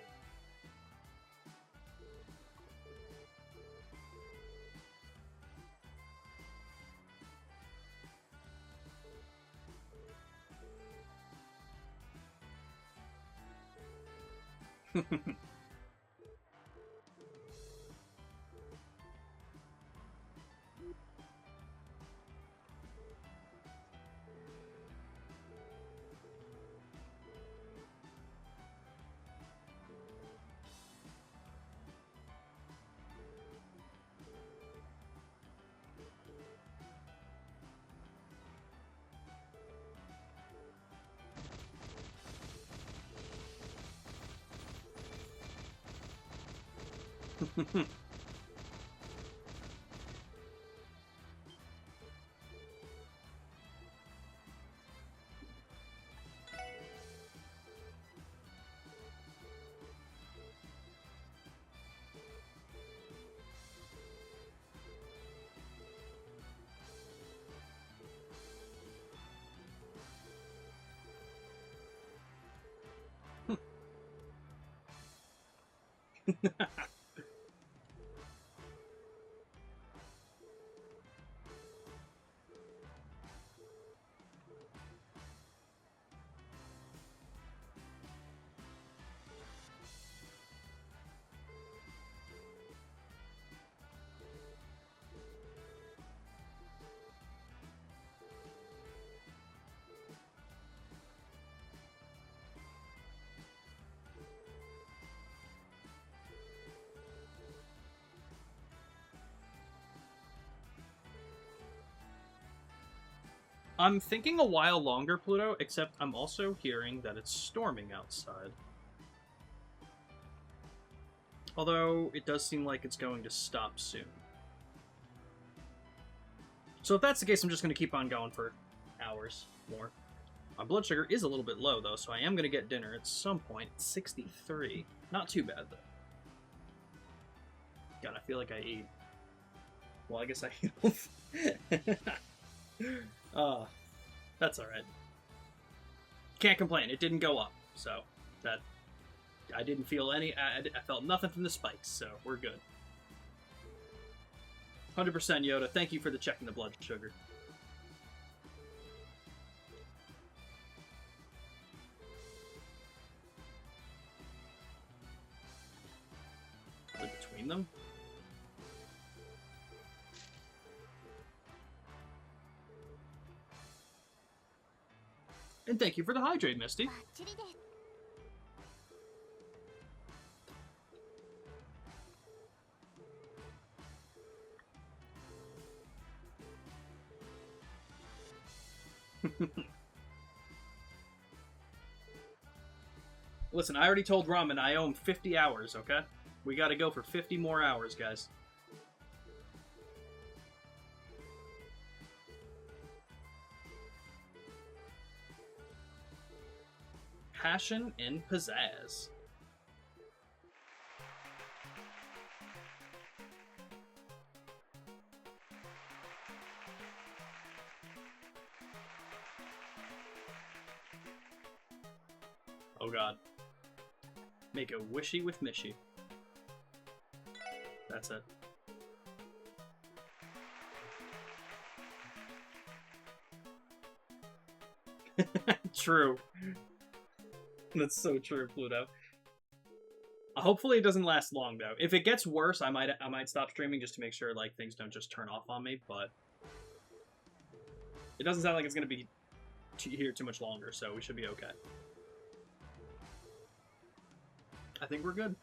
Speaker 1: I'm thinking a while longer, Pluto, except I'm also hearing that it's storming outside. Although, it does seem like it's going to stop soon. So if that's the case, I'm just going to keep on going for hours more. My blood sugar is a little bit low, though, so I am going to get dinner at some point. It's 63. Not too bad, though. God, I feel like I ate. Well, I guess I ate. That's alright. Can't complain, it didn't go up, so that I didn't feel any, I felt nothing from the spikes, so we're good. 100% Yoda, thank you for the checking the blood sugar. Between them? And thank you for the hydrate, Misty. Listen, I already told Ramen I owe him 50 hours, okay? We gotta go for 50 more hours, guys. Passion and pizzazz. Oh god. Make a wishy with Mishy. That's it. True. That's so true, Pluto. Hopefully it doesn't last long though. If it gets worse, I might stop streaming just to make sure like things don't just turn off on me, but it doesn't sound like it's going to be here too much longer, so we should be okay. I think we're good.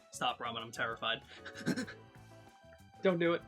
Speaker 1: Stop, Ramen, I'm terrified. Don't do it.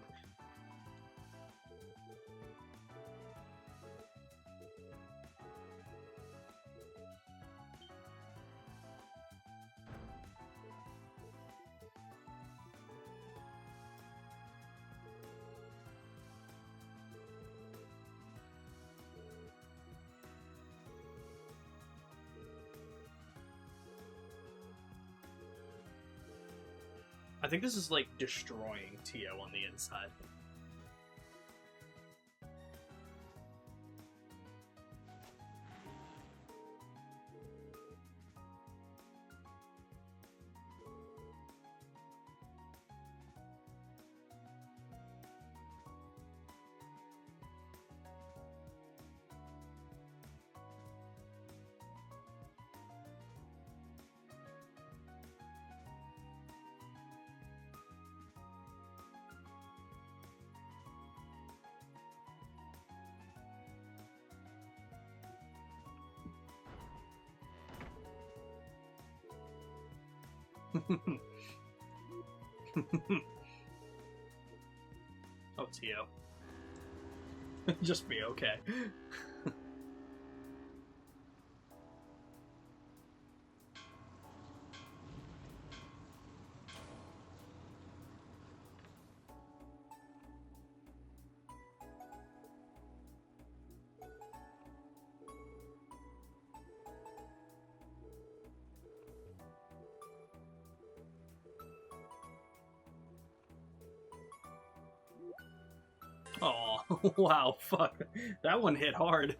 Speaker 1: I think this is like destroying Tio on the inside. Oh, Tio. Just be okay. Oh, wow, fuck. That one hit hard.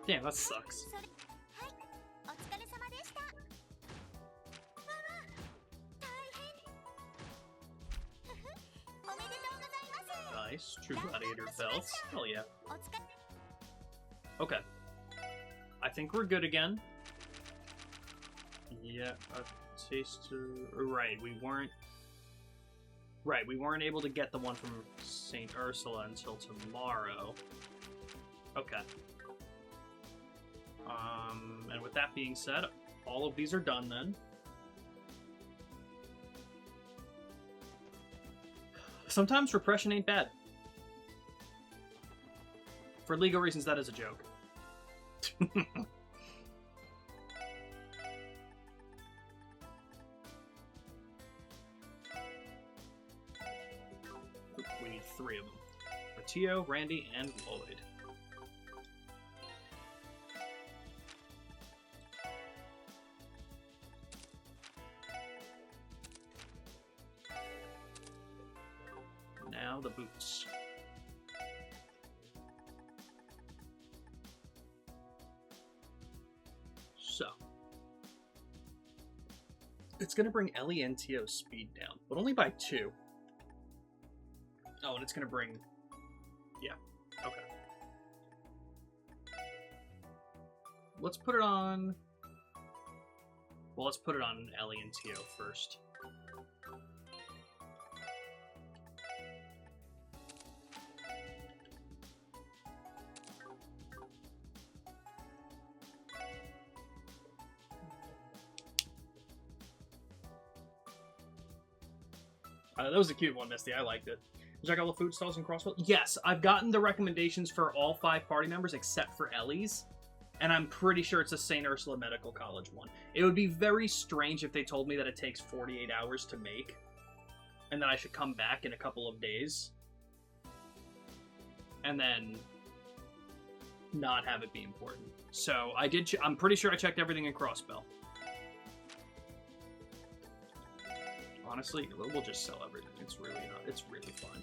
Speaker 1: Damn, that sucks. Nice. True Gladiator belts. Hell yeah. Okay. I think we're good again. Yeah, taster. Right, we weren't able to get the one from St. Ursula until tomorrow. Okay. And with that being said, all of these are done then. Sometimes repression ain't bad. For legal reasons, that is a joke. We need 3 of them. For Tio, Randy, and Lloyd. Now the boots. So. It's going to bring Ellie and Tio's speed down, but only by 2. Oh, and it's going to bring... Yeah, okay. Let's put it on... Well, let's put it on Ellie and Tio first. That was a cute one, Misty. I liked it. Check all the food stalls and Crossville. Yes, I've gotten the recommendations for all 5 party members except for Ellie's, and I'm pretty sure it's a St. Ursula Medical College one. It would be very strange if they told me that it takes 48 hours to make. and then I should come back in a couple of days, and then not have it be important. So I did. I'm pretty sure I checked everything in Crossbell. Honestly, we'll just sell everything. It's really not. It's really fun.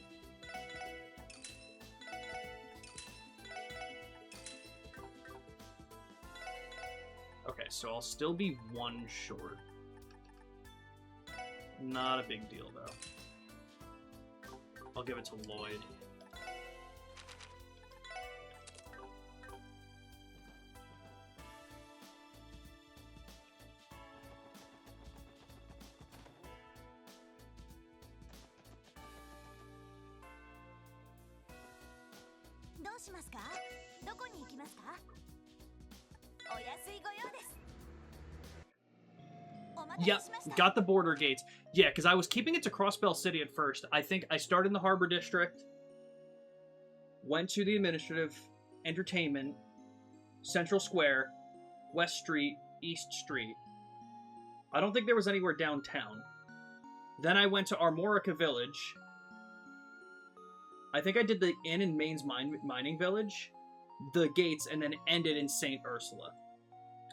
Speaker 1: Okay, so I'll still be one short. Not a big deal, though. I'll give it to Lloyd. Yep, got the border gates. Yeah, because I was keeping it to Crossbell City at first. I think I started in the Harbor District, went to the Administrative, Entertainment, Central Square, West Street, East Street. I don't think there was anywhere downtown. Then I went to Armorica Village. I think I did the Inn and Maine's Mining Village, the gates, and then ended in St. Ursula.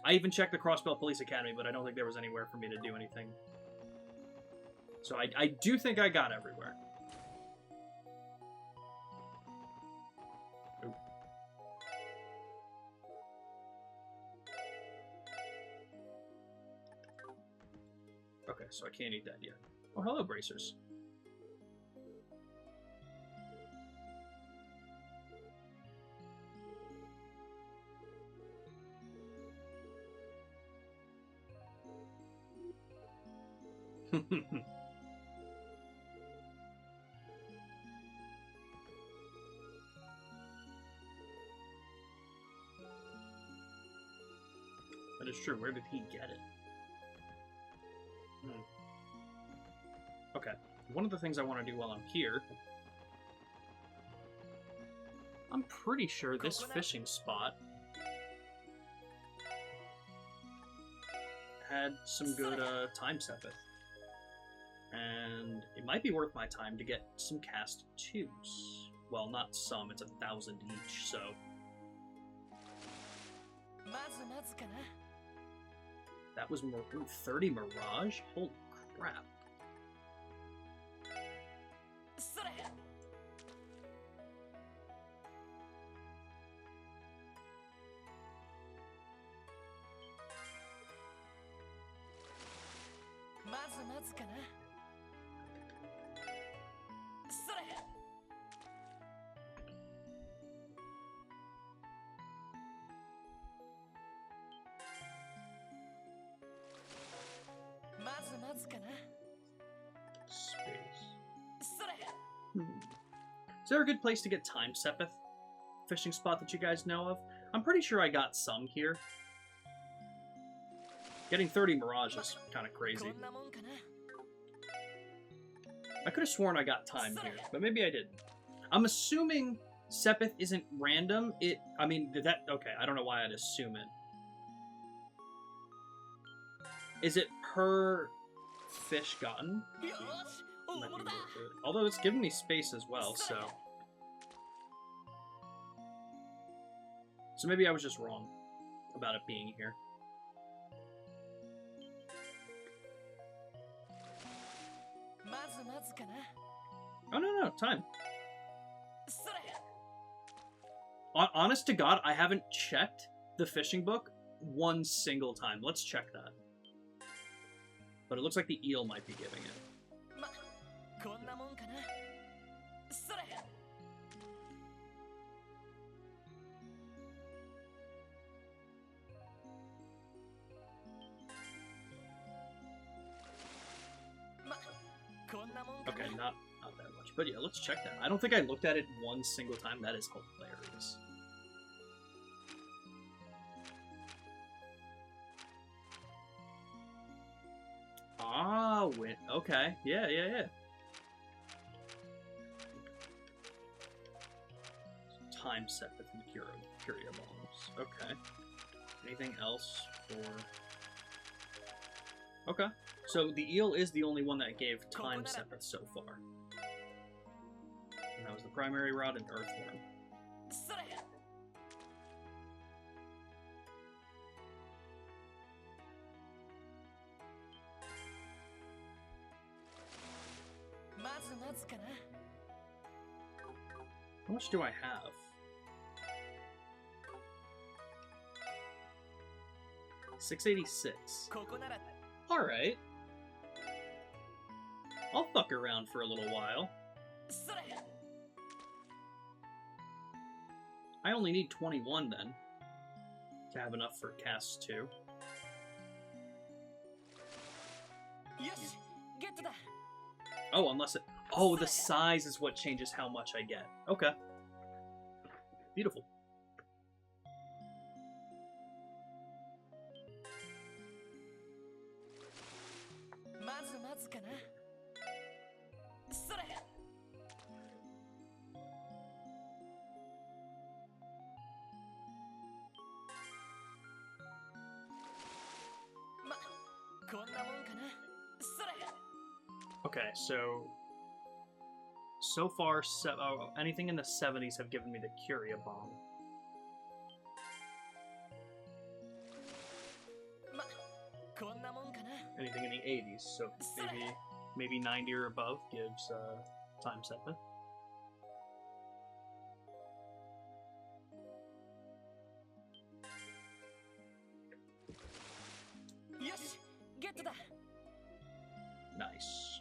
Speaker 1: I even checked the Crossbell Police Academy, but I don't think there was anywhere for me to do anything. So I do think I got everywhere. Ooh. Okay, so I can't eat that yet. Oh, hello, bracers. That is true. Where did he get it? Okay. One of the things I want to do while I'm here... I'm pretty sure this fishing spot had some good time sepith. And it might be worth my time to get some cast 2s. Well, not some, it's 1,000 each, so... That was 30 Mirage? Holy crap. Is there a good place to get time sepith? Fishing spot that you guys know of? I'm pretty sure I got some here. Getting 30 Mirage is kind of crazy. I could have sworn I got time here, but maybe I didn't. I'm assuming sepith isn't random. Okay, I don't know why I'd assume it. Is it per fish gotten? Although it's giving me space as well, so... So maybe I was just wrong about it being here. Oh, no, time. Honest to God, I haven't checked the fishing book one single time. Let's check that. But it looks like the eel might be giving it. Okay, not that much. But yeah, let's check that. I don't think I looked at it one single time. That is hilarious. Ah, okay. Yeah. Time set with Curia bombs. Okay. Anything else for... Okay. So the eel is the only one that gave time sepith so far. And that was the primary rod and earthworm.
Speaker 8: それ。まずまずかな。
Speaker 1: How much do I have? $686.
Speaker 8: ここなら。
Speaker 1: Alright. I'll fuck around for a little while.
Speaker 8: それ。
Speaker 1: I only need 21 then to have enough for cast 2.
Speaker 8: よし、ゲットだ。
Speaker 1: Oh, unless it... Oh, the size is what changes how much I get. Okay. Beautiful.
Speaker 8: まずまずかな。それ。ま、こんなもんかな。それ。
Speaker 1: Okay, so far, anything in the 70s have given me the Curia Bomb.
Speaker 8: ま、こんなもんかな。
Speaker 1: Anything in the 80s, so maybe 90 or above gives time sepith.
Speaker 8: よし、ゲットだ。
Speaker 1: Nice.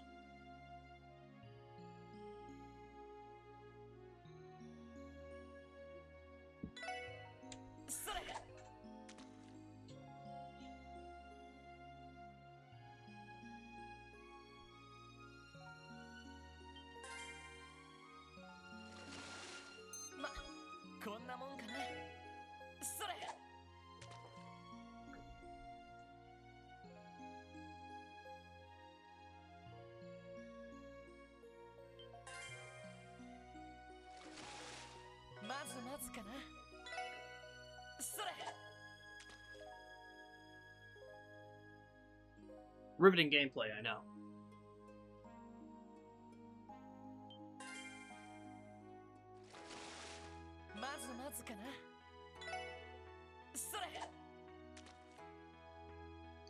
Speaker 1: Riveting gameplay, I know.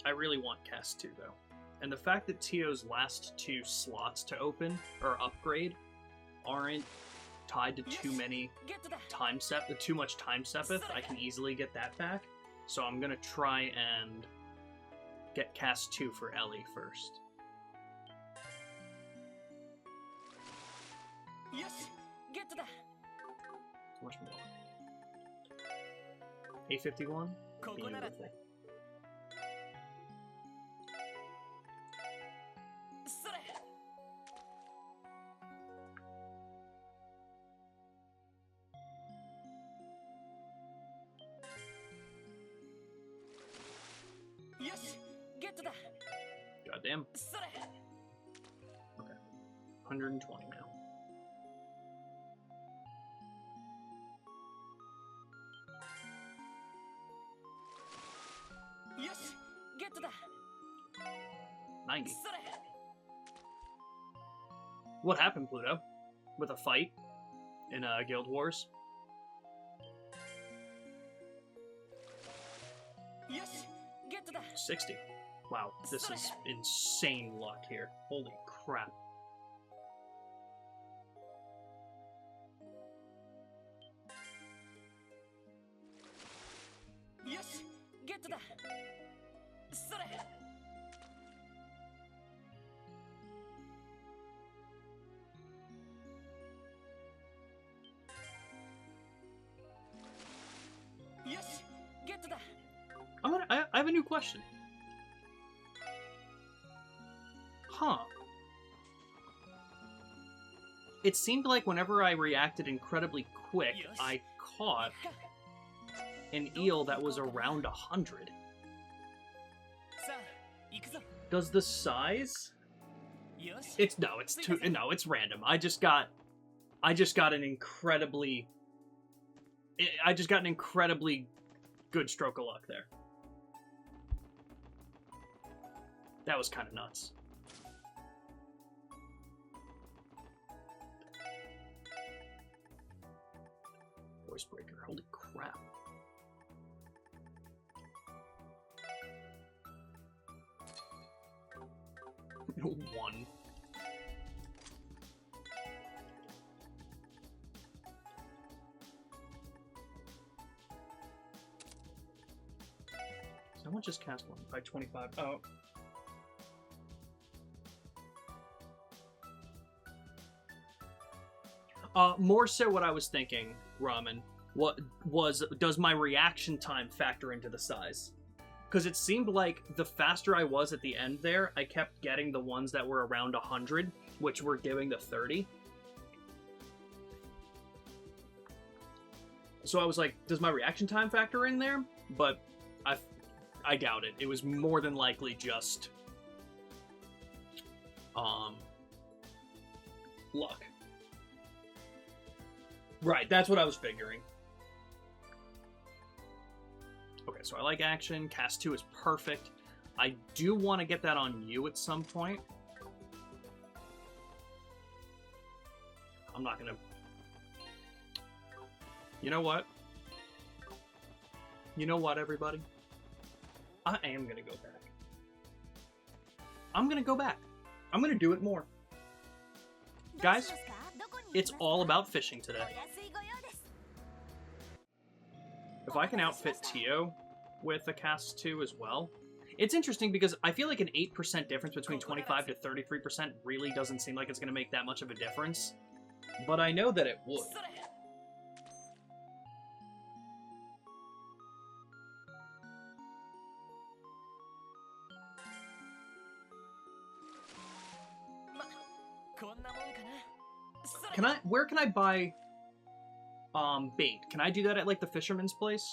Speaker 1: I really want Cast 2 though. And the fact that Tio's last 2 slots to open or upgrade aren't tied to too much time sepith, I can easily get that back. So I'm gonna try and get Cast 2 for Ellie first. How much more? 851? Beautiful. Goddamn. Okay. 120 now.
Speaker 8: Yes, get to that.
Speaker 1: 90. What happened, Pluto? With a fight in Guild Wars?
Speaker 8: Yes, get to that.
Speaker 1: 60. Wow, this is insane luck here. Holy crap.
Speaker 8: Yes, get to that. Yes, get to that.
Speaker 1: I have a new question. Huh. It seemed like whenever I reacted incredibly quick, I caught an eel that was around 100. Does the size? It's random. I just got an incredibly good stroke of luck there. That was kind of nuts. Voice breaker. Holy crap. One. Someone just cast one by 25. Oh. More so what I was thinking, Ramen, does my reaction time factor into the size? Because it seemed like the faster I was at the end there, I kept getting the ones that were around 100, which were giving the 30. So I was like, does my reaction time factor in there? But I doubt it. It was more than likely just luck. Right, that's what I was figuring. Okay, so I like action. Cast 2 is perfect. I do want to get that on you at some point. I'm not gonna... You know what? You know what, everybody? I am gonna go back. I'm gonna go back. I'm gonna do it more. Guys, it's all about fishing today. If I can outfit Tio with a cast 2 as well. It's interesting because I feel like an 8% difference between 25 to 33% really doesn't seem like it's going to make that much of a difference. But I know that it would. Where can I buy bait? Can I do that at like the fisherman's place?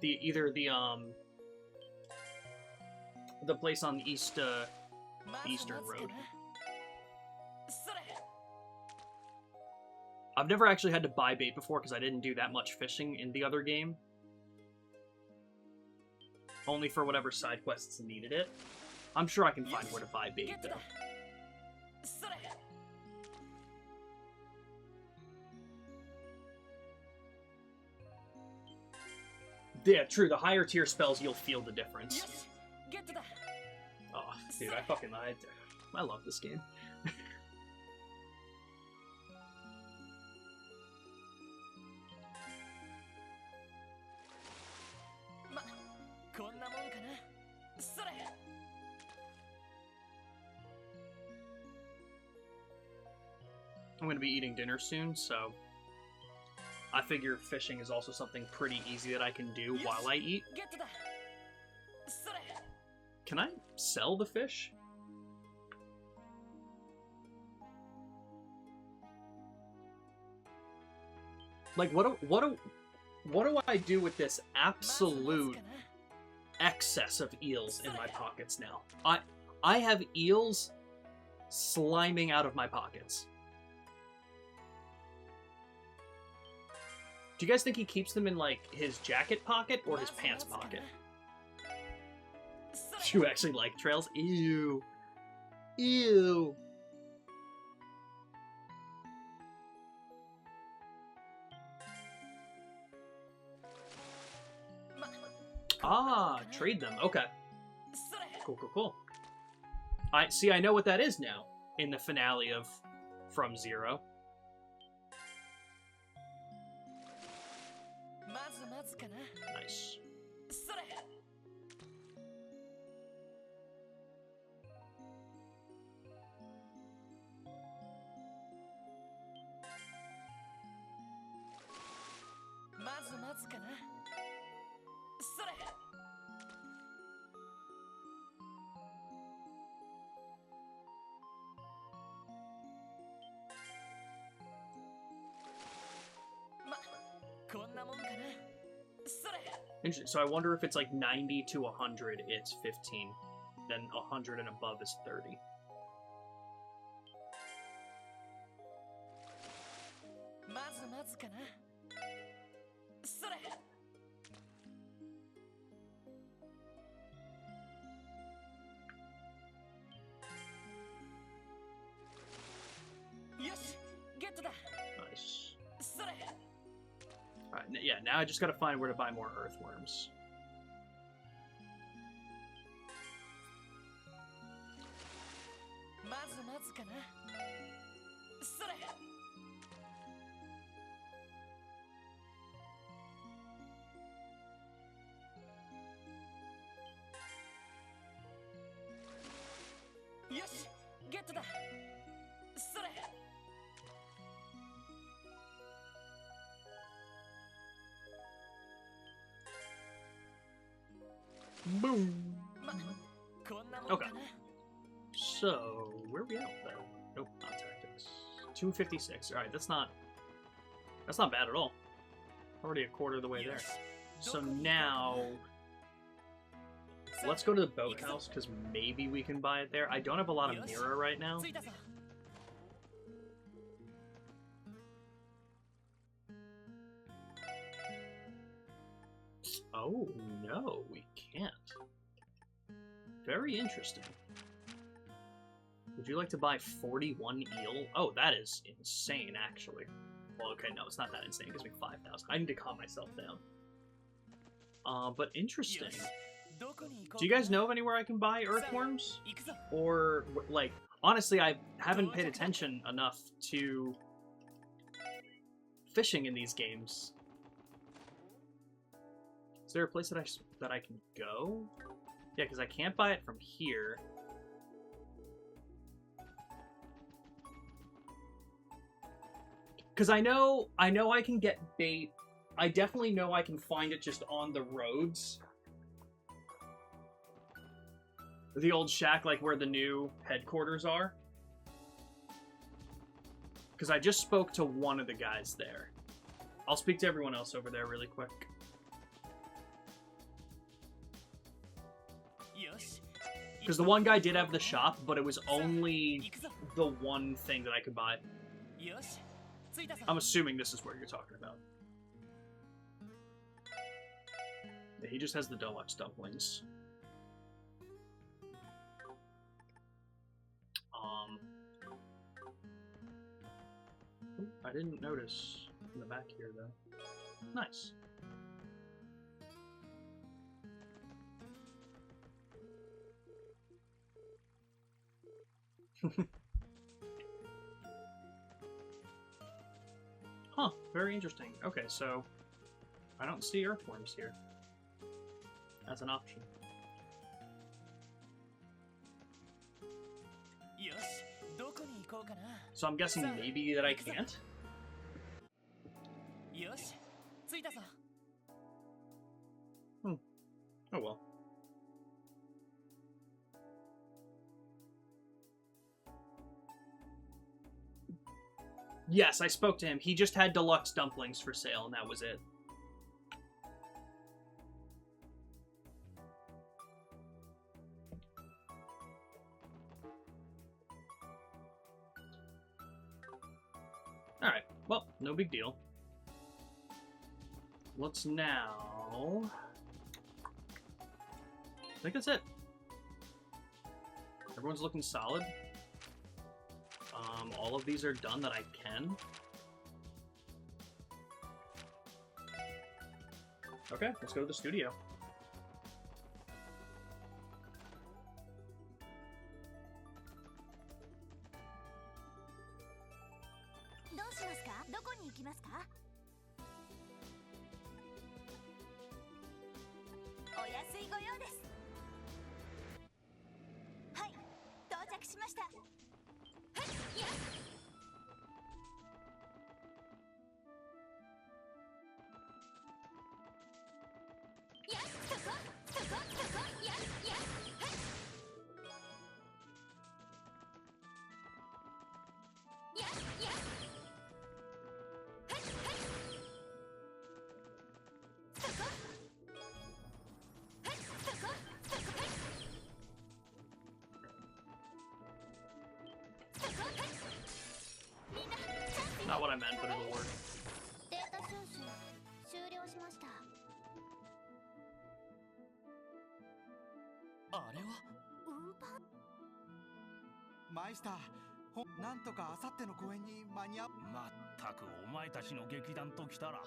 Speaker 1: Either the place on the eastern road. I've never actually had to buy bait before because I didn't do that much fishing in the other game. Only for whatever side quests needed it. I'm sure I can find where to buy bait though. Yeah, true. The higher tier spells, you'll feel the difference. Oh, dude, I love this game. I'm going to be eating dinner soon, so I figure fishing is also something pretty easy that I can do while I eat. Can I sell the fish? Like, what do I do with this absolute excess of eels in my pockets now? I have eels sliming out of my pockets. Do you guys think he keeps them in, like, his jacket pocket or his pants pocket? Do you actually like trails? Ew. Ew. Ah, trade them. Okay. Cool, cool, cool. I know what that is now in the finale of From Zero. Nice. Interesting. So I wonder if it's like 90 to 100, it's 15. Then 100 and above is 30. Alright, yeah, now I just gotta find where to buy more earthworms. Boom! Okay. So, where are we at with that? Nope, not tactics. 256. Alright, that's not bad at all. Already a quarter of the way there. So now, let's go to the boathouse, because maybe we can buy it there. I don't have a lot of mirror right now. Oh, no, we can't. Very interesting. Would you like to buy 41 eel? Oh, that is insane, actually. Well, okay, no, it's not that insane. It gives me 5,000. I need to calm myself down. But interesting. Do you guys know of anywhere I can buy earthworms? Or, like, honestly, I haven't paid attention enough to fishing in these games. Is there a place that I can go? Yeah, because I can't buy it from here. Because I know I can get bait. I definitely know I can find it just on the roads. The old shack, like where the new headquarters are. Because I just spoke to one of the guys there. I'll speak to everyone else over there really quick. Because the one guy did have the shop, but it was only the one thing that I could buy. I'm assuming this is where you're talking about. Yeah, he just has the deluxe dumplings. I didn't notice in the back here, though. Nice. Huh, very interesting. Okay, so I don't see earthworms here as an option. So I'm guessing maybe that I can't? Oh well. Yes, I spoke to him. He just had deluxe dumplings for sale, and that was it. Alright, well, no big deal. Let's now... I think that's it. Everyone's looking solid. All of these are done that I can. Okay, let's go to the studio. Not what I meant, but it'll work.
Speaker 11: データ収集終了しました。
Speaker 3: あれは
Speaker 11: 運搬
Speaker 12: マイスター、なんとかあさっての公演に間に合う。
Speaker 10: まったくお前たちの劇団ときたら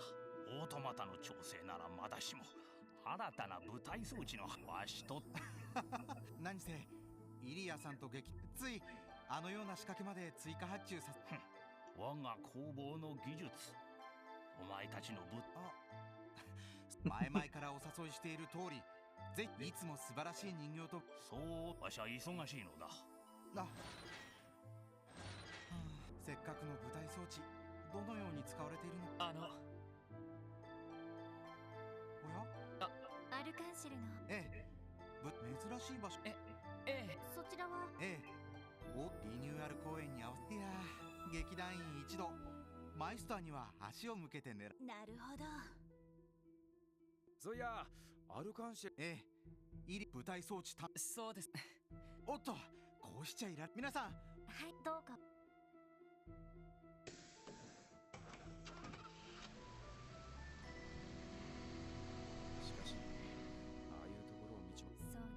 Speaker 10: オートマタの調整ならまだしも新たな舞台装置のわしと
Speaker 12: 何せイリアさんとついあのような仕掛けまで追加発注さ
Speaker 10: 我が工房の技術お前たちの
Speaker 12: 前々からお誘いしている通りぜひいつも素晴らしい人形と
Speaker 10: そうわしは忙しいのだ
Speaker 12: せっかくの舞台装置どのように使われているの
Speaker 8: あの
Speaker 12: おや
Speaker 2: アルカンシェルの
Speaker 12: 珍しい場所
Speaker 2: そちらは
Speaker 12: リニューアル公演に合わせいや劇団員一同マイスターには足を向けて狙う
Speaker 2: なるほど
Speaker 9: そういやアルカンシェ
Speaker 12: 舞台装置
Speaker 8: そうです
Speaker 12: おっとこうしちゃいら皆さん
Speaker 2: はいどうか
Speaker 9: しかしああいうところを見ちま
Speaker 2: そうね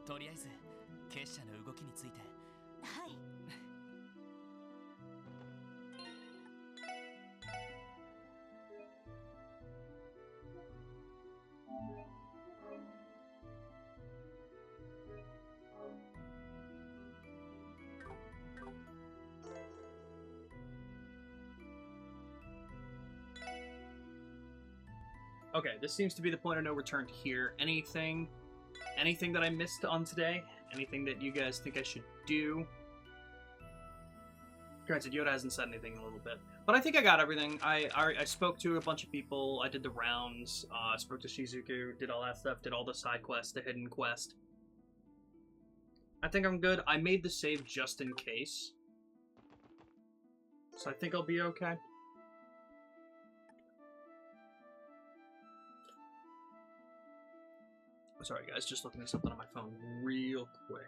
Speaker 8: とりあえず結社の動きについて
Speaker 2: はい
Speaker 1: Okay, this seems to be the point of no return here. Anything that I missed on today? Anything that you guys think I should do? Granted, Yoda hasn't said anything in a little bit, but I think I got everything. I spoke to a bunch of people. I did the rounds. Spoke to Shizuku. Did all that stuff. Did all the side quests, the hidden quest. I think I'm good. I made the save just in case, so I think I'll be okay. Sorry guys, just looking at something on my phone real quick.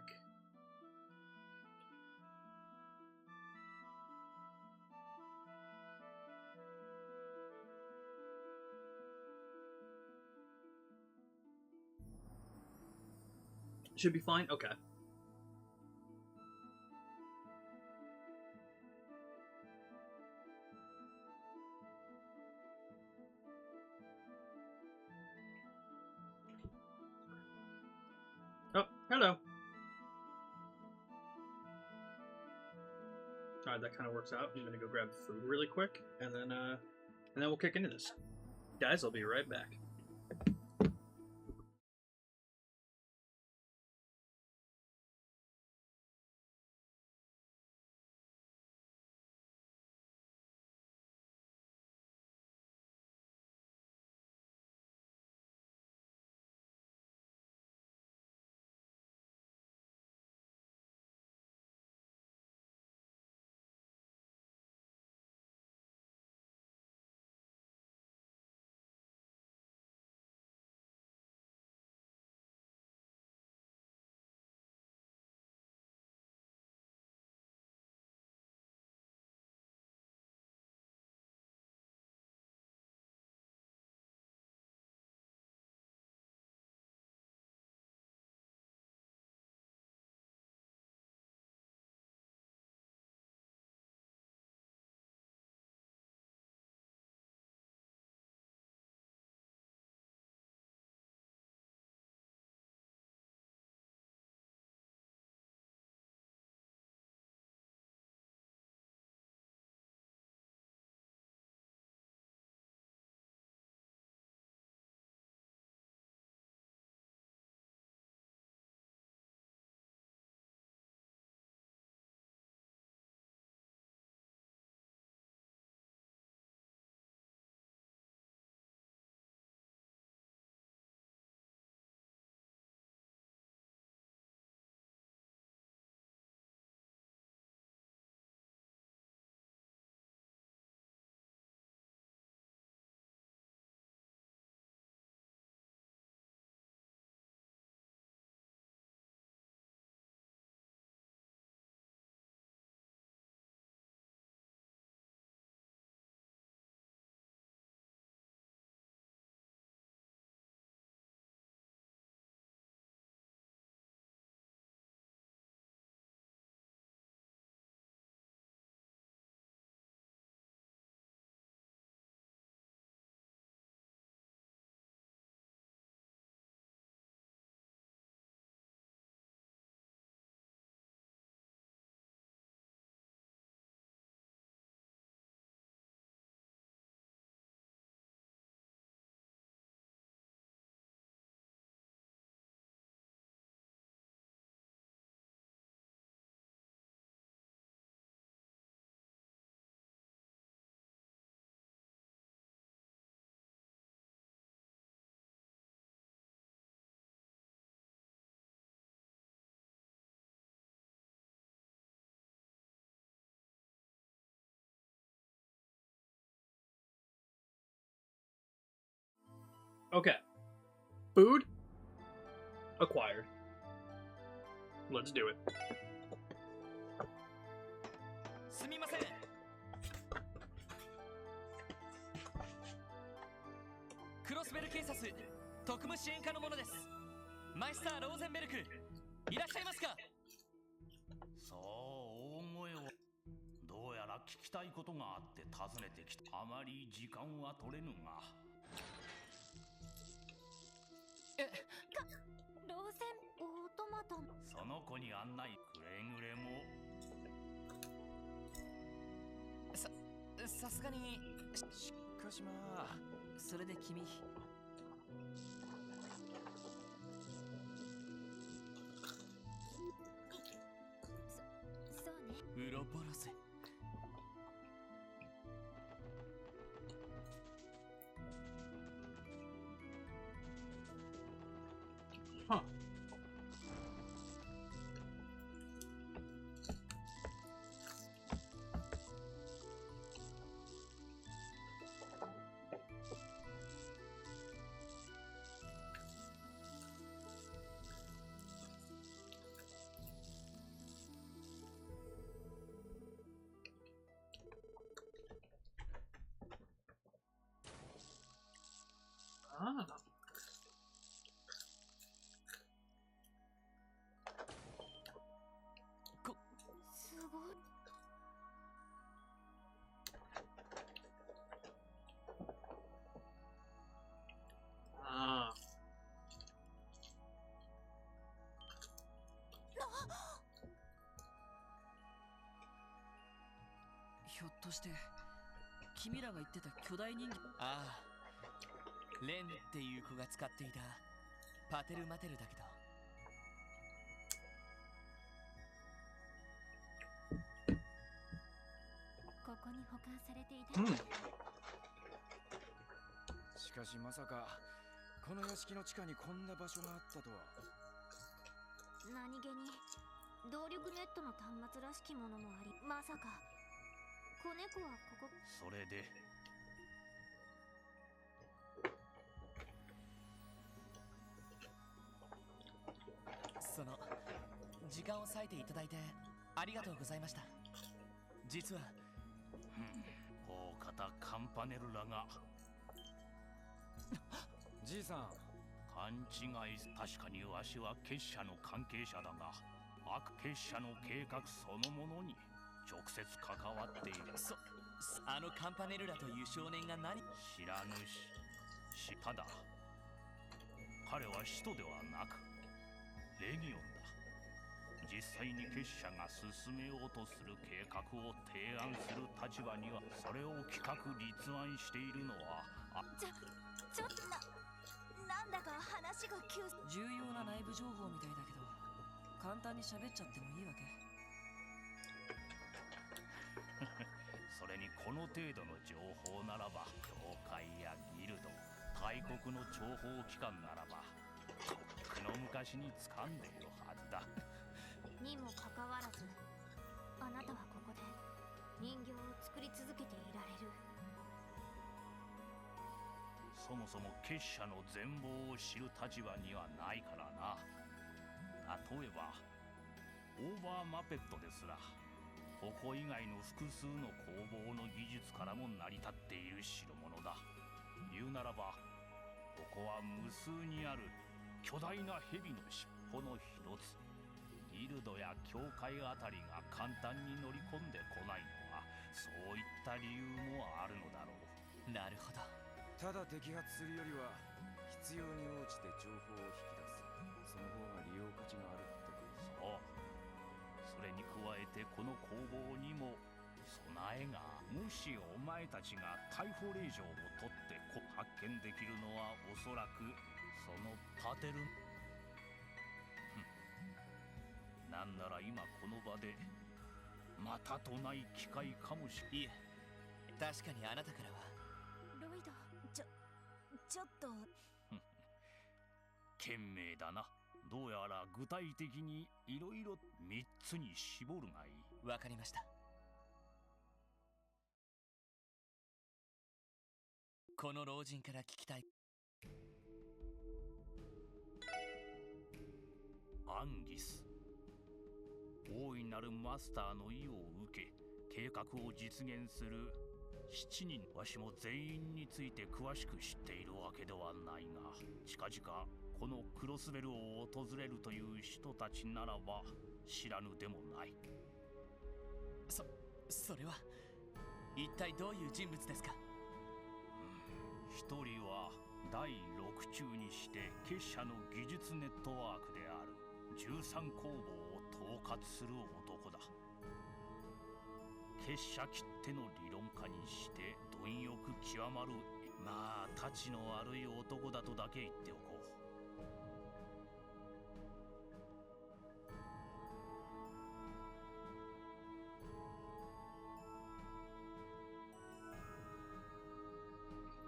Speaker 1: Should be fine? Okay. Oh, hello. Alright, that kind of works out. I'm gonna go grab food really quick, and then we'll kick into this. Guys, I'll be right back. Okay. Food acquired. Let's do it.
Speaker 3: すみません。クロスベル警察特務支援課の者です。マイスター・ローゼンベルク、いらっしゃいますか？
Speaker 10: そう、大声を。どうやら聞きたいことがあって訪ねてきた。あまり時間は取れぬが。
Speaker 2: ローゼンオートマトン。
Speaker 10: その子に案内。くれぐれも。
Speaker 3: さすがに。
Speaker 9: しかしまあ、
Speaker 8: それで君、
Speaker 2: そうね。
Speaker 3: ウロボロス。
Speaker 1: Huh. Ah.
Speaker 2: すごい。
Speaker 1: Ah.
Speaker 8: ひょっとして君らが言ってた巨大人形。
Speaker 3: ああ、レンっていう子が使っていたパテルマテルだけど。
Speaker 2: ここに保管されていた。
Speaker 9: しかしまさかこの屋敷の地下にこんな場所があったとは。
Speaker 2: 何気に動力ネットの端末らしきものもあり、まさか子猫はここ。
Speaker 10: それで。
Speaker 3: その時間を割いていただいてありがとうございました。実は
Speaker 10: 大方カンパネルらが。
Speaker 9: じいさん、
Speaker 10: 勘違い。確かにわしは結社の関係者だが、結社の計画そのものに直接関わっている。
Speaker 3: あのカンパネルラという少年が何。
Speaker 10: 知らぬただ彼は使徒ではなくレギオンだ。実際に結社が進めようとする計画を提案する立場には、それを企画立案しているのは
Speaker 2: ちょっとなんだか話が
Speaker 8: 重要な内部情報みたいだけど、簡単に喋っちゃってもいいわけ？
Speaker 10: それにこの程度の情報ならば、教会やギルド、大国の諜報機関ならばとっくの昔に掴んでいるはずだ。
Speaker 2: にもかかわらず、あなたはここで人形を作り続けていられる。
Speaker 10: そもそも結社の全貌を知る立場にはないからな。例えばオーバーマペットですら、ここ以外の複数の工房の技術からも成り立っている代物だ。言うならばここは無数にある巨大な蛇の尻尾の一つ。ギルドや教会あたりが簡単に乗り込んでこないのは、そういった理由もあるのだろう。
Speaker 3: なるほど。
Speaker 9: ただ摘発するよりは必要に応じて情報を引き出す、その方が利用価値があるってこと。
Speaker 10: そう。それに加えてこの工房にも備えが。もしお前たちが逮捕令状を取って発見できるのは、おそらくそのパテル。なんなら今この場でまたとない機会かもしれん。
Speaker 3: いえ、確かにあなたからは。
Speaker 2: ロイド、ちょっと
Speaker 10: 賢明だな。どうやら具体的にいろいろ3つに絞るがいい。
Speaker 3: わかりました。この老人から聞きたい。
Speaker 10: アンギス。大いなるマスターの意を受け計画を実現する7人。わしも全員について詳しく知っているわけではないが、近々このクロスベルを訪れるという人たちならば知らぬでもない。
Speaker 3: それは一体どういう人物ですか？
Speaker 10: 一人は第6中にして結社の技術ネットワークである13工房を統括する男だ。結社きっての理論家にして貪欲極まる、まあたちの悪い男だとだけ言っておこう。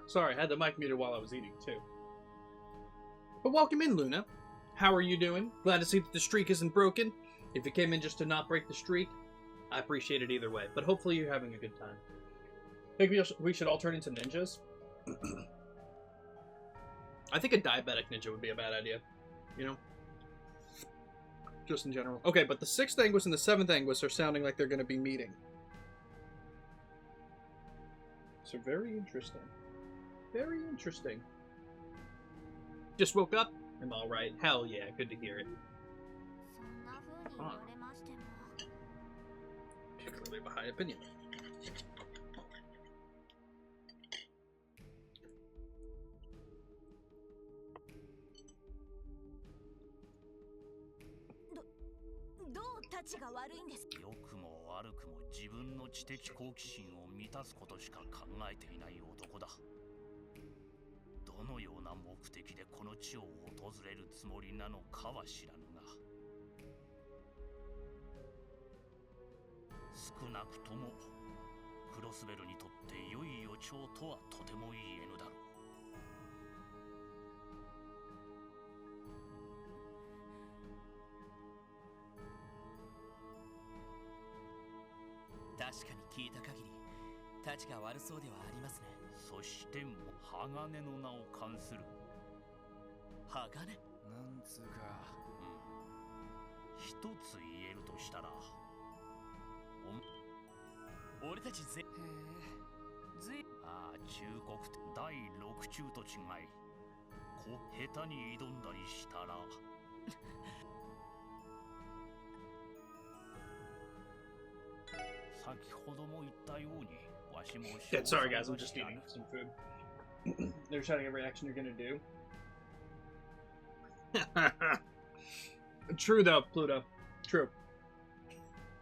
Speaker 1: Sorry, I had the mic muted while I was eating, too. But welcome in, Luna. How are you doing? Glad to see that the streak isn't broken. If you came in just to not break the streak, I appreciate it either way. But hopefully you're having a good time. Maybe we should all turn into ninjas. I think a diabetic ninja would be a bad idea. You know? Just in general. Okay, but the 6th Anguis and the 7th Anguis are sounding like they're going to be meeting. So very interesting. Very interesting. Just woke up? I'm alright. Hell yeah, good to hear it. Huh. Clearly have a high opinion.
Speaker 10: 良くも悪くも自分の知的好奇心を満たすことしか考えていない男だ。どのような目的でこの地を訪れるつもりなのかは知らぬが、少なくともクロスベルにとって良い予兆とはとても言えぬだろう。
Speaker 3: 確かに聞いた限りたちが悪そうではありますね。
Speaker 10: そしても鋼の名を冠する
Speaker 3: 鋼？
Speaker 9: なんつうか、
Speaker 10: 一つ言えるとしたら、
Speaker 3: 俺たちあ
Speaker 10: あ、忠国第6中と違い、下手に挑んだりしたら先ほども言ったように、わしも
Speaker 1: Yeah, sorry guys, I'm just eating some food. They're shouting every action you're gonna do. True though, Pluto. True.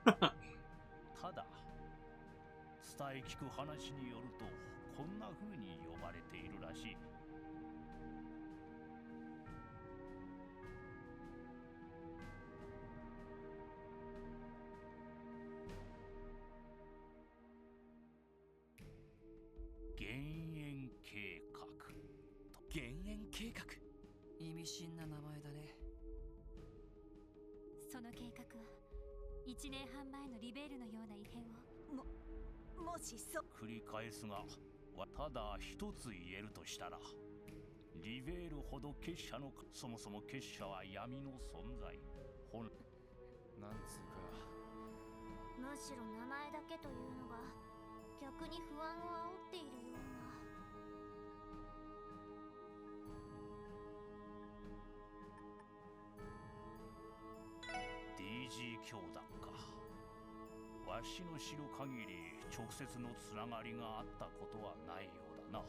Speaker 10: ただ、伝え聞く話によると、こんな風に呼ばれているらしい。
Speaker 3: 減塩計画。意味深な名前だね。
Speaker 2: その計画は1年半前のリベールのような異変をもし
Speaker 10: 繰り返すが、ただ一つ言えるとしたら、リベールほど結社の、そもそも結社は闇の存在。
Speaker 9: なんつうか、
Speaker 11: むしろ名前だけというのが逆に不安を煽っているような。
Speaker 10: DG 教団か。わしの知る限り直接のつながりがあったことはないようだな。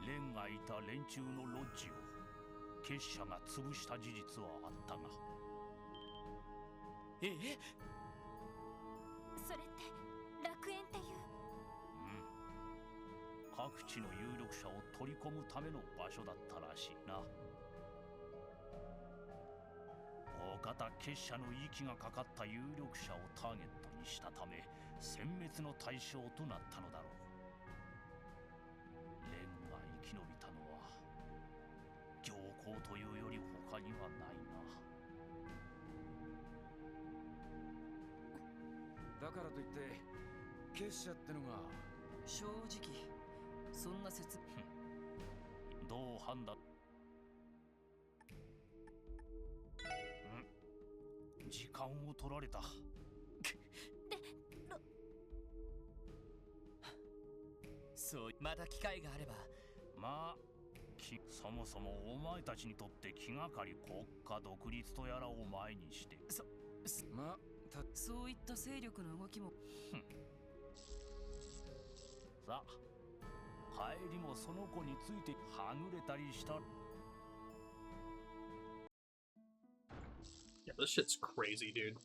Speaker 10: レンがいた連中のロッジを結社が潰した事実はあったが。
Speaker 2: それって楽園っていう？
Speaker 10: 各地の有力者を取り込むための場所だったらしいな。大方結社の息がかかった有力者をターゲットにしたため、殲滅の対象となったのだろう。レンが生き延びたのは行幸というより他にはないな。
Speaker 9: だからといって結社ってのが
Speaker 8: 正直そんな説
Speaker 10: どう判断。時間を取られた。
Speaker 3: そう、また機会があれば。
Speaker 10: まあそもそもお前たちにとって気がかり国家独立とやらを前にして
Speaker 8: まあそういった勢力の動きも
Speaker 10: さあ帰りもその子についてはぐれたりした。
Speaker 1: Yeah, this shit's crazy, dude.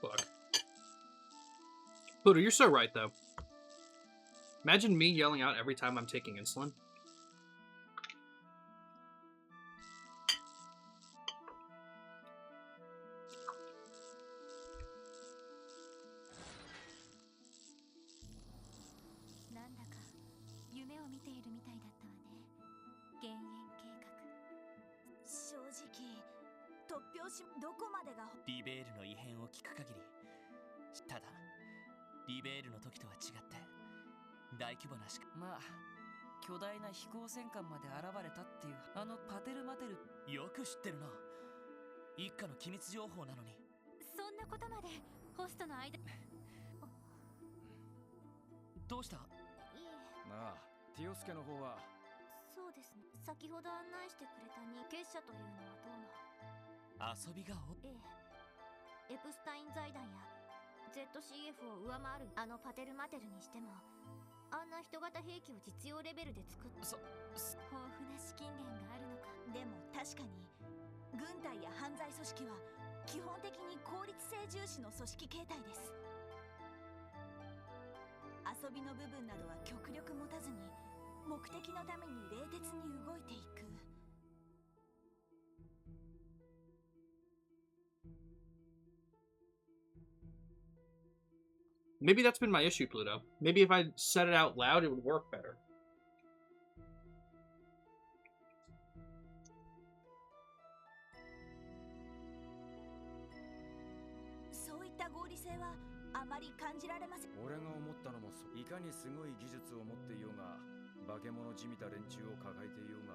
Speaker 1: Fuck. Buddha, you're so right, though. Imagine me yelling out every time I'm taking insulin.
Speaker 11: Nanda どこまでが
Speaker 3: リベールの異変を聞く限り、ただリベールの時とは違って大規模な
Speaker 8: まあ巨大な飛行戦艦まで現れたっていうあのパテルマテル。
Speaker 3: よく知ってるな。一家の機密情報なのに。
Speaker 2: そんなことまでホストの間
Speaker 3: どうした？
Speaker 11: いえ。
Speaker 9: なあ、ティオスケの方は。
Speaker 11: そうですね。先ほど案内してくれた日結社というのはどうも。
Speaker 3: 遊びが
Speaker 11: ええ。エプスタイン財団や ZCF を上回るあのパテルマテルにしても、あんな人型兵器を実用レベルで作っ
Speaker 2: 豊富な資金源があるのか。
Speaker 13: でも確かに軍隊や犯罪組織は基本的に効率性重視の組織形態です。遊びの部分などは極力持たずに目的のために冷徹に動いていく。
Speaker 1: Maybe that's been my issue, Pluto. Maybe if I said it out loud, it would work better.
Speaker 13: そういった合理性はあまり感じられません。
Speaker 9: 俺が思ったのもいかにすごい技術を持っていようが化け物じみた連中を抱えていよう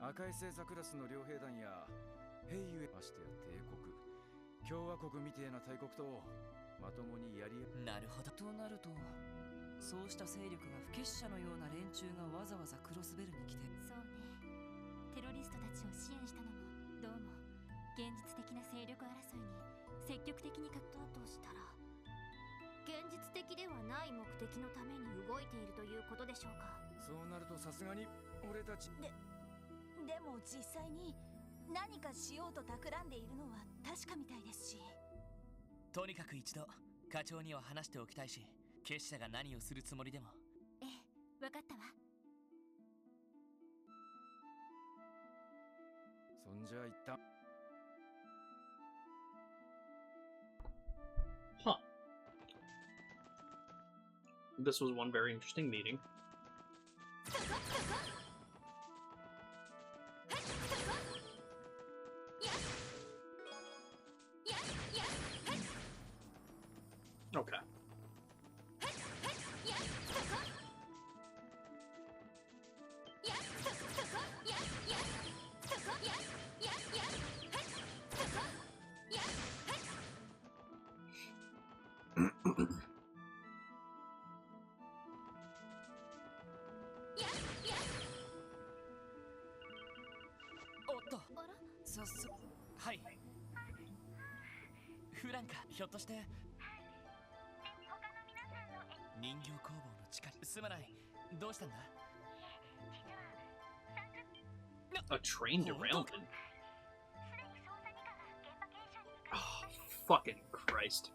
Speaker 9: が赤い星座クラスの両兵団や兵ゆえましてや帝国共和国みてえな大国とまともにやり
Speaker 8: なるほど。となるとそうした勢力が不結社のような連中がわざわざクロスベルに来て。
Speaker 2: そうね。テロリストたちを支援したのもどうも現実的な勢力争いに積極的に格闘としたら、現実的ではない目的のために動いているということでしょうか。
Speaker 9: そうなるとさすがに俺たち
Speaker 13: でも実際に何かしようと企んでいるのは確かみたいですし。
Speaker 3: とにかく一度課長には話しておきたいし、結社が何をするつもりでも。
Speaker 2: ええ、わかったわ。
Speaker 9: そんじゃ一旦。
Speaker 1: Huh. This was one very interesting meeting. Okay.
Speaker 3: はい。フランカ、ひょっとして人形工房の力。すまない。どうしたんだ？
Speaker 1: A train derailment? Oh, fucking Christ.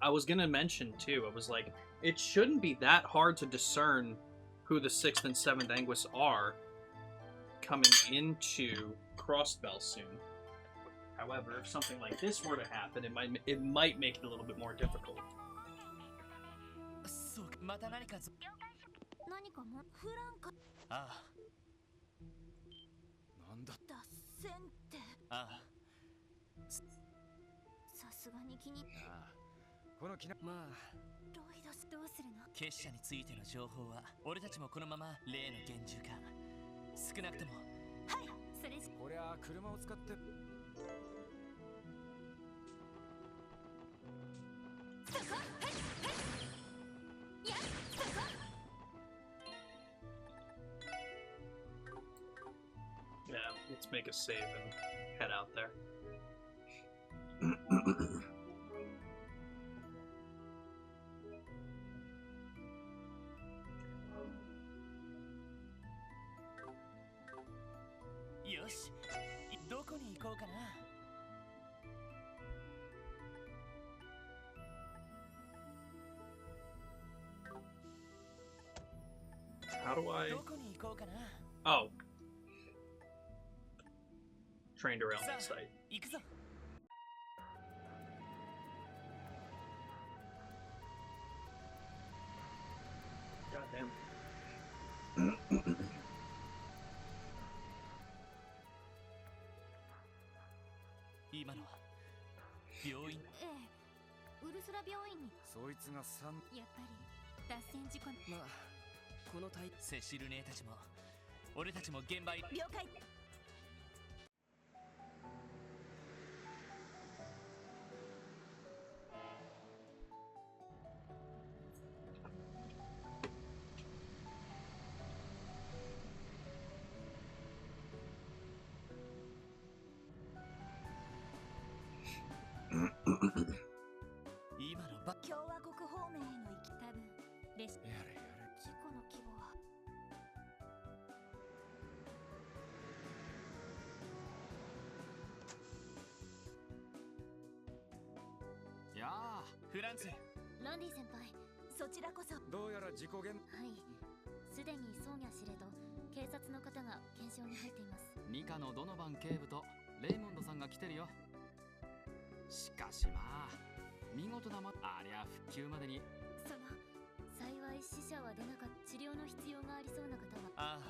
Speaker 1: I was gonna mention, too, I was like, it shouldn't be that hard to discern who the 6th and 7th Anguis are coming into Crossbell soon. However, if something like this were to happen, it might make it a little bit more difficult.
Speaker 3: そうか、また何か
Speaker 11: もフランカ。
Speaker 3: ああ。
Speaker 9: なんだ。
Speaker 13: 脱線って。
Speaker 3: ああ。
Speaker 11: ささすがに気に。
Speaker 9: ああ、この気な、
Speaker 8: まあ
Speaker 11: ロイドスどうするの？
Speaker 3: 結社についての情報は俺たちもこのまま例の厳重化、少なくとも。
Speaker 11: はい、それじ
Speaker 9: こりゃあ車を使って。
Speaker 11: そこ、はい、はい、いや、そこ。
Speaker 1: Yeah, let's make a save and head out there.
Speaker 3: Yosh, どこに行こうかな。
Speaker 1: How do I?
Speaker 3: どこに行こうかな。
Speaker 1: Oh. Trained around that site.
Speaker 3: 行くぞ。
Speaker 1: Goddamn.
Speaker 3: 今のは病院。
Speaker 11: ええ、ウルスラ病院に。
Speaker 9: そいつが3。
Speaker 11: やっぱり脱線事故。
Speaker 8: まあこの体
Speaker 3: セシル姉たちも俺たちも現場へ。
Speaker 11: 了解。
Speaker 3: 今のば
Speaker 13: 共和国方面への行き。
Speaker 11: 多分レシ
Speaker 9: やれやれ。
Speaker 11: 事故の規模は。
Speaker 9: やあ、
Speaker 3: フランツ。
Speaker 11: ランディ先輩。
Speaker 13: そちらこそ。
Speaker 9: どうやら事故現。
Speaker 11: はい、すでに葬儀しれと警察の方が検証に入っています。
Speaker 14: ニカのドノバン警部とレイモンドさんが来てるよ。しかしまあ見事なありゃ復旧までに。
Speaker 11: その幸い死者は出なかった。治療の必要がありそうな方は。
Speaker 3: ああ、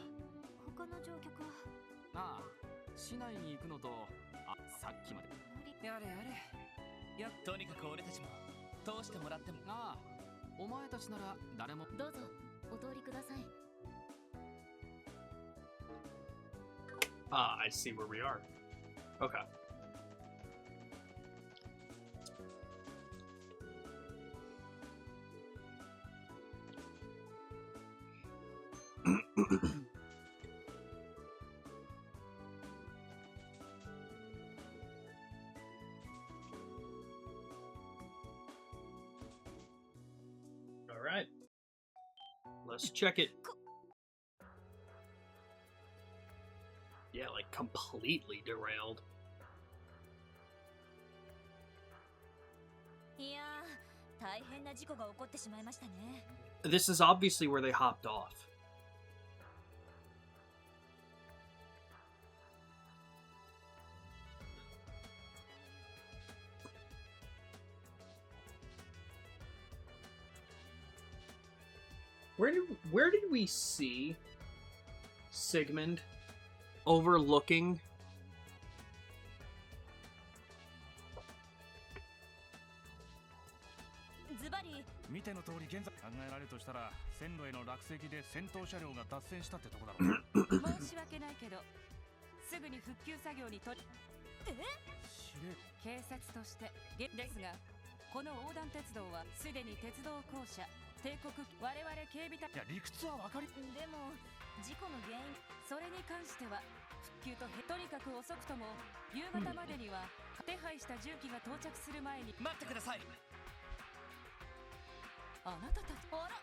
Speaker 11: 他の乗客は。
Speaker 14: ああ、市内に行くのと、さっきまで。
Speaker 8: やれやれ。
Speaker 3: とにかく俺たちも通してもらっても。
Speaker 14: ああ、お前たちなら誰も。
Speaker 11: どうぞお通りください。
Speaker 1: Ah, I see where we are. Okay. All right. Let's check it. Yeah, like completely derailed.
Speaker 13: いやー、大変な事故が起こってしまいましたね。
Speaker 1: This is obviously where they hopped off. Where did we see Sigmund overlooking?
Speaker 13: ズバリ
Speaker 10: 見ての通り現在考えられるとしたら線路への落石で戦闘車両が脱線したってとこだろう。
Speaker 5: 申し訳ないけどすぐに復旧作業に取り。警察としてですが、この横断鉄道はすでに鉄道公社帝国我々警備隊。
Speaker 10: いや理屈は分かり。
Speaker 13: でも事故の原因。
Speaker 5: それに関しては復旧ととにかく遅くとも夕方までには手配した重機が到着する前に。
Speaker 3: 待ってください。
Speaker 5: あなたたち。
Speaker 13: あら、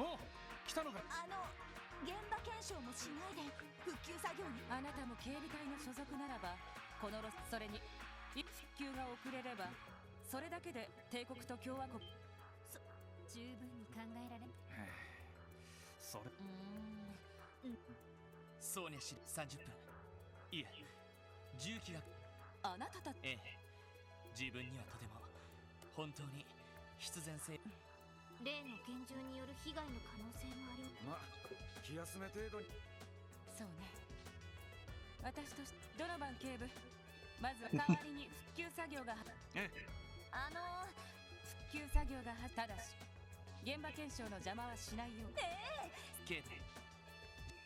Speaker 10: おう、来たのか。
Speaker 13: 現場検証もしないで復旧作業に。
Speaker 5: あなたも警備隊の所属ならばこのそれに復旧が遅れればそれだけで帝国と共和国。
Speaker 11: 十分に考えられ。
Speaker 10: それ
Speaker 3: ソーニャ氏30分。いえ、重機が。
Speaker 5: あなたたち。
Speaker 3: ええ、自分にはとても本当に必然性。
Speaker 11: 例の拳銃による被害の可能性もあり。
Speaker 9: まあ気休め程度に。
Speaker 5: そうね。私としドノバン警部、まずは代わりに復旧作業が。
Speaker 10: ええ、
Speaker 5: 復旧作業がただし現場検証の邪魔はしないように。
Speaker 10: ケイテ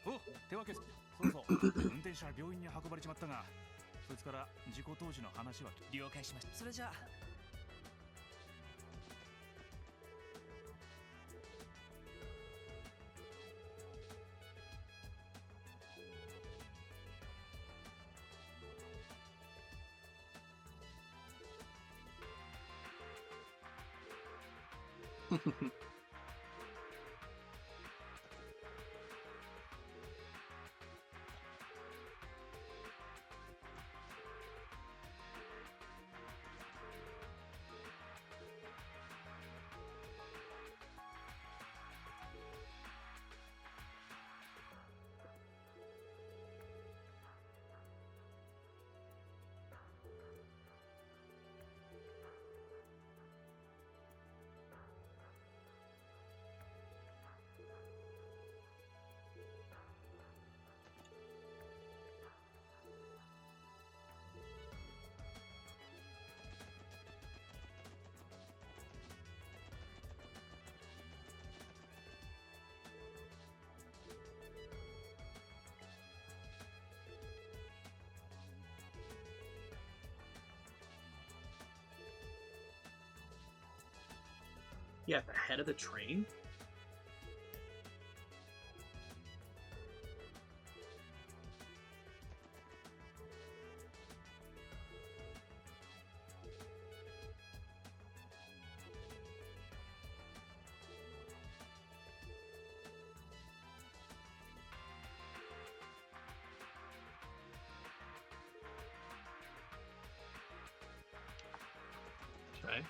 Speaker 10: お手分けそうそう運転手は病院に運ばれちまったがそいつから事故当時の話は
Speaker 3: 了解しました。それじゃあ
Speaker 1: Yeah, at the head of the train? Okay.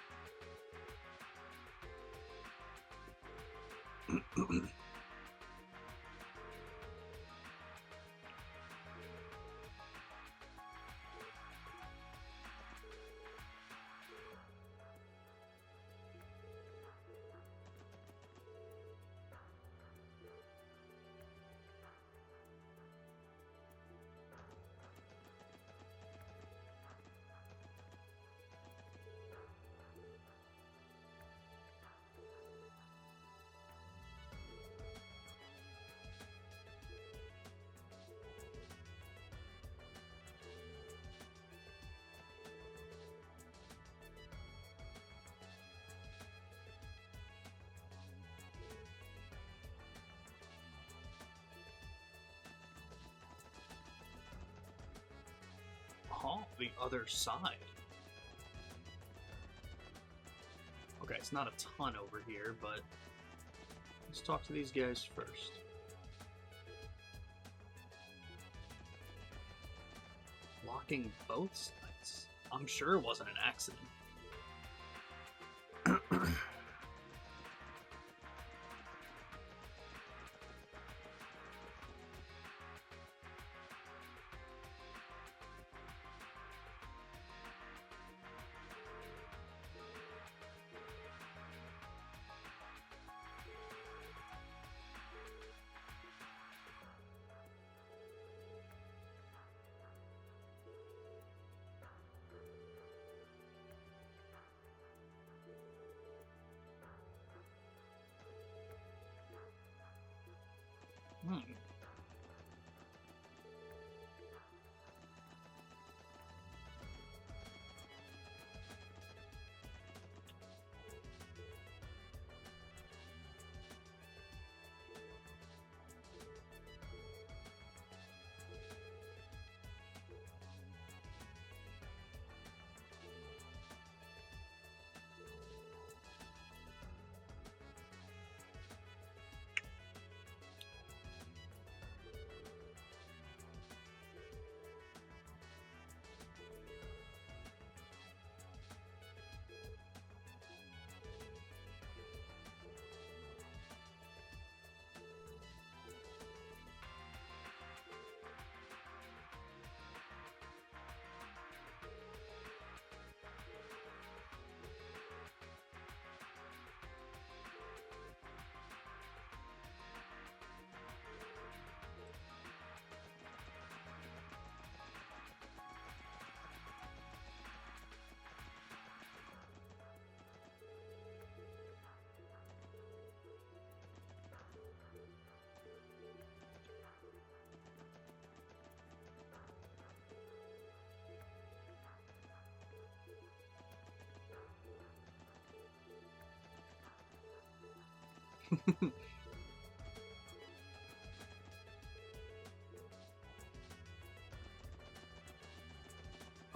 Speaker 1: Oh, the other side. Okay, it's not a ton over here, but let's talk to these guys first. Blocking both sides. I'm sure it wasn't an accident.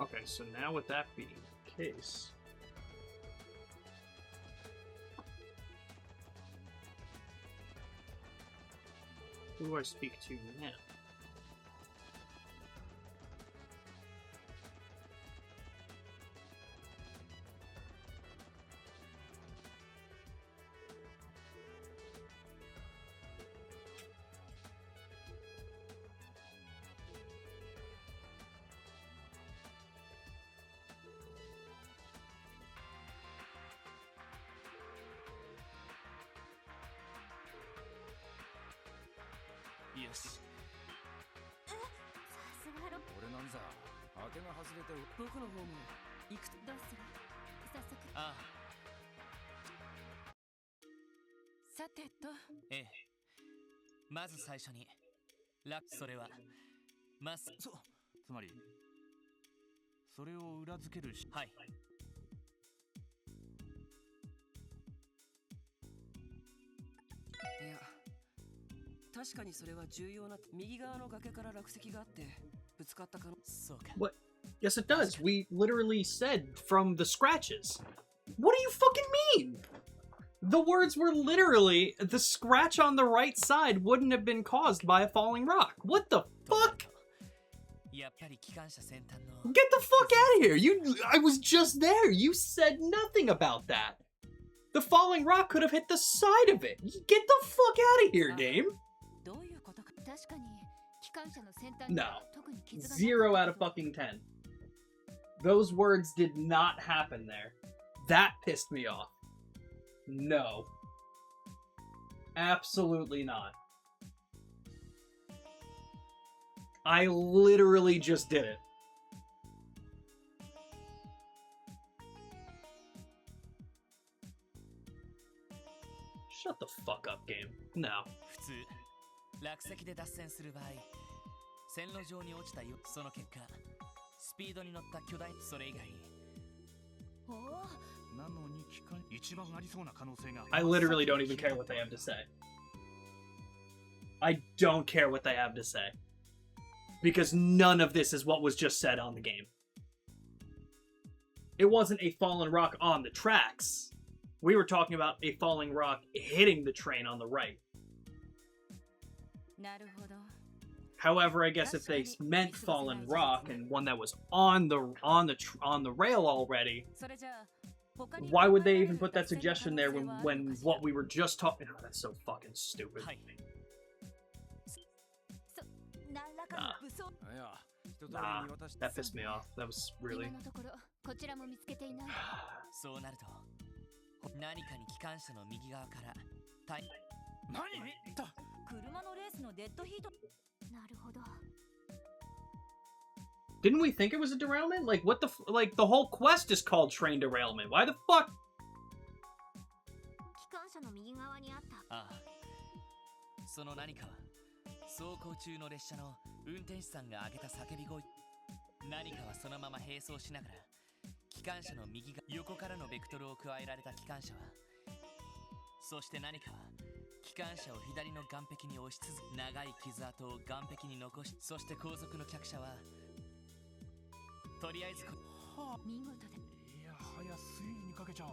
Speaker 1: Okay, so now with that being the case... Who do I speak to now?
Speaker 3: よし。
Speaker 9: 俺なんざ当てが外れて
Speaker 8: 僕の方も行く。
Speaker 2: どうする？早速。
Speaker 3: ああ。
Speaker 5: さてと。
Speaker 3: ええ。まず最初にそれは
Speaker 10: つまりそれを裏付ける
Speaker 3: はい。
Speaker 8: いや、確かにそれは重要な。右側の崖から落石があってぶつかった可能。
Speaker 3: そうか。
Speaker 1: What? Yes, it does. We literally said from the scratches. What do you fucking mean? The words were literally, the scratch on the right side wouldn't have been caused by a falling rock. What the fuck?
Speaker 3: Get
Speaker 1: the fuck out of here. I was just there. You said nothing about that. The falling rock could have hit the side of it. Get the fuck out of here, game. No. 0 out of fucking 10. Those words did not happen there. That pissed me off. No. Absolutely not. I literally just did it. Shut the fuck up, game. No.
Speaker 3: 普通、落石で脱線する場合、線路上に落ちたよ。その結果、スピードに乗った巨大、それ以外に。
Speaker 10: なのに機関一番ありそうな可能性が。
Speaker 1: I literally don't even care what they have to say. I don't care what they have to say. Because none of this is what was just said on the game. It wasn't a fallen rock on the tracks. We were talking about a falling rock hitting the train on the right. However, I guess if they meant fallen rock and one that was on the rail already, why would they even put that suggestion there when what we were just talking? Oh, that's so fucking stupid. Nah, that pissed me off. That was really.
Speaker 3: そうなると、何かに機関車の右側から
Speaker 13: 車のレースのデッドヒート。なるほど。
Speaker 1: Didn't we think it was a derailment? Like, what the like, the whole quest is called train derailment. Why the fuck?
Speaker 11: 機関車の右側にあった。
Speaker 3: ああ。その何かは、走行中の列車の運転手さんが上げた叫び声。何かはそのまま並走しながら、機関車の右側、横からのベクトルを加えられた機関車は、そして何かは、機関車を左の岸壁に押し続け、長い傷跡を岸壁に残し、そして後続の客車は、とりあえず
Speaker 13: 見事で。
Speaker 10: いやはや推理にかけちゃおう。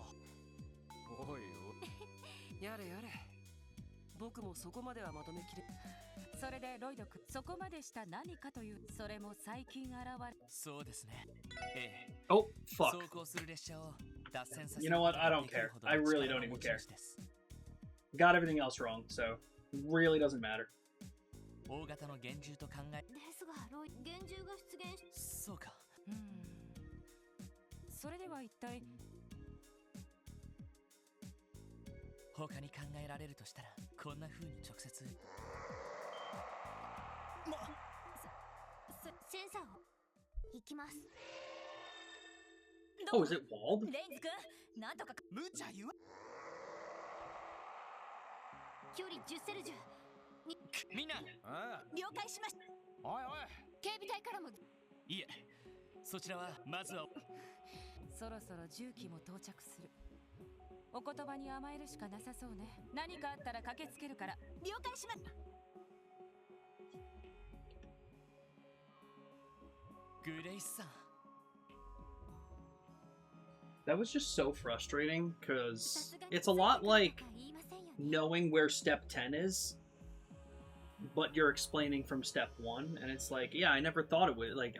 Speaker 9: おい
Speaker 8: おい。やれやれ。僕もそこまではまとめきれ。
Speaker 5: それでロイド君、そこまでした何かという、それも最近現れ。
Speaker 3: そうですね。ええ。
Speaker 1: Oh, fuck.
Speaker 3: 走行する列車を脱線させる。
Speaker 1: You know what? I don't care. I really don't even care. Got everything else wrong, so it really doesn't matter.
Speaker 3: 大型の幻獣と考え。
Speaker 11: ですが、幻獣が出現し。
Speaker 3: そうか。
Speaker 5: それでは一体。
Speaker 3: 他に考えられるとしたら、こんな風に直接。
Speaker 11: センサーを行きます。
Speaker 1: Oh, is it walled?
Speaker 13: レインズ君、なんとか無茶言わ。
Speaker 11: 距離10セルジュ。
Speaker 3: みんな。
Speaker 13: 了解しました。
Speaker 10: おいおい。
Speaker 11: 警備隊からも。
Speaker 3: いえ、そちらはまずは。
Speaker 5: そろそろ重機も到着する。お言葉に甘えるしかなさそうね。何かあったら駆けつけるから。
Speaker 13: 了解します。
Speaker 3: グレイスさん。
Speaker 1: That was just so frustrating, because it's a lot like knowing where step 10 is, but you're explaining from step 1, and it's like, yeah, I never thought it would, like,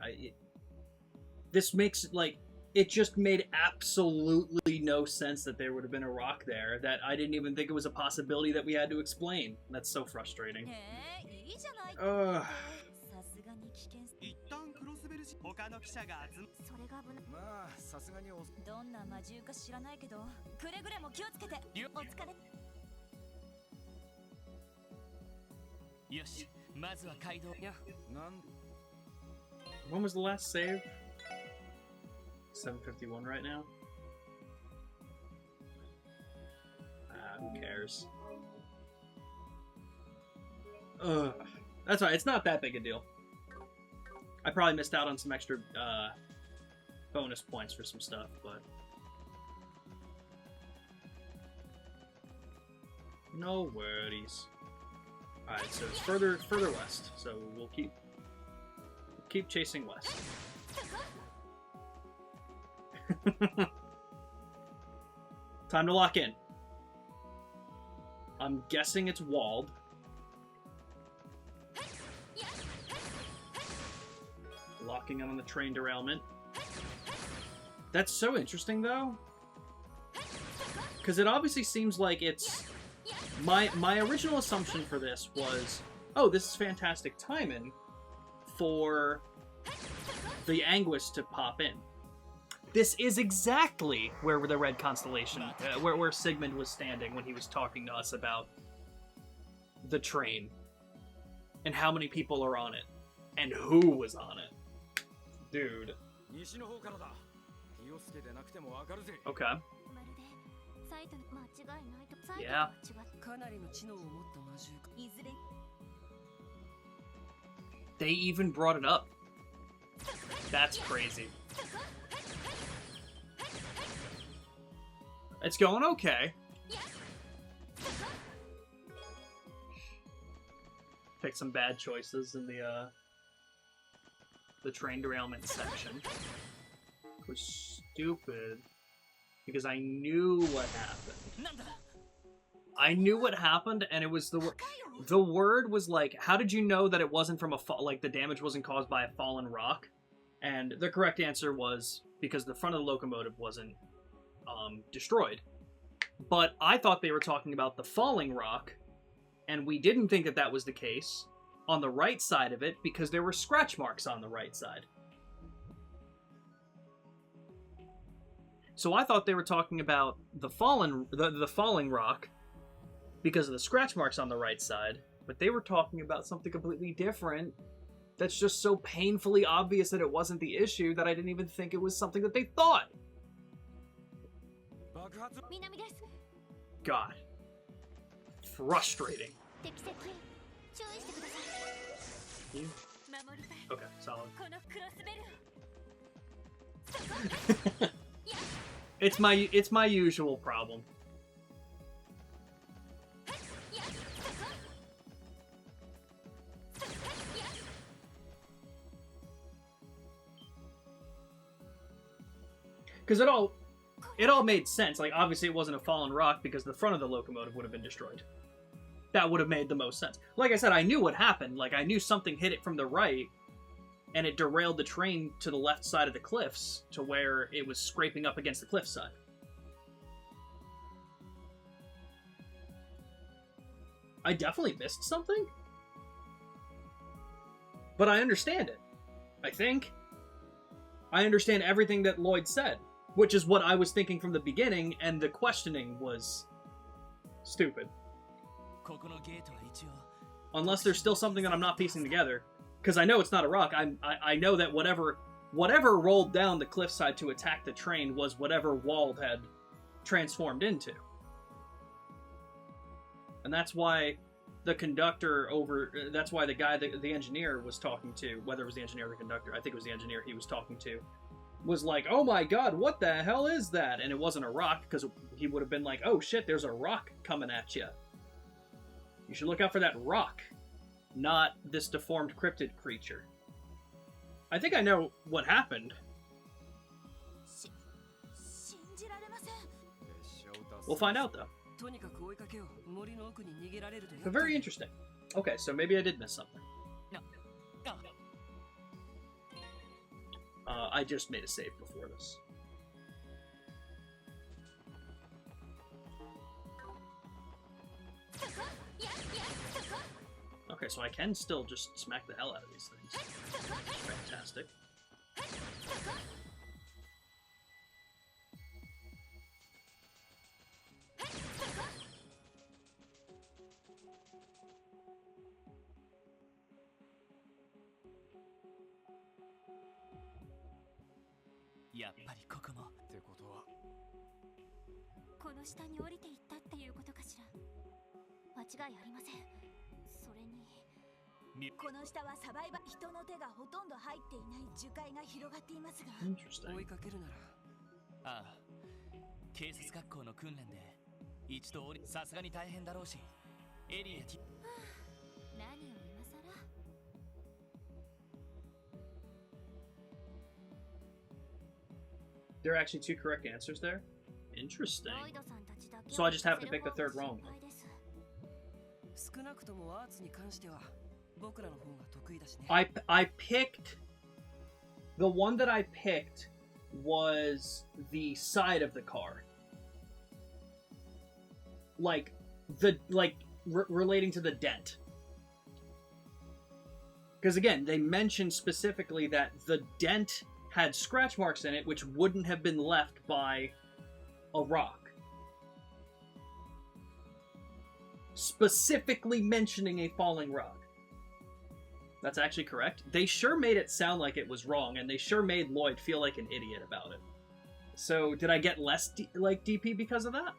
Speaker 1: this makes, like, it just made absolutely no sense that there would have been a rock there, that I didn't even think it was a possibility that we had to explain. That's so frustrating. Ugh.
Speaker 12: 一旦クロスベルし他の記者が集
Speaker 8: それが危ない。まあさすがに
Speaker 13: どんな魔獣か知らないけど、くれぐれも気をつけて。お疲れ。
Speaker 3: よし、まずは街道。いや、なん。
Speaker 1: When was the last save? 751 right now? Who cares? Ugh. That's right, it's not that big a deal. I probably missed out on some extra bonus points for some stuff, but no worries. Alright, so it's further west, so we'll keep chasing west. Time to lock in. I'm guessing it's walled. Locking on the train derailment. That's so interesting, though, because it obviously seems like it's my original assumption for this was, oh, this is fantastic timing for the Anguish to pop in. This is exactly where the red constellation, where Sigmund was standing when he was talking to us about the train and how many people are on it and who was on it. Dude. Okay. Yeah. They even brought it up. That's crazy. It's going okay. Picked some bad choices in the train derailment section. It was stupid because I knew what happened. I knew what happened, and it was the word was like, how did you know that it wasn't from a fall, like the damage wasn't caused by a fallen rock? And the correct answer was because the front of the locomotive wasn't destroyed. But I thought they were talking about the falling rock, and we didn't think that that was the case on the right side of it because there were scratch marks on the right side. So I thought they were talking about the falling rock because of the scratch marks on the right side, but they were talking about something completely different that's just so painfully obvious that it wasn't the issue that I didn't even think it was something that they thought. God. Frustrating. You? Okay, solid. It's my usual problem. Because it all made sense. Like, obviously it wasn't a fallen rock because the front of the locomotive would have been destroyed. That would have made the most sense. Like I said, I knew what happened. Like, I knew something hit it from the right, and it derailed the train to the left side of the cliffs to where it was scraping up against the cliffside. I definitely missed something. But I understand it. I think. I understand everything that Lloyd said, which is what I was thinking from the beginning, and the questioning was stupid. Unless there's still something that I'm not piecing together. Because I know it's not a rock. I know that whatever rolled down the cliffside to attack the train was whatever Wald had transformed into. And that's why the conductor that's why the guy, the engineer was talking to, whether it was the engineer or the conductor, I think it was the engineer he was talking to, was like, oh my god, what the hell is that? And it wasn't a rock, because he would have been like, oh shit, there's a rock coming at you. You should look out for that rock, not this deformed cryptid creature. I think I know what happened. We'll find out, though. But very interesting. Okay, so maybe I did miss something. I just made a save before this. Okay, so I can still just smack the hell out of these things. Fantastic. Interesting.
Speaker 3: ああ、警察学校の訓練で一度さすがに大変だろうし、エリアティ。
Speaker 2: 何を今さら。
Speaker 1: There are actually 2 correct answers there? Interesting. So I just have to pick the third wrong one.
Speaker 8: 少なくともアーツに関しては僕らの方が得意だしね。
Speaker 1: I picked the one that I picked was the side of the car. Like relating to the dent. Because again, they mentioned specifically that the dent had scratch marks in it which wouldn't have been left by a rock. Specifically mentioning a falling rock. That's actually correct. They sure made it sound like it was wrong, and they sure made Lloyd feel like an idiot about it. So, did I get less DP because of that?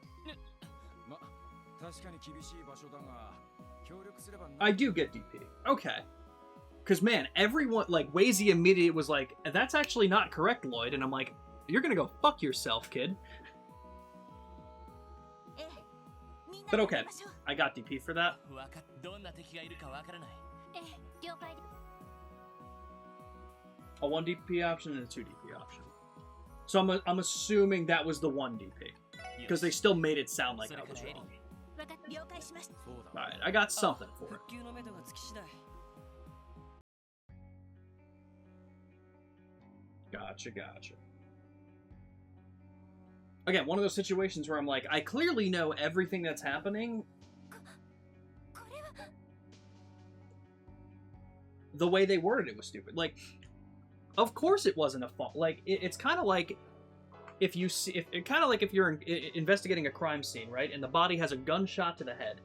Speaker 1: I do get DP. Okay. Because, man, everyone, like, Wazy immediately was like, that's actually not correct, Lloyd. And I'm like, you're gonna go fuck yourself, kid. But okay, I got DP for that. A 1 DP option and a 2 DP option. So I'm assuming that was the 1 DP. Because they still made it sound like I was wrong. Alright, I got something for it. Gotcha. Again, one of those situations where I'm like, I clearly know everything that's happening. The way they worded it was stupid. Like, of course it wasn't a fault. Like, it's kind of like if you see, kind of like if you're investigating a crime scene, right? And the body has a gunshot to the head.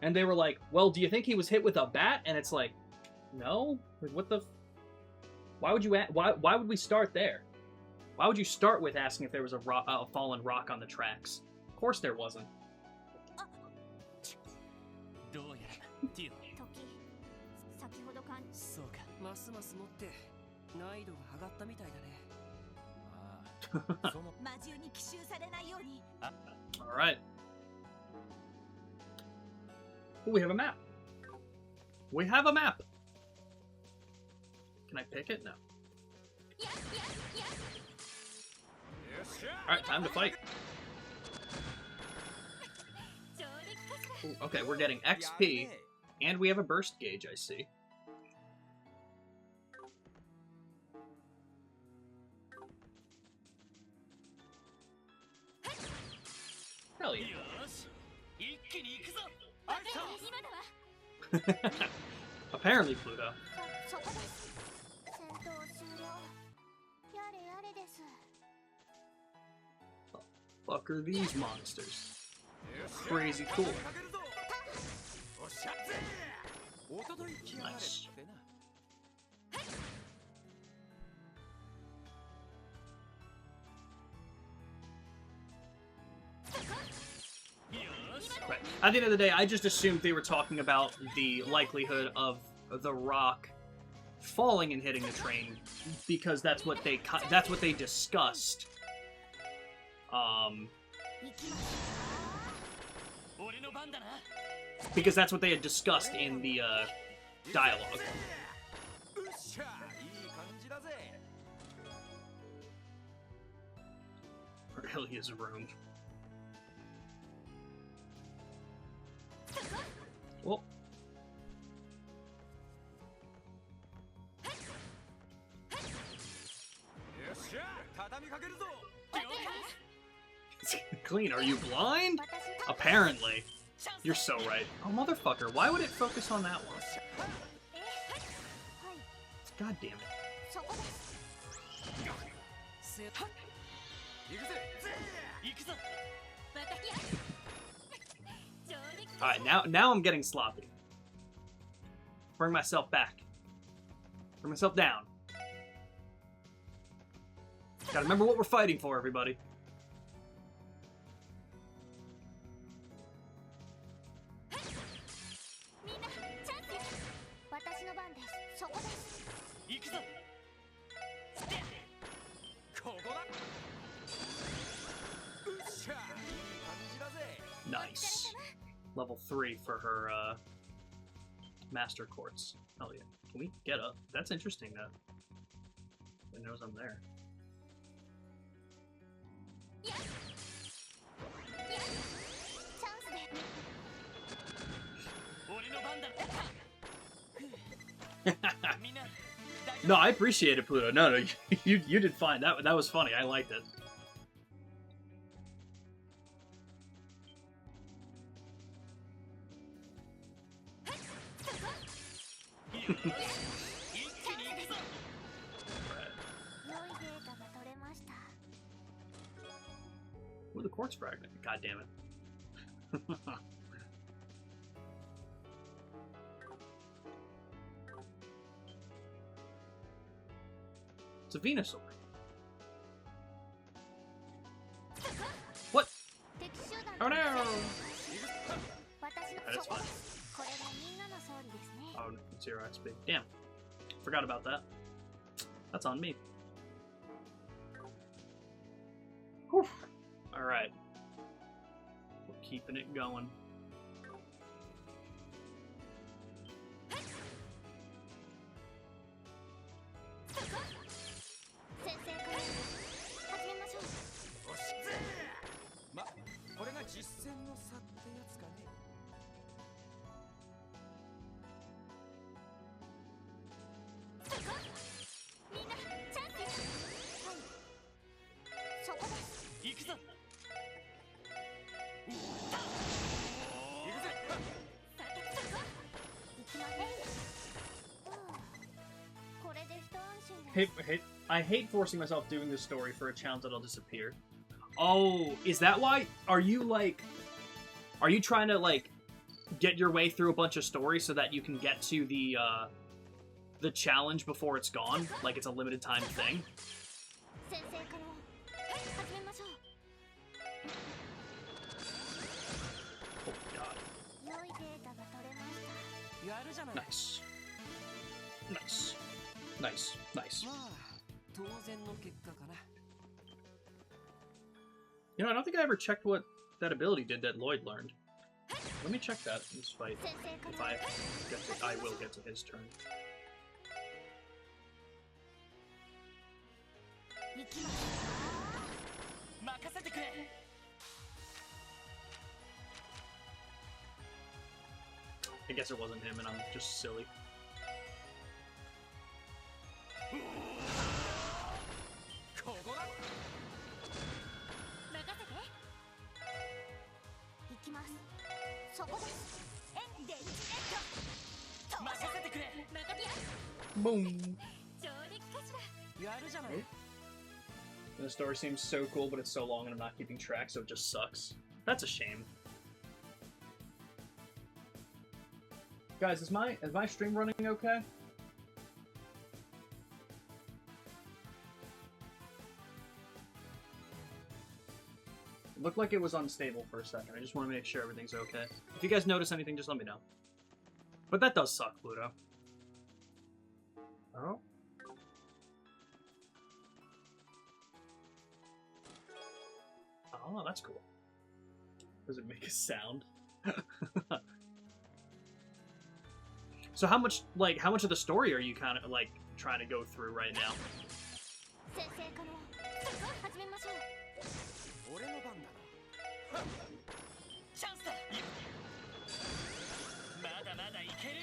Speaker 1: And they were like, well, do you think he was hit with a bat? And it's like, no. What the? Why would you? Why would we start there? Why would you start with asking if there was a fallen rock on the tracks? Of course there wasn't. Alright. Oh, we have a map. We have a map. Can I pick it? No. Alright, time to fight. Ooh, okay, we're getting XP, and we have a burst gauge, I see. Hell yeah. Apparently, Pluto. Fuck are these monsters? Crazy cool. Nice. Right. At the end of the day, I just assumed they were talking about the likelihood of the rock falling and hitting the train because that's what they discussed. Because that's what they had discussed in the dialogue. Aurelia's room. Well. Clean, are you blind? Apparently. You're so right. Oh, motherfucker, why would it focus on that one? God damn it. Alright, now I'm getting sloppy. Bring myself back. Bring myself down. Gotta remember what we're fighting for, everybody. Nice. Level 3 for her master quartz. Oh yeah. Can we get up? That's interesting that it knows I'm there. No, I appreciate it, Pluto. No, you did fine. That was funny. I liked it. Ooh, the quartz fragment. God damn it. It's a Venusaur. What? Oh no! That's fine. Oh, 0 XP. Damn. Forgot about that. That's on me. Whew. Alright. We're keeping it going. I hate forcing myself doing this story for a challenge that'll disappear. Oh, is that why? Are you trying to like get your way through a bunch of stories so that you can get to the challenge before it's gone? Like it's a limited time thing? Oh god. Nice. Nice. Nice. Nice. You know, I don't think I ever checked what that ability did that Lloyd learned. Let me check that in this fight. If I get to, I will get to his turn. I guess it wasn't him and I'm just silly. Boom. The story seems so cool, but it's so long and I'm not keeping track, so it just sucks. That's a shame. Guys, is my stream running okay? It looked like it was unstable for a second. I just want to make sure everything's okay. If you guys notice anything, just let me know. But that does suck, Pluto. that's cool. Does it make a sound? So how much of the story are you kind of like trying to go through right now?
Speaker 11: 先生可能始めましょう。
Speaker 8: 俺の番だな。
Speaker 3: チャンスだ。まだまだいける。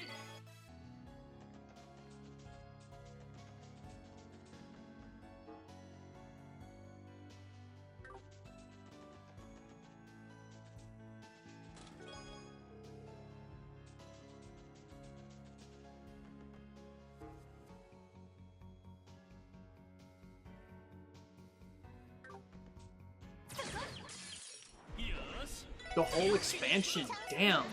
Speaker 1: The whole expansion, damn.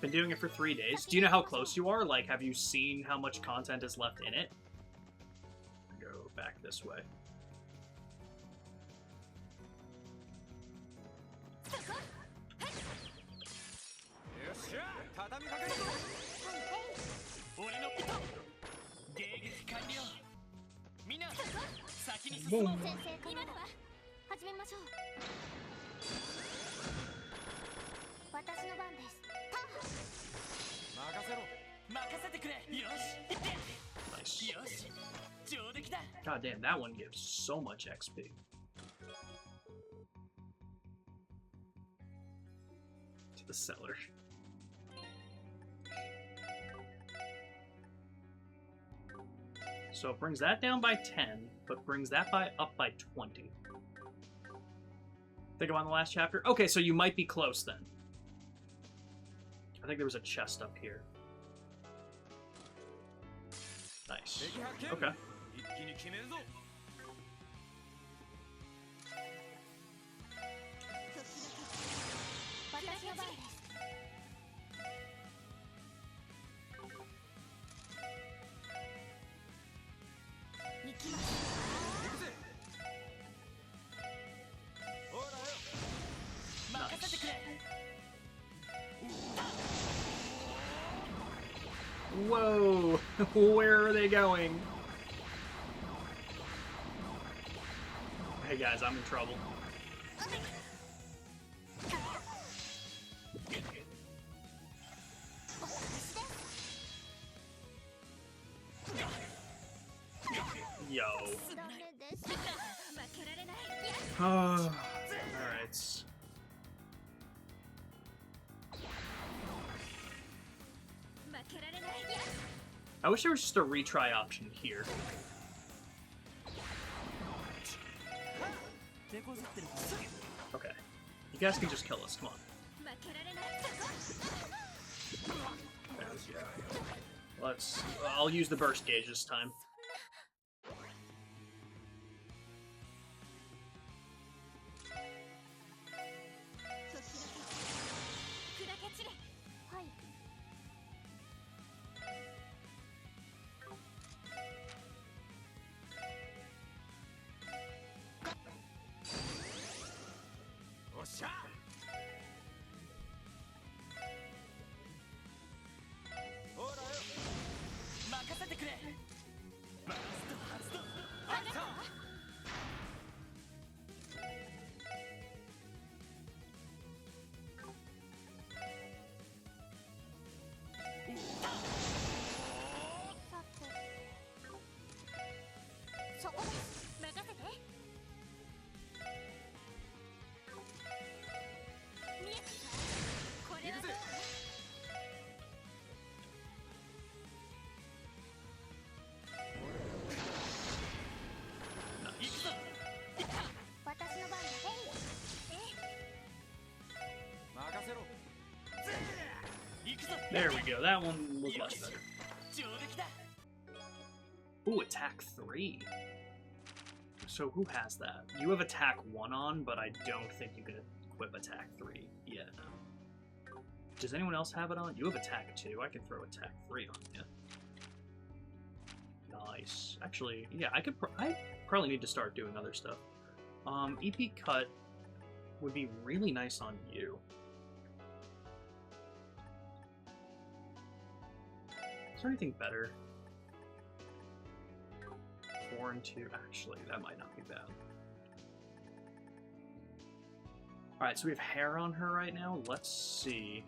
Speaker 1: Been doing it for 3 days. Do you know how close you are? Like, have you seen how much content is left in it? Go back this way. Boom.
Speaker 11: 始めましょう。私の番です。
Speaker 3: 任せろ。任せてくれ。よし。
Speaker 1: Nice.
Speaker 3: よし。上出来だ。
Speaker 1: God damn, that one gives so much XP. To the cellar. So it brings that down by 10, but brings that up by 20. Think I'm on the last chapter? Okay, so you might be close then. I think there was a chest up here. Nice. Okay. Whoa! Where are they going? Hey guys, I'm in trouble. Yo. Alright. I wish there was just a retry option here. Okay. You guys can just kill us, come on. Let's... I'll use the burst gauge this time. There we go, that one was much better. Ooh, attack 3. So who has that? You have attack 1 on, but I don't think you can equip attack 3 yet. Does anyone else have it on? You have attack 2, I can throw attack 3 on you. Nice. Actually, yeah, I probably need to start doing other stuff. EP cut would be really nice on you. Is there anything better? 4 and 2. Actually, that might not be bad. Alright, so we have hair on her right now. Let's see.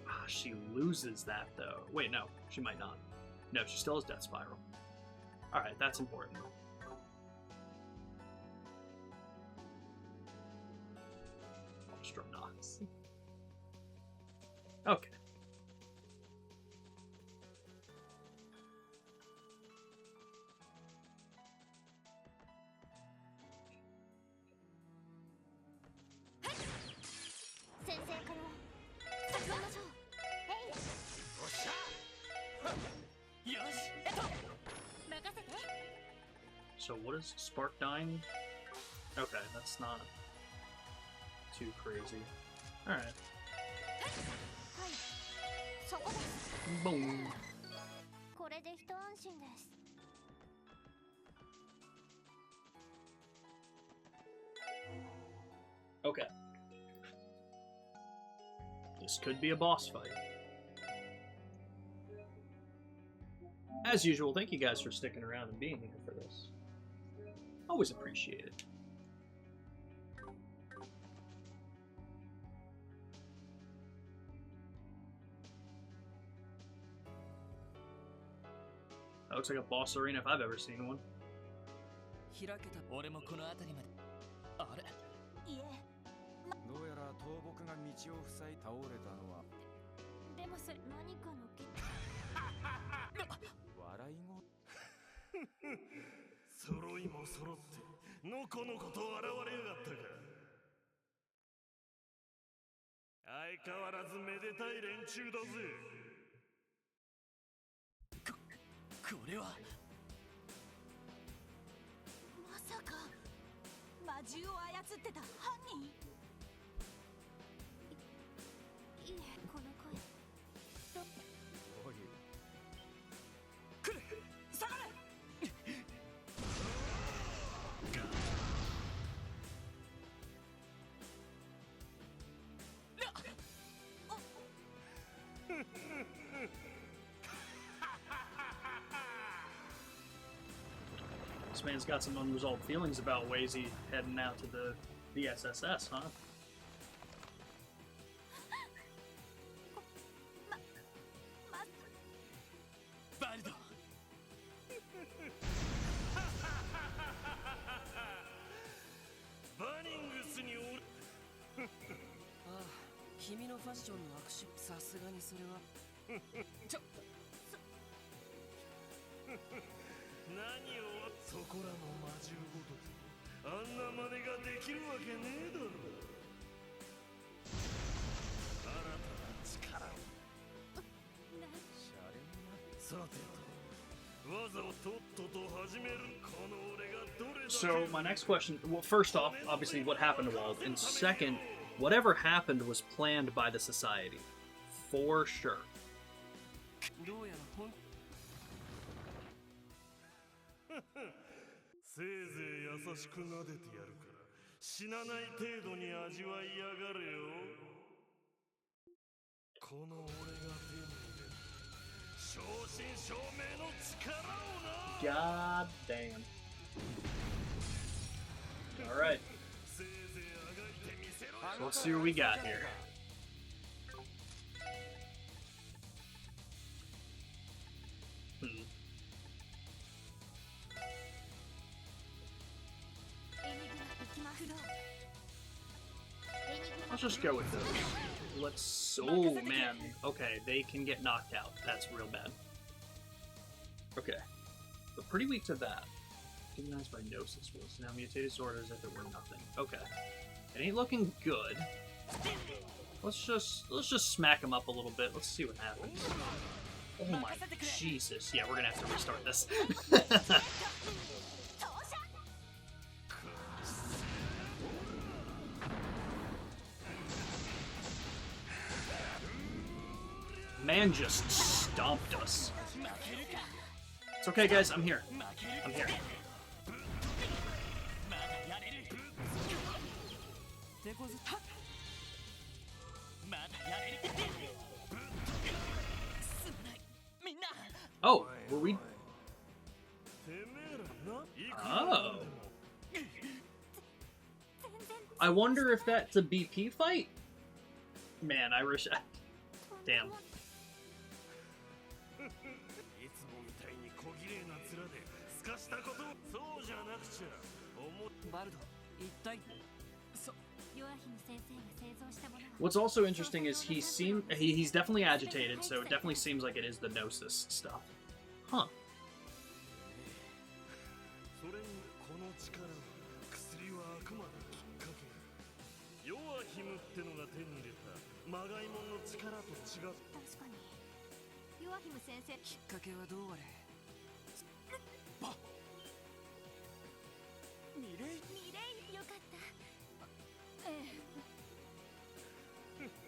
Speaker 1: Ah, she loses that, though. Wait, no. She might not. No, she still has Death Spiral. Alright, that's important. Astronauts. Okay. So what is Spark Dying? Okay, that's not too crazy. Alright. Boom. Okay. This could be a boss fight. As usual, thank you guys for sticking around and being here for this. Always appreciate it. That looks like a boss arena if I've ever seen one.
Speaker 3: 俺もこの辺りまで。あれ？
Speaker 13: いえ。
Speaker 9: どうやら倒木が道を塞い倒れたのは。
Speaker 13: でもそれ何かの
Speaker 9: 笑い声。
Speaker 6: 揃いも揃ってのこのこと現れやがったか。相変わらずめでたい連中だぜ。
Speaker 3: これは
Speaker 13: まさか魔獣を操ってた犯人。いえ、この声
Speaker 9: おい
Speaker 3: 来る下がれ
Speaker 1: This man's got some unresolved feelings about Wazy heading out to the SSS, huh?
Speaker 8: Ah, 君のファッションの握手、さすがにそれは。
Speaker 6: 何をそこらの魔獣ごときあんな真似ができるわけねえだろ。新たな力をさてと技をとっとと始めるこの俺がどれだけ
Speaker 1: So my next question, well, first off, obviously what happened to Wald, and second, whatever happened was planned by the Society. For sure.
Speaker 8: どうやらほん
Speaker 6: せいぜい優しく撫でてやるから死なない程度に味わいやがれよ。この俺が手に入れる正真正銘の力をな。
Speaker 1: God damn. Alright. So let's see what we got here. Let's just go with those. Let's... Oh, man. Okay, they can get knocked out. That's real bad. Okay. But pretty weak to that. Recognized by Gnosis was now mutated sword as if it were nothing. Okay. It ain't looking good. Let's just smack him up a little bit. Let's see what happens. Oh my Jesus. Yeah, we're gonna have to restart this. Man just stomped us. It's okay, guys. I'm here. I'm here. Oh, were we? Oh. I wonder if that's a BP fight? Man, I wish... Damn.
Speaker 6: いつもみたいに小綺麗な面ですかしたことそうじゃなくちゃ
Speaker 8: バルド一体
Speaker 2: ヨアヒム先生が製造したものは
Speaker 1: What's also interesting is he's definitely agitated, so it definitely seems like it is the Gnosis stuff. Huh.
Speaker 6: それにこの力は薬はあくまできっかけヨアヒムってのが手に入れたまがいもんの力と違う
Speaker 11: 確かにヨアヒム先生
Speaker 8: きっかけはどうあれ
Speaker 13: ミレイよかった。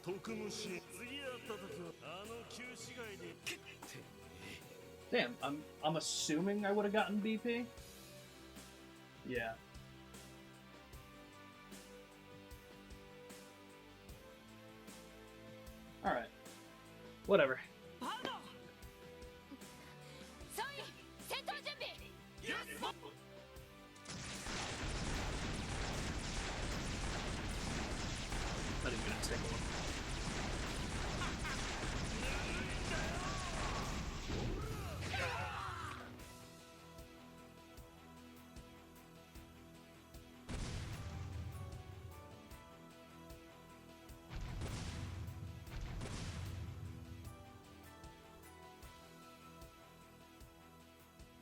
Speaker 6: 特務士次会った時はあの旧市街で
Speaker 1: Damn, I'm assuming I would have gotten BP. Yeah. Alright. Whatever.
Speaker 5: 総員戦闘準備
Speaker 1: Not even gonna take a look.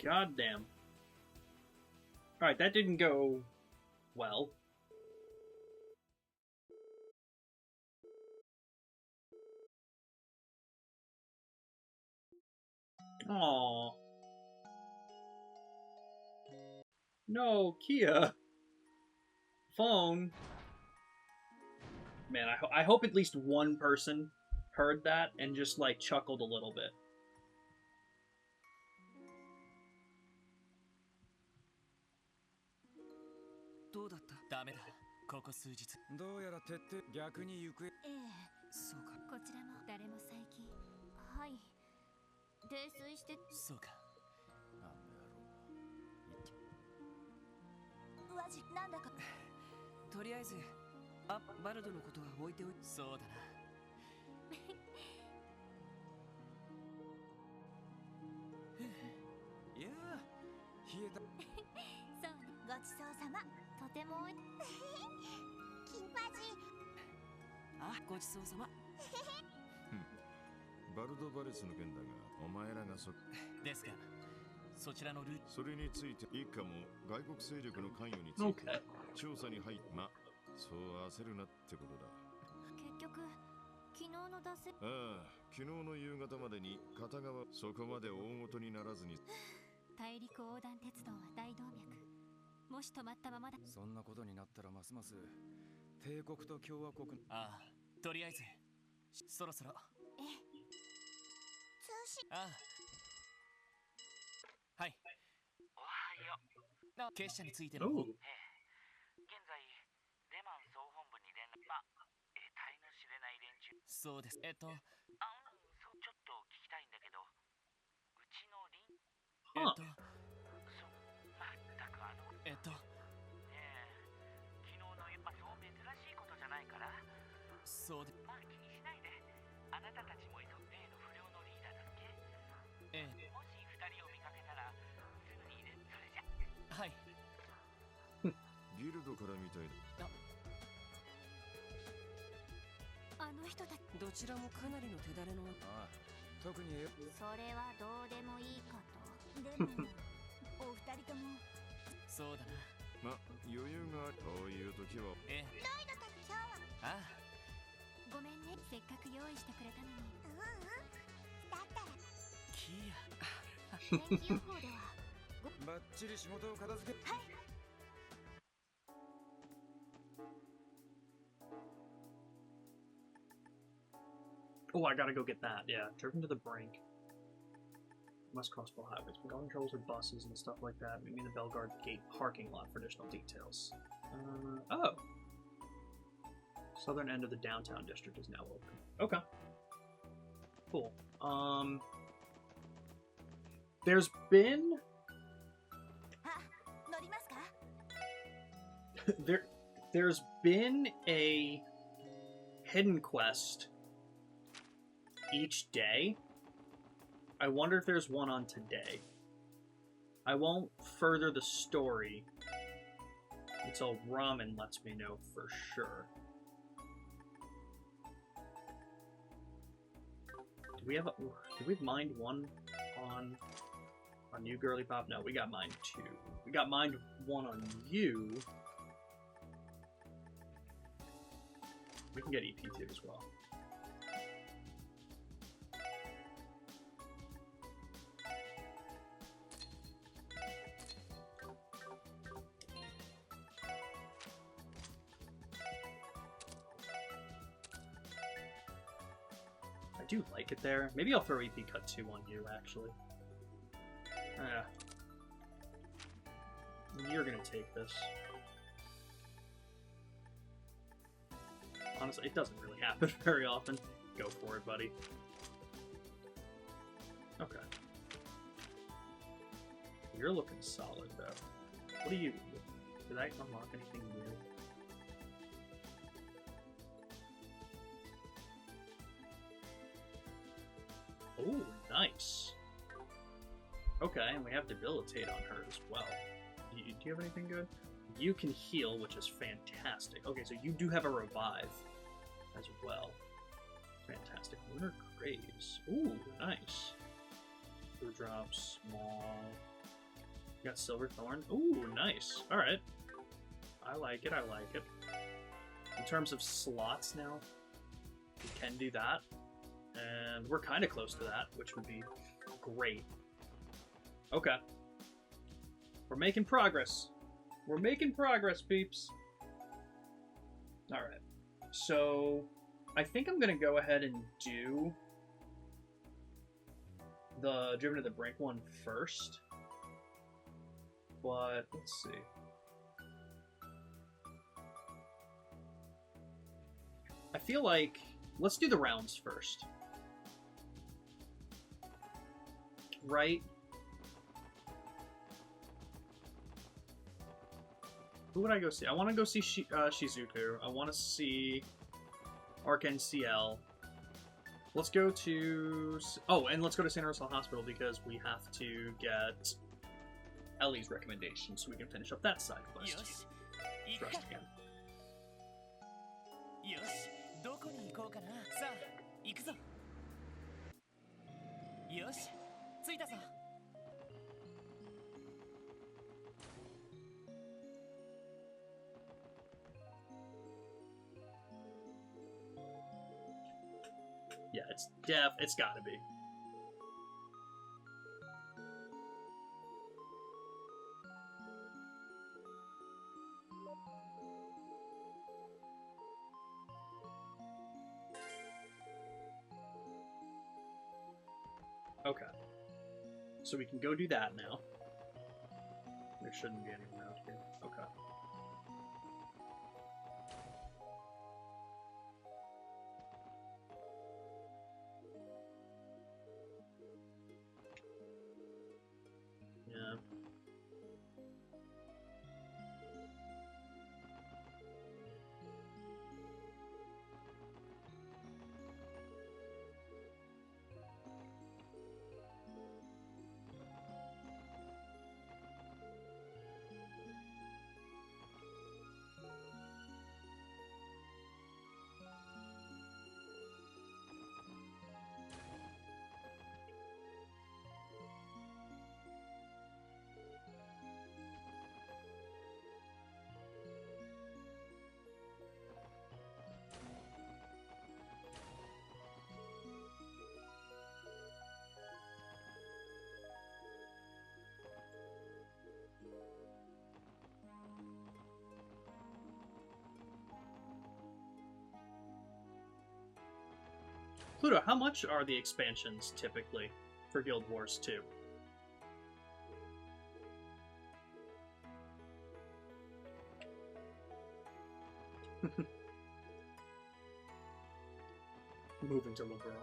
Speaker 1: God damn. Alright, that didn't go well. Aww. No, Kia. Phone. Man, I hope at least one person heard that and just, like, chuckled a little bit.
Speaker 8: どうだった
Speaker 3: ダメだここ数日
Speaker 9: どうやら徹底逆に行方
Speaker 8: そうか
Speaker 2: こちらも誰も最近
Speaker 11: はい泥酔して
Speaker 3: そうか
Speaker 13: ワジなんだか
Speaker 8: とりあえずバルドのことは置いておいて
Speaker 3: そうだな
Speaker 9: いや冷えた
Speaker 2: そうね
Speaker 13: ごちそうさま。
Speaker 11: とても
Speaker 13: 金八
Speaker 8: あごちそうさま
Speaker 4: バルドバレスの件だがお前らが
Speaker 3: ですがそちらのルート
Speaker 4: それについて一家も外国勢力の関与について調査に入っそう焦るなってことだ
Speaker 11: 結局昨日の脱線
Speaker 4: ああ昨日の夕方までに片側そこまで大事にならずに
Speaker 2: 大陸横断鉄道は大動脈もし止まったままだ
Speaker 9: そんなことになったらますます帝国と共和国
Speaker 3: ああとりあえずそろそろ
Speaker 13: 通信
Speaker 3: ああはい
Speaker 10: おはよ
Speaker 3: う結社についての
Speaker 1: おう
Speaker 10: 現在レマン総本部に連絡得体の知れない連中
Speaker 3: そうです
Speaker 10: そうちょっと聞きたいんだけどうちのまったく昨日のそう珍しいことじゃないから
Speaker 3: そうで
Speaker 10: 気にしないであなたたちも例の不良のリーダーだっけもし二人を見かけたらすぐにそれじゃ
Speaker 3: はい
Speaker 4: ギルドからみたいだ
Speaker 2: あの人たち
Speaker 8: どちらもかなりの手だれの
Speaker 9: ああ特に
Speaker 11: それはどうでもいいかと
Speaker 13: でもお二人とも
Speaker 3: そうだな
Speaker 4: 余裕があるこういう時は
Speaker 13: ロイドたち今日は
Speaker 3: ああ
Speaker 2: ごめんねせっかく用意してくれたのに
Speaker 13: だったら
Speaker 3: キ
Speaker 11: 天気予報では
Speaker 9: バッチリ仕事を片付け
Speaker 13: はい
Speaker 1: Oh, I gotta go get that. Yeah, driven to the brink. Must cross both highways. Going troubles with buses and stuff like that. Meet me in the Belgard Gate parking lot for additional details. Oh. Southern end of the downtown district is now open. Okay. Cool. There's been...
Speaker 13: 乗りますか
Speaker 1: There's been a hidden quest each day. I wonder if there's one on today. I won't further the story until Ramen lets me know for sure. Do we have mined one on you, Girly Pop? No, we got mined 2. We got mined 1 on you. We can get EP2 as well. I do like it there. Maybe I'll throw EP Cut 2 on you, actually. You're gonna take this. Honestly, it doesn't really happen very often. Go for it, buddy. Okay. You're looking solid, though. What do you... Did I unlock anything new? Ooh, nice. Okay, and we have Debilitate on her as well. Do you have anything good? You can heal, which is fantastic. Okay, so you do have a Revive as well. Fantastic. Lunar Graves. Ooh, nice. Blue Drops, small. You got Silver Thorn. Ooh, nice. Alright. I like it, I like it. In terms of slots now, we can do that. And we're kind of close to that, which would be great. Okay. We're making progress. We're making progress, peeps. Alright. So, I think I'm going to go ahead and do the Driven to the Brink one first. But, let's see. I feel like, let's do the rounds first. Right? Who would I go see? I want to go see Shizuku. I want to see Arc NCL. Let's go to... Oh, and let's go to San Ursula Hospital because we have to get Ellie's recommendation so we can finish up that side quest. Trust again.
Speaker 3: よし、どこに行こうかな。さあ、行くぞ。よし、着いたぞ。
Speaker 1: Yeah, it's gotta be. Okay. So we can go do that now. There shouldn't be anyone out here. Okay. Yeah. Pluto, how much are the expansions typically for Guild Wars 2? Moving to liberal.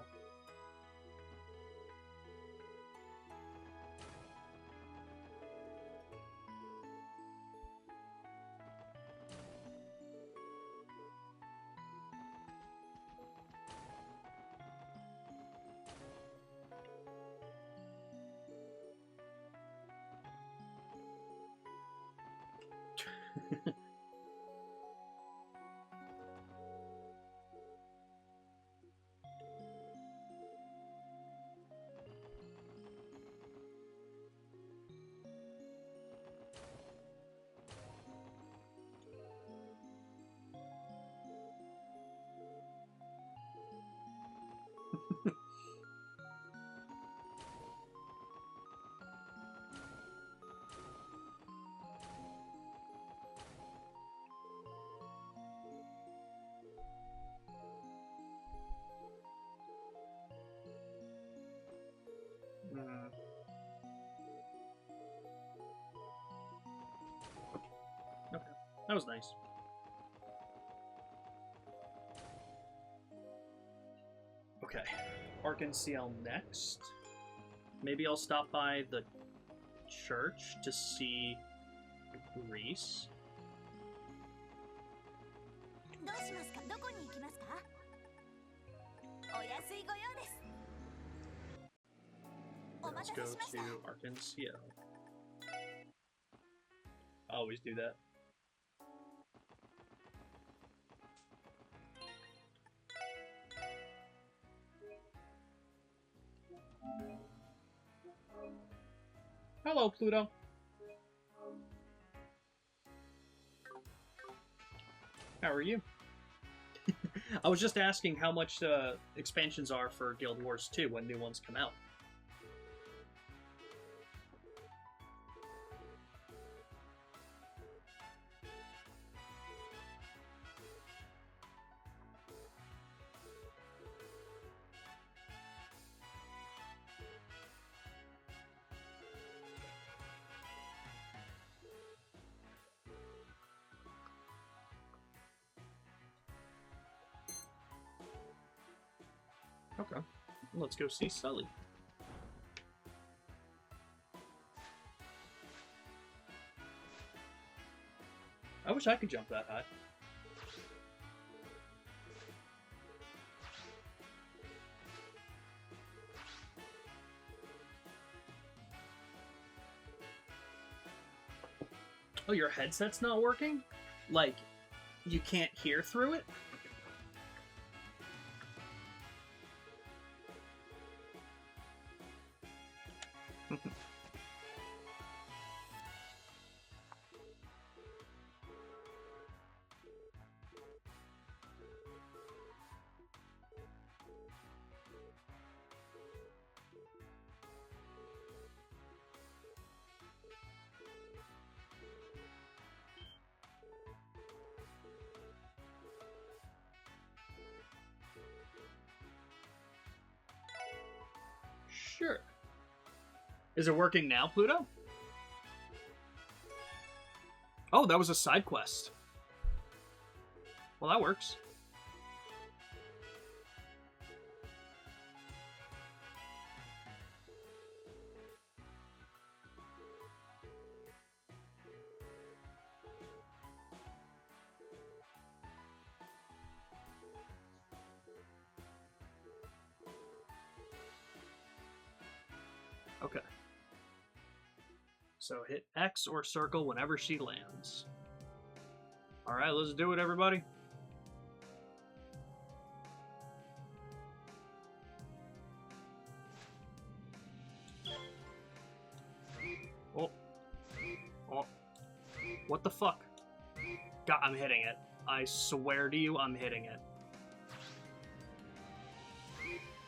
Speaker 1: Okay, that was nice. Okay, Arkansas next. Maybe I'll stop by the church to see Greece.
Speaker 13: どうしますか？どこに行きますか？お安いご用です。お待
Speaker 1: Let's
Speaker 13: た
Speaker 1: go
Speaker 13: せしました。
Speaker 1: to Arkansas. I always do that. Hello, Pluto. How are you? I was just asking how much expansions are for Guild Wars 2 when new ones come out. Okay, let's go see Sully. I wish I could jump that high. Oh, your headset's not working? Like, you can't hear through it? Sure. Is it working now, Pluto? Oh, that was a side quest. Well, that works. Okay. So hit X or circle whenever she lands. Alright, let's do it, everybody. Oh. Oh. What the fuck? God, I'm hitting it. I swear to you, I'm hitting it.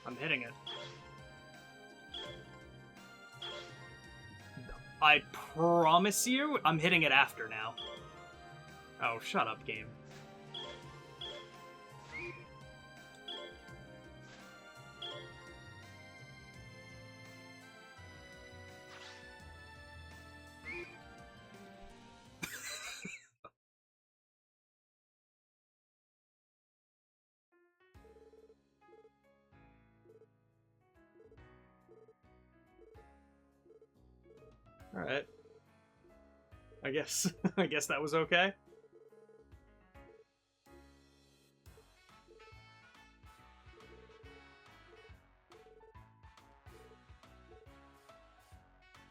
Speaker 1: I'm hitting it. I promise you, I'm hitting it after now. Oh, shut up, game. Alright. I guess that was okay.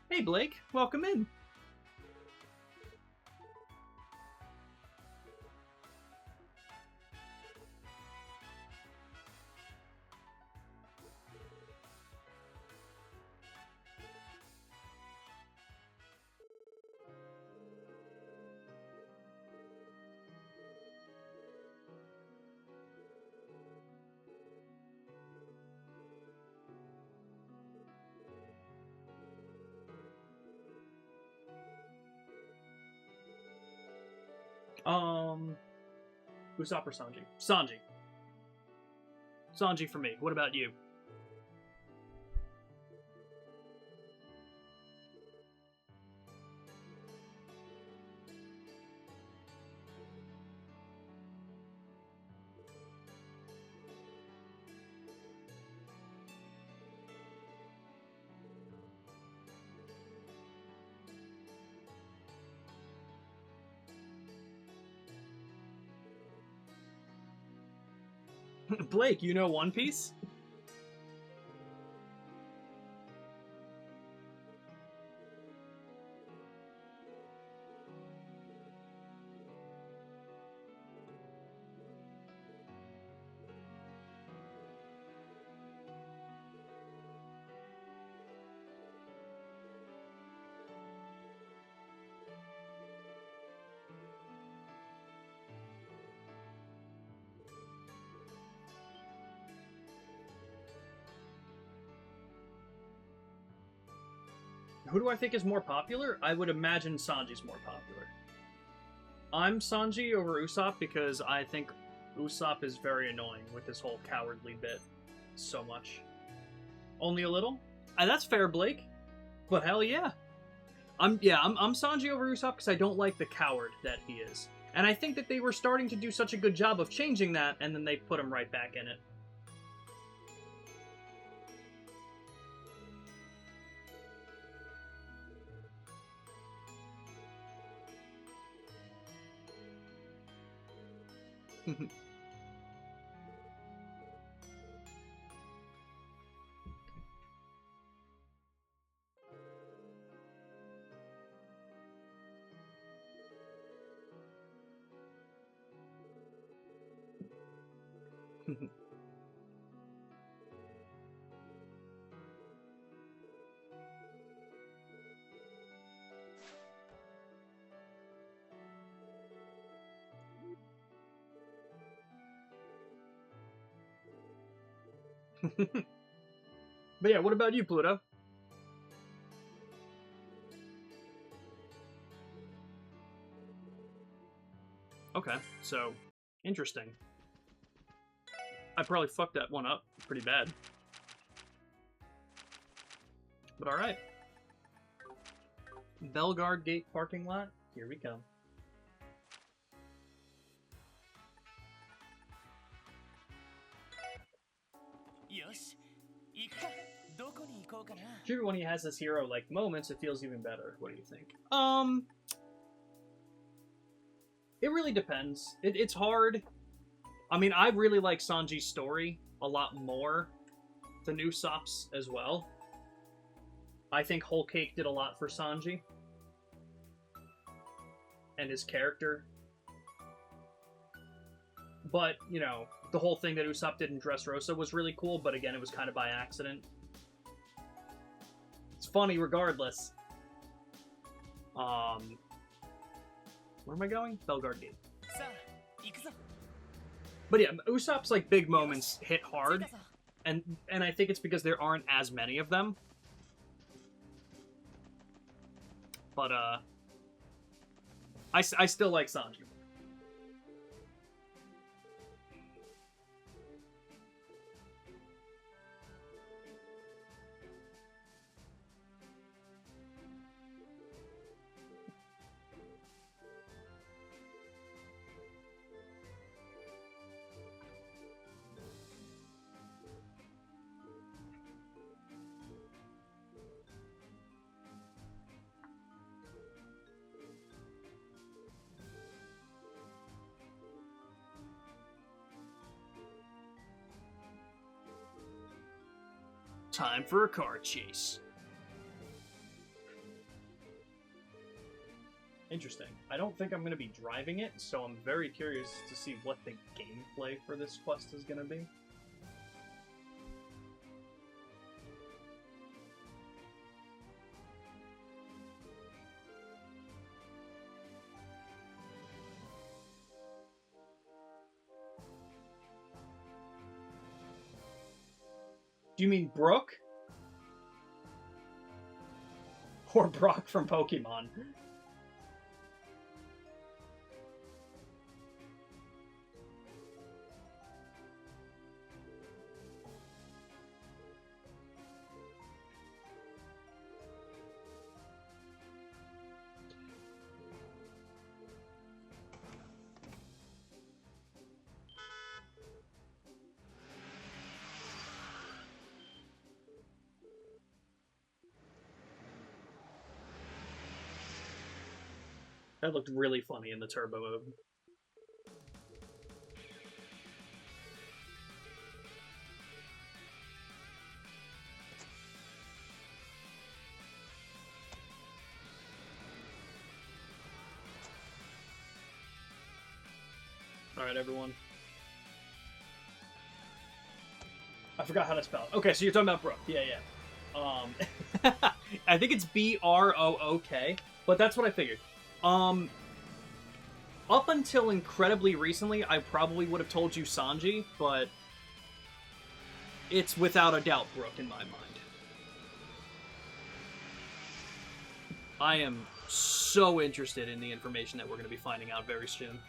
Speaker 1: Hey Blake, welcome in. Usopp or Sanji? Sanji. Sanji for me. What about you? Blake, you know One Piece? Who do I think is more popular? I would imagine Sanji's more popular. I'm Sanji over Usopp because I think Usopp is very annoying with this whole cowardly bit so much. Only a little? That's fair, Blake. But hell yeah. I'm Sanji over Usopp because I don't like the coward that he is. And I think that they were starting to do such a good job of changing that, and then they put him right back in it. But yeah, what about you, Pluto? Okay, so interesting. I probably fucked that one up pretty bad. But alright. Belgard Gate parking lot, here we come. Sure, when he has his hero-like moments, it feels even better. What do you think? It really depends. It's hard. I mean, I really like Sanji's story a lot more than Usopp's as well. I think Whole Cake did a lot for Sanji and his character. But, you know, the whole thing that Usopp did in Dressrosa was really cool, but again, it was kind of by accident. It's funny regardless. Where am I going? Belgard Gate. But yeah, Usopp's like big moments hit hard, and I think it's because there aren't as many of them. But I still like Sanji. Time for a car chase. Interesting. I don't think I'm going to be driving it, so I'm very curious to see what the gameplay for this quest is going to be. Do you mean Brooke? Or Brock from Pokemon? That looked really funny in the turbo mode. Alright, everyone. I forgot how to spell it. Okay, so you're talking about Brook. Yeah, yeah. I think it's B-R-O-O-K, but that's what I figured. Up until incredibly recently, I probably would have told you Sanji, but it's without a doubt Brook in my mind. I am so interested in the information that we're going to be finding out very soon.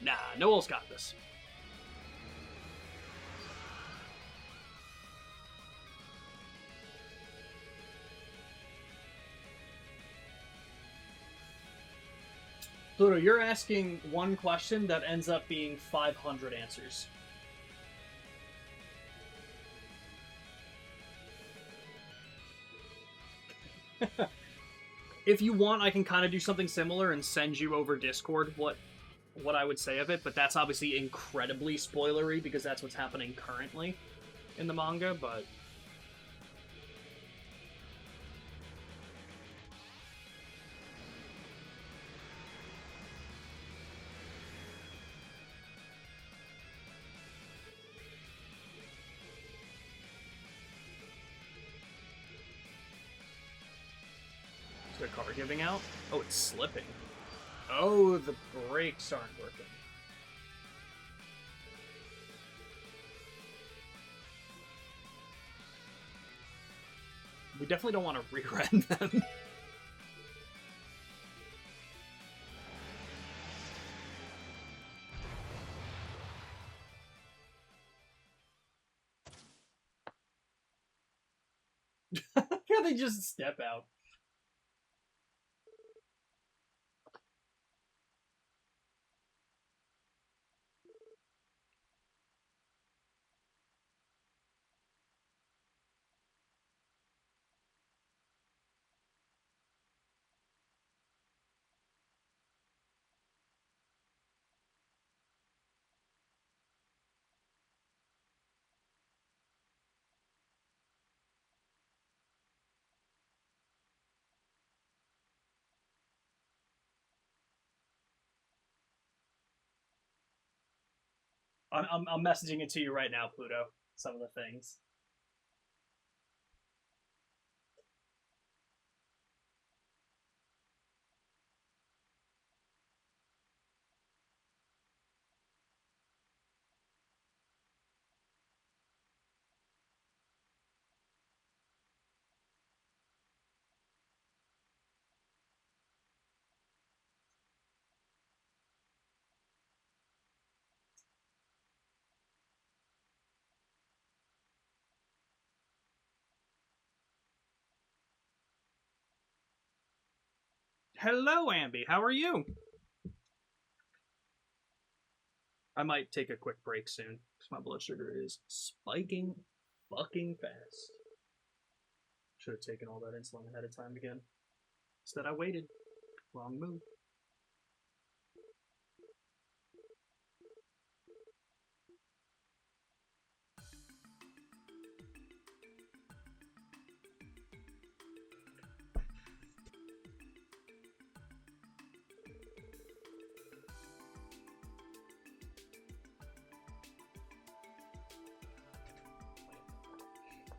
Speaker 1: Nah, Noel's got this. Pluto, you're asking one question that ends up being 500 answers. If you want, I can kind of do something similar and send you over Discord what I would say of it, but that's obviously incredibly spoilery because that's what's happening currently in the manga, but... Is there a car giving out? Oh, it's slipping. Oh, the brakes aren't working. We definitely don't want to rerun them. Yeah, they just step out. I'm messaging it to you right now, Pluto. Some of the things. Hello, Ambi. How are you? I might take a quick break soon because my blood sugar is spiking fucking fast. Should have taken all that insulin ahead of time again. Instead, I waited. Wrong move.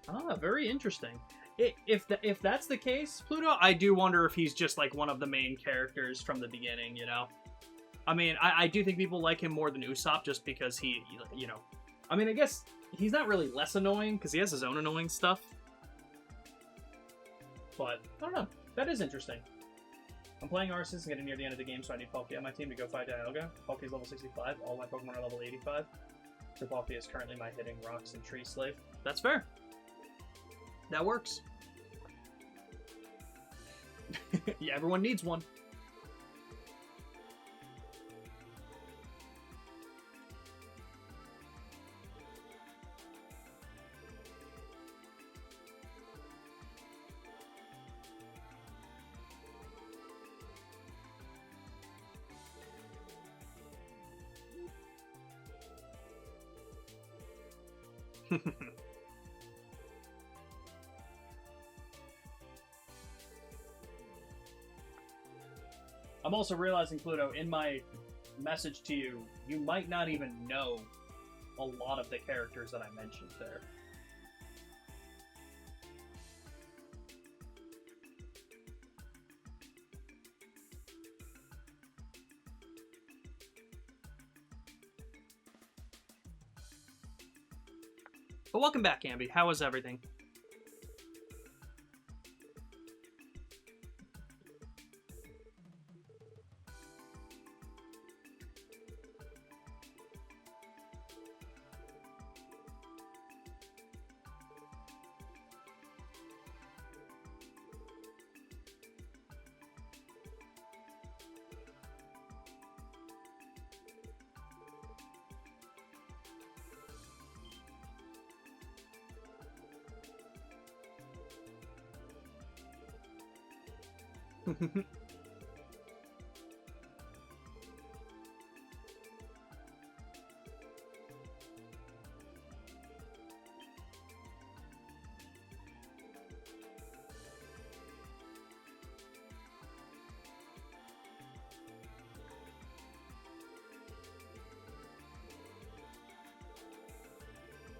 Speaker 1: Ah, very interesting. If that's the case, Pluto, I do wonder if he's just like one of the main characters from the beginning, you know? I mean, I do think people like him more than Usopp just because he, you know... I mean, I guess he's not really less annoying because he has his own annoying stuff. But, I don't know. That is interesting. I'm playing Arceus and getting near the end of the game, so I need Palkia on my team to go fight Dialga. Palkia's level 65, all my Pokemon are level 85. So Palkia is currently my hitting rocks and tree slave. That's fair. That works. Yeah, everyone needs one. I'm also realizing, Pluto, in my message to you, you might not even know a lot of the characters that I mentioned there. But welcome back, Ambi. How was everything?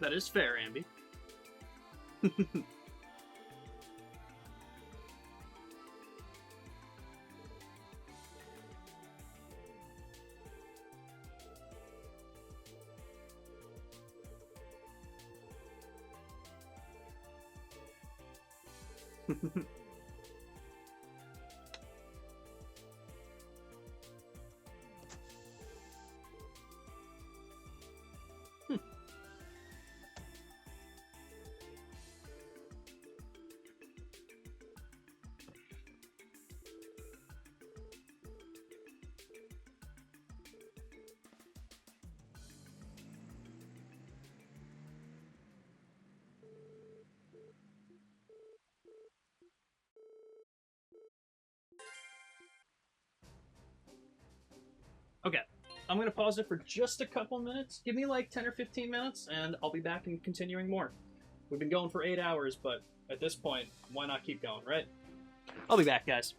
Speaker 1: That is fair, Ambi. Okay, I'm going to pause it for just a couple minutes. Give me like 10 or 15 minutes, and I'll be back and continuing more. We've been going for 8 hours, but at this point, why not keep going, right? I'll be back, guys.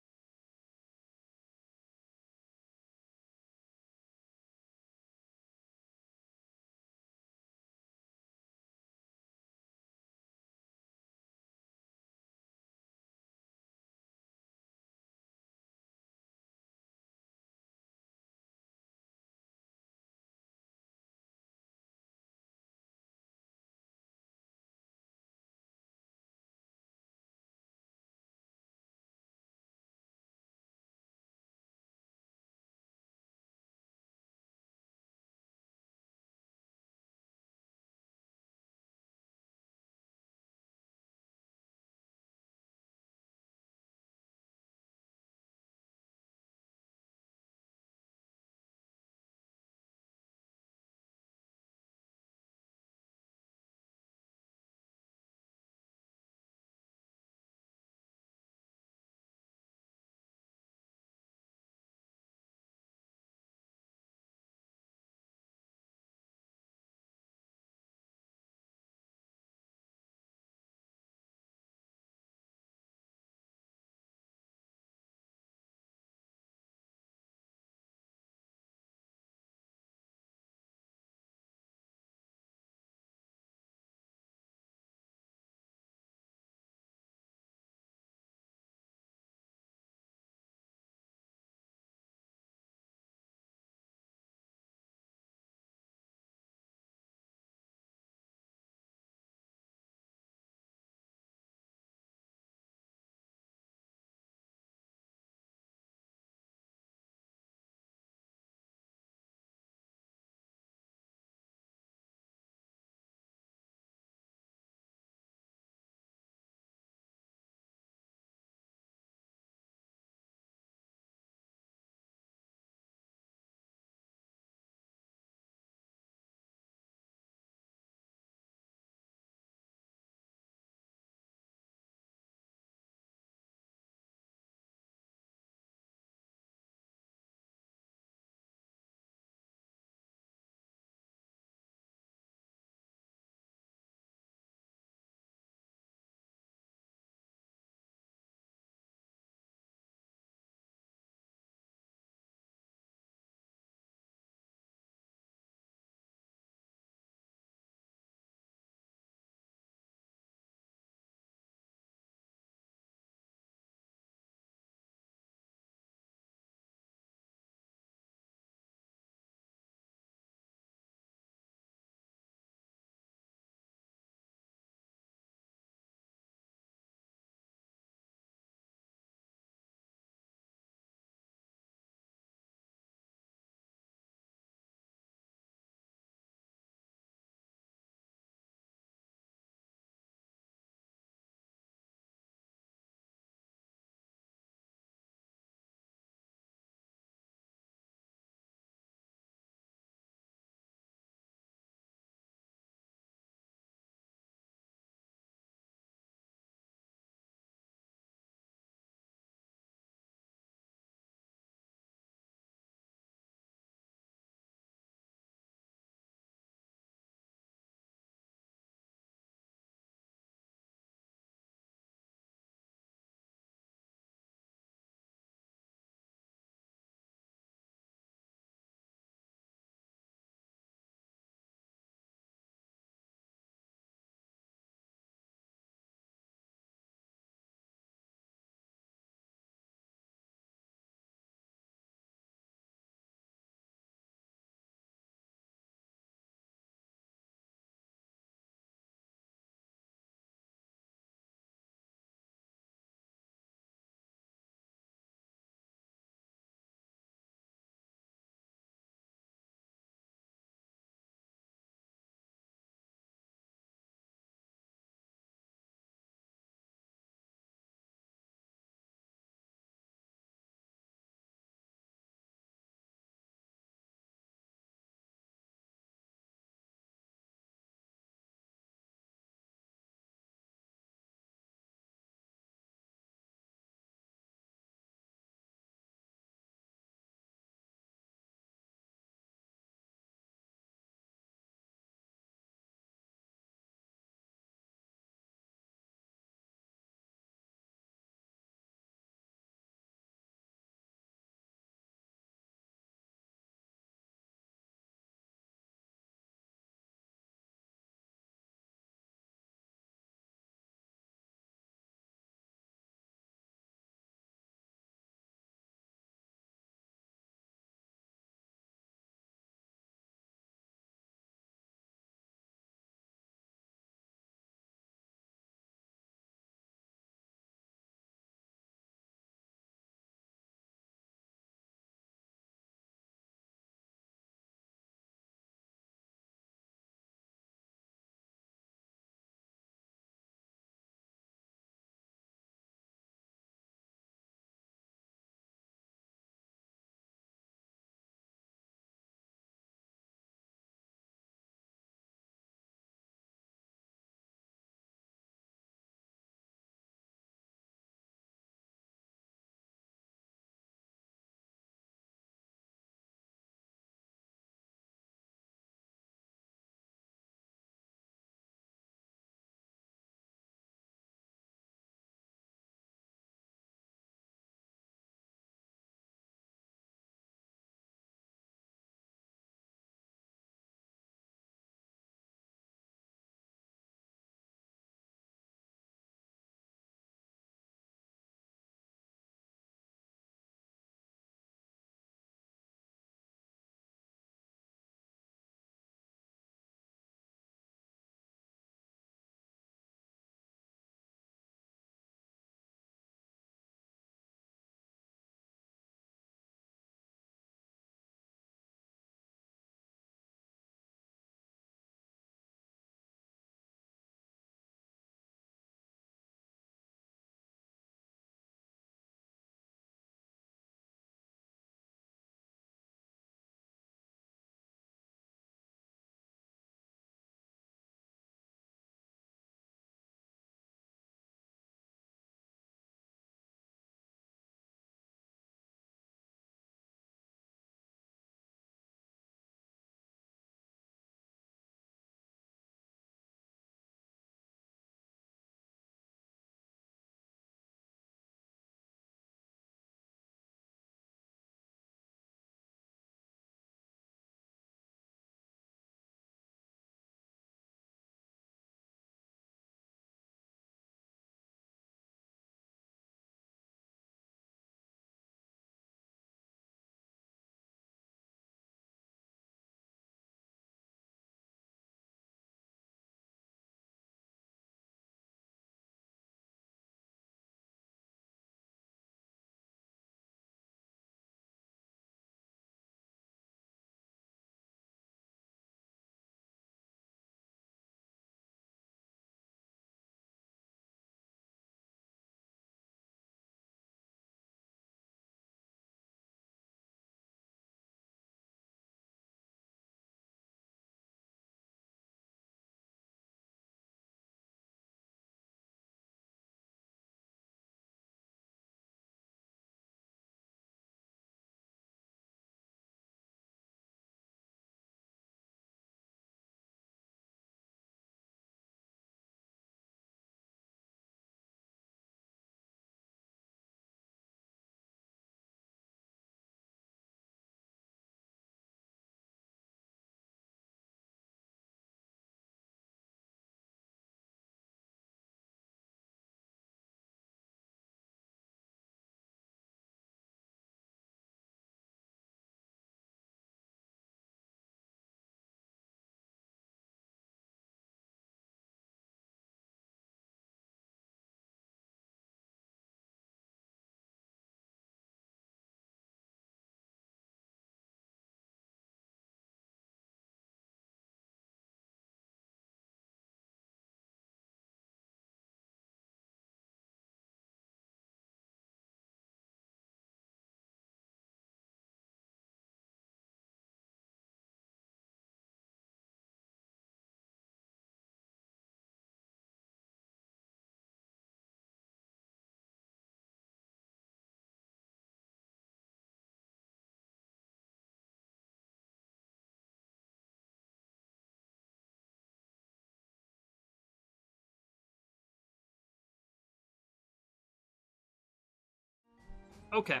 Speaker 1: Okay.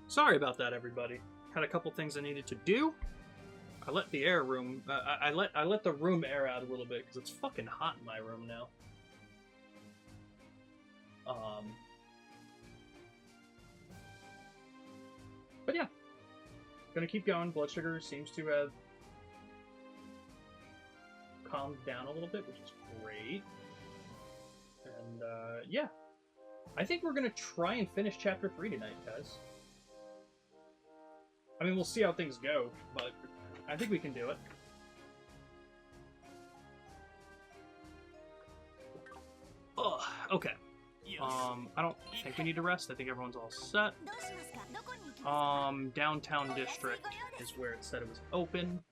Speaker 1: Sorry about that, everybody. Had a couple things I needed to do. I let the air room. I let the room air out a little bit because it's fucking hot in my room now. But yeah, gonna keep going. Blood sugar seems to have calmed down a little bit, which is great. And yeah, I think we're gonna try and finish chapter 3 tonight, guys. I mean, we'll see how things go, but I think we can do it. Oh, okay. I don't think we need to rest. I think everyone's all set. Downtown district is where it said it was open.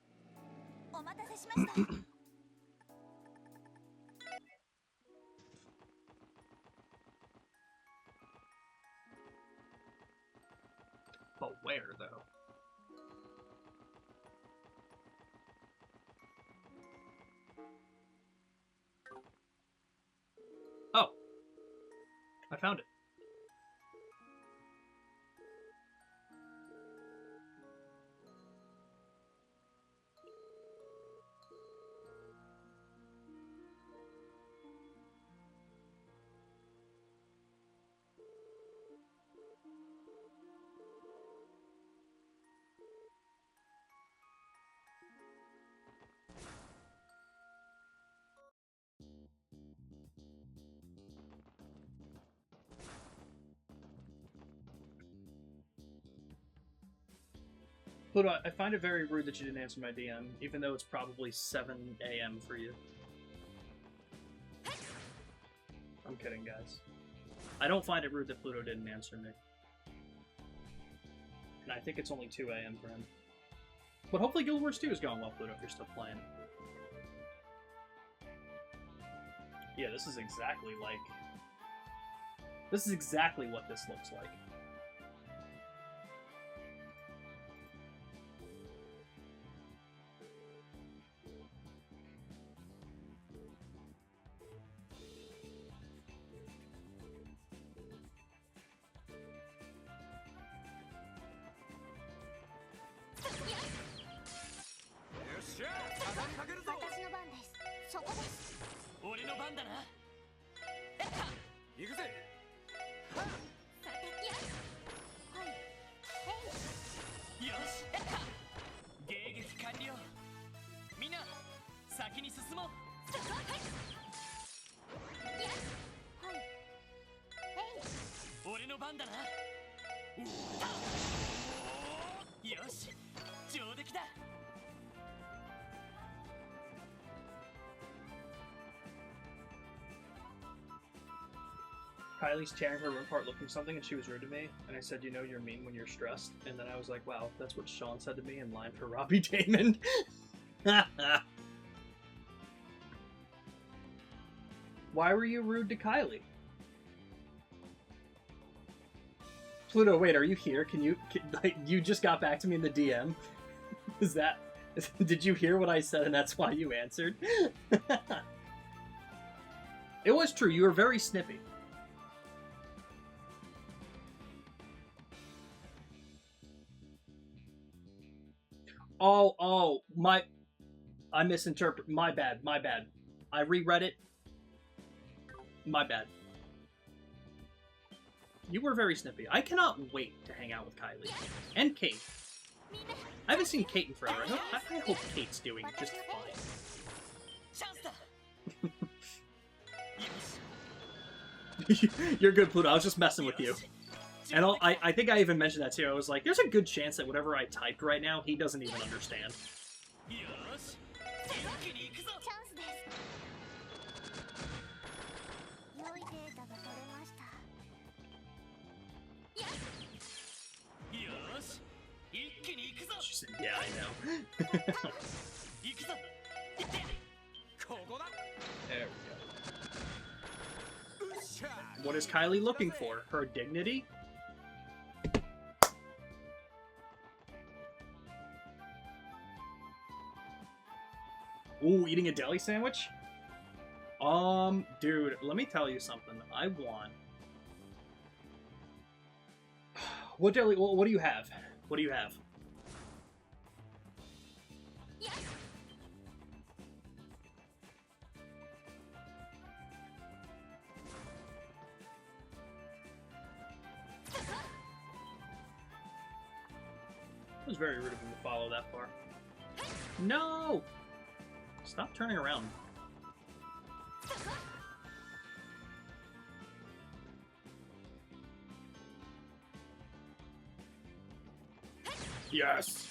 Speaker 1: But where, though? Oh. I found it. Pluto, I find it very rude that you didn't answer my DM, even though it's probably 7 a.m. for you. I'm kidding, guys. I don't find it rude that Pluto didn't answer me. And I think it's only 2 a.m. for him. But hopefully Guild Wars 2 is going well, Pluto, if you're still playing. Yeah, this is exactly like... This is exactly what this looks like. Kylie's tearing her room apart looking something and she was rude to me, and I said, you know you're mean when you're stressed, and then I was like, wow, that's what Sean said to me in line for Robbie Damon. Why were you rude to Kylie? Pluto, wait, are you here? Like, you just got back to me in the DM? Is that... Did you hear what I said and that's why you answered? It was true, you were very snippy. Oh, I misinterpreted. My bad. I reread it. My bad. You were very snippy. I cannot wait to hang out with Kylie. And Kate. I haven't seen Kate in forever. I hope Kate's doing just fine. You're good, Pluto. I was just messing with you. And I think I even mentioned that too. I was like, there's a good chance that whatever I typed right now, he doesn't even understand. She said, yeah, I know. There we go. What is Kylie looking for? Her dignity? Ooh, eating a deli sandwich? Dude, let me tell you something. I want... What deli? What do you have? What do you have? It was very rude of him to follow that far. No! Stop turning around. Yes!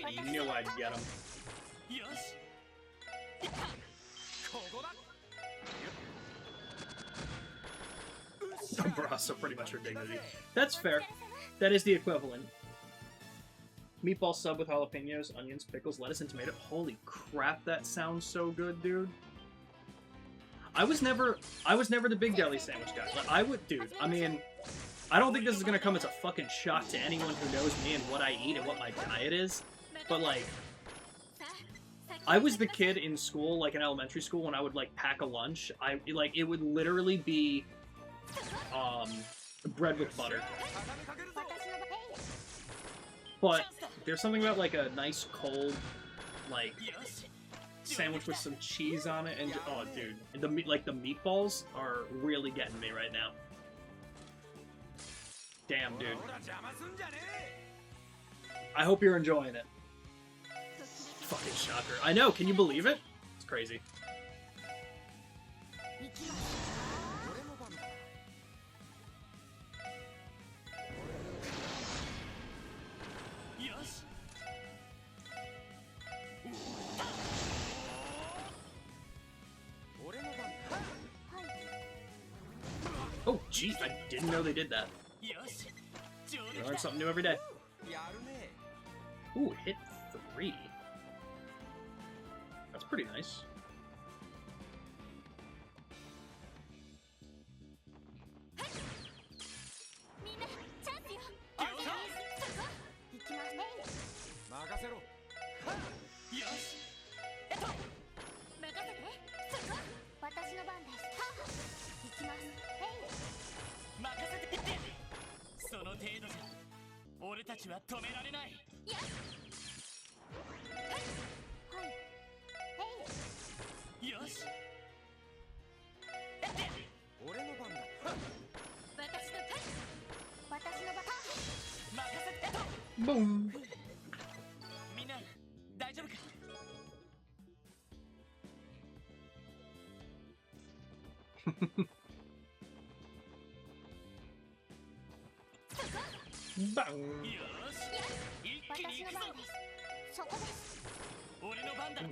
Speaker 1: I knew I'd get him. Bro, so pretty much her dignity. That's fair. That is the equivalent. Meatball sub with jalapenos, onions, pickles, lettuce, and tomato. Holy crap, that sounds so good, dude. I was never the big deli sandwich guy. But I mean, I don't think this is gonna come as a fucking shock to anyone who knows me and what I eat and what my diet is. But like, I was the kid in school, like in elementary school, when I would like pack a lunch. It would literally be bread with butter. But there's something about like a nice cold like sandwich with some cheese on it, and oh dude, the meatballs are really getting me right now. Damn, dude. I hope you're enjoying it. Fucking shocker. I know, can you believe it? It's crazy. Oh, jeez, I didn't know they did that. You learn something new every day. Ooh, hit 3. That's pretty nice. Boom. Bang.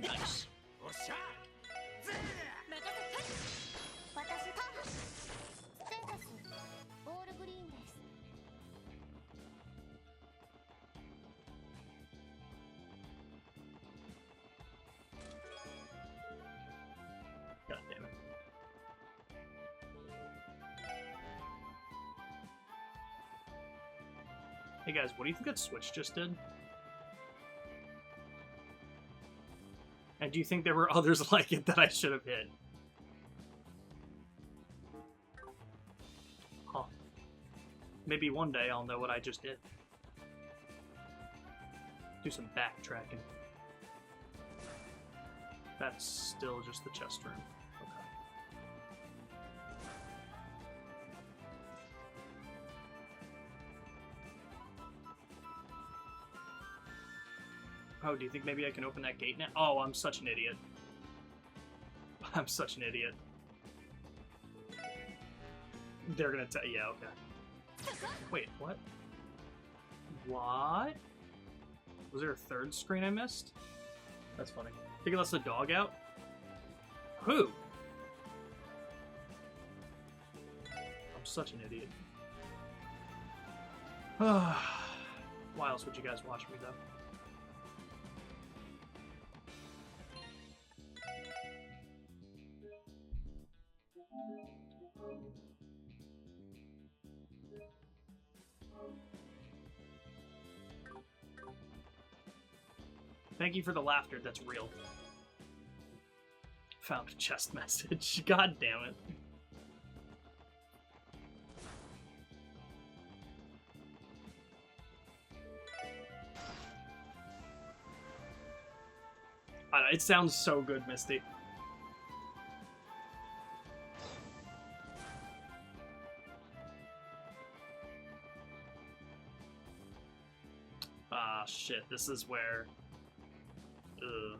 Speaker 1: Nice. God damn it. Hey guys, what do you think that switch just did? And do you think there were others like it that I should have hit? Huh. Maybe one day I'll know what I just did. Do some backtracking. That's still just the chest room. Oh, do you think maybe I can open that gate now? Oh, I'm such an idiot. I'm such an idiot. They're gonna tell. Yeah, okay. Wait, what? What? Was there a third screen I missed? That's funny. Think it lets the dog out? Who? I'm such an idiot. Why else would you guys watch me, though? Thank you for the laughter, that's real. Found a chest message. God damn it. It sounds so good, Misty. Ah, shit. This is where... Ugh.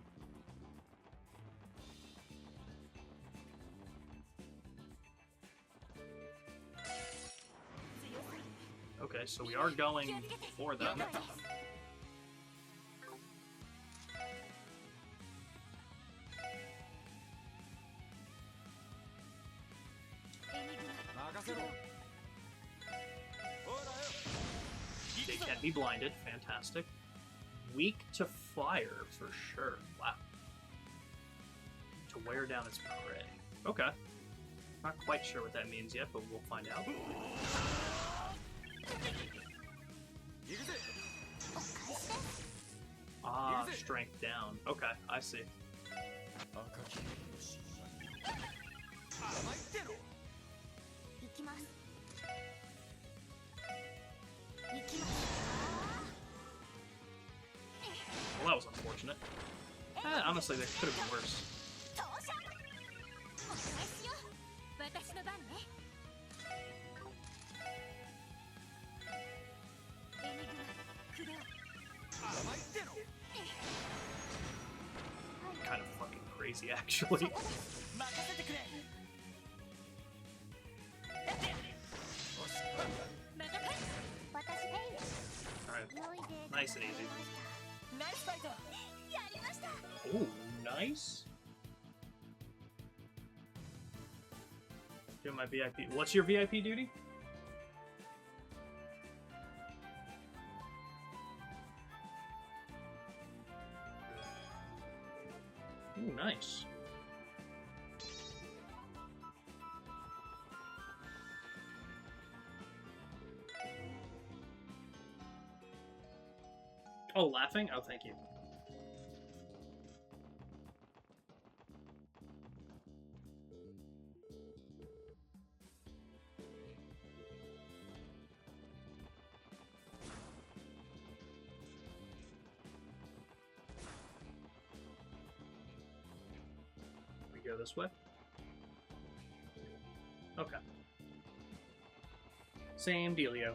Speaker 1: Okay, so we are going for them. They can be blinded. Fantastic. Weak to fire, for sure. Wow. To wear down its prey. Okay. Not quite sure what that means yet, but we'll find out. Ah, strength down. Okay, I see. Well, that was unfortunate. Honestly, that could have been worse. Kind of fucking crazy, actually. Alright, nice and easy. Ooh, nice. Do my VIP. What's your VIP duty? Ooh, nice. Oh, laughing? Oh, thank you. We go this way? Okay. Same dealio.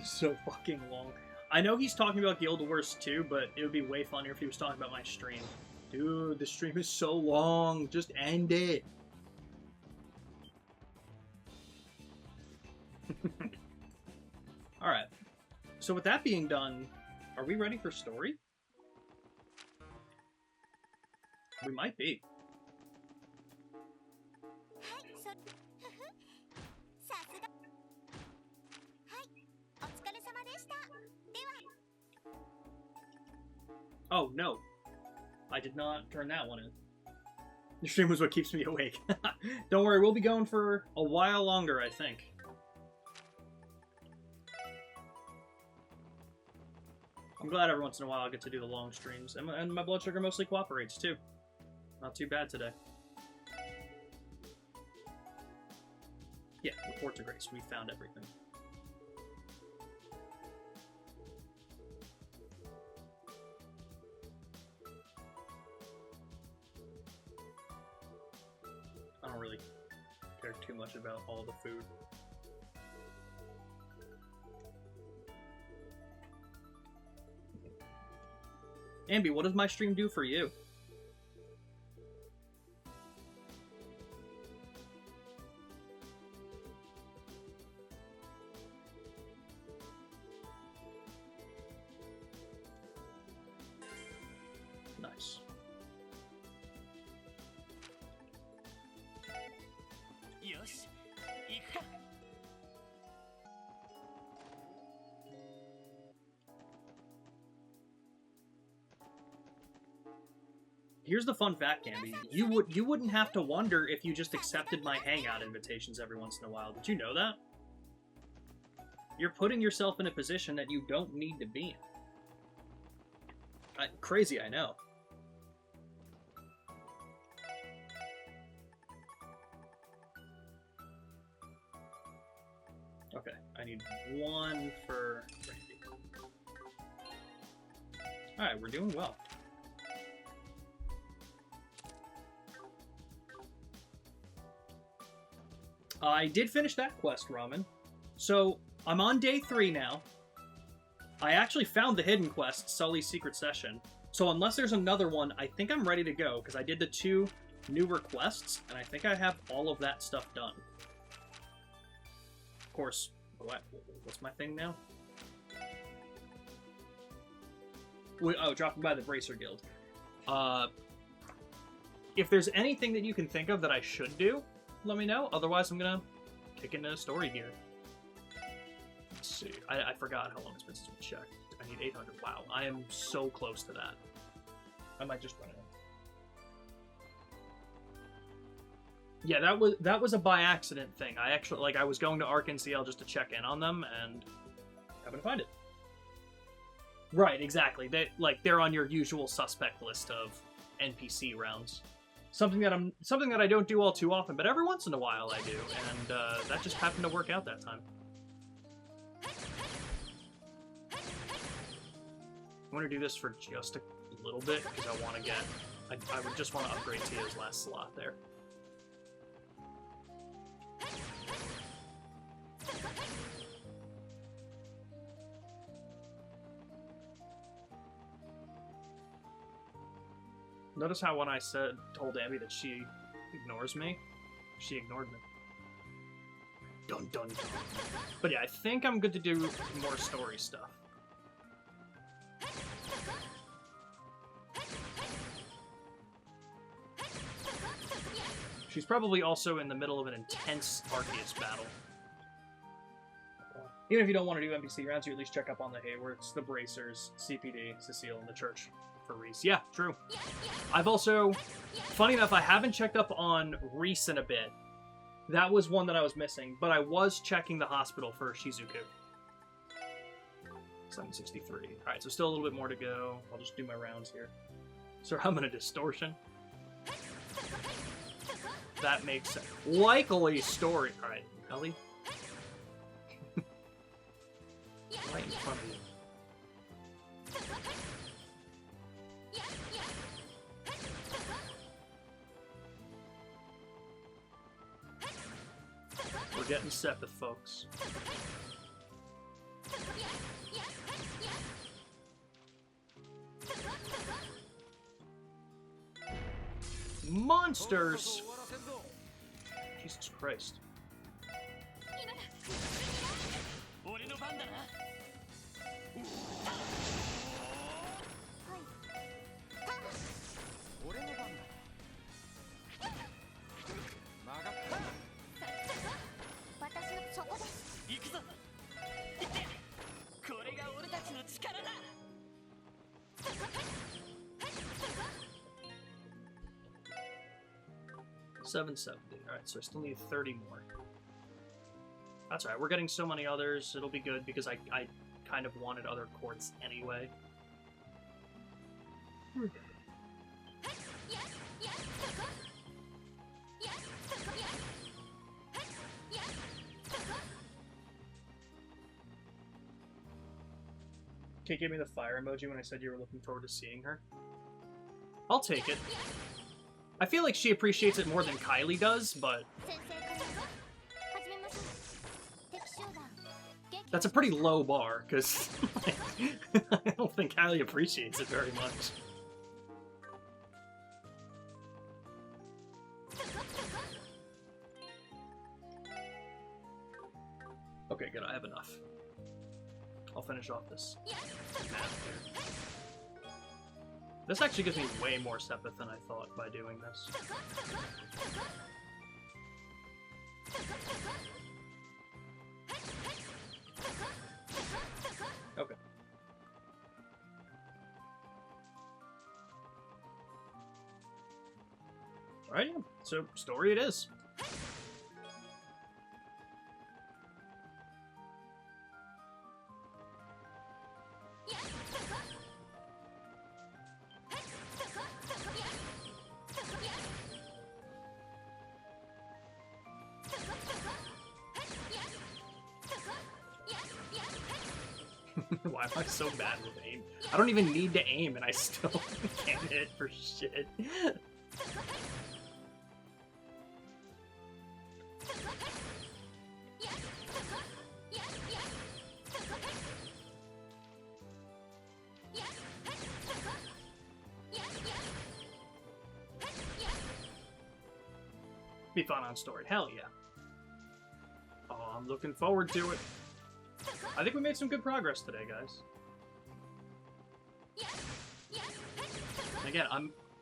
Speaker 1: So fucking long. I know he's talking about Guild Wars 2, but it would be way funnier if he was talking about my stream. Dude, the stream is so long. Just end it. Alright. So with that being done, are we ready for story? We might be. Oh, no. I did not turn that one in. The stream was what keeps me awake. Don't worry, we'll be going for a while longer, I think. I'm glad every once in a while I get to do the long streams. And my blood sugar mostly cooperates, too. Not too bad today. Yeah, report to Grace. We found everything. I don't really care too much about all the food. Ambi, what does my stream do for you? Nice. Here's the fun fact, Ambi. You wouldn't have to wonder if you just accepted my hangout invitations every once in a while. Did you know that? You're putting yourself in a position that you don't need to be in. Crazy, I know. Okay, I need 1 for Randy. Alright, we're doing well. I did finish that quest, Ramen. So, I'm on day 3 now. I actually found the hidden quest, Sully's Secret Session. So unless there's another one, I think I'm ready to go, because I did the 2 new requests, and I think I have all of that stuff done. Of course, what's my thing now? Oh, dropping by the Bracer Guild. If there's anything that you can think of that I should do, let me know. Otherwise, I'm gonna kick into a story here. Let's see. I forgot how long it's been since we checked. I need 800. Wow, I am so close to that. I might just run it. Yeah, that was a by accident thing. I actually I was going to Arc NCL just to check in on them and happened to find it. Right, exactly. They're on your usual suspect list of NPC rounds. Something that I don't do all too often, but every once in a while I do, and that just happened to work out that time. I want to do this for just a little bit because I want to get. I would just want to upgrade Tia's last slot there. Notice how when I told Abby that she ignores me, she ignored me. Dun dun dun. But yeah, I think I'm good to do more story stuff. She's probably also in the middle of an intense Arceus battle. Even if you don't want to do NPC rounds, you at least check up on the Haywards, the Bracers, CPD, Cecile, and the Church for Reese. Yeah, true. I've also, funny enough, I haven't checked up on Reese in a bit. That was one that I was missing, but I was checking the hospital for Shizuku. 763. Alright, so still a little bit more to go. I'll just do my rounds here. So I'm gonna Distortion. That makes sense. Likely story. Alright, Ellie. Right in front of you. We're getting Sepith, folks. Monsters! Jesus Christ. $770. Alright, so I still need 30 more. That's alright, we're getting so many others, it'll be good because I kind of wanted other courts anyway. Okay, give me the fire emoji when I said you were looking forward to seeing her. I'll take it. I feel like she appreciates it more than Kylie does, but... That's a pretty low bar, because I don't think Kylie appreciates it very much. Okay, good, I have enough. I'll finish off this map here. This actually gives me way more Sepith than I thought by doing this. Okay. Alright, so story it is. Why am I so bad with aim? I don't even need to aim, and I still can't hit for shit. Be fun on story. Hell yeah. Oh, I'm looking forward to it. I think we made some good progress today, guys. Again,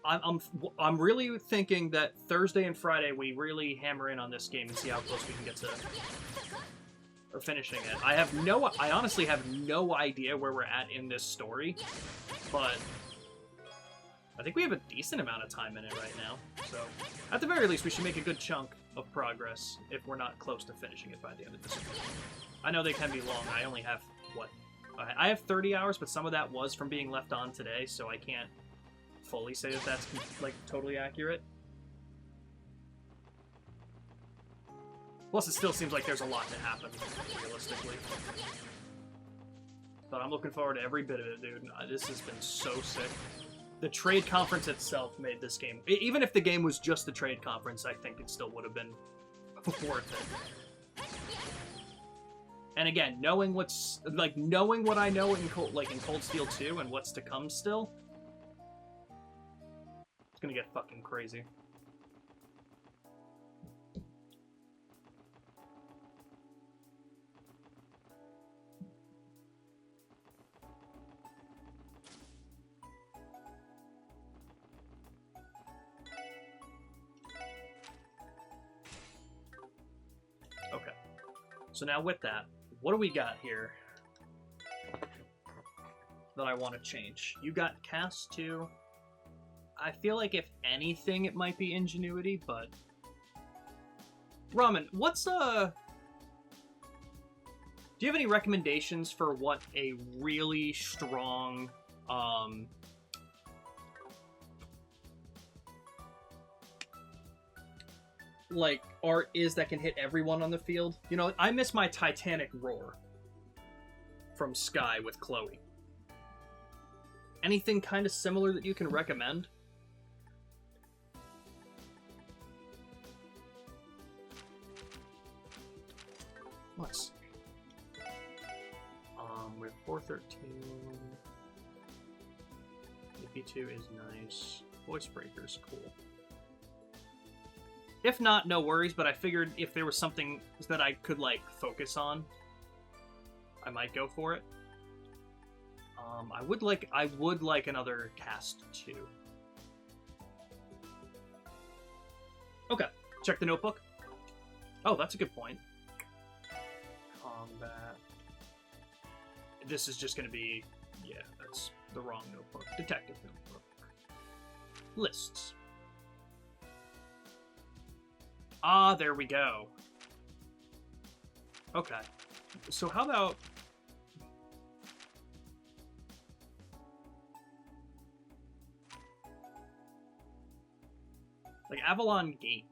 Speaker 1: I'm really thinking that Thursday and Friday we really hammer in on this game and see how close we can get to or finishing it. I honestly have no idea where we're at in this story, but I think we have a decent amount of time in it right now. So, at the very least, we should make a good chunk of progress if we're not close to finishing it by the end of this week. I know they can be long. I only have, what? I have 30 hours, but some of that was from being left on today, so I can't fully say that that's, like, totally accurate. Plus, it still seems like there's a lot to happen, realistically. But I'm looking forward to every bit of it, dude. This has been so sick. The trade conference itself made this game... Even if the game was just the trade conference, I think it still would have been worth it. And again, knowing what's... Like, knowing what I know in Cold Steel 2 and what's to come still... It's gonna get fucking crazy. Okay. So now with that, what do we got here that I want to change? You got Cast 2. I feel like if anything, it might be Ingenuity, but... Ramen, what's do you have any recommendations for what a really strong, like, art is that can hit everyone on the field? You know, I miss my Titanic roar from Sky with Chloe. Anything kind of similar that you can recommend? Nice. With 413, EP2 is nice. Voice Breaker's cool. If not, no worries, but I figured if there was something that I could, like, focus on, I might go for it. I would like another Cast 2. Okay, check the notebook. Oh, that's a good point. Combat. This is just going to be... Yeah, that's the wrong notebook. Detective notebook. Lists. Ah, there we go. Okay. So how about... like, Avalon Gate.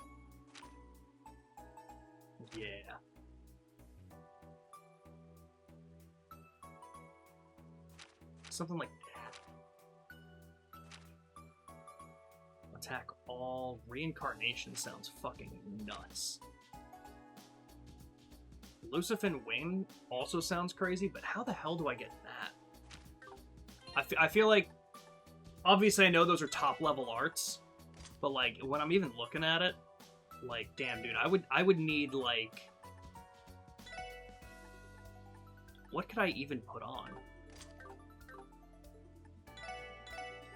Speaker 1: Yeah. Something like that. Attack all. Reincarnation sounds fucking nuts. Lucifin Wing also sounds crazy, but how the hell do I get that? I feel like... Obviously, I know those are top-level arts, but, like, when I'm even looking at it, like, damn, dude, I would need, like... What could I even put on?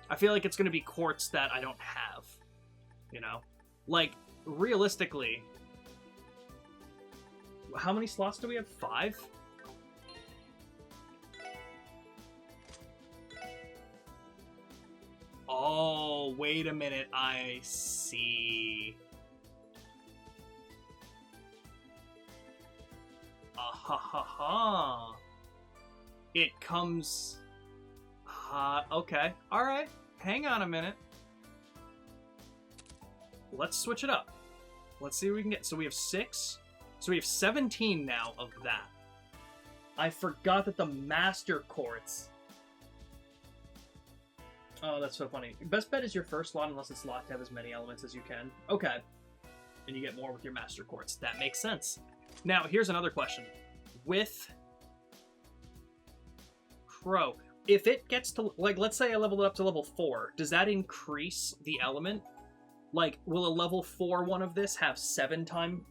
Speaker 1: I feel like it's going to be quartz that I don't have, you know? Like, realistically, how many slots do we have? 5? Oh, wait a minute, I see. Ha ha ha. It comes... okay. Alright. Hang on a minute. Let's switch it up. Let's see what we can get. So we have 6. So we have 17 now of that. I forgot that the master quartz. Oh, that's so funny. Best bet is your first slot unless it's locked to have as many elements as you can. Okay. And you get more with your master quartz. That makes sense. Now, here's another question. With Crow, if it gets to, like, let's say I leveled it up to level 4, does that increase the element? Like, will a level 4 one of this have 7 time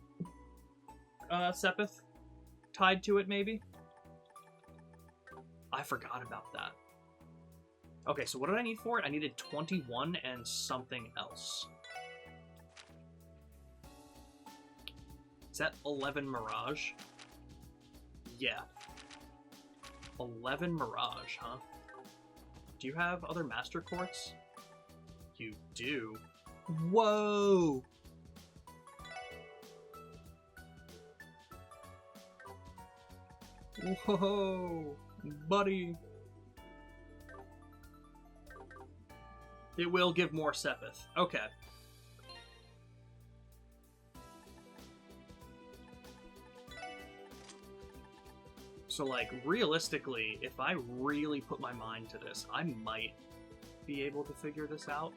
Speaker 1: Sepith tied to it, maybe? I forgot about that. Okay, so what did I need for it? I needed 21 and something else. Is that 11 Mirage? Yeah. 11 Mirage, huh? Do you have other Master Quartz? You do. Whoa! Whoa! Buddy! It will give more Sepith. Okay. So, like, realistically, if I really put my mind to this, I might be able to figure this out.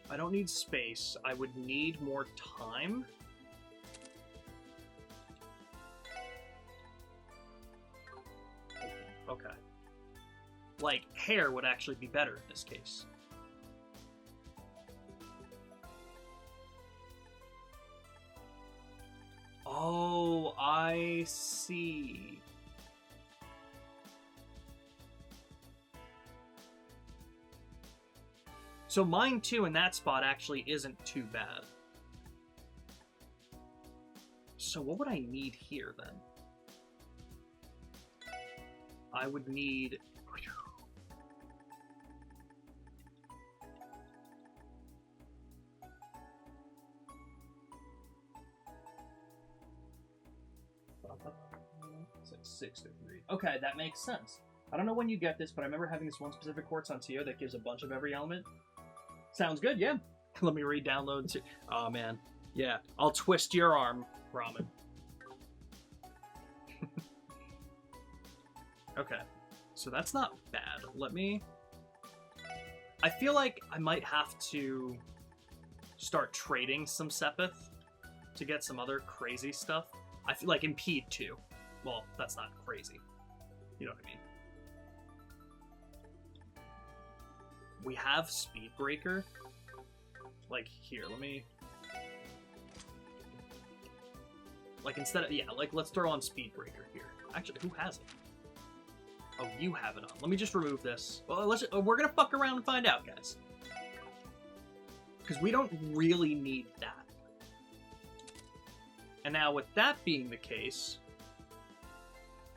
Speaker 1: I don't need space. I would need more time. Okay. Like, hair would actually be better in this case. Oh, I see. So mine too in that spot actually isn't too bad. So what would I need here then? I would need... It's like 6 to 3. Okay, that makes sense. I don't know when you get this, but I remember having this one specific quartz on TO that gives a bunch of every element. Sounds good, yeah. Let me re-download too. Oh man, yeah. I'll twist your arm, Ramen. Okay, so that's not bad. Let me... I feel like I might have to start trading some Sepith to get some other crazy stuff. I feel like Impede too. Well, that's not crazy. You know what I mean? We have Speedbreaker. Like, here, let me... Like, instead of... Yeah, like, let's throw on Speedbreaker here. Actually, who has it? Oh, you have it on. Let me just remove this. Well, we're gonna fuck around and find out, guys. Because we don't really need that. And now, with that being the case...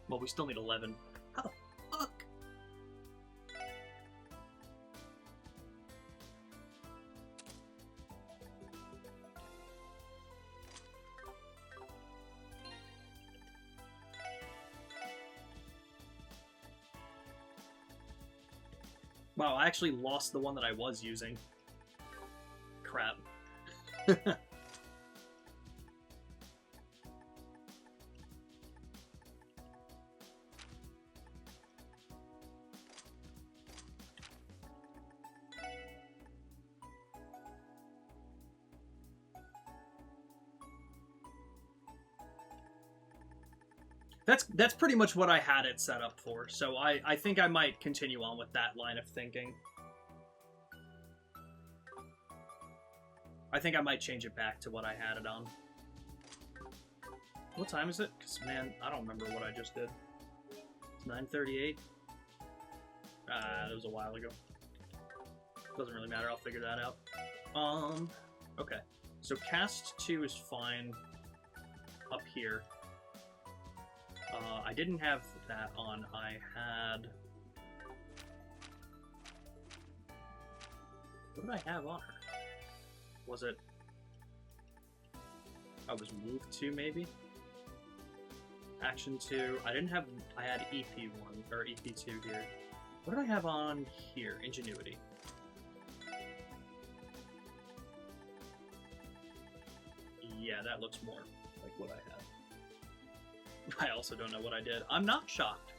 Speaker 1: Well, we still need 11. How the fuck? Wow, I actually lost the one that I was using. Crap. That's pretty much what I had it set up for, so I think I might continue on with that line of thinking. I think I might change it back to what I had it on. What time is it? Because, man, I don't remember what I just did. It's 9:38. That was a while ago. Doesn't really matter, I'll figure that out. Okay. So cast 2 is fine up here. I didn't have that on. I had... What did I have on her? Was it... I was move 2, maybe? Action 2. I didn't have... I had EP1, or EP2 here. What did I have on here? Ingenuity. Yeah, that looks more like what I have. I also don't know what I did. I'm not shocked.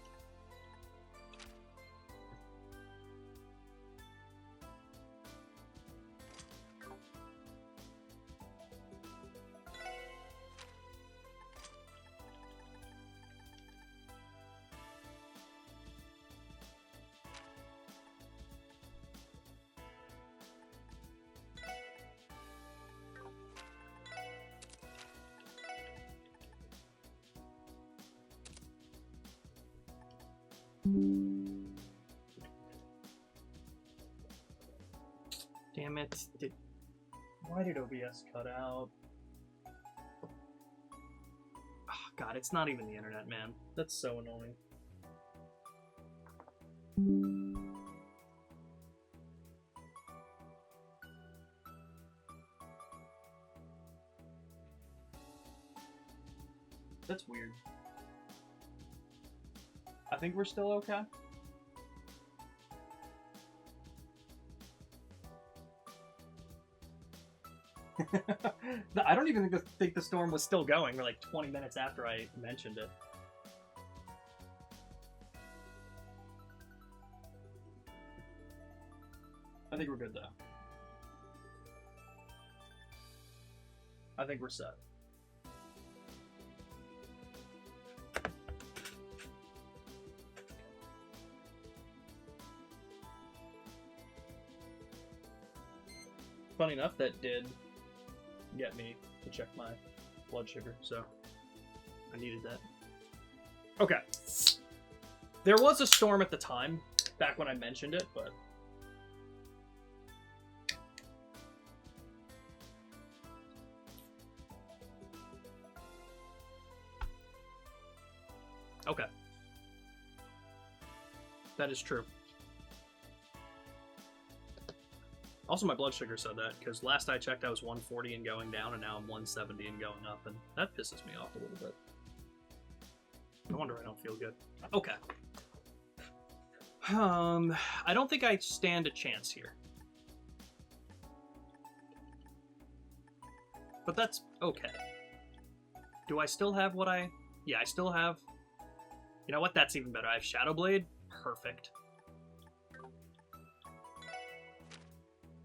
Speaker 1: Damn it. Why did OBS cut out? Oh, God, it's not even the internet, man. That's so annoying. That's weird. I think we're still okay. I don't even think the storm was still going. We're like 20 minutes after I mentioned it. I think we're good though. I think we're set. Funny enough, that did get me to check my blood sugar, so I needed that. Okay. There was a storm at the time, back when I mentioned it, but... Okay. That is true. Also, my blood sugar said that, because last I checked I was 140 and going down, and now I'm 170 and going up, and that pisses me off a little bit. No wonder I don't feel good. Okay. I don't think I stand a chance here. But that's okay. Do I still have what I... Yeah, I still have... You know what? That's even better. I have Shadow Blade. Perfect.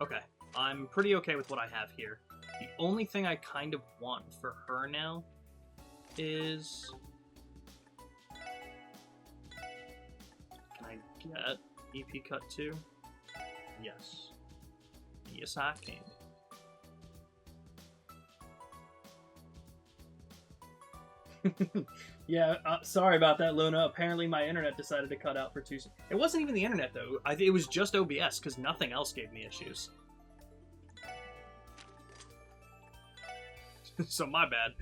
Speaker 1: Okay. I'm pretty okay with what I have here. The only thing I kind of want for her now is... Can I get EP Cut 2? Yes. Yes, I can. Yeah, sorry about that, Luna. Apparently my internet decided to cut out for 2 seconds. It wasn't even the internet, though. It was just OBS, because nothing else gave me issues. So my bad.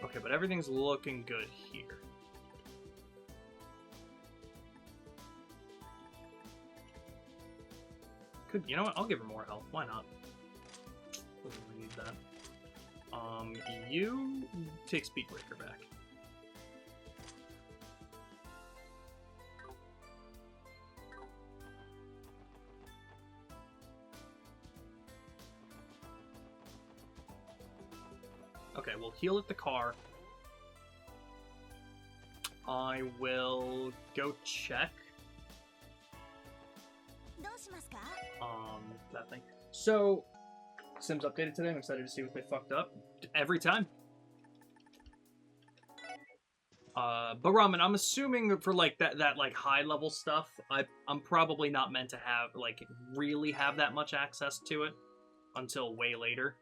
Speaker 1: Okay, but everything's looking good here. You know what? I'll give her more health. Why not? Doesn't really need that. You take Speed Breaker back. Okay, we'll heal at the car. I will go check. That thing. So, Sims updated today. I'm excited to see what they fucked up. Every time. But Ramen, I'm assuming that for like that like high level stuff, I'm probably not meant to have like really have that much access to it until way later.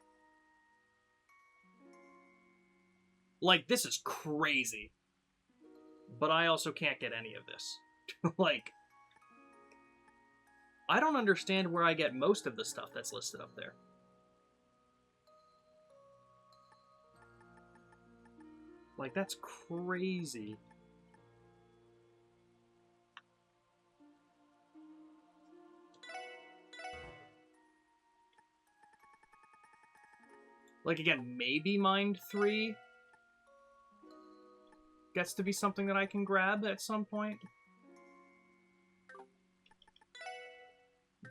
Speaker 1: Like, this is crazy. But I also can't get any of this. Like, I don't understand where I get most of the stuff that's listed up there. Like, that's crazy. Like, again, maybe Mind 3 gets to be something that I can grab at some point.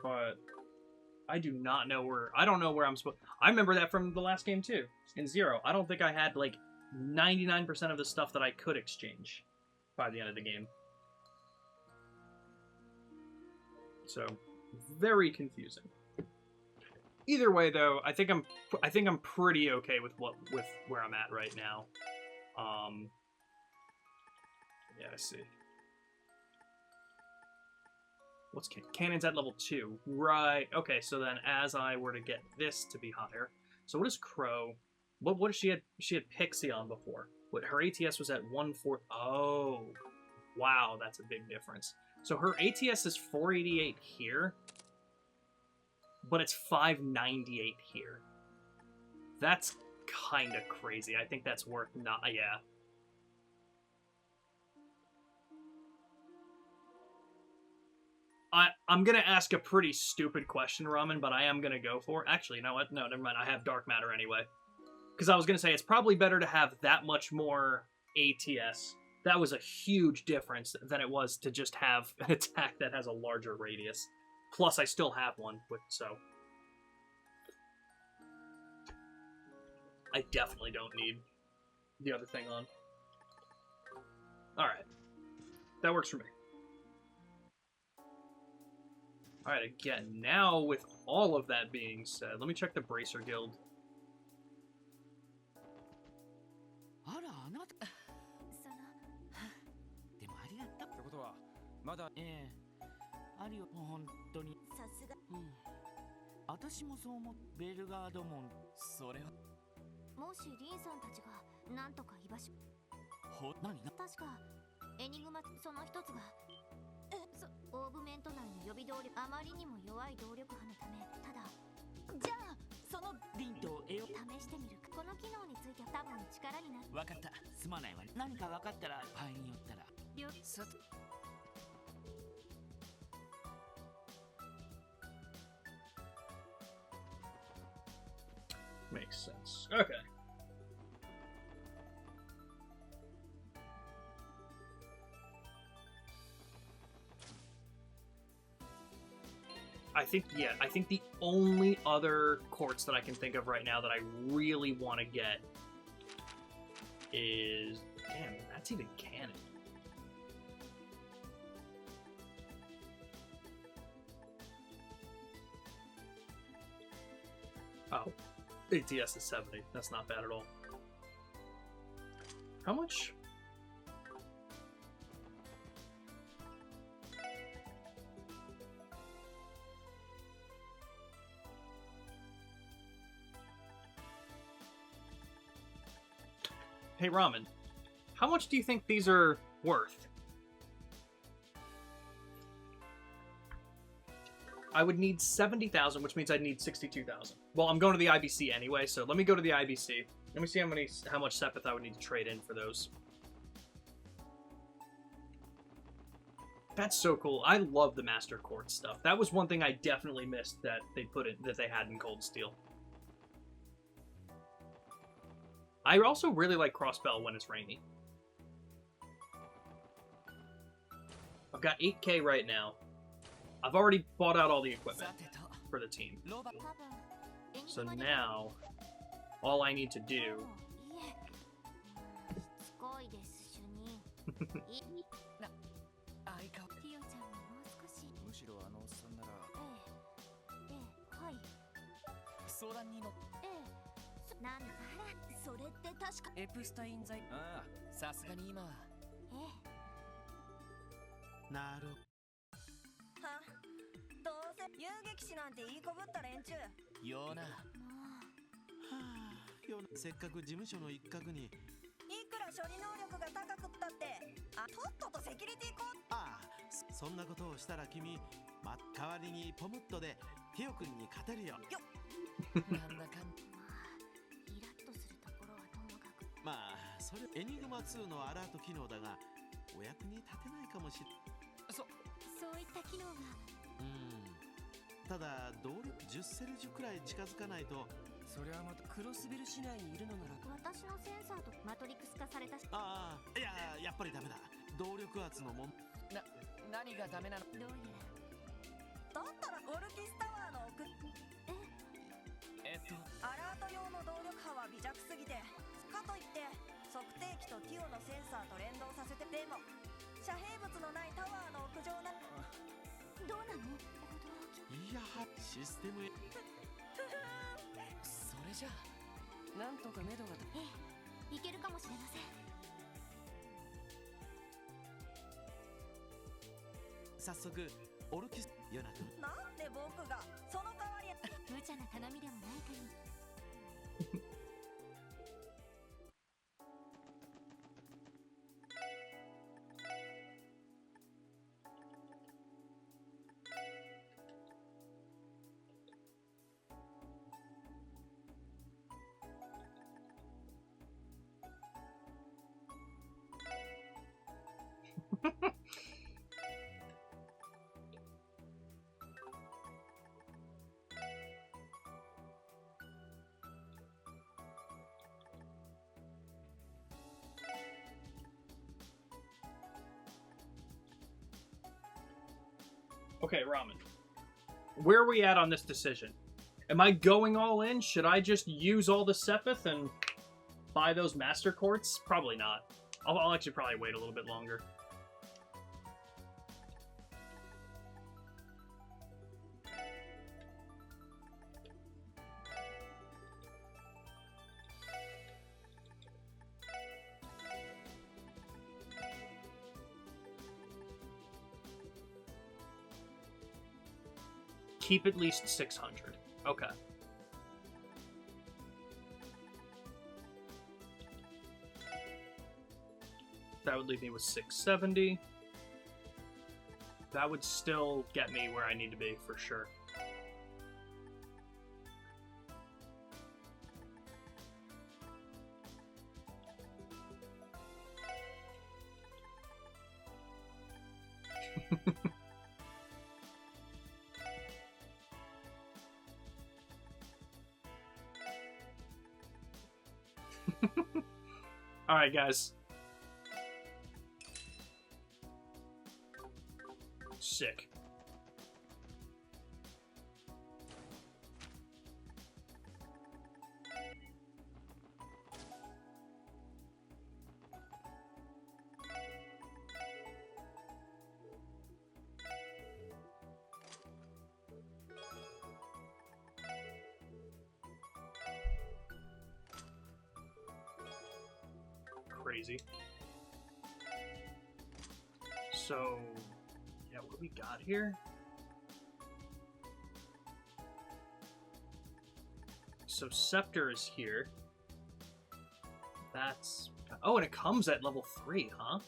Speaker 1: But I do not know where... I don't know where I'm supposed... I remember that from the last game, too. In Zero. I don't think I had, like, 99% of the stuff that I could exchange by the end of the game. So, very confusing. Either way, though, I think I'm pretty okay with where I'm at right now. Yeah, I see. What's cannon's at level 2? Right. Okay, so then as I were to get this to be higher. So what is Crow? What does she had? She had Pixie on before. What her ATS was at 1/4. Oh, wow, that's a big difference. So her ATS is 488 here, but it's 598 here. That's kind of crazy. I think that's worth not. Yeah. I'm going to ask a pretty stupid question, Ramen, but I am going to go for it. Actually, you know what? No, never mind. I have Dark Matter anyway. Because I was going to say, it's probably better to have that much more ATS. That was a huge difference than it was to just have an attack that has a larger radius. Plus, I still have one, so... I definitely don't need the other thing on. Alright. That works for me. Alright, again, now with all of that being said, let me check the Bracer Guild. Makes sense. Okay. I think the only other quartz that I can think of right now that I really want to get is... Damn, that's even canon. Oh, ATS is 70. That's not bad at all. How much? Hey, Ramen, how much do you think these are worth? I would need 70,000, which means I'd need 62,000. Well, I'm going to the IBC anyway, so let me go to the IBC. Let me see how much Sepith I would need to trade in for those. That's so cool. I love the Master Quartz stuff. That was one thing I definitely missed that they had in Cold Steel. I also really like Crossbell when it's rainy. I've got 8K right now. I've already bought out all the equipment for the team. So now, all I need to do...
Speaker 15: アラート用の動力波は微弱すぎて、かといって測定器とティオのセンサーと連動させて、でも遮蔽物のないタワーの屋上な。
Speaker 13: どうなの？
Speaker 6: いやはシステムへ。
Speaker 8: それじゃあなんとか目処が。
Speaker 11: ええ、いけるかもしれません。
Speaker 16: 早速オルキスヨナ君。
Speaker 15: なんで僕がその代わり。
Speaker 11: 無茶な頼みでもないかに。
Speaker 1: Okay, Ramen. Where are we at on this decision? Am I going all in? Should I just use all the Sepith and buy those Master Quartz? Probably not. I'll actually probably wait a little bit longer. Keep at least 600. Okay. That would leave me with 670. That would still get me where I need to be, for sure. Alright, guys. Sick. Crazy. So, yeah, what do we got here? So Scepter is here. That's... Oh, and it comes at level 3, huh?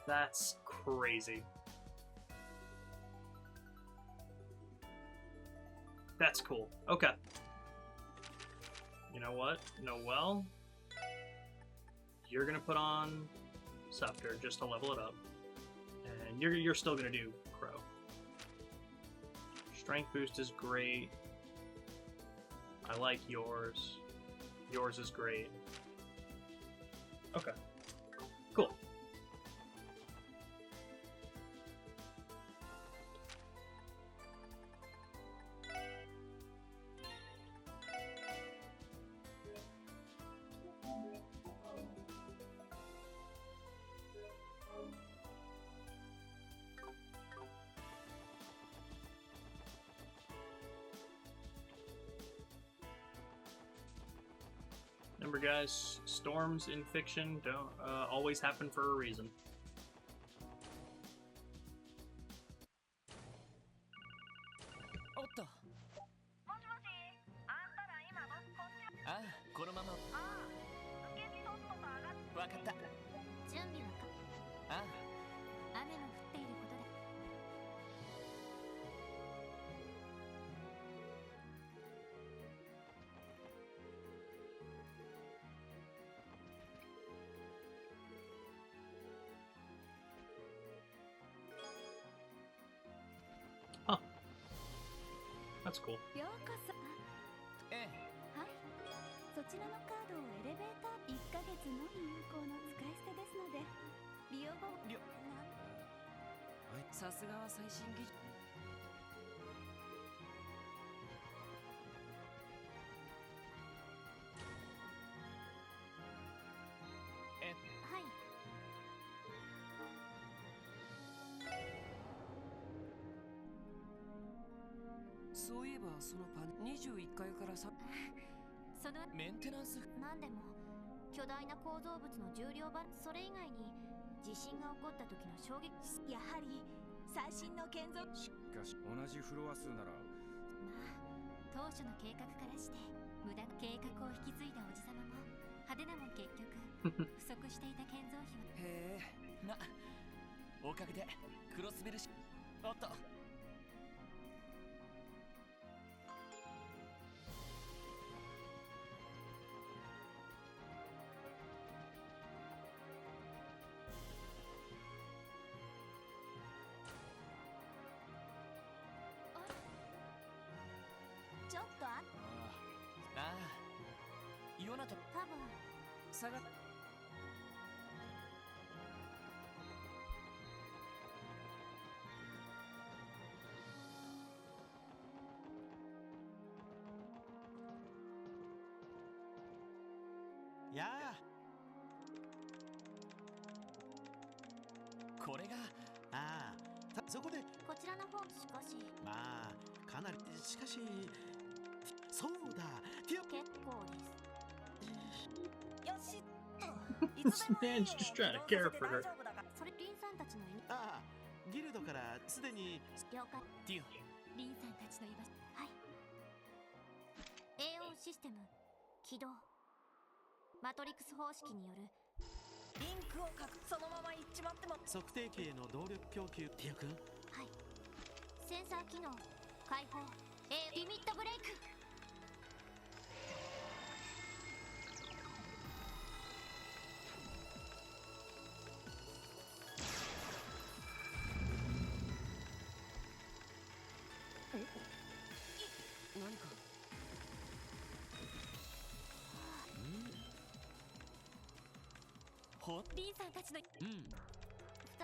Speaker 1: That's crazy. That's cool. Okay. You know what? Noelle? You're gonna put on Scepter just to level it up. And you're still gonna do Crow. Strength boost is great. I like yours. Yours is great. Okay. Cool. Remember, guys, storms in fiction don't always happen for a reason. That's cool.
Speaker 13: ようこそ。はい。そちらのカードをエレベーター1ヶ月のみ有効の使い捨てですので、利用後。
Speaker 8: さすがは最新技術。そういえばそのパネ21階からさ
Speaker 2: その
Speaker 3: メンテナンス
Speaker 11: なんでも巨大な構造物の重量バラそれ以外に地震が起こった時の衝撃
Speaker 15: やはり最新の建造
Speaker 9: しかし同じフロア数なら
Speaker 2: 当初の計画からして無駄な計画を引き継いだおじさまも派手なもん結局不足していた建造費は
Speaker 3: へえまおかげでクロスベルしおっと
Speaker 11: ちょっと
Speaker 3: ああヨナと
Speaker 11: 多分
Speaker 8: 下が
Speaker 16: や
Speaker 3: あこれが
Speaker 16: ああそこで
Speaker 11: こちらの方しかし
Speaker 16: まあかなりしかしそうだティオ
Speaker 11: 結構です
Speaker 15: よしっと
Speaker 1: This man's just trying to care for her.
Speaker 11: それリンさんたちの
Speaker 16: ああギルドからすでに
Speaker 11: 了解
Speaker 3: ディオ
Speaker 2: リンさんたちの居場所
Speaker 11: はい栄音システム起動マトリックス方式による
Speaker 15: リンクを書くそのまま行っちまっても
Speaker 16: 測定器への動力供給ティオ君
Speaker 11: はいセンサー機能開放リミットブレイク
Speaker 8: 何か
Speaker 2: リンさんたちの
Speaker 11: 2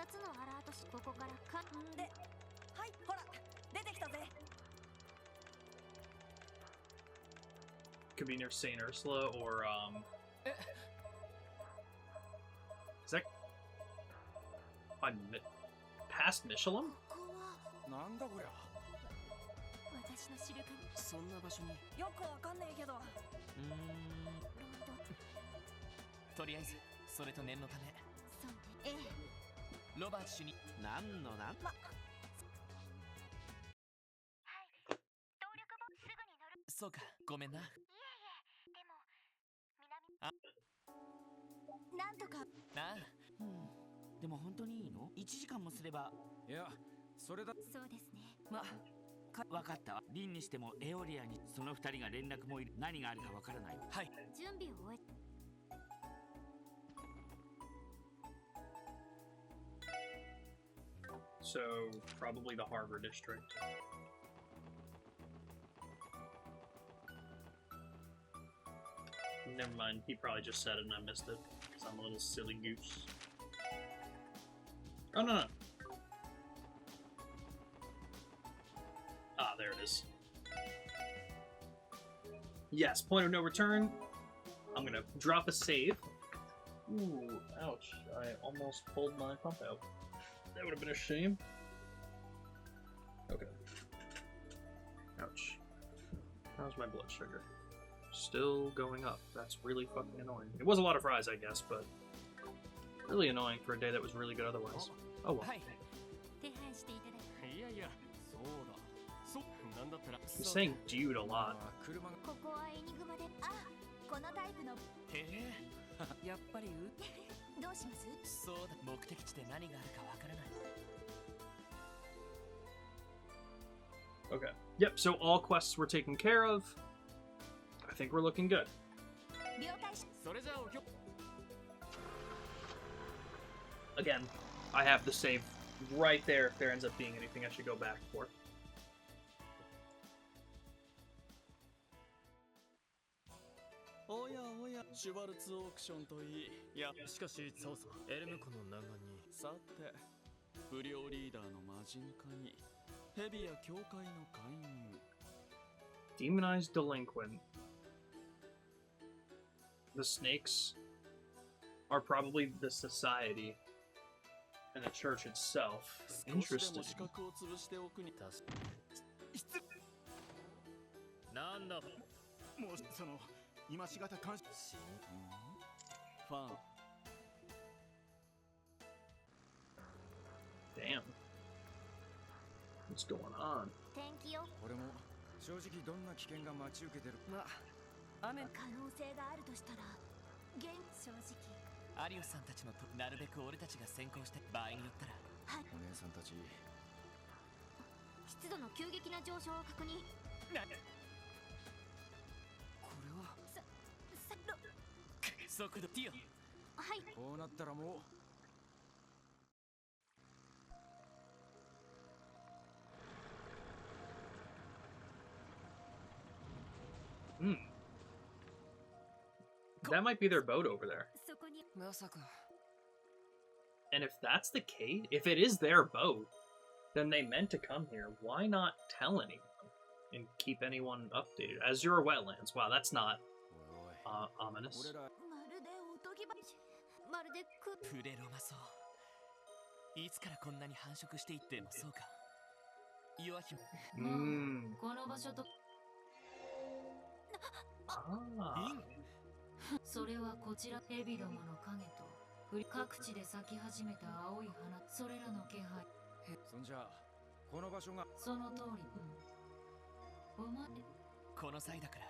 Speaker 11: つのアラートしここからか
Speaker 15: んではいほら出てきたぜ
Speaker 1: Could be near Saint Ursula or is that past Michelin?
Speaker 9: なんだこりゃ
Speaker 2: 私の知るか
Speaker 8: そんな場所に
Speaker 15: よくわかんねえけど
Speaker 3: とりあえずそれと念のため
Speaker 2: そう
Speaker 11: ええ
Speaker 3: ロバート主に
Speaker 16: なんのなん
Speaker 3: そうかごめんな
Speaker 13: なんとか
Speaker 3: ああ
Speaker 16: でも本当にいいの ?1 時間もすれば
Speaker 9: いやそれだ
Speaker 2: そうですね
Speaker 16: まわかったわリンにしてもエオリアにその2人が連絡もいる何があるかわからない
Speaker 3: はい
Speaker 11: 準備を終え
Speaker 1: So, probably the Harbor District. Never mind, he probably just said it and I missed it, because I'm a little silly goose. Oh, no, no. Ah, there it is. Yes, point of no return. I'm gonna drop a save. Ooh, ouch. I almost pulled my pump out. That would have been a shame. Okay. Ouch. How's my blood sugar? Still going up. That's really fucking annoying. It was a lot of fries, I guess, but really annoying for a day that was really good otherwise. Oh well.
Speaker 2: 手配していただき
Speaker 6: いやいやそうだそうなんだったら
Speaker 1: He's saying dude a lot.
Speaker 11: ここはエニグマでこのタイプの
Speaker 3: へえ
Speaker 8: やっぱり
Speaker 11: どうします
Speaker 3: そうだ目的地で何があるかわからない
Speaker 1: Okay. Yep, so all quests were taken care of. I think we're looking good.
Speaker 15: 了解し
Speaker 6: それじゃあおきょ
Speaker 1: Again, I have the save right there if there ends up being anything I should go back for.
Speaker 6: おやおやシュバルツオークションといいいやしかしそうそうエルム湖の南岸にさて不良リーダーの魔人化にヘビや教会の介入
Speaker 1: Demonized delinquent. The snakes are probably the society and the church itself.
Speaker 6: 少しで
Speaker 1: Interesting.
Speaker 6: も資格を潰しておくになんだ。
Speaker 17: もうその今しがた感謝。
Speaker 6: ファン。
Speaker 1: Damn. What's going on?
Speaker 11: 天気よ。
Speaker 9: 俺も正直どんな危険が待ち受けてる。
Speaker 8: まあ、雨
Speaker 11: 可能性があるとしたら、現正直。
Speaker 3: アリオスさんたちのとなるべく俺たちが先行して場合によったら。
Speaker 11: はい。
Speaker 9: お姉さんたち。
Speaker 11: 湿度の急激な上昇を確認。
Speaker 8: な。これは。
Speaker 3: 速度ティオ。
Speaker 11: はい。
Speaker 9: こうなったらもう。
Speaker 1: That might be their boat over there.
Speaker 11: そこに。
Speaker 8: まさか。
Speaker 1: And if that's the case, if it is their boat, then they meant to come here. Why not tell anyone and keep anyone updated? Azure wetlands. Wow, that's not ominous.
Speaker 11: まるでおとぎばまるで
Speaker 3: プレロマソウ。いつからこんなに繁殖していってもそうか。弱ひ
Speaker 1: も
Speaker 2: この場所とそれはこちらエビどもの影と各地で咲き始めた青い花、それらの気配。
Speaker 9: そんじゃこの場所が
Speaker 2: その通り。お前
Speaker 3: この際だから。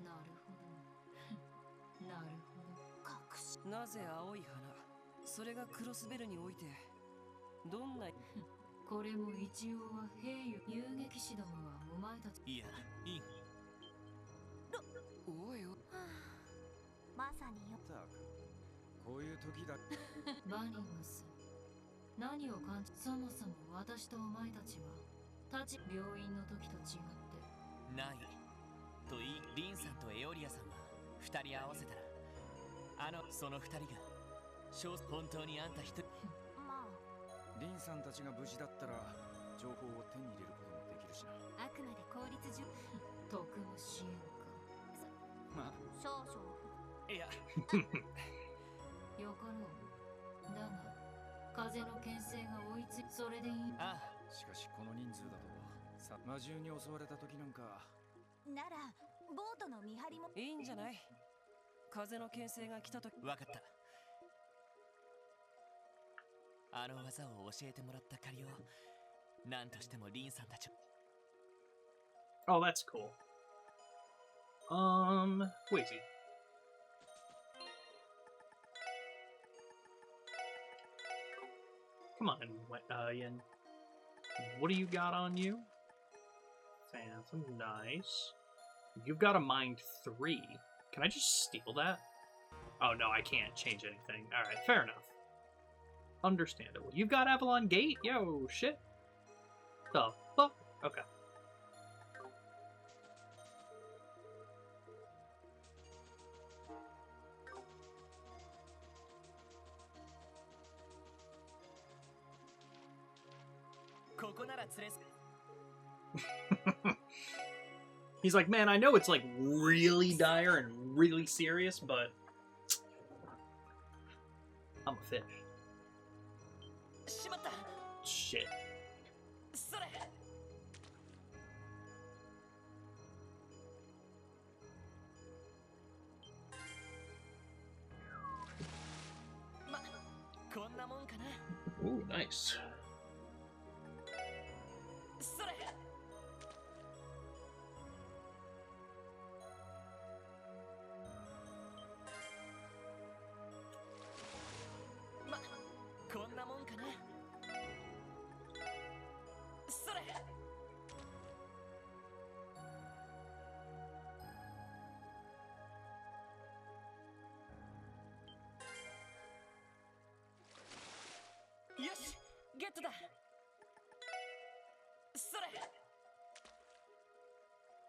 Speaker 2: なるほど。なるほど。
Speaker 8: 隠し。なぜ青い花、それがクロスベルにおいてどんな。
Speaker 2: これも一応は兵友遊撃士どもはお前たち。
Speaker 3: いや、いい。
Speaker 8: おいおい。
Speaker 11: まさによ。
Speaker 9: こういう時だ。
Speaker 2: バニムス、何を感じ。そもそも私とお前たちは病院の時と違って
Speaker 3: ないと言い、リンさんとエオリアさんは2人合わせたらその2人が本当にあんた一人。
Speaker 11: まあ
Speaker 9: リンさんたちが無事だったら情報を手に入れることもできるしな。
Speaker 11: あくまで効率上。
Speaker 2: 特務支援か。
Speaker 9: まあ
Speaker 11: 少々。
Speaker 3: いや
Speaker 2: よかろう。だが風の牽制が追いつい、それでいい。
Speaker 3: ああ、
Speaker 9: しかしこの人数だとさ、魔獣に襲われた時なんか
Speaker 15: ならボートの見張りも
Speaker 8: いいんじゃない。風の牽制が来た時。
Speaker 3: 分かった。あの技を教えてもらった借りを何としてもリンさんたち。
Speaker 1: Oh, that's cool. Wait, is he? Come on, Ian. What do you got on you? Phantom, nice. You've got a mind 3. Can I just steal that? Oh no, I can't change anything. Alright, fair enough. Understandable. You've got Avalon Gate? Yo, shit. The fuck? Okay. He's like, man, I know it's like really dire and really serious, but I'm a fish. Shit. Ooh, nice.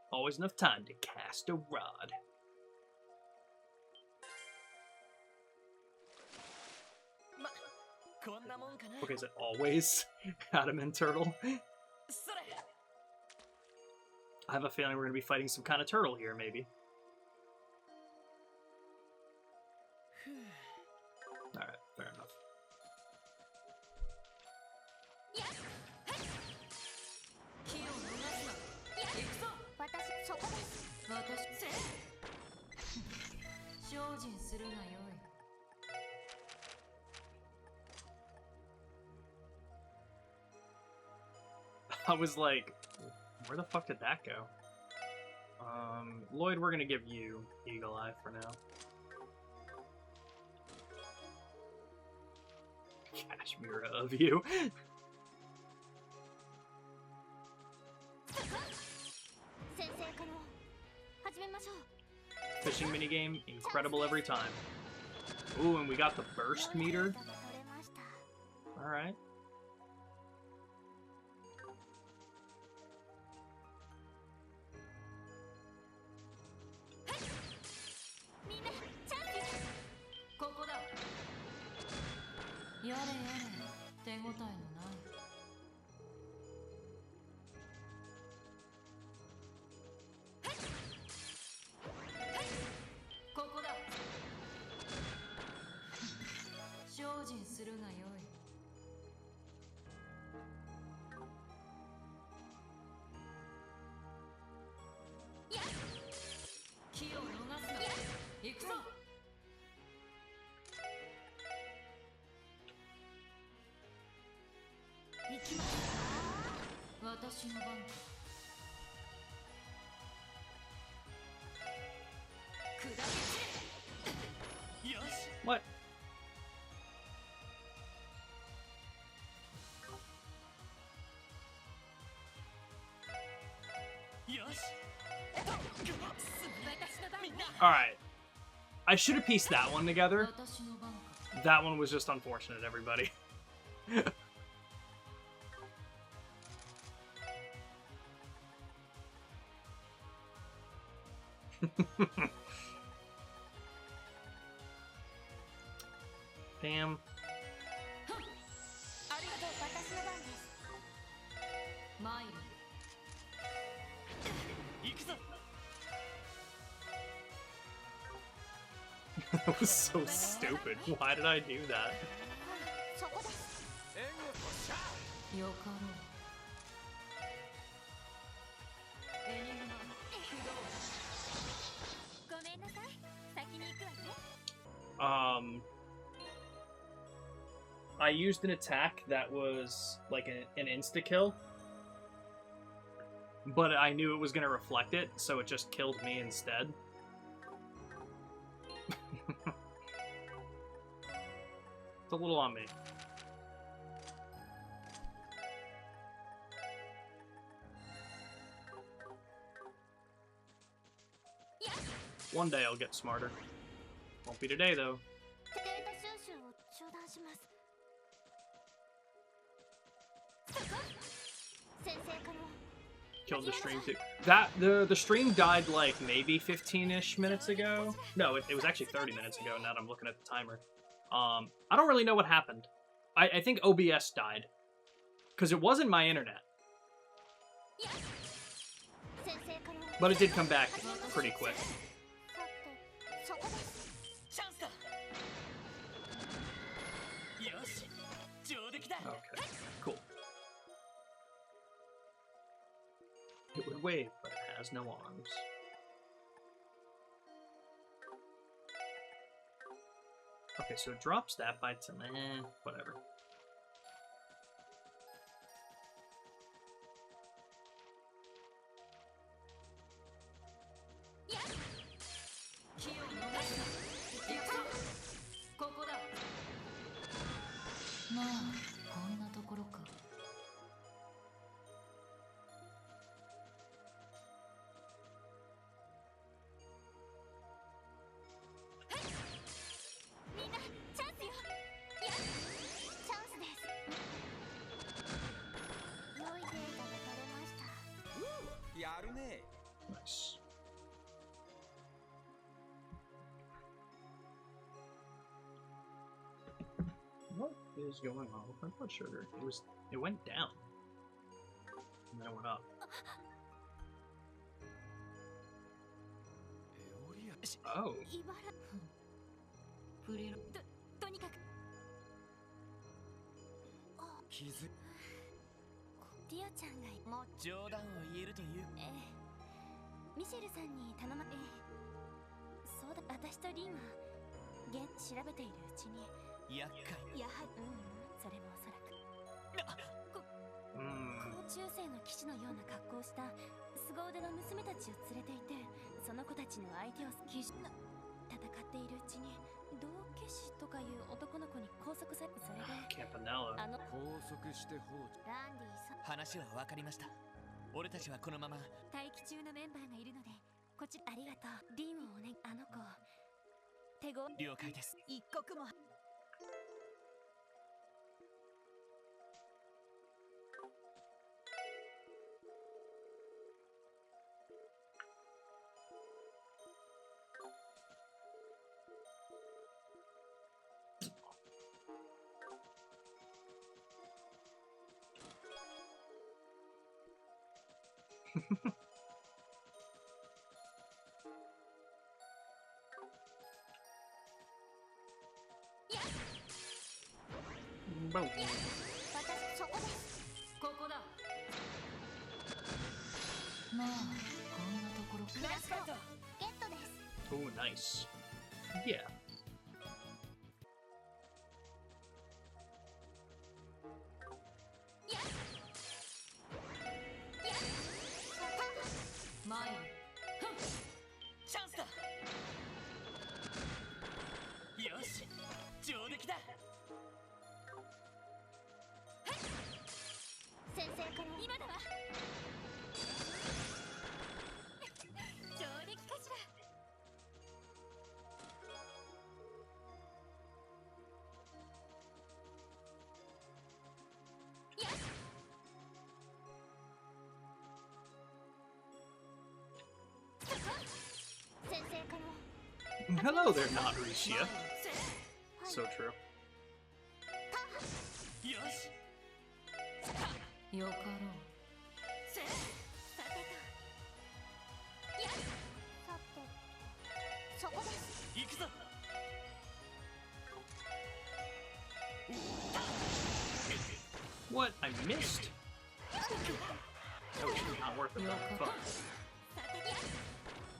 Speaker 1: Always enough time to cast a rod. Okay, is it always Adamant Turtle? I have a feeling we're going to be fighting some kind of turtle here, maybe. Alright, fair enough. I was like, where the fuck did that go? Lloyd, we're gonna give you Eagle Eye for now. Cashmere of you. Fishing minigame, incredible every time. Ooh, and we got the burst meter. Alright. What? Alright. I should have pieced that one together. That one was just unfortunate, everybody. Damn. That was so stupid. Why did I do that? I used an attack that was like an insta-kill, but I knew it was going to reflect it, so it just killed me instead. It's a little on me. One day I'll get smarter. Won't be today, though. Killed the stream too. The stream died like maybe 15-ish minutes ago. No, it was actually 30 minutes ago now that I'm looking at the timer. I don't really know what happened. I think OBS died. Because it wasn't my internet. But it did come back pretty quick. Okay, cool. It would wave, but it has no arms. Okay, so it drops that by 10. Whatever. Nice. What is going on with my blood sugar? It went down. And then it went up. Oh.
Speaker 2: ミシェルさんに頼まそうだ、私とリンは調べているうちに
Speaker 3: 厄介。
Speaker 2: やはりそれもおそらく高中生の騎士のような格好をした凄腕の娘たちを連れていて、その子たちの相手を騎士の戦っているうちに道化師とかいう男の子に拘束され、それで
Speaker 9: 拘束して放置。
Speaker 2: ランディさん、
Speaker 3: 話は分かりました。俺たちはこのまま
Speaker 2: 待機中のメンバーがいるので、こっちありがとう。リンをおね、あの子手ご
Speaker 3: 了解です。
Speaker 15: 一刻も
Speaker 2: 私そこです。
Speaker 5: ここだ。まあこんなところ。
Speaker 2: ラストゲットです。
Speaker 1: Oh, nice. Yeah. Hello there, not Risha. So true.
Speaker 5: よかろう。
Speaker 2: さてそこです。
Speaker 3: 行くぞ。
Speaker 1: What? I missed? That was not worth it. Fuck.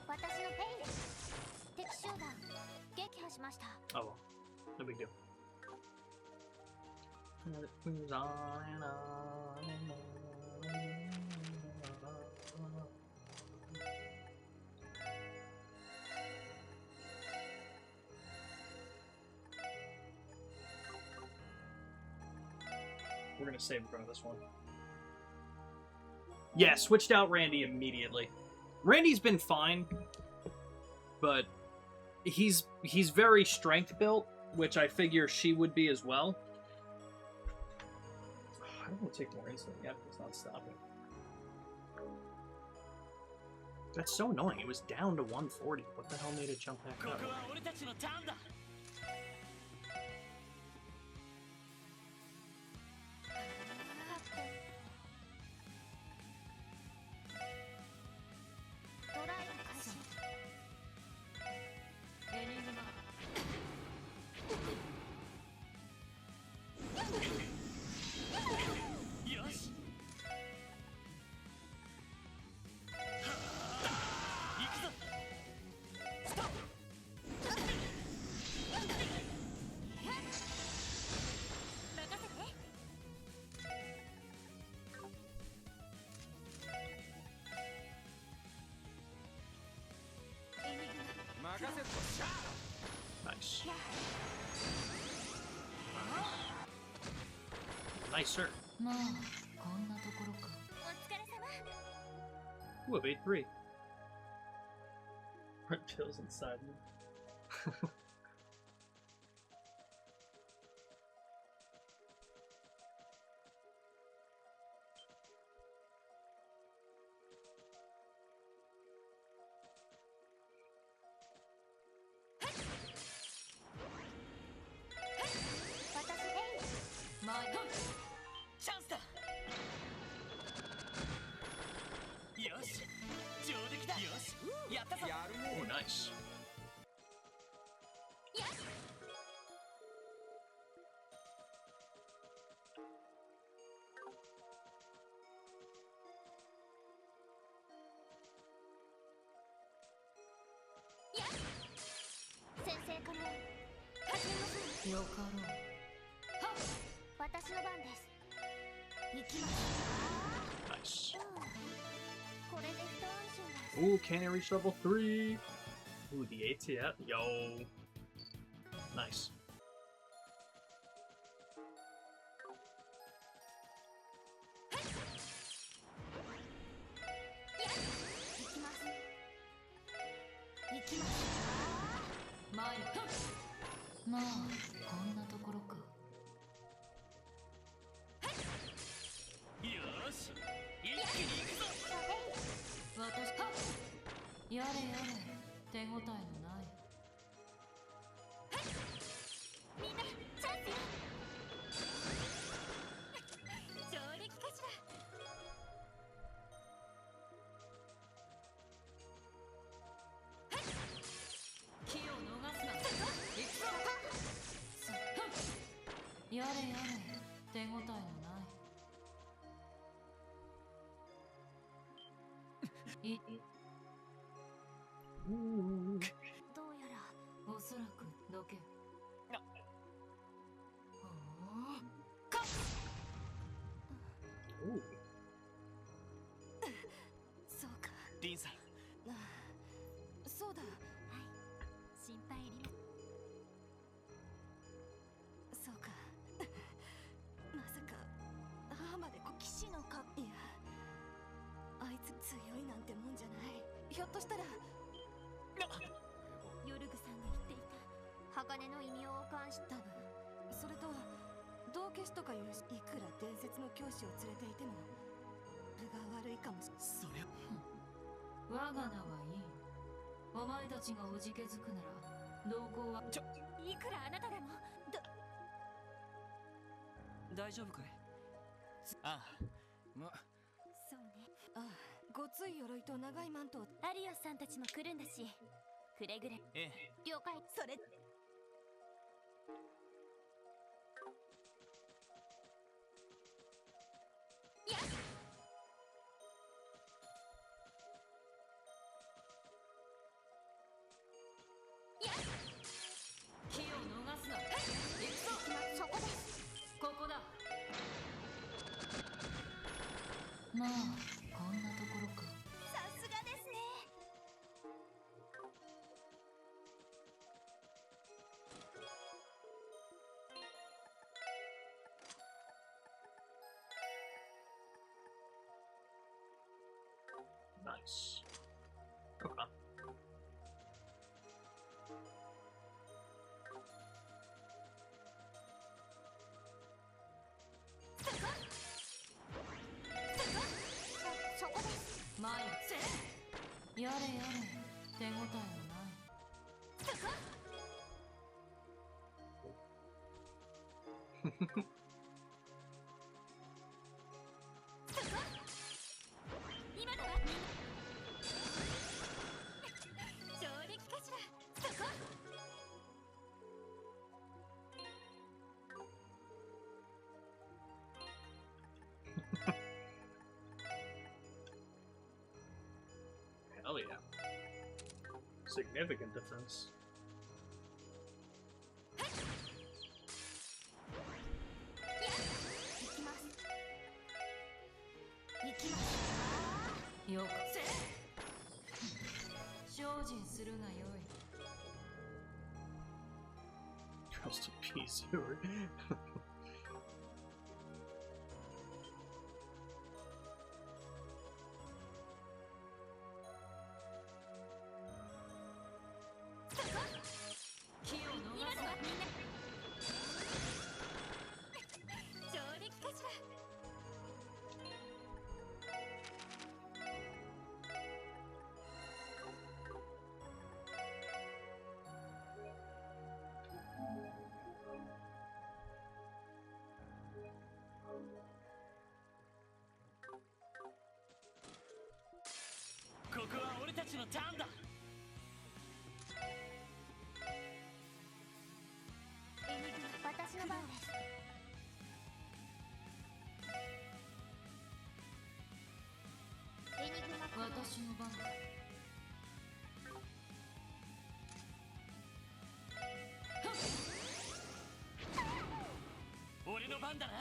Speaker 2: 私のペイです。敵集団撃破しました。
Speaker 1: Oh well. No big deal. It moves on and on and on. We're gonna save in front of this one. Yeah, switched out Randy immediately. Randy's been fine, but he's very strength built, which I figure she would be as well. I don't want to take more insulin. Yeah, it's not stopping. That's so annoying. It was down to 140. What the hell made it jump back up? Nice. Nice, sir. Ooh, I've ate 3. Reptiles inside me. Oh, nice.
Speaker 11: から始めましょう。
Speaker 2: よかろう。
Speaker 11: 私の番です。行きます。
Speaker 1: Nice.
Speaker 11: これで一安心です。
Speaker 1: Ooh, can I reach level 3? Ooh, the ATF. Yo. Nice.
Speaker 2: 前まあこんなところか。
Speaker 3: よし一気に行くぞ。
Speaker 2: 私やれやれ、手応えのない。
Speaker 11: みんなチャンスよ。上陸かしら。
Speaker 2: 気を逃すな。行くぞ。やれやれ、手応えのない。
Speaker 11: どうやら
Speaker 2: おそらくどけ。
Speaker 11: そうか。
Speaker 3: リンさん、
Speaker 11: そうだ。はい、心配いりま。そうか。まさか母まで騎士のか。いや、あいつ強いなんてもんじゃない。ひょっとしたらヨルグさんが言っていた鋼の異名を冠した分、それと道化師とかいういくら伝説の教師を連れていても分が悪いかもしれない。
Speaker 3: そりゃ
Speaker 2: 我が名はいい。お前たちがおじけづくなら同行は。
Speaker 11: いくらあなたでも
Speaker 8: 大丈夫かい？
Speaker 3: ああ、
Speaker 11: そうね。ああ、ごつい鎧と長いマントを。アリオスさんたちも来るんだし、くれぐれ。
Speaker 3: ええ、
Speaker 11: 了解。それやっ
Speaker 2: 気を逃すな。行くぞ。
Speaker 11: そこです。
Speaker 2: ここだ。まあこんなところか。
Speaker 11: さすがですね。
Speaker 1: Nice. Okay.
Speaker 2: やれやれ、手応えのない。
Speaker 11: 今だわ。上陸かしら。そこ。
Speaker 1: Hell yeah. Significant difference.
Speaker 2: よく精進するがよい。
Speaker 1: Just a piece of it.
Speaker 2: 気を逃すな。
Speaker 11: 上陸かしら。
Speaker 3: ここは俺たちのターンだ。
Speaker 11: エニグマ、私の番です。エニグマ、
Speaker 2: 私の番だ。
Speaker 3: んだな。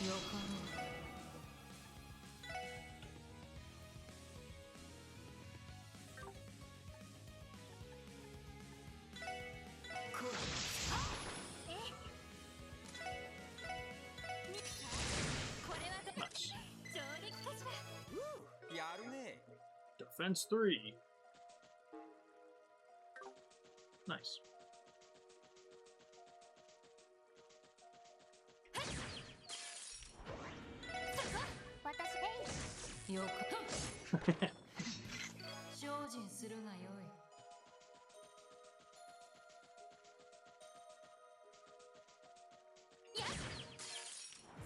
Speaker 5: よかろう。
Speaker 1: Defense 3. Nice.
Speaker 5: よか精進するがよい。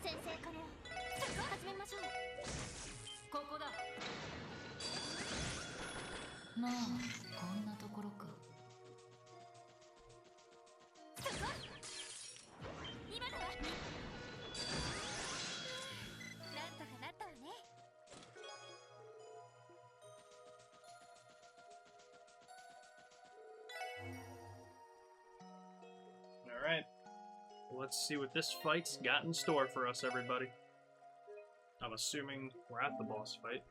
Speaker 11: 先生可能。始めましょう。
Speaker 5: ここだ。まあこんなところか。
Speaker 11: 今だわ。なんとかなったわね。
Speaker 1: Alright. Let's see what this fight's got in store for us, everybody. I'm assuming we're at the boss fight.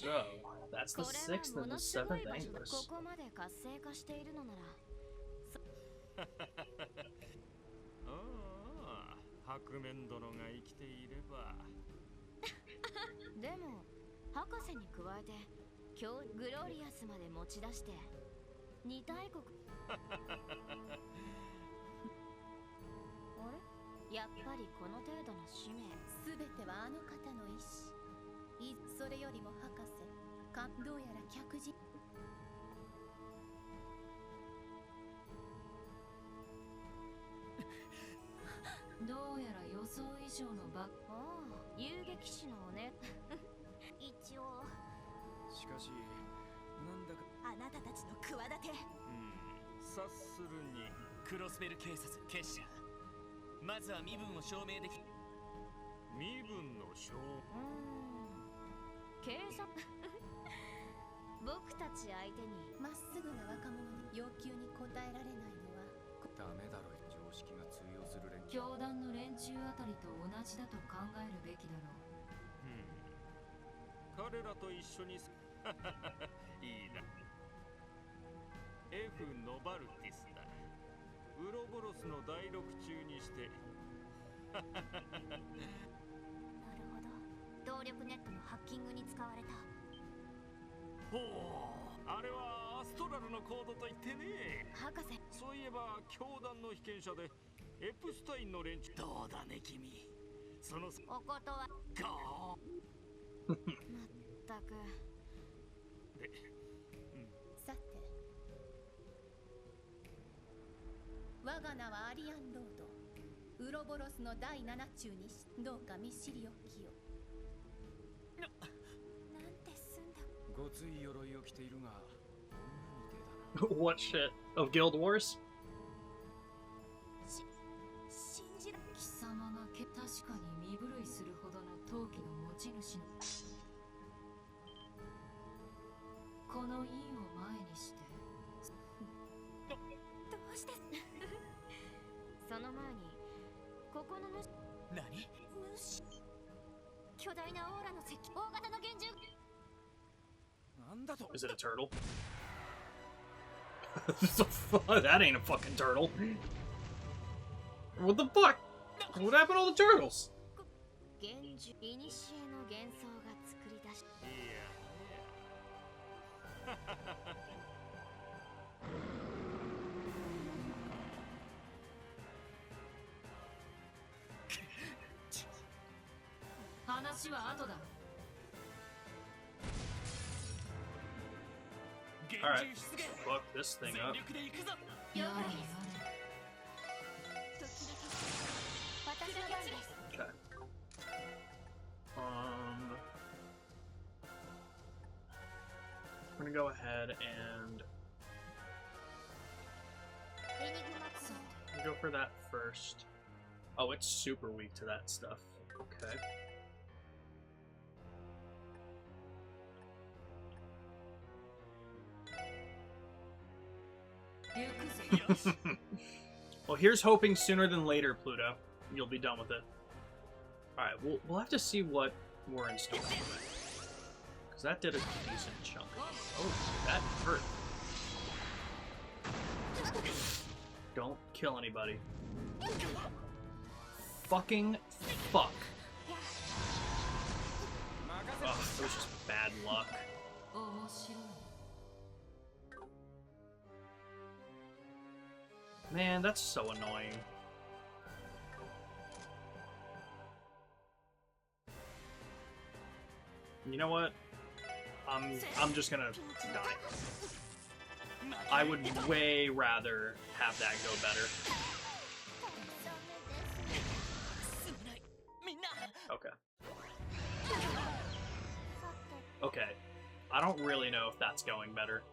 Speaker 1: So, that's the 6th and the 7th angles.
Speaker 11: ここまで活性化しているのなら。
Speaker 7: ああ、白面殿が生きていれば。
Speaker 11: でも、博士に加えて、今日グロリアスまで持ち出して、二大国。あれ？やっぱりこの程度の使命。
Speaker 13: すべてはあの方の意志。それよりも博士、どうやら客人。
Speaker 5: どうやら予想以上のバック。
Speaker 11: ああ、遊撃士のね。一応。
Speaker 9: しかし、なんだか。
Speaker 11: あなたたちの企て。
Speaker 7: 察するに。
Speaker 3: クロスベル警察結社。まずは身分を証明でき。
Speaker 7: 身分の証。
Speaker 11: 警察。僕たち相手に
Speaker 13: まっすぐな若者に要求に応えられないのは
Speaker 9: ダメだろ。常識が通用する連中。
Speaker 5: 教団の連中あたりと同じだと考えるべきだろ
Speaker 7: う。彼らと一緒にいいな。F ノバルティスだ。ウロボロスの第六中にして。
Speaker 11: なるほど。動力ネットのハッキングに使われた。
Speaker 7: ほう、あれはアストラルのコードと言ってね。
Speaker 11: 博士、
Speaker 7: そういえば教団の被験者でエプスタインの連中。
Speaker 3: どうだね君。その
Speaker 11: おことは
Speaker 3: ゴ
Speaker 11: ー。まったく。
Speaker 7: で、
Speaker 13: さて、我が名はアリアンロード。ウロボロスの第7中にどうか見知りおきよ。
Speaker 9: ごつい鎧を着ているが、
Speaker 1: What shit? Of Guild Wars?
Speaker 11: 信じられ。
Speaker 5: 貴様が確かに身震いするほどの陶器の持ち主の。この印を前にして。
Speaker 11: どうしてその前に、ここの主。
Speaker 3: 何？
Speaker 11: 主。巨大なオーラの石器。大型の幻獣。
Speaker 1: Is it a turtle? That ain't a fucking turtle. What the fuck? What happened to all the turtles?
Speaker 11: 幻獣、いにしえの幻想が作り出し。
Speaker 5: 話は後だ。
Speaker 1: Alright, fuck this thing up. Okay. We're gonna go ahead and go for that first. Oh, it's super weak to that stuff. Okay. Well, here's hoping sooner than later, Pluto. You'll be done with it. Alright, we'll have to see what we're in store for. Because that did a decent chunk. Oh, that hurt. Don't kill anybody. Fucking fuck. Oh, it was just bad luck. Man, that's so annoying. You know what? I'm just gonna die. I would way rather have that go better. Okay. Okay. I don't really know if that's going better.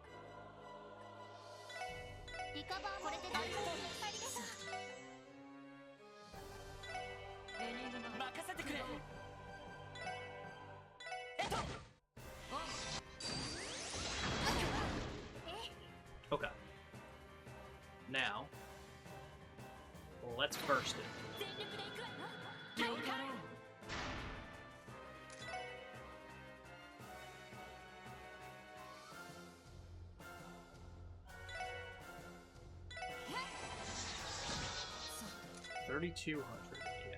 Speaker 1: Okay. Now, let's burst it. $3,200. Yeah.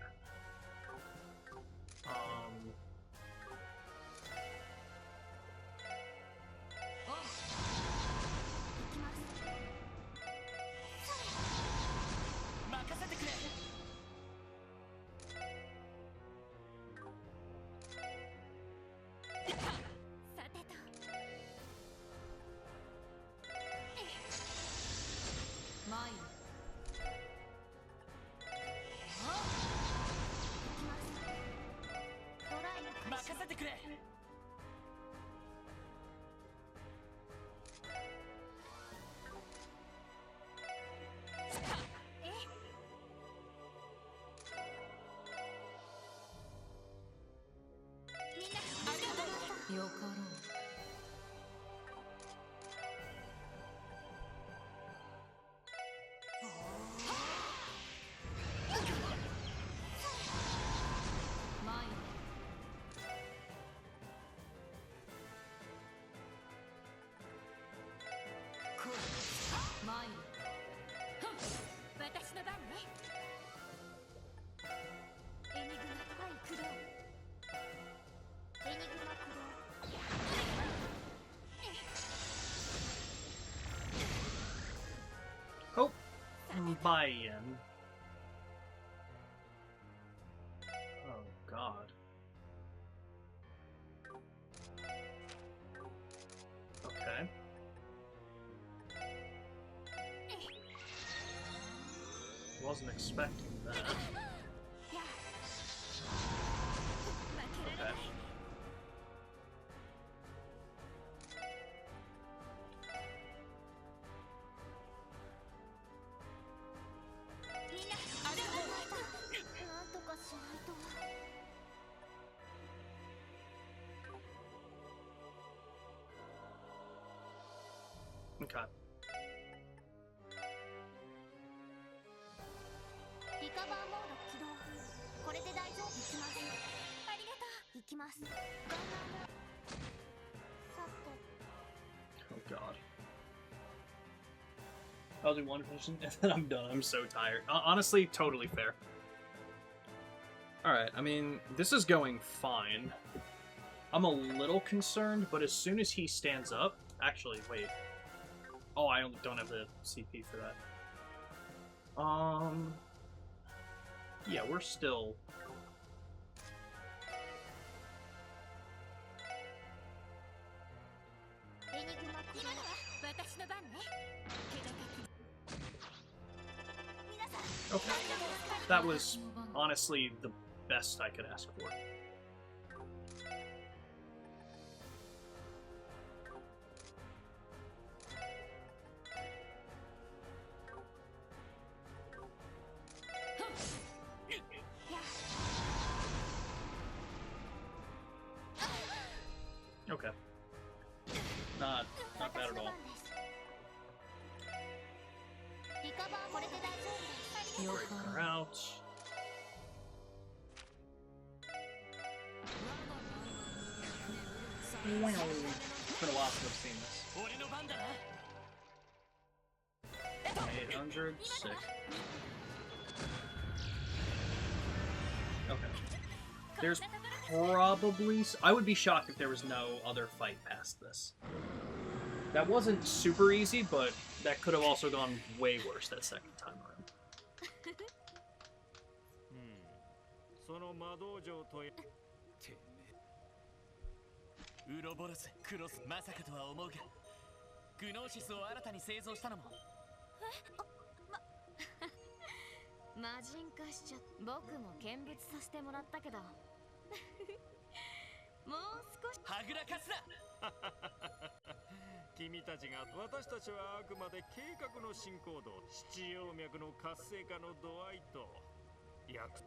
Speaker 1: Oh, buy-in. Oh God. Okay. Wasn't expecting that. Okay. Okay. Oh God. I'll do one mission and then I'm done. I'm so tired. Honestly, totally fair. Alright, I mean, this is going fine. I'm a little concerned, but as soon as he stands up... Actually, wait. Oh, I don't have the CP for that. Yeah, we're still... That was honestly the best I could ask for. Okay. Not bad at all. Break her out. It's been a while since I've seen this. 800, sick. Okay. There's probably... I would be shocked if there was no other fight past this. That wasn't super easy, but that could have also gone way worse that second time around.
Speaker 7: その魔道場とてめえ
Speaker 3: ウロボロスクロスまさかとは思うがグノーシスを新たに製造したのも
Speaker 11: 魔人化しちゃっ僕も見物させてもらったけどもう少し
Speaker 3: はぐらかすな
Speaker 7: 君たちが私たちはあくまで計画の進行度七葉脈の活性化の度合いと約束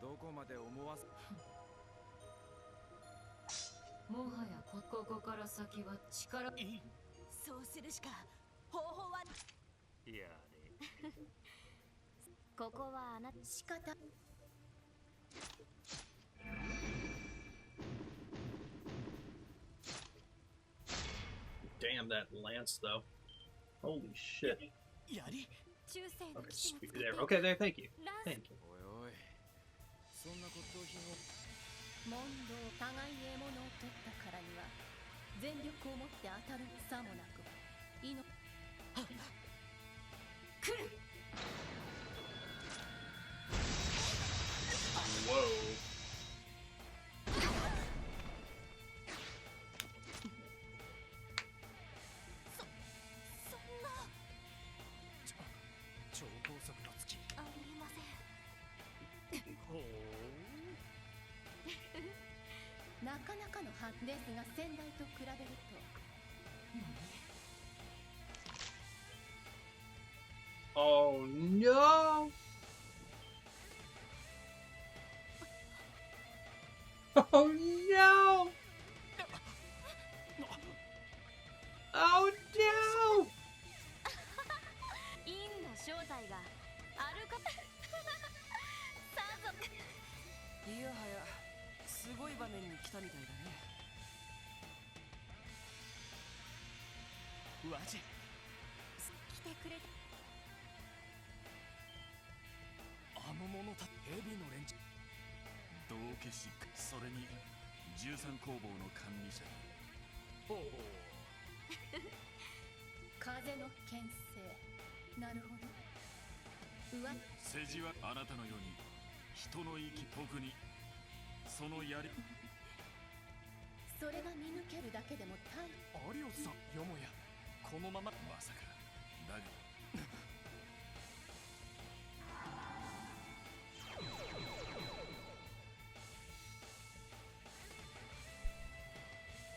Speaker 9: どこまで思わす
Speaker 18: もはやここから先は力
Speaker 11: そうするしか方法は
Speaker 7: やれ
Speaker 11: ここはあなた仕方
Speaker 1: Damn that lance though. Holy shit. Okay, sweet. There. Okay, there. Thank you. Thank you.
Speaker 9: そんな骨董品を
Speaker 18: 問答互い獲物を取ったからには全力を持って当たるさもなく命来る
Speaker 1: Whoa. Oh no! Oh no! Oh no!
Speaker 11: インの正体があるかさぞ
Speaker 8: いやはやすごい場面に来たみたいだね
Speaker 3: ワジ
Speaker 11: 来てくれた
Speaker 6: あの者たヘビの連中道化師それに13工房の管理者
Speaker 18: ほう風の牽制なるほど
Speaker 6: 世辞はあなたのように人の息特にそのやり
Speaker 18: それが見抜けるだけでも大
Speaker 6: アリオスさんよもやこのまままさかだが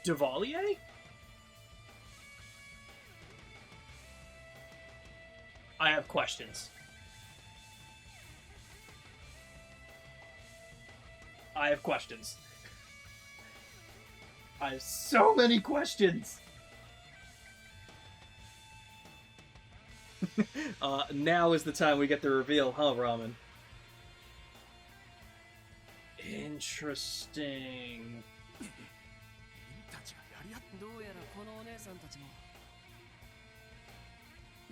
Speaker 1: Duvalier? I have questions. I have questions. I have so many questions. Now is the time we get the reveal, huh, Ramen? Interesting.
Speaker 8: どうやらこのお姉さんたちも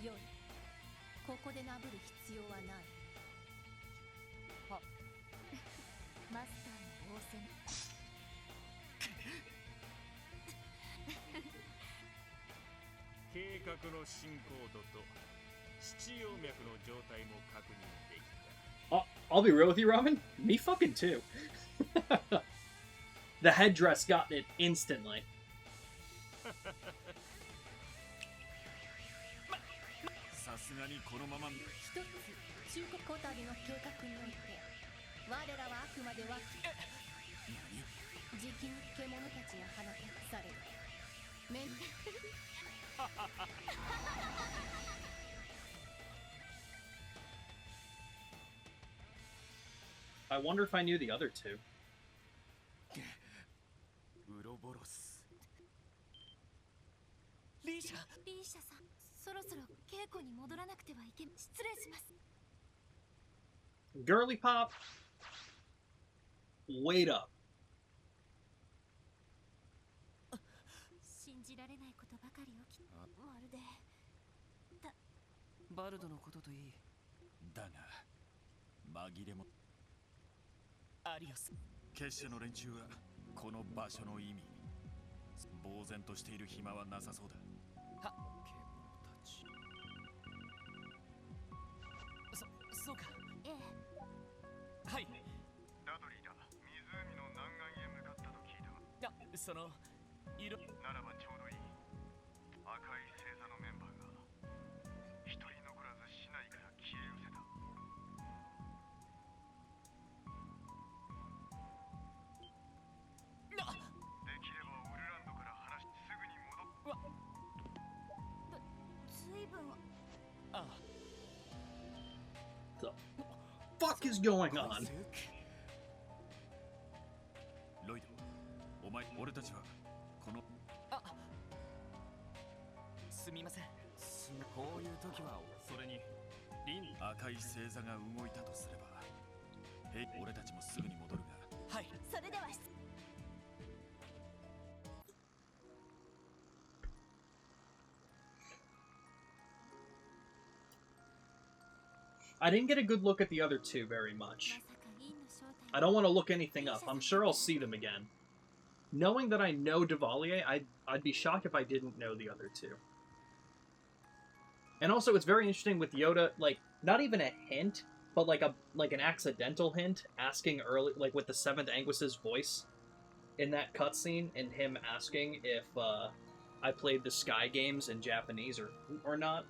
Speaker 18: よいここでなぶる必要はない
Speaker 11: はマスターの仰せ
Speaker 7: 計画の進行度と七葉脈の状態も確認できた
Speaker 1: I'll be real with you, Ramen. Me fucking too. The headdress got it instantly.
Speaker 6: さすがにこのまま
Speaker 18: 一つ忠告こたびの計画において我らはあくまではじきに獣たちが放たされるめん
Speaker 1: I wonder if I knew the other two.
Speaker 9: ウロボロス。
Speaker 11: リーシャさん、そろそろ稽古に戻らなくてはいけ失礼します。
Speaker 1: Girly Pop, wait up.
Speaker 11: 信じられないことばかり起き、まるで
Speaker 8: バルドのことといい。
Speaker 4: だが紛れも
Speaker 3: アリオス。
Speaker 4: 結社の連中はこの場所の意味呆然としている暇はなさそうだ。
Speaker 3: はそうか。
Speaker 11: ええ。
Speaker 3: はい。
Speaker 19: ダドリーだ。湖の南岸へ向かったと聞いたが。
Speaker 3: その色
Speaker 19: ならばちょうどいい。赤い星座のメンバーが一人残らず市内から消え失せた。できればオルランドから話すぐに戻っ。
Speaker 11: ずいぶん。
Speaker 3: ああ。
Speaker 1: The fuck is going on?
Speaker 4: ロイド、お前、俺たちはこの
Speaker 3: すみません。
Speaker 9: こういう時は
Speaker 6: それに
Speaker 4: 赤い星座が動いたとすれば、俺たちもすぐに戻るが。
Speaker 3: はい。
Speaker 11: それでは。
Speaker 1: I didn't get a good look at the other two very much. I don't want to look anything up. I'm sure I'll see them again. Knowing that I know Duvalier, I'd be shocked if I didn't know the other two. And also, it's very interesting with Yoda, like, not even a hint, but like an accidental hint, asking early, like with the 7th Anguis's voice in that cutscene, and him asking if I played the Sky games in Japanese or not.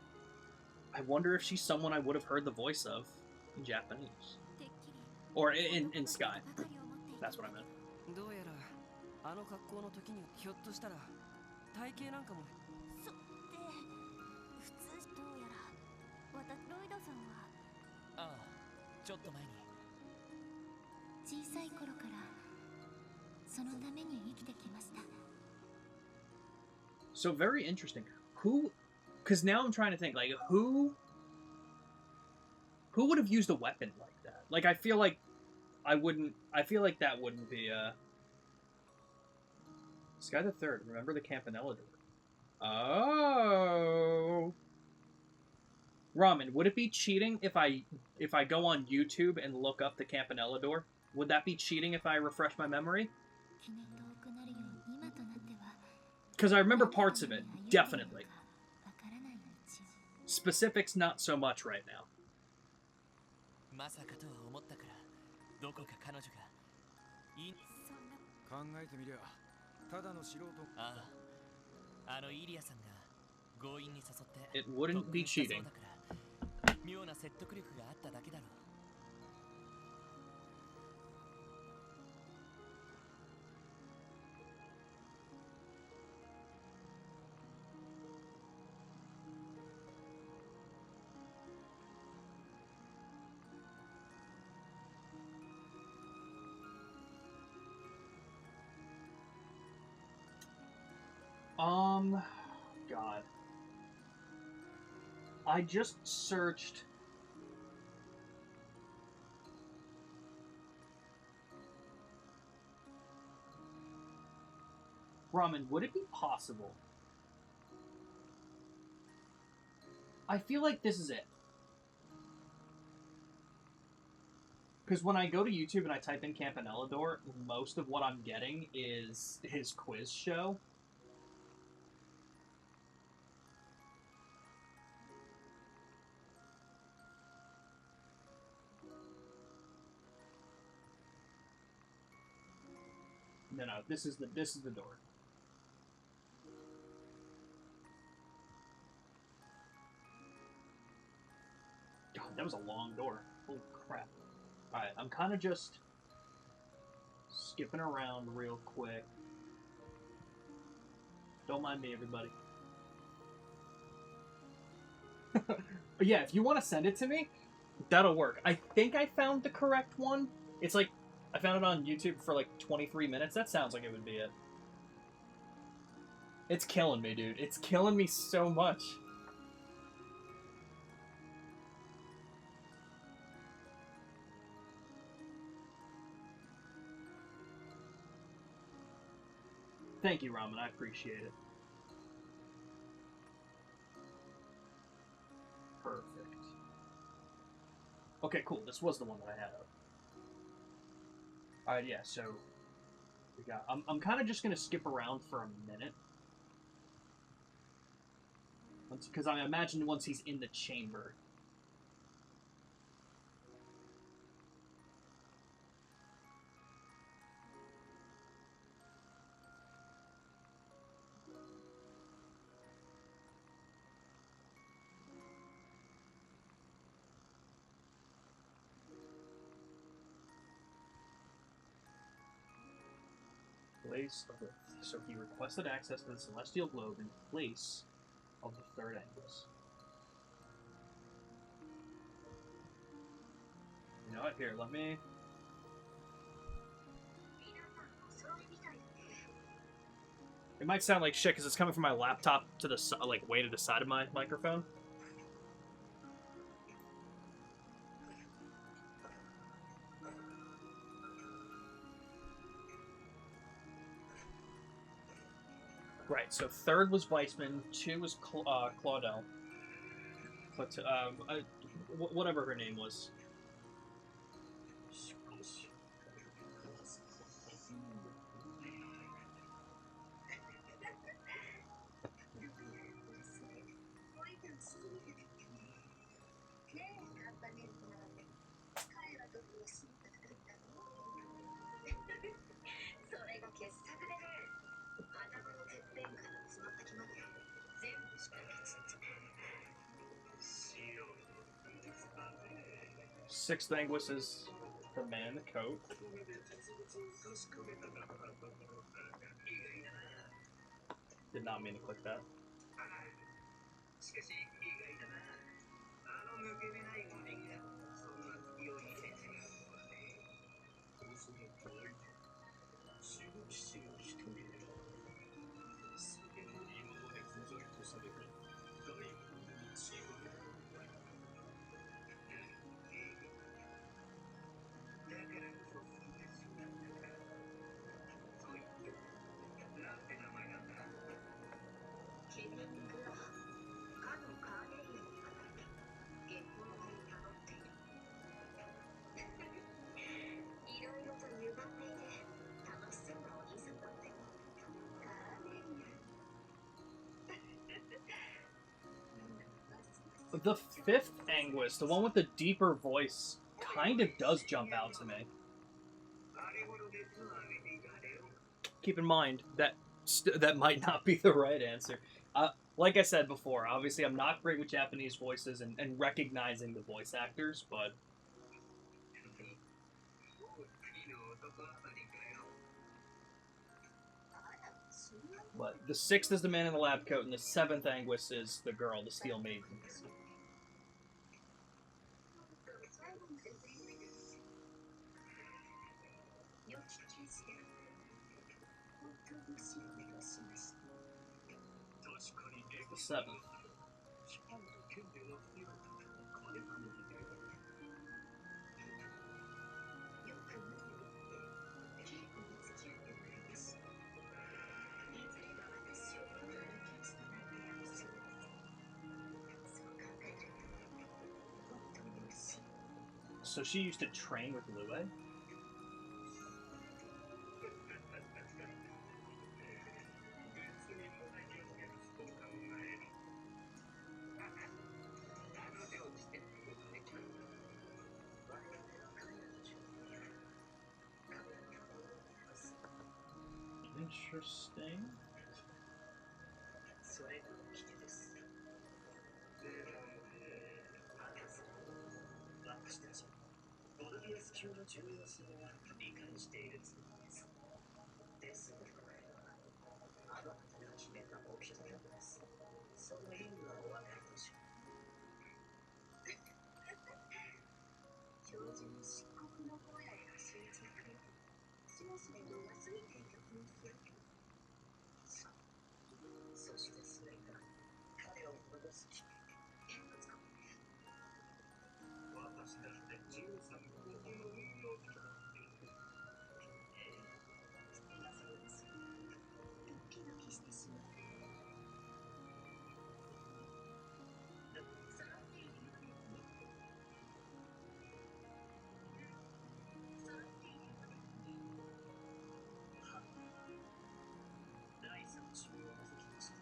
Speaker 1: I wonder if she's someone I would have heard the voice of in Japanese. Or in Sky. That's what I meant.
Speaker 8: どうやらあの格好の時にひょっとしたら体型なんかも。
Speaker 11: そって普通どうやらロイドさんは。
Speaker 3: ああ、ちょっと前に。
Speaker 2: 小さい頃からそのために生きてきました。
Speaker 1: So very interesting. Who? Because now I'm trying to think, like, who would have used a weapon like that? Like, I feel like that wouldn't be, Sky the Third, remember the Campanella door. Oh! Ramen, would it be cheating if I go on YouTube and look up the Campanella door? Would that be cheating if I refresh my memory? Because I remember parts of it, definitely. Specifics, not so much right now.
Speaker 3: まさかとは思ったから、どこか彼女が
Speaker 9: 考えてみりゃただの素人。
Speaker 3: ああ、あのイリアさんが強引に誘って。
Speaker 1: It wouldn't be cheating.
Speaker 3: 妙な説得力があっただけだろう。
Speaker 1: God. I just searched... Ramen, would it be possible? I feel like this is it. Because when I go to YouTube and I type in Campanella door, most of what I'm getting is his quiz show. No, this is the door. God, that was a long door. I'm kind of just skipping around real quick. Don't mind me, everybody. But yeah, if you want to send it to me, that'll work. I think I found the correct one. It's like, I found it on YouTube for like 23 minutes. That sounds like it would be it. It's killing me, dude. It's killing me so much. Thank you, Ramen. I appreciate it. Perfect. Okay, cool. This was the one that I had up. Alright, yeah, so we got I'm kinda just gonna skip around for a minute. Because I imagine once he's in the chamber. Place of the, so he requested access to the celestial globe in place of the third Angus. You know what? Here, let me. It might sound like shit because it's coming from my laptop to the like way to the side of my microphone. Right, so third was Weissman, 2 was Claudel. Whatever her name was. Sixth Anguis is the man in the coat. Did not mean to click that. The fifth Anguis, the one with the deeper voice, kind of does jump out to me. Keep in mind that that might not be the right answer. Like I said before, obviously I'm not great with Japanese voices and recognizing the voice actors, but... But the sixth is the man in the lab coat, and the seventh Anguis is the girl, the Steel Maiden. The seventh. So she used to train with Lue? Interesting.
Speaker 20: GPS 級の重要性は理解しているつもりです。ですが、あの方が決めたお一人です。その意味はお分かりでしょう。教授の漆黒の荒野への執着、しもしれ度が過ぎていた気もするけど。そしてそれが彼を戻すきっかけ。私だって13の時の運用を見たっている。それがそうです。ドキドキしてしまう。だってさらっているよね。さらっているよね。は第3週を除きまして、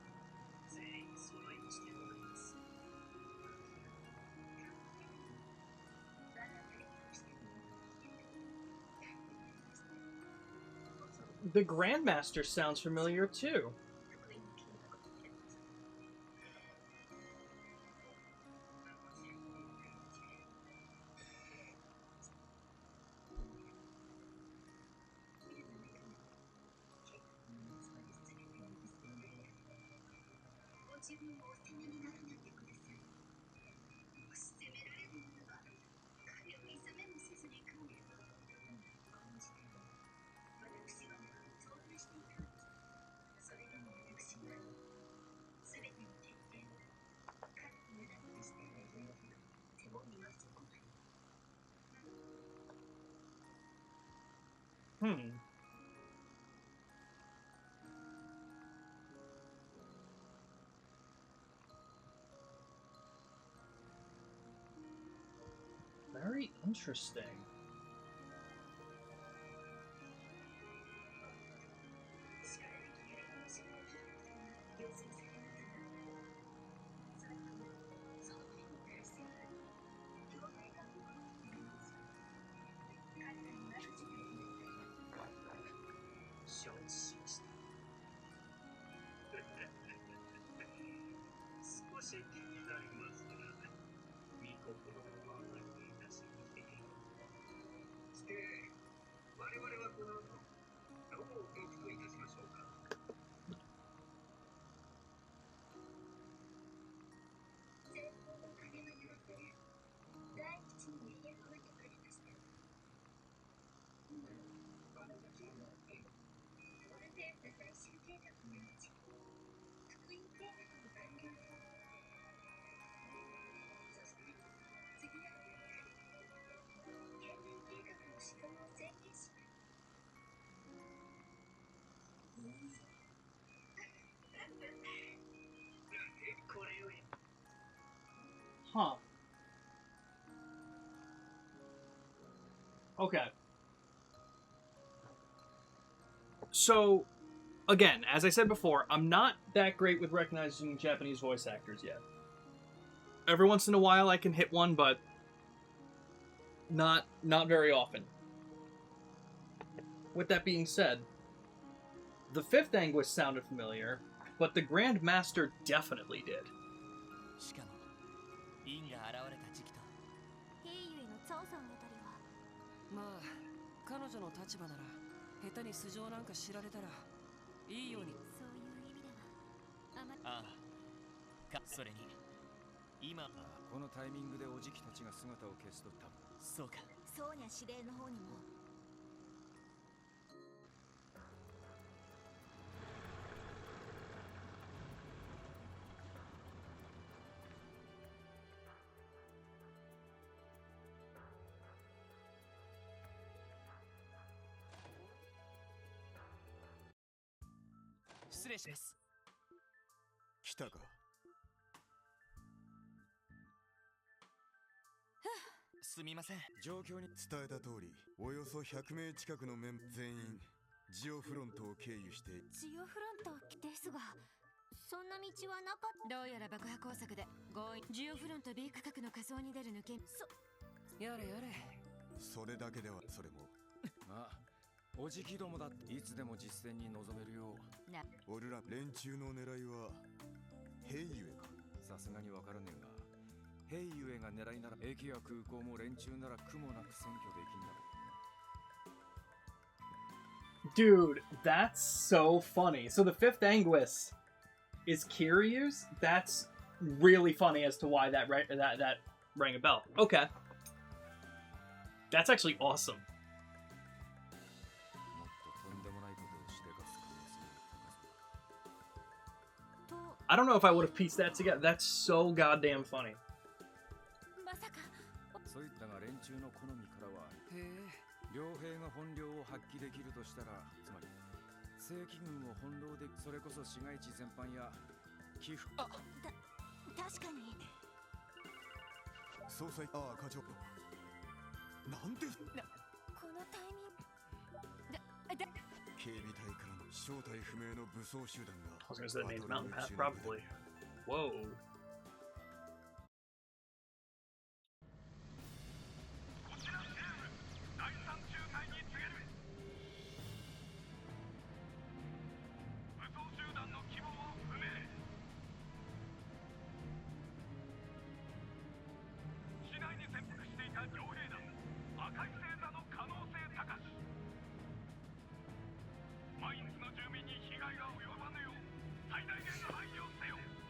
Speaker 20: 全員揃いましております。
Speaker 1: The Grandmaster sounds familiar too. Very interesting. Huh. Okay. So, again, as I said before, I'm not that great with recognizing Japanese voice actors yet. Every once in a while I can hit one, but not very often. With that being said, the fifth Anguish sounded familiar, but the Grandmaster definitely did.
Speaker 3: しかもインが現れた時期と
Speaker 11: 平ゆへのチャオさんあたりは
Speaker 8: まあ彼女の立場なら下手に素性なんか知られたらいいように
Speaker 11: そういう意味では
Speaker 3: ああそれに今
Speaker 9: このタイミングでおじきたちが姿を消すと多分
Speaker 3: そうか
Speaker 11: ソーニャ司令の方にも
Speaker 3: 失礼します。
Speaker 4: 来たか。
Speaker 3: すみません。
Speaker 4: 状況に伝えた通り、およそ100名近くのメンバー全員ジオフロントを経由して
Speaker 11: ジオフロントですが、そんな道はなかった。
Speaker 5: どうやら爆破工作で強引ジオフロント B 区画の仮想に出る抜け
Speaker 8: やれやれ
Speaker 4: それだけではそれも
Speaker 9: まあおじきどもだっていつでも実戦に臨めるよう
Speaker 5: な
Speaker 4: 俺ら連中の狙いは平ゆえか
Speaker 9: さすがにわからねえが兵ゆえが狙いなら駅や空港も連中なら苦もなく占拠できんだろう。
Speaker 1: Dude, that's so funny. So the fifth Anguis is Kiryu's? That's really funny as to why that rang a bell. Okay. That's actually awesome. I don't know if I would have pieced that together. That's so goddamn funny.
Speaker 9: そういったが連中の好みからは、へえ、両兵が本領を発揮できるとしたら、つまり正規軍を翻弄で、それこそ市街地全般や寄付。あ、
Speaker 11: 確かに。
Speaker 17: 総裁、ああ課長。なんで？
Speaker 11: このタイミング。
Speaker 17: 警備隊からの正体不明の武装集団が。
Speaker 1: I was gonna say the name's Mountain Path, probably. Whoa.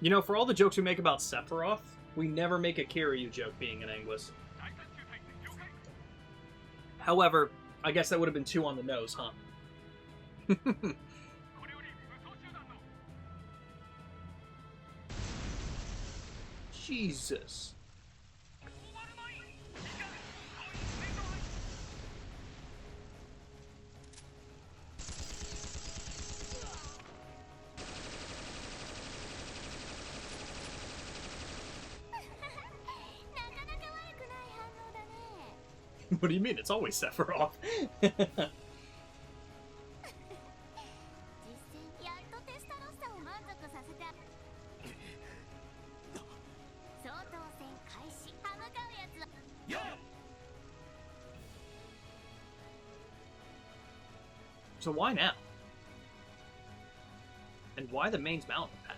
Speaker 1: You know, for all the jokes we make about Sephiroth, we never make a Kiryu joke being an Anguis. However, I guess that would have been too on the nose, huh? Jesus. What do you mean? It's always Sephiroth. So why now? And why the main mountain path?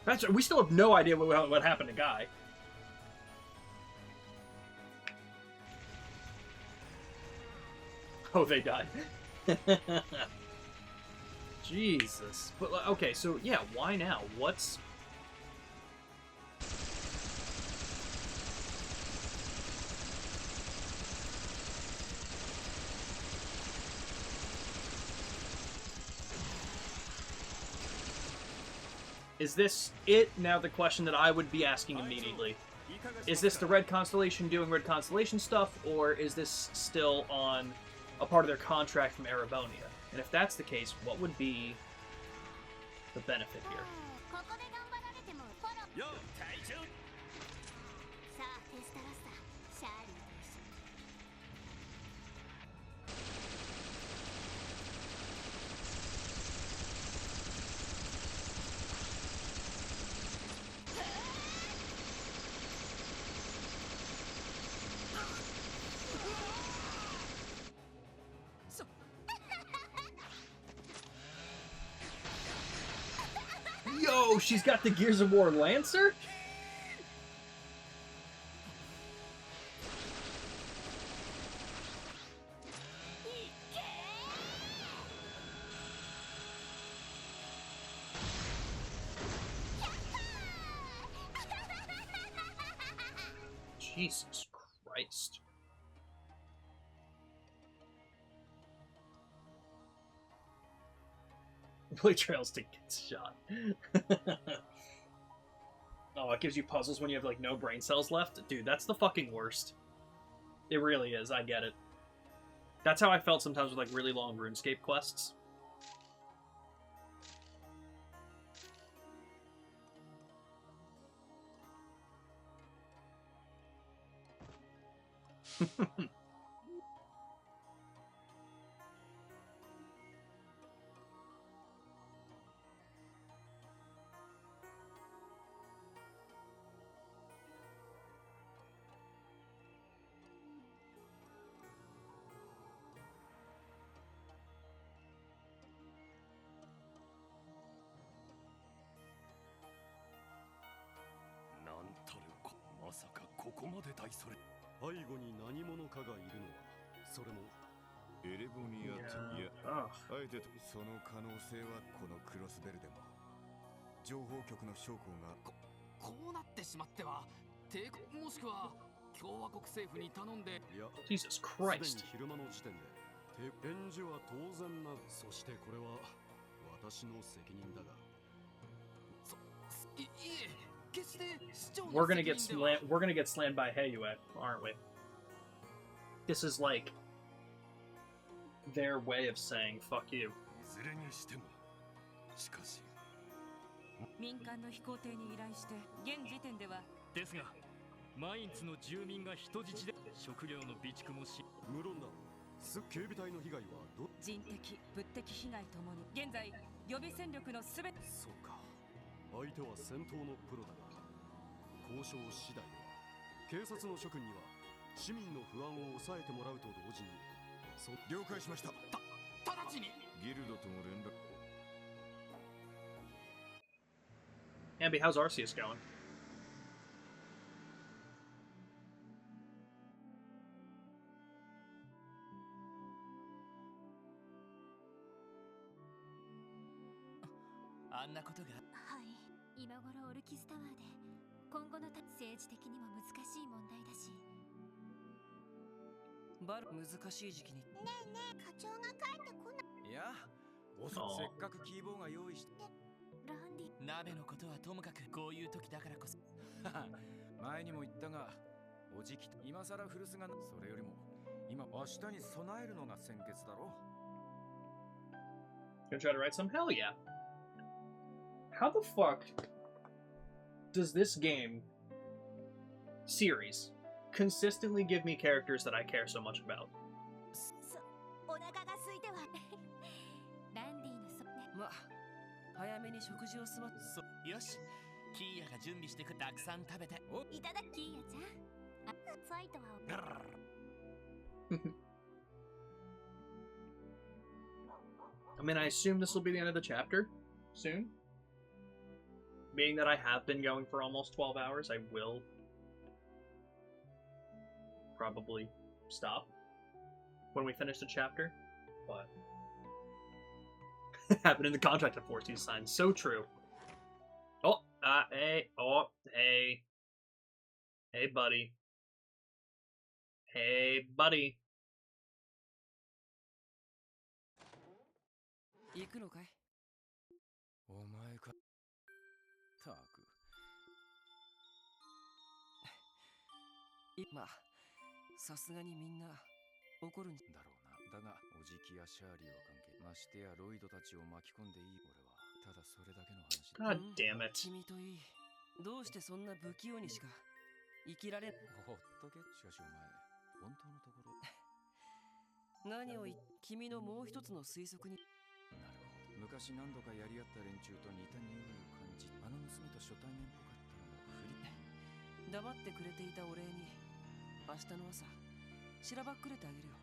Speaker 1: That's right, we still have no idea what happened to Guy. Oh, they died. Jesus. But okay, so yeah, why now? What's... Is this it? Now the question that I would be asking immediately. Is this the Red Constellation doing Red Constellation stuff, or is this still on a part of their contract from Erebonia? And if that's the case, what would be the benefit here? Yo, she's got the Gears of War Lancer? Jesus Christ. Play Trails to get shot. Oh, it gives you puzzles when you have, like, no brain cells left? Dude, that's the fucking worst. It really is, I get it. That's how I felt sometimes with, like, really long RuneScape quests.
Speaker 4: こまで大それ背後に何者かがいるのはそれも
Speaker 17: エレボニアといや、
Speaker 1: あ
Speaker 17: えてその可能性はこのクロスベルでも情報局の将校が
Speaker 14: こうなってしまっては帝国もしくは共和国政府に頼んで
Speaker 4: いや
Speaker 1: Jesus
Speaker 4: すで
Speaker 1: Christ
Speaker 4: に昼間の時点で返事は当然なそしてこれは私の責任だが
Speaker 14: いえ決して市長の
Speaker 1: We're gonna
Speaker 14: 責
Speaker 1: get
Speaker 14: 任では
Speaker 1: slammed. We're gonna get slammed by Heiyue, aren't we? This is like their way of saying "fuck you."
Speaker 4: いずれにしてもしかし
Speaker 5: 民間の飛行艇に依頼して現時点では
Speaker 6: ですがマインツの住民が人質で食料の備蓄もし
Speaker 4: 無論だ警備隊の被害は
Speaker 5: 人的物的被害ともに現在予備戦力のすべて
Speaker 4: そうか相手は戦闘のプロだが交渉次第では警察の諸君には市民の不安を抑えてもらうと同時に
Speaker 17: 了解しました
Speaker 14: 直ちに
Speaker 17: ギルドとも連絡
Speaker 1: Ambi, how's Arceus going?
Speaker 3: Ah, あんなことが
Speaker 2: はい今頃オルキスタワーで今後の政治的にも難しい問題だし
Speaker 8: バル難しい時期に
Speaker 11: ねえねえ課長が帰ってこない
Speaker 9: いやせっかくキーボーが用意して
Speaker 2: ランディ
Speaker 3: 鍋のことはともかくこういう時だからこそ
Speaker 9: 前にも言ったがおじき今さら古巣がそれよりも今明日に備えるのが先決だろ
Speaker 1: Gonna try to write some? Hell yeah. How the fuck does this game series consistently give me characters that I care so much about?
Speaker 11: お腹が空いては
Speaker 2: ランディのそね
Speaker 8: ま早めに食事を済ま
Speaker 3: よしキーヤが準備してくたくさん食べて
Speaker 11: いただき
Speaker 2: キーヤちゃんあファイトは
Speaker 1: I mean, I assume this will be the end of the chapter soon. Being that I have been going for almost 12 hours, I will probably stop when we finish the chapter, but it happened in the contract of force you signed. So true. Hey, buddy. Hey, buddy.
Speaker 8: 行くのかい
Speaker 9: お前かたく
Speaker 8: まあさすがにみんな怒るんだろうなだがおじきやシャーリーは関係ましてやロイドたちを巻き込んでいい俺はただそれだけの話だ
Speaker 1: God damn it.
Speaker 8: 君といいどうしてそんな不器用にしか生きられ
Speaker 9: ほっとけしかしお前本当のところ
Speaker 8: 何を君のもう一つの推測に
Speaker 9: なるほど昔何度かやり合った連中と似た匂いを感じあの娘と初対面っぽかったのも振り
Speaker 8: 黙ってくれていたお礼に明日の朝しらばっくれてあげるよ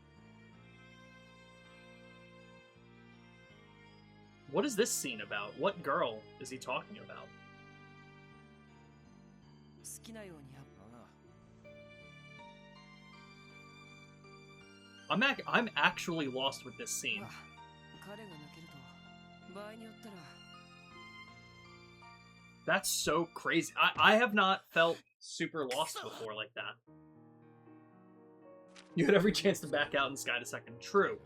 Speaker 1: What is this scene about? What girl is he talking about?
Speaker 8: 好きなようにや
Speaker 1: I'm actually lost with this scene.
Speaker 8: 彼が泣けると場合によったら
Speaker 1: That's so crazy. I have not felt super lost before like that. You had every chance to back out and sky a second. True.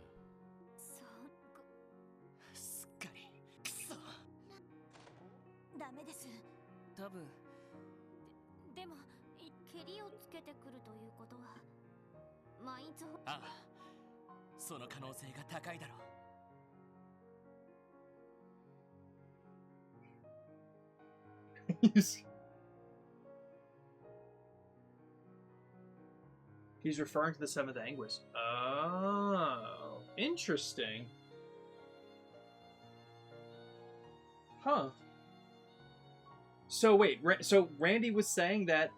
Speaker 8: すっかりくそ
Speaker 11: ダメです
Speaker 8: 多分
Speaker 2: でも蹴りをつけてくるということはマインツ
Speaker 3: ああその可能性が高いだろう
Speaker 1: He's referring to the seventh anguish. Oh, interesting. Huh. So wait, so Randy was saying that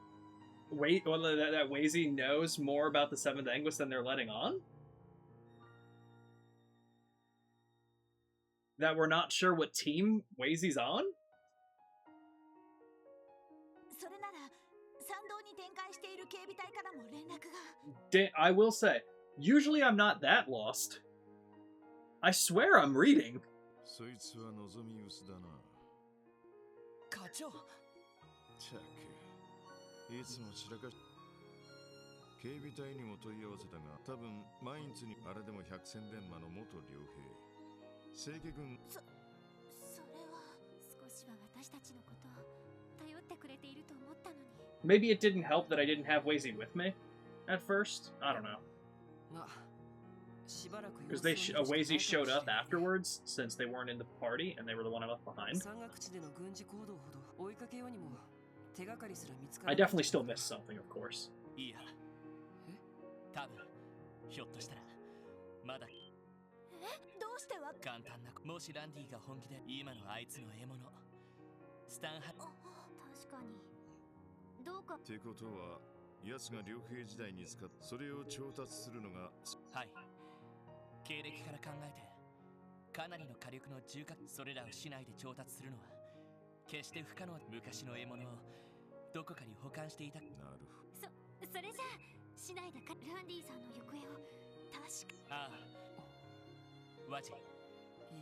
Speaker 1: that Wazy knows more about the seventh anguish than they're letting on? That we're not sure what team Wazy's on?
Speaker 11: それなら参道にに展開している警備隊からも連絡が。
Speaker 1: I will say, usually I'm not that lost. I swear I'm reading.
Speaker 4: そいつは望み薄だな。
Speaker 3: 課長。
Speaker 4: チャック、いつも散らかし。警備隊にも問い合わせたが、多分マインツにあれでも百戦錬磨の元両兵。正規軍。
Speaker 11: それは
Speaker 2: 少しは私たちのことを頼ってくれていると思ったのに。
Speaker 1: Maybe it didn't help that I didn't have Wazy with me at first. I don't know. Because Wazy showed up afterwards, since they weren't in the party and they were the one I left behind. I definitely still missed something, of course.
Speaker 3: いや、多分ひょっとしたらまだ。
Speaker 11: どうしてわ？
Speaker 3: 簡単な。もしランディが本気で今のあいつの獲物スタンハ。
Speaker 2: 確かに。どうか。
Speaker 4: ってことは、奴が両兵時代に使っそれを調達するのが。
Speaker 3: はい。経歴から考えてかなりの火力の重火。それらを市内で調達するのは決して不可能。昔の獲物をどこかに保管していた。なるほど。
Speaker 2: それじゃあ市内でランディさんの行方を確か。
Speaker 3: ああ、ワジ。
Speaker 21: い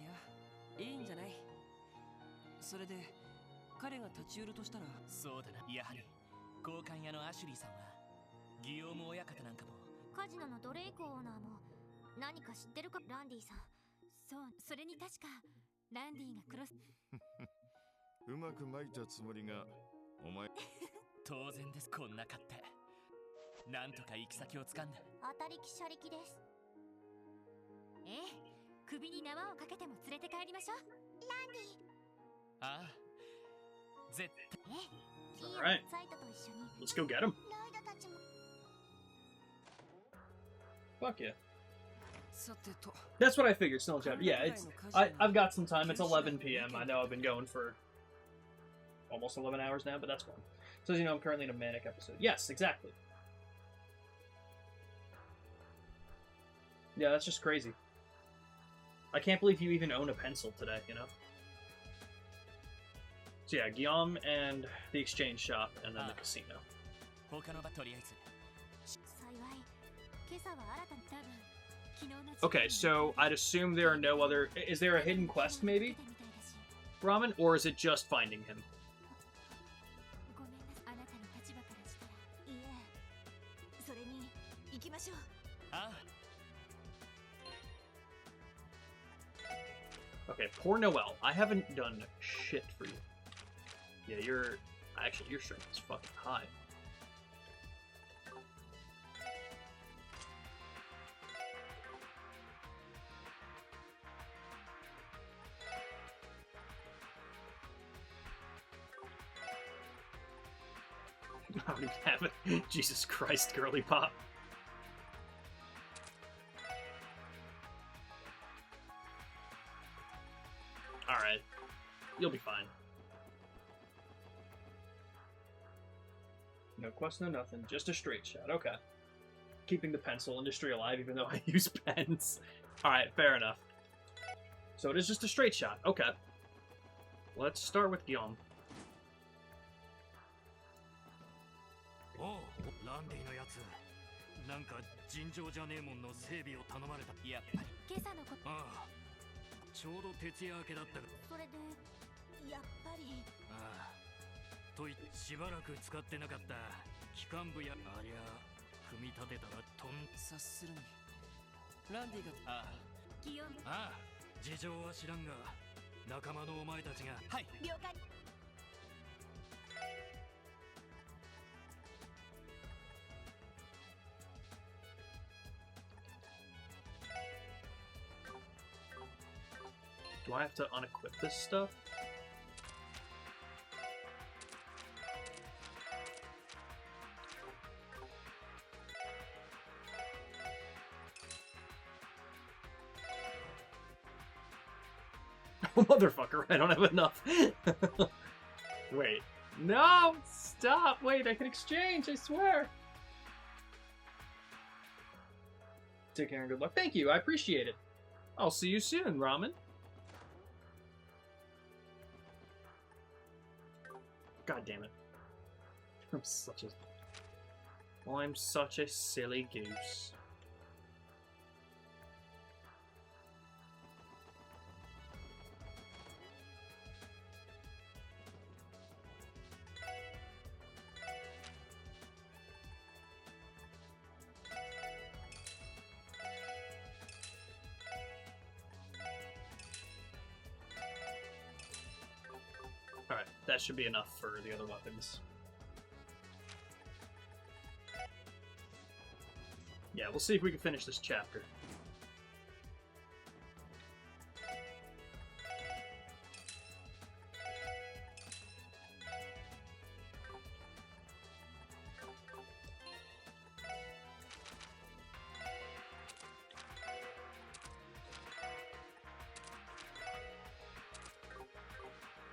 Speaker 21: や、いいんじゃない。それで彼が立ち寄るとしたら。
Speaker 3: そうだな。やはり交換屋のアシュリーさんはギヨーム親方なんかも。
Speaker 2: カジノのドレイクオーナーも何か知ってるか。ランディさん。そう、それに確かランディがクロス。
Speaker 4: うまくまいたつもりがお前。
Speaker 3: 当然です。こんな勝手。なんとか行き先をつかんだ。
Speaker 2: 当たりきしゃりきです。首に縄をかけても連れて帰りましょう。ランディ。
Speaker 3: ああ、絶対。
Speaker 2: キーヨン、サイトと一緒に。
Speaker 1: Let's go get him.
Speaker 2: ライダたちも。
Speaker 1: Fuck yeah. That's what I figured. Still in chapter. Yeah, I've got some time. It's 11 p.m. I know I've been going for almost 11 hours now, but that's fine. So as you know, I'm currently in a manic episode. Yes, exactly. Yeah, that's just crazy. I can't believe you even own a pencil today, you know? So yeah, Guillaume and the exchange shop, and then the casino. Okay, so I'd assume there are no other... Is there a hidden quest, maybe? Ramen? Or is it just finding him? Okay, poor Noel. I haven't done shit for you. Yeah, you're... Actually, your strength is fucking high. I don't even have it. Jesus Christ, girly pop. Alright. You'll be fine. No quest, no nothing. Just a straight shot. Okay. Keeping the pencil industry alive even though I use pens. Alright, fair enough. So it is just a straight shot. Okay. Let's start with Guillaume.
Speaker 7: おう、ランディのやつ。なんか尋常じゃねえもんの整備を頼まれた。
Speaker 3: やっぱり。
Speaker 2: 今朝のこと。
Speaker 7: ああ。ちょうど徹夜明けだったが。
Speaker 11: それで、やっぱり。
Speaker 7: ああ。といしばらく使ってなかった機関部やありゃ組み立てたらとん。
Speaker 21: 察するに。ランディが。
Speaker 3: ああ。
Speaker 2: ギヨン。
Speaker 7: ああ。事情は知らんが、仲間のお前たちが。
Speaker 3: はい。
Speaker 2: 了解。
Speaker 1: Do I have to unequip this stuff? Oh, motherfucker, I don't have enough. Wait. No! Stop! Wait, I can exchange, I swear! Take care and good luck. Thank you, I appreciate it. I'll see you soon, Ramen. God damn it. I'm such a I'm such a silly goose. Alright, that should be enough for the other weapons. Yeah, we'll see if we can finish this chapter.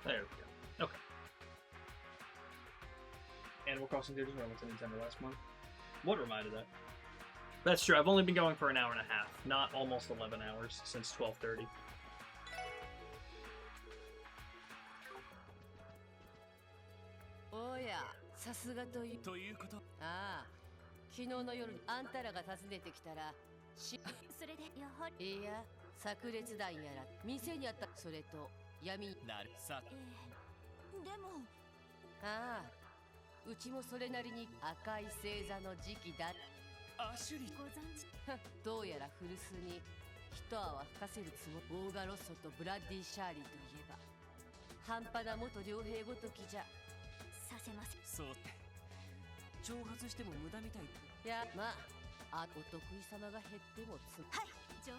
Speaker 1: There we go. Okay. Animal Crossing did as well with Nintendo last month. What reminded that? That's true. I've only been going for an hour and a half, not almost 11 hours since 12:30.
Speaker 12: おや、さすがということ。ああ、昨日の夜あんたらが訪ねてきたら、それでやはりいや、炸裂弾やら店にあったそれと闇なるさ。でも、ああ、うちもそれなりに赤い星座の時期だ。アシュリーご存知。どうやら古巣に一泡吹かせるつもり。オーガロッソとブラッディ・シャーリーといえば半端な元傭兵ごときじゃさせません。そう挑発しても無駄みたい。いや、まあ、お得意様が減ってもつはい情報。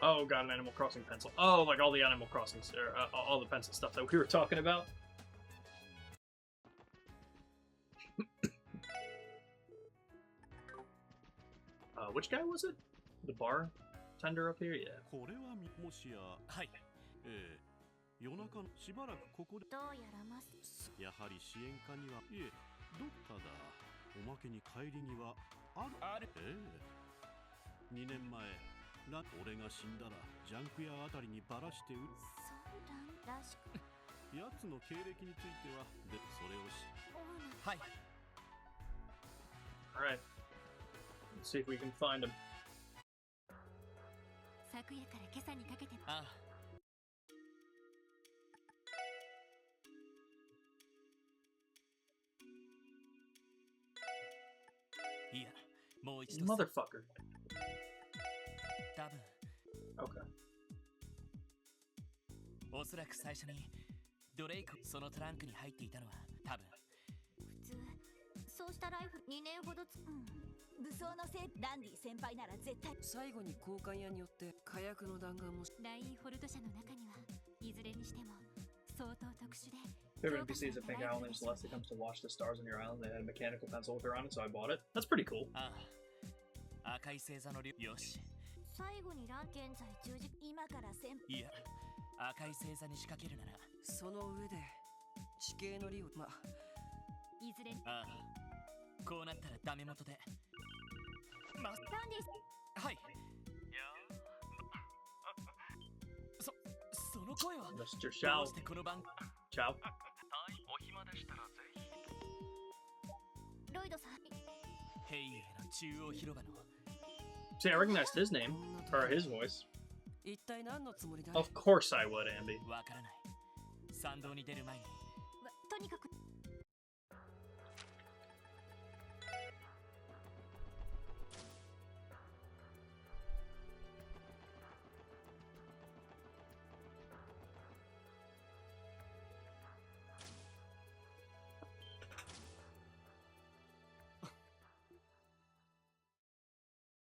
Speaker 1: Oh, got an Animal Crossing pencil. Oh, like all the Animal Crossings, or all the pencil stuff that we were talking about. Which guy was it? The bartender up here? Yeah.
Speaker 4: これはもしや、はい。夜中のしばらくここで。
Speaker 11: どうやらます。
Speaker 4: やはり支援課には、いえ、どっただ。おまけに帰りにはある。2年前。俺が死んだらジャンク屋あたりにバラして売る。そうらしく。奴の経歴についてはでそれをはい。
Speaker 1: Alright. Let's see if we can find him.
Speaker 2: 昨夜から今朝にかけて。
Speaker 3: ああ。いや、もう一度。
Speaker 1: Motherfucker.
Speaker 3: 多分
Speaker 1: Okay.
Speaker 3: おそらく最初にドレイクそのトランクに入っていたのは多分
Speaker 11: 普通そうしたライフ2年ほど
Speaker 18: 武装のせいランディ先輩なら絶対。
Speaker 21: 最後に交換屋によって火薬の弾丸も
Speaker 2: ラインホルト社の中にはいずれにしても相当特殊で。
Speaker 1: Favorite NPC is a pink owl named Celeste that comes to watch the stars on your island. They had a mechanical pencil with her on it, so I bought it. That's pretty cool.
Speaker 3: ああ、赤い星座の竜よし。
Speaker 11: 最後に現在10時今から
Speaker 3: いや、赤い星座に仕掛けるなら
Speaker 21: その上で地形の利を
Speaker 2: いずれ
Speaker 3: ああ、こうなったらダメ元で
Speaker 11: ランディ
Speaker 3: はい。その声は
Speaker 1: Mr. Shao.
Speaker 3: どうしてこの番
Speaker 1: Ciao.
Speaker 19: お暇でしたらぜひ。
Speaker 11: ロイドさん。
Speaker 3: ヘイエの中央広場の
Speaker 1: See, I recognized his name, or his voice.
Speaker 21: 一体何のつもりだ。
Speaker 1: Of course I would, Ambi.
Speaker 3: わからない。参道に出る前に。
Speaker 11: とにかく。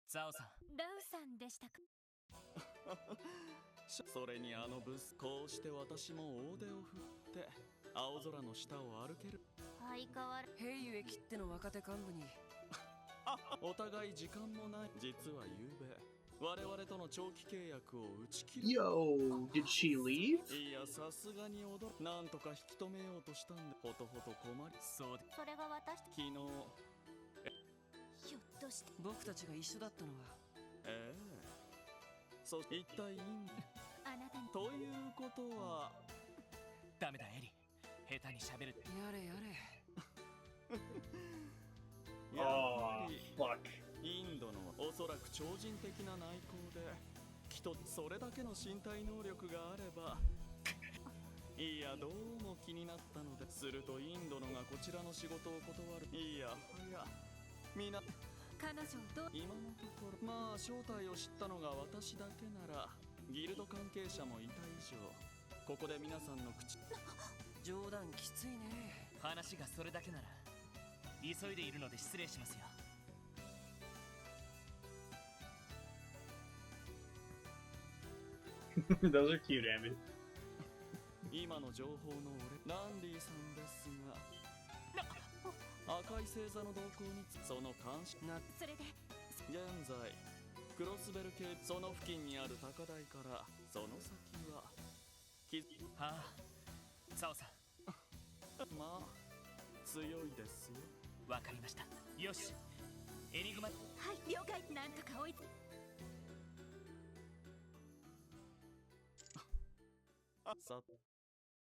Speaker 3: ザオさん。
Speaker 2: ラウさんでしたか。
Speaker 22: それにあのブスこうして私も大手を振って青空の下を歩ける。
Speaker 11: 相変わらず
Speaker 21: ヘイユ駅っての若手幹部に
Speaker 22: お互い時間もない。実は夕べ我々との長期契約を打ち切る。
Speaker 1: Yo, did she leave?
Speaker 22: いや、さすがに驚く。なんとか引き止めようとしたんでほとほと困り。
Speaker 3: そうで。
Speaker 11: それが私
Speaker 22: 昨日
Speaker 11: ひょっとして
Speaker 21: 僕たちが一緒だったのは
Speaker 22: そして一体いいんだ。
Speaker 2: あなたに
Speaker 22: ということは
Speaker 3: ダメだエリ、下手に喋る。
Speaker 22: やれやれ。やっぱりインドのおそらく超人的な内向で、きっとそれだけの身体能力があれば。いや、どうも気になったので、するとインドのがこちらの仕事を断る。いやはや
Speaker 11: 彼女どう
Speaker 22: 今のところ、まあ正体を知ったのが私だけなら、ギルド関係者もいた以上、ここで皆さんの口。
Speaker 21: 冗談きついね。
Speaker 3: 話がそれだけなら急いでいるので失礼しますよ。
Speaker 1: Those are cute, Amy.
Speaker 22: 今の情報の俺、ランディさんですが、赤い星座の動向にその監視な。
Speaker 11: それで
Speaker 22: 現在クロスベル系その付近にある高台からその先は
Speaker 3: はあ、サオさん。
Speaker 22: まあ強いですよ。
Speaker 3: わかりました。よし、エニグマ。
Speaker 11: はい、了解。なんとか追いつ。
Speaker 22: さて、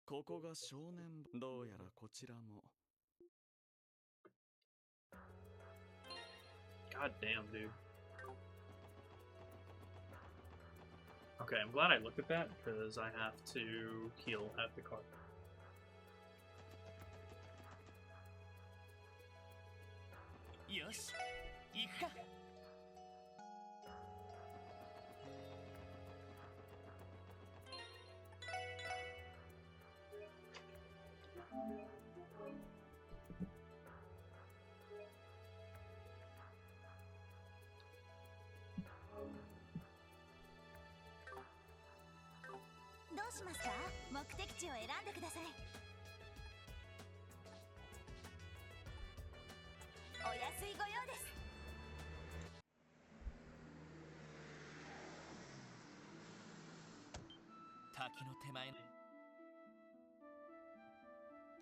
Speaker 22: ここが少年部。どうやらこちらも。
Speaker 1: God damn, dude. Okay, I'm glad I looked at that because I have to heal at the car.
Speaker 3: よし、行くか。
Speaker 11: どうしますか？目的地を選んでください。お安いご用です。
Speaker 3: 滝の手前。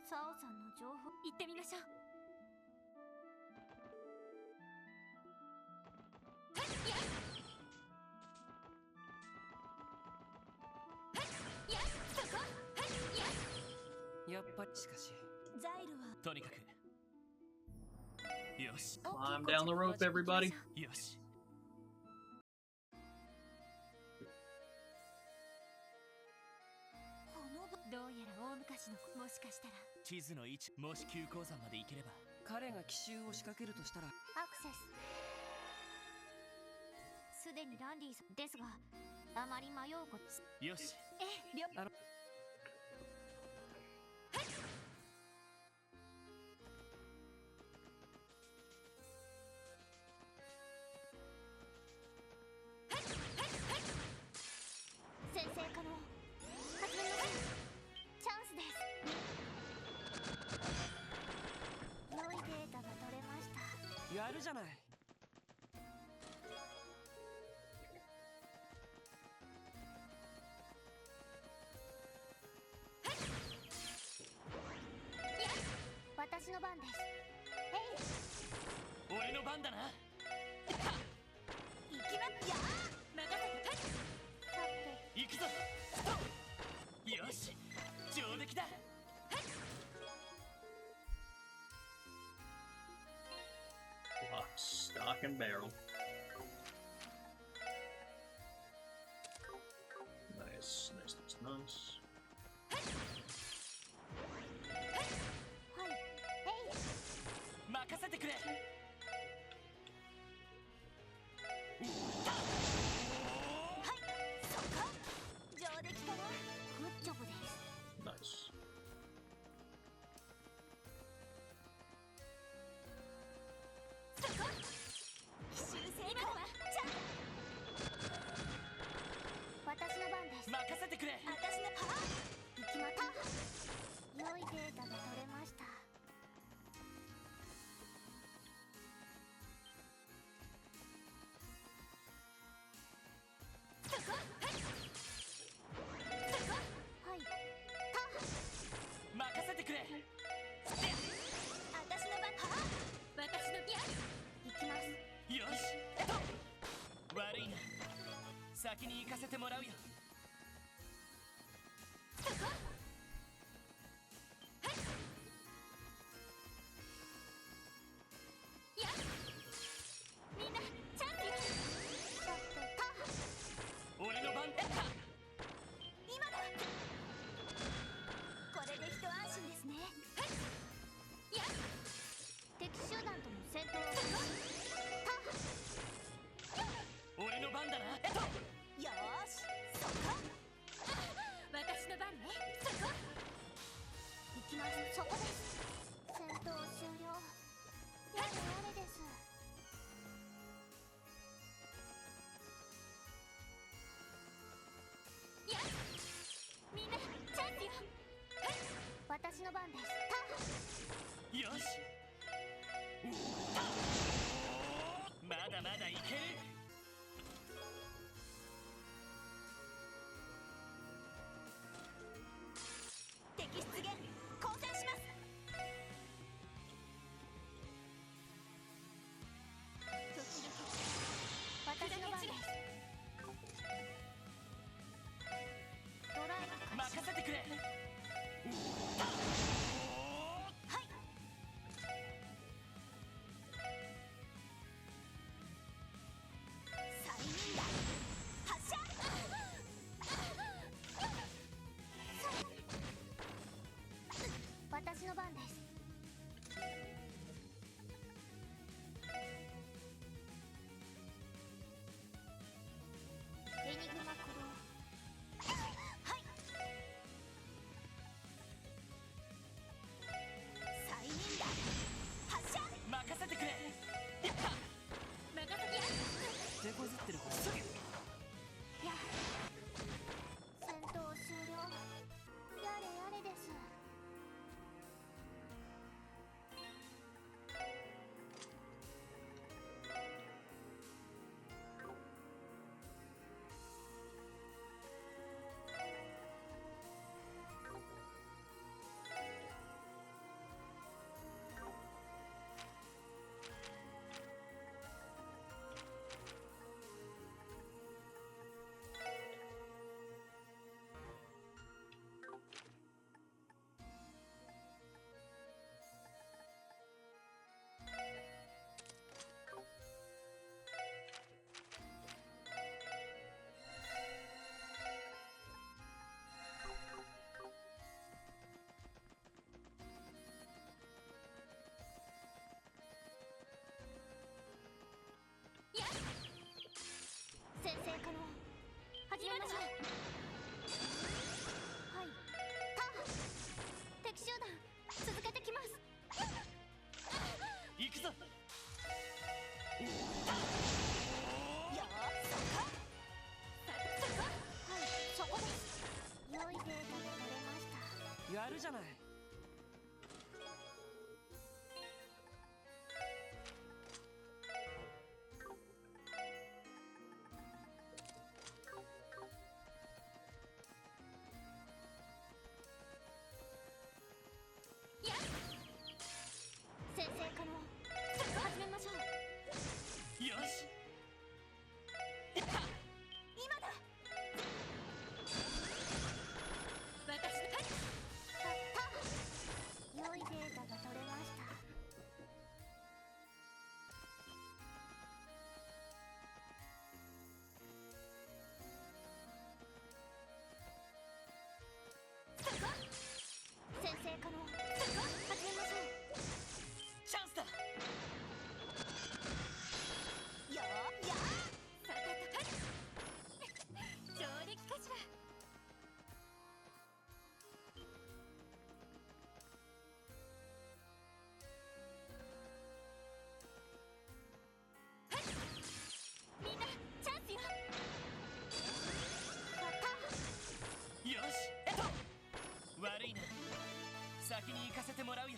Speaker 11: サオさんの情報行ってみましょう。
Speaker 21: やっぱりしかし
Speaker 11: ザイルは
Speaker 3: とにかく。よし。
Speaker 1: Climb down the rope, everybody.
Speaker 3: よし。
Speaker 11: どうやら大昔のもしかしたら
Speaker 3: 地図の位置、もし急鉱山まで行ければ。
Speaker 21: 彼が奇襲を仕掛けるとしたら。
Speaker 11: アクセスすでにランディさんですが、あまり迷うこと。
Speaker 3: よし。
Speaker 11: 先制可能。始めましょう。チャンスです。良いデータが取れました。
Speaker 21: やるじゃない。
Speaker 11: 私の番です。
Speaker 3: 俺の番だな。
Speaker 11: 行きます。やー、任せて。
Speaker 3: 行くぞ。よし、上出来だ。
Speaker 1: Stock and barrel. Nice, nice, nice, nice.
Speaker 3: 任せてくれ。
Speaker 1: Nice.
Speaker 11: 私の番です。
Speaker 3: 任せてくれ。
Speaker 11: 私の行きまた。良いデータが取れました。
Speaker 2: の番です。
Speaker 3: よしまだまだいける。
Speaker 15: 敵出現交戦します。
Speaker 2: 私の番です。ドライブ
Speaker 3: 任せてくれ。
Speaker 2: 私の番です。エニグマ駆動。
Speaker 15: はい。催眠弾発射。
Speaker 3: 任せてくれ。やった。
Speaker 15: 任せてやる。
Speaker 3: 手こずってる方すぐ。
Speaker 2: や戦闘終了。やれやれです。先制可能。始めましょう。はい。敵集団続けてきます。
Speaker 3: 行くぞ。
Speaker 15: よーそこ。
Speaker 2: はい、そこです。良いデータが取れました。
Speaker 21: やるじゃない。
Speaker 2: 先制可能。始めましょう。
Speaker 3: よし。
Speaker 15: 今だ。私
Speaker 2: 良いデータが取れました。先制可能。始めましょう。
Speaker 3: チャンスだ。
Speaker 15: よーさたたた上出来かしら。みんなチャンスよ。
Speaker 3: よし。悪いな。先に行かせてもらうよ。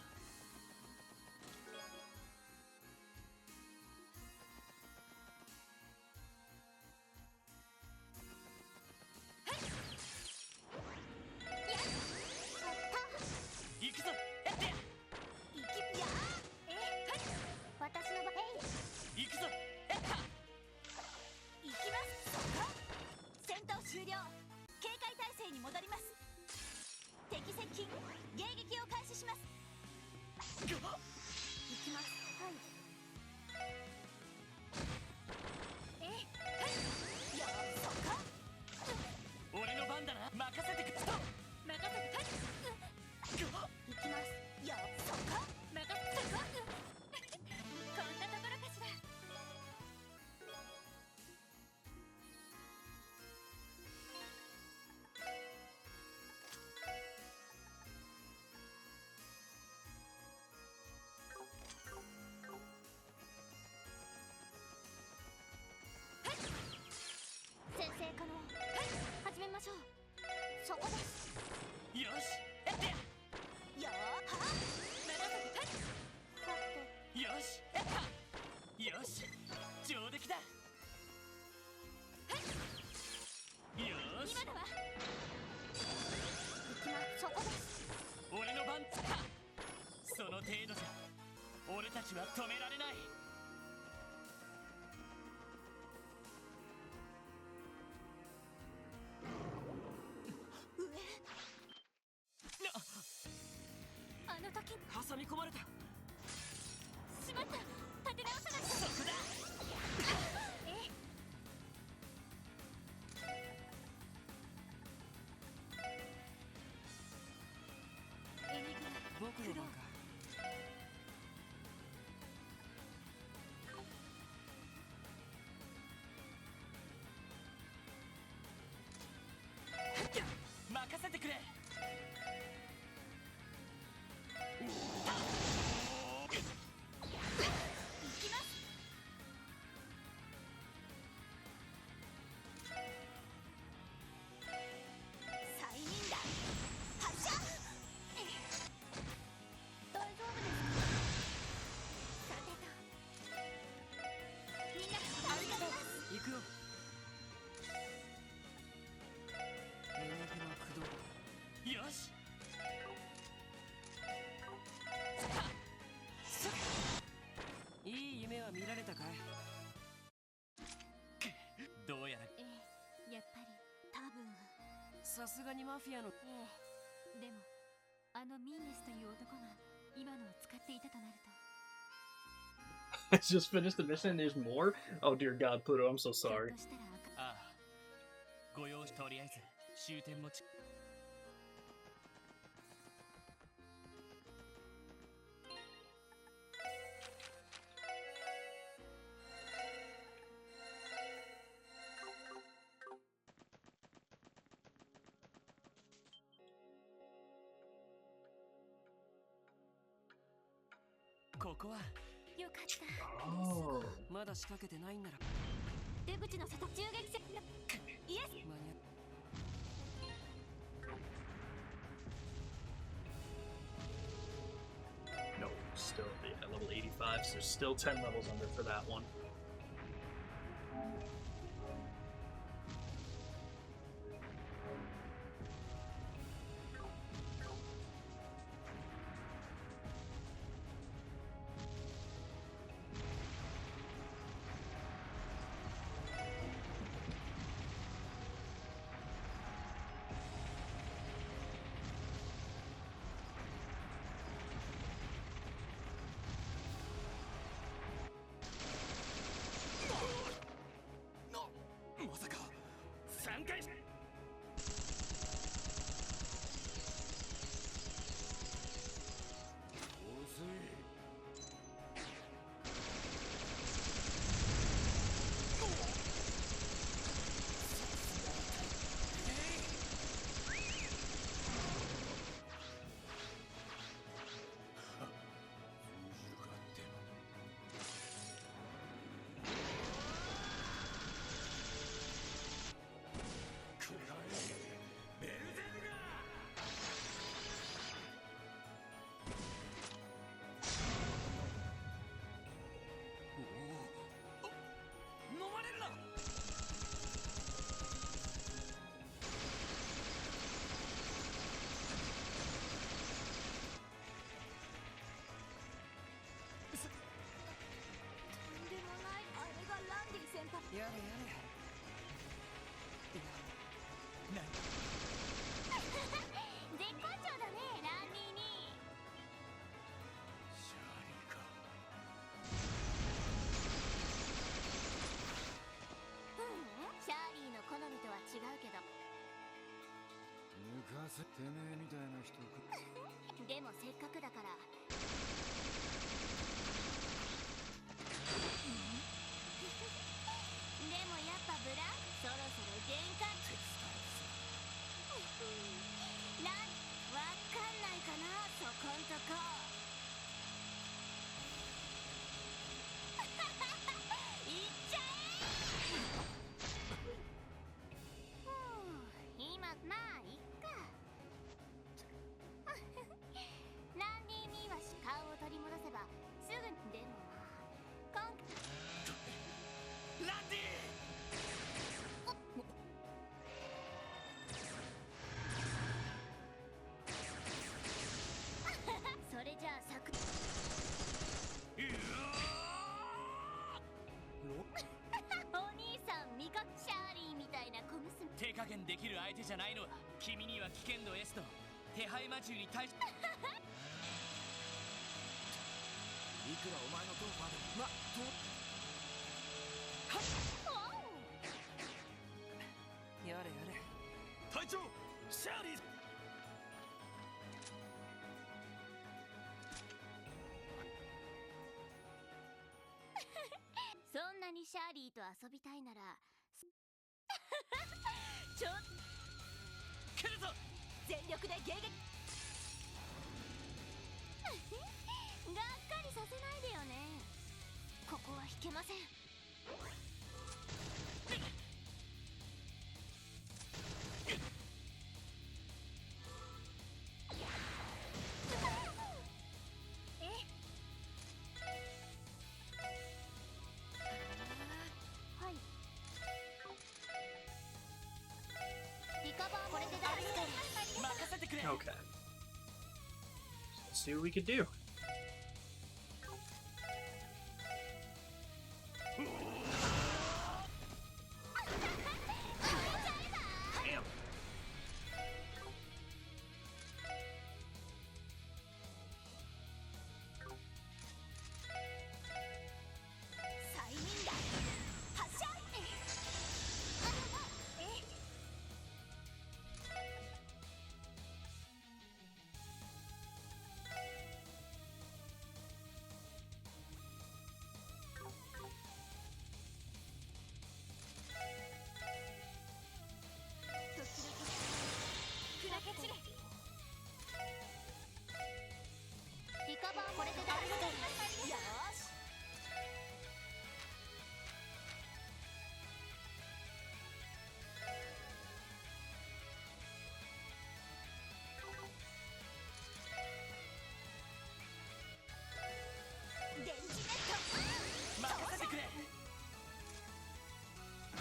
Speaker 3: 行くぞ。
Speaker 2: 私の番。
Speaker 3: 行くぞ。
Speaker 15: 行きます。戦闘終了。警戒態勢に戻ります。敵接近迎撃を開始します。
Speaker 3: ちは止められない。
Speaker 2: あの時
Speaker 3: 挟み込まれた。
Speaker 2: しまった、立て直さなきゃ。
Speaker 3: そこだ。僕の番か。任せてくれ。行くよ。連絡の駆動。よし。いい夢は見られたかい。どうやら。
Speaker 2: やっぱり多分。
Speaker 3: さすがにマフィアの。
Speaker 2: でもあのミーネスという男が今のを使っていたとなると。
Speaker 1: I just finished the mission and there's more? Oh dear God, Pluto, I'm so sorry.
Speaker 3: ああ、ご用意。とりあえず終点もここは
Speaker 2: よかった。
Speaker 3: まだ仕掛けてないんなら。
Speaker 2: 出口の外、銃撃戦。イエス。
Speaker 3: 間に合う。
Speaker 1: No, still at level 85, so still 10 levels under for that one.
Speaker 3: やれやれ。何。
Speaker 2: 絶好調だね、ランディに。
Speaker 3: シャーリーか。
Speaker 2: シャーリーの好みとは違うけど。
Speaker 9: 抜かせてめえみたいな人か。
Speaker 2: でもせっかくだから。でもやっぱブランそろそろ限界。わかんないかな、そこんとこ。いっちゃえ。今まあいっか。ランディには顔を取り戻せばすぐに。でもまあ
Speaker 3: ランディ減できる相手じゃないのは君には危険度 S と手配魔獣に対しいくらお前のトーファーでもやれやれ
Speaker 22: 隊長シャーリー
Speaker 2: そんなにシャーリーと遊びたいならちょっ
Speaker 3: 来るぞ
Speaker 2: 全力で迎撃がっかりさせないでよね。ここは引けません。はい。リカバーこれで大丈夫。
Speaker 3: 任せてくれ。
Speaker 1: Okay. Let's see what we could do. Damn.
Speaker 11: 催眠弾発射。
Speaker 2: 砕け散れ。リカバーこれで大丈夫。
Speaker 11: よーし。電磁ネット。
Speaker 3: 任せてくれ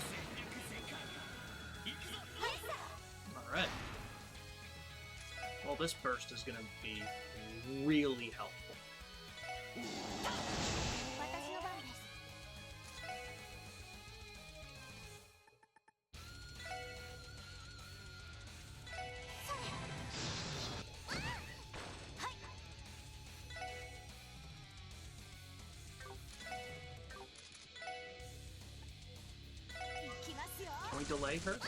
Speaker 3: 全力全開行くぞ
Speaker 1: Alright. Well, this burst is gonna be really helpful.
Speaker 2: 私の番です。
Speaker 11: 行きますよ。
Speaker 1: Can we delay her?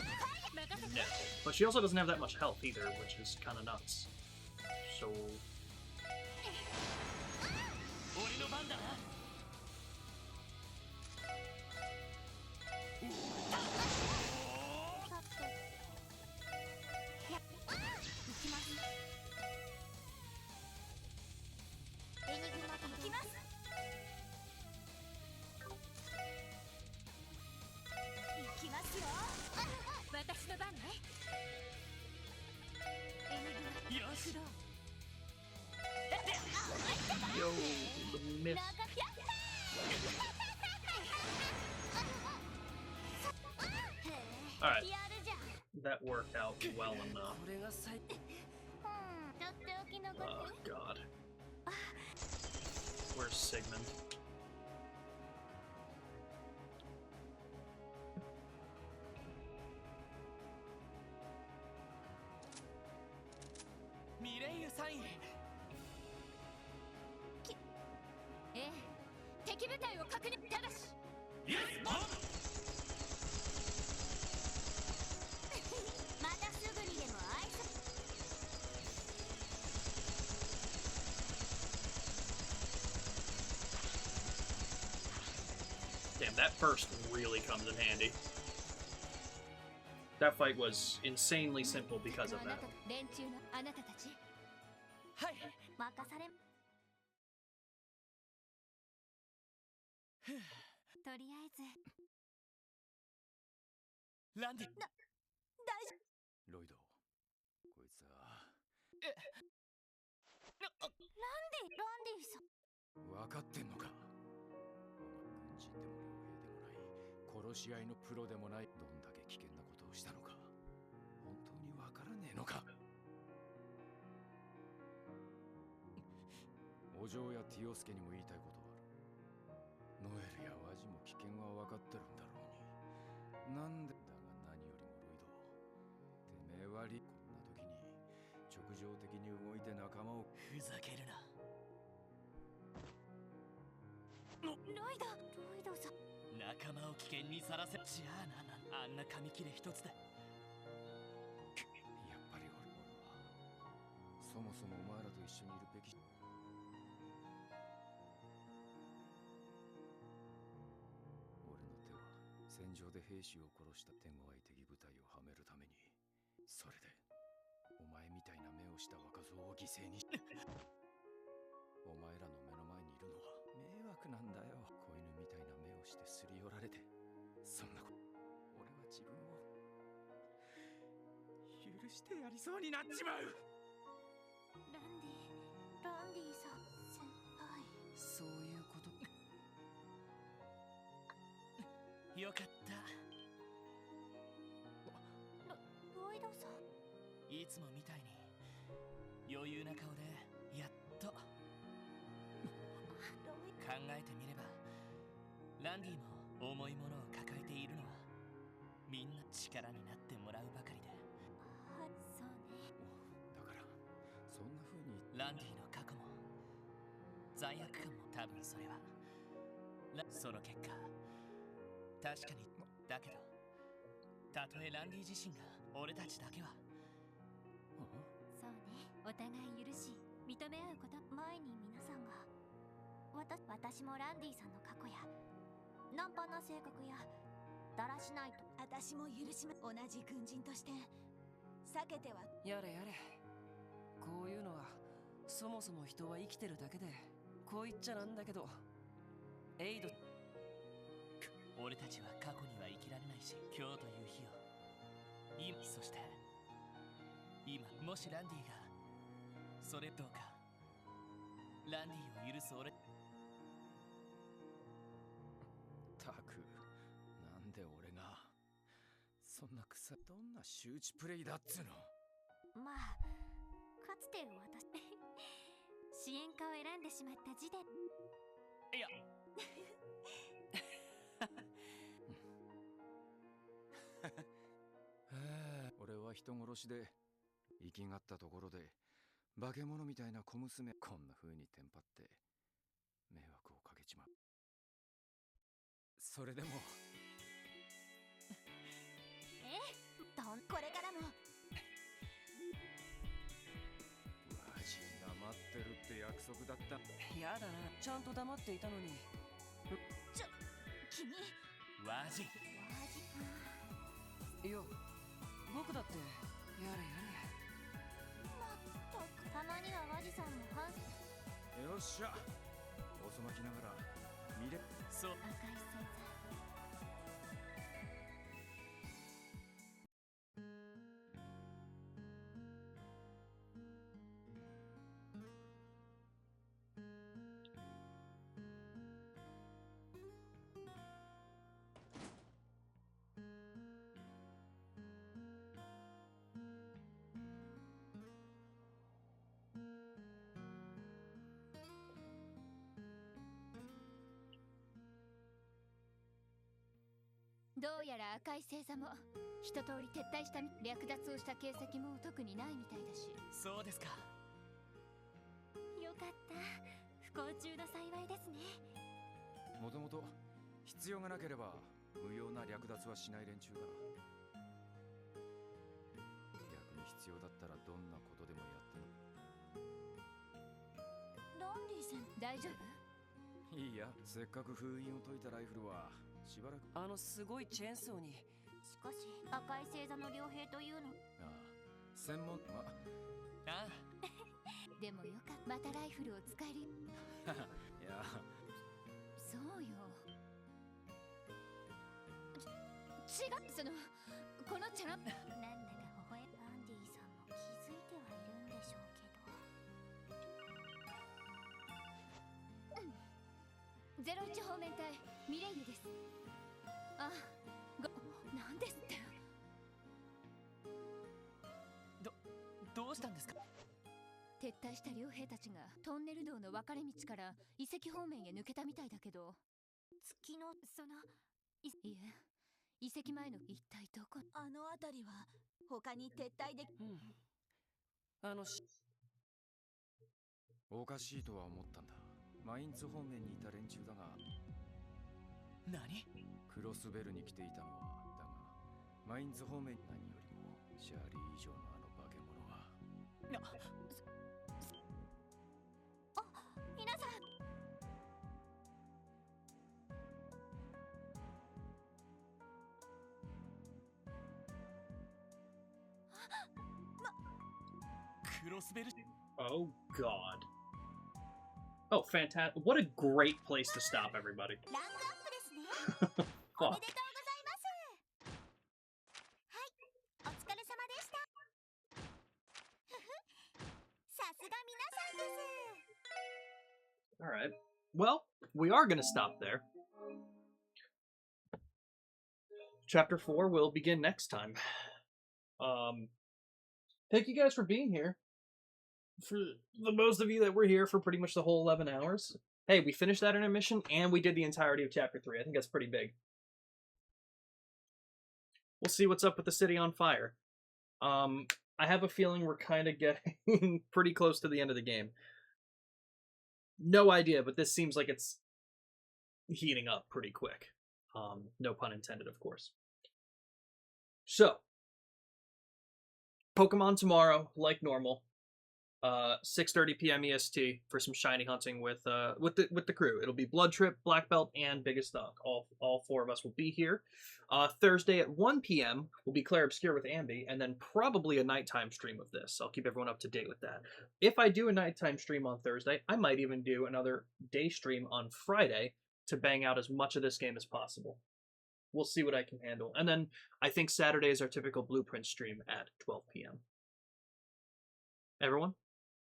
Speaker 1: No. But she also doesn't have that much health either, which is kind of nuts. So...
Speaker 3: 俺の番だな
Speaker 2: 行きます。エニグマ行きます。
Speaker 11: 行きますよ。
Speaker 2: 私の番ね。エニグマ
Speaker 3: よし
Speaker 1: Yo, the miss. Alright. That worked out well enough.
Speaker 3: これが最
Speaker 1: Oh, God. Where's Sigmund?
Speaker 3: ミレイユサイン
Speaker 2: ええ、敵部隊を確認。ただしまたすぐにでも挨拶。
Speaker 1: Damn, that burst really comes in handy. That fight was insanely simple because of that.
Speaker 2: 連中のあなたたち。
Speaker 3: はい
Speaker 2: 任され。とりあえず。
Speaker 3: ランディ
Speaker 11: 大丈夫。
Speaker 9: ロイド、こいつは
Speaker 2: ランディさん。
Speaker 9: 分かってんのか。軍人でも傭兵でもない、殺し合いのプロでもない、どんだけ危険なことをしたのか本当に分からねえのか。お嬢やティオスケにも言いたいことはある。ノエルやワジも危険は分かってるんだろうに、なんでだが何よりもロイド、りこんな時に直情的に動いて仲間を
Speaker 3: ふざけるな。
Speaker 11: ロイドさん。
Speaker 3: 仲間を危険にさらせ。じゃああんな紙切れ一つで。
Speaker 9: やっぱり俺はそもそもお前らと一緒にいるべき。俺の手は戦場で兵士を殺した手強い敵部隊をはめるために、それでお前みたいな目をした若造を犠牲にお前らの目の前にいるのは迷惑なんだよ。子犬みたいな目をしてすり寄られて、そんなこと俺は自分を許してやりそうになっちまう。
Speaker 11: ランディさん先輩。
Speaker 3: そういうこと。よかった。
Speaker 11: ロイドさん。
Speaker 3: いつもみたいに余裕な顔でやっと。考えてみればランディも重いものを抱えているのはみんな力になってもらうばかりで。
Speaker 11: そうね。
Speaker 9: だからそんな風に
Speaker 3: ランディの過去も罪悪感も、多分それはその結果確かに。だけどたとえランディ自身が俺たちだけは。
Speaker 11: そうね。お互い許し認め合うこと。前に皆さんが私もランディさんの過去やナンパな性格やだらしないと。
Speaker 15: 私も許し同じ軍人として避けては。
Speaker 21: やれやれ。こういうのはそもそも人は生きてるだけで、こう言っちゃなんだけど、エイド。
Speaker 3: 俺たちは過去には生きられないし、今日という日を今、そして今、もしランディがそれどうかランディを許す俺。
Speaker 9: たく、なんで俺がそんなどんな周知プレイだっつうの。
Speaker 11: まあかつて私支援家を選んでしまった時点。
Speaker 3: いや
Speaker 9: 俺は人殺しで生きがったところで化け物みたいな小娘、こんな風にテンパって迷惑をかけちまう。それでも
Speaker 11: これからも
Speaker 9: マジ黙ってるって約束だった。
Speaker 21: やだな、ちゃんと黙っていたのに。
Speaker 11: 君
Speaker 3: ワジ。
Speaker 21: いや、僕だってやれやれ。
Speaker 11: まったく、たまにはワジさんも
Speaker 9: よっしゃ、遅まきながら見れ。
Speaker 3: そう。
Speaker 11: 赤い星座。どうやら赤い星座も一通り撤退した略奪をした形跡も特にないみたいだし。
Speaker 3: そうですか。
Speaker 11: よかった。不幸中の幸いですね。
Speaker 9: もともと必要がなければ無用な略奪はしない連中だ。逆に必要だったらどんなことでもやって
Speaker 11: ランディさん大丈夫？
Speaker 9: いいや、せっかく封印を解いたライフルはしばらく。
Speaker 21: すごいチェーンソーに。
Speaker 11: しかし赤い星座の傭兵というの。
Speaker 9: ああ、専門。
Speaker 3: ああ
Speaker 11: でもよかった。またライフルを使える。
Speaker 9: いや、
Speaker 11: そうよ。違う、このチャラ。なんだか微笑む。ランディさんも気づいてはいるんでしょうけど。01方面隊ミレイユです。あ、なんですって。
Speaker 3: どうしたんですか？
Speaker 11: 撤退した傭兵たちがトンネル道の分かれ道から遺跡方面へ抜けたみたいだけど、月のいえ、遺跡前の一体どこ？
Speaker 15: あの辺りは
Speaker 13: 他に撤退でき、
Speaker 8: おかしいとは思ったんだ。マインツ方面にいた連中だが。
Speaker 3: 何？
Speaker 8: クロスベルに来ていたのはだが、マインツ方面何よりもシャーリー以上のあの化け物は。
Speaker 13: 皆さん、
Speaker 3: クロスベル。
Speaker 1: Oh God. Oh, fantastic. What a great place to stop, everybody.
Speaker 13: ランクアップですね。おめでとうございます。はい、お疲れ様でした。さすが皆さんです。
Speaker 1: Alright. Well, we are going to stop there. Chapter 4 will begin next time. Thank you guys for being here. For the most of you that were here for pretty much the whole 11 hours. Hey, we finished that intermission, and we did the entirety of Chapter 3. I think that's pretty big. We'll see what's up with the city on fire. I have a feeling we're kind of getting pretty close to the end of the game. No idea, but this seems like it's heating up pretty quick. No pun intended, of course. So, Pokemon tomorrow, like normal. 6:30 p.m. EST for some shiny hunting with the crew. It'll be Blood Trip, Black Belt, and Biggest Dog. All four of us will be here. Thursday at 1 p.m. will be Claire Obscure with Ambi, and then probably a nighttime stream of this. I'll keep everyone up to date with that. If I do a nighttime stream on Thursday, I might even do another day stream on Friday to bang out as much of this game as possible. We'll see what I can handle. And then I think Saturday is our typical Blueprint stream at 12 p.m. Everyone,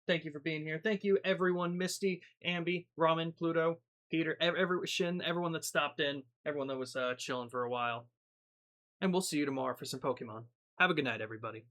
Speaker 1: thank you for being here. Thank you, everyone. Misty, Ambi, Ramen, Pluto, Peter, Shin, everyone that stopped in, everyone that was chilling for a while. And we'll see you tomorrow for some Pokemon. Have a good night, everybody.